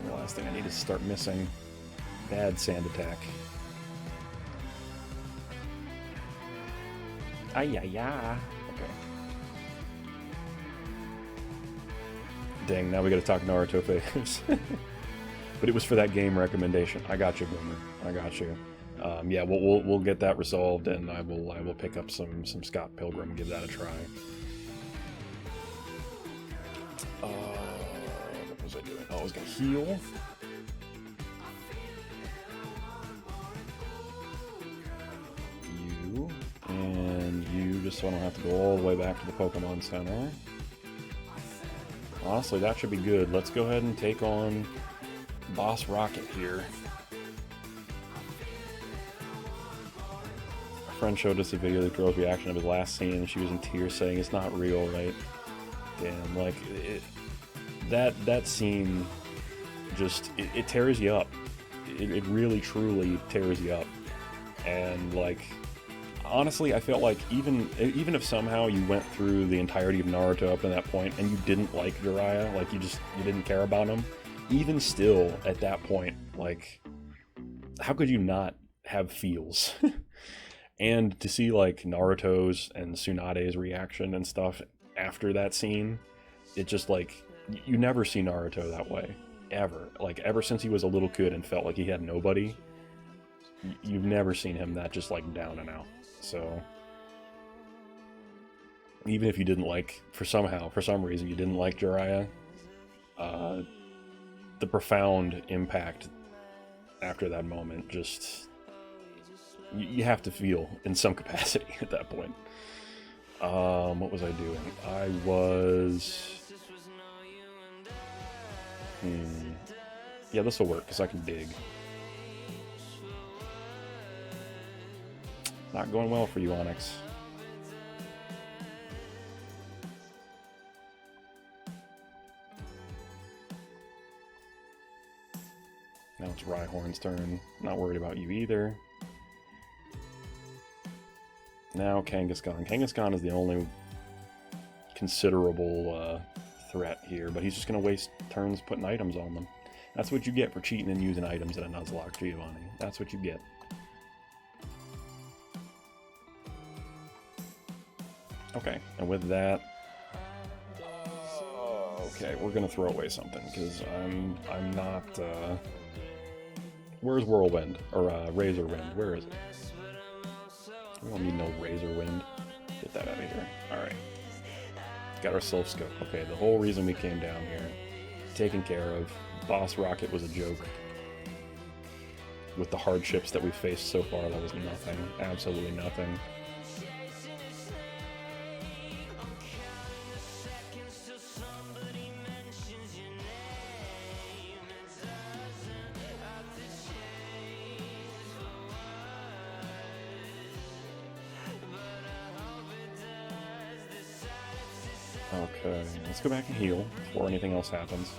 The last thing I need is to start missing. Bad sand attack. Ay-ya-ya. Okay. Dang, now we gotta talk Naruto favors. But it was for that game recommendation. I got you, Boomer. I got you. Yeah, we'll get that resolved, and I will pick up some Scott Pilgrim and give that a try. What was I doing? Oh, I was gonna heal. You and you, just so I don't have to go all the way back to the Pokemon Center. Honestly, that should be good. Let's go ahead and take on Boss Rocket here. A friend showed us a video that girl's reaction of his last scene, and she was in tears saying it's not real, right? Damn, like, that scene just, it tears you up. It really, truly tears you up. And, like, honestly, I felt like even if somehow you went through the entirety of Naruto up to that point and you didn't like Jiraiya, like you didn't care about him, even still at that point, like, how could you not have feels? And to see like Naruto's and Tsunade's reaction and stuff after that scene, it just like, you never see Naruto that way, ever. Like, ever since he was a little kid and felt like he had nobody, you've never seen him that just like down and out. So even if you didn't like, for some reason you didn't like Jiraiya, the profound impact after that moment, just, you have to feel in some capacity at that point. What was I doing? I was... Yeah, this will work, because I can dig. Not going well for you, Onyx. Now it's Rhyhorn's turn. Not worried about you either. Now Kangaskhan. Kangaskhan is the only considerable threat here, but he's just going to waste turns putting items on them. That's what you get for cheating and using items in a Nuzlocke, Giovanni. That's what you get. Okay, and with that, okay, we're gonna throw away something because I'm not. Where's Whirlwind or Razor Wind? Where is it? We don't need no Razor Wind. Get that out of here. Alright. Got ourselves scope. Okay, the whole reason we came down here, taken care of. Boss Rocket was a joke. With the hardships that we've faced so far, that was nothing. Absolutely nothing. Okay, let's go back and heal before anything else happens.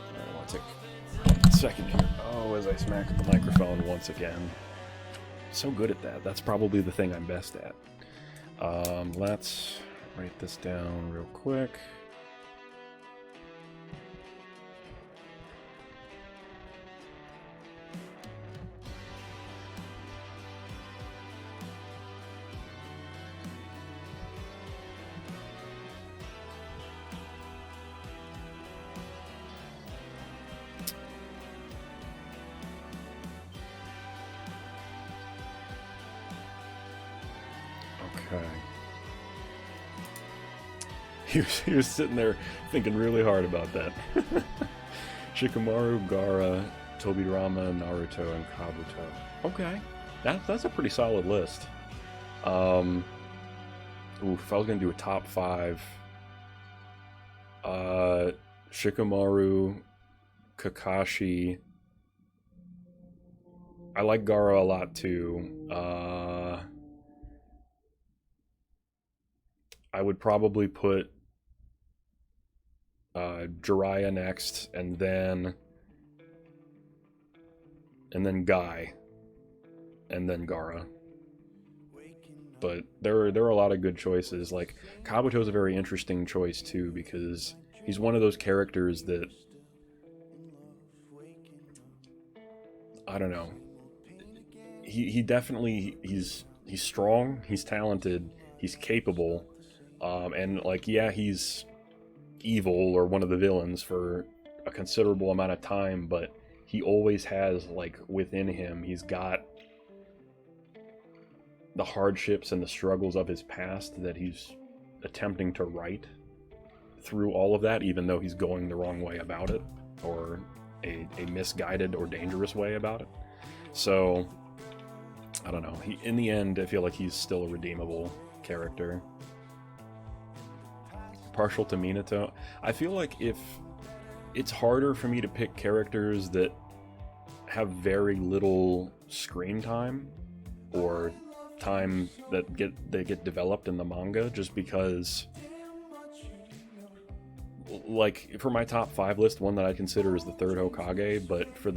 Alright, I want to take a second here. Oh, as I smack the microphone once again. So good at that. That's probably the thing I'm best at. Let's write this down real quick. Okay. He was sitting there thinking really hard about that. Shikamaru, Gaara, Tobirama, Naruto, and Kabuto. Okay. That's a pretty solid list. Ooh, if I was gonna do a top 5, Shikamaru, Kakashi. I like Gaara a lot too. I would probably put Jiraiya next, and then Guy, and then Gaara. But there are a lot of good choices. Like Kabuto's a very interesting choice too, because he's one of those characters that, I don't know. He definitely he's strong, he's talented, he's capable, and like yeah, he's evil or one of the villains for a considerable amount of time, but he always has, like, within him, he's got the hardships and the struggles of his past that he's attempting to right through all of that, even though he's going the wrong way about it, or a misguided or dangerous way about it. So I don't know, in the end I feel like he's still a redeemable character. Partial to Minato. I feel like if it's harder for me to pick characters that have very little screen time or time that get developed in the manga, just because, like, for my top 5 list, one that I consider is the third Hokage, but for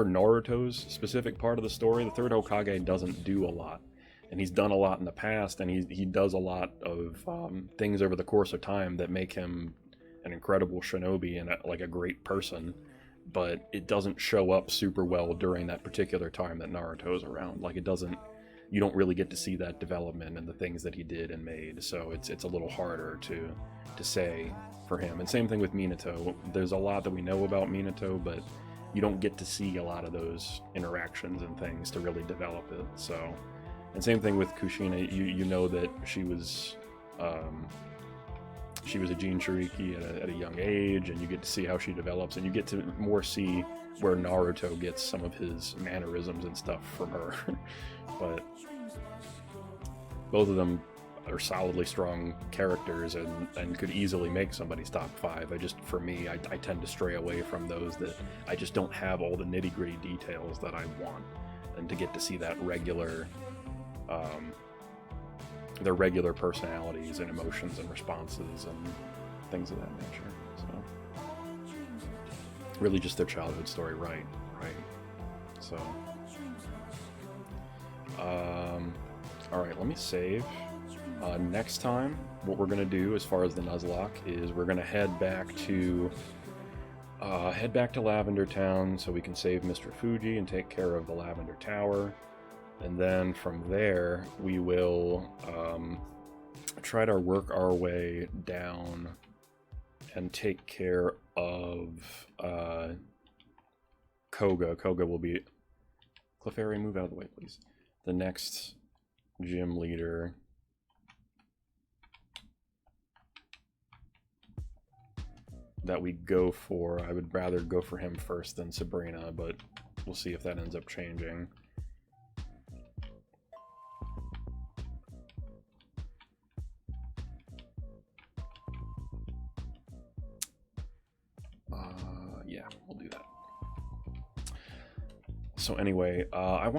Naruto's specific part of the story, the third Hokage doesn't do a lot. And he's done a lot in the past, and he does a lot of things over the course of time that make him an incredible shinobi and like a great person, but it doesn't show up super well during that particular time that Naruto's around. Like, you don't really get to see that development and the things that he did and made, so it's a little harder to say for him. And same thing with Minato. There's a lot that we know about Minato, but you don't get to see a lot of those interactions and things to really develop it, so... And same thing with Kushina. You know that she was a Jinchuriki at a young age, and you get to see how she develops, and you get to more see where Naruto gets some of his mannerisms and stuff from her. But both of them are solidly strong characters and could easily make somebody's top 5. For me, I tend to stray away from those that I just don't have all the nitty-gritty details that I want, and to get to see that their regular personalities and emotions and responses and things of that nature. So really just their childhood story, right? So all right, let me save. Next time, what we're gonna do as far as the Nuzlocke is we're gonna head back to Lavender Town so we can save Mr. Fuji and take care of the Lavender Tower. And then from there, we will try to work our way down and take care of Koga. Koga will be... Clefairy, move out of the way, please. The next gym leader... that we go for, I would rather go for him first than Sabrina, but we'll see if that ends up changing. Yeah, we'll do that. So anyway, I want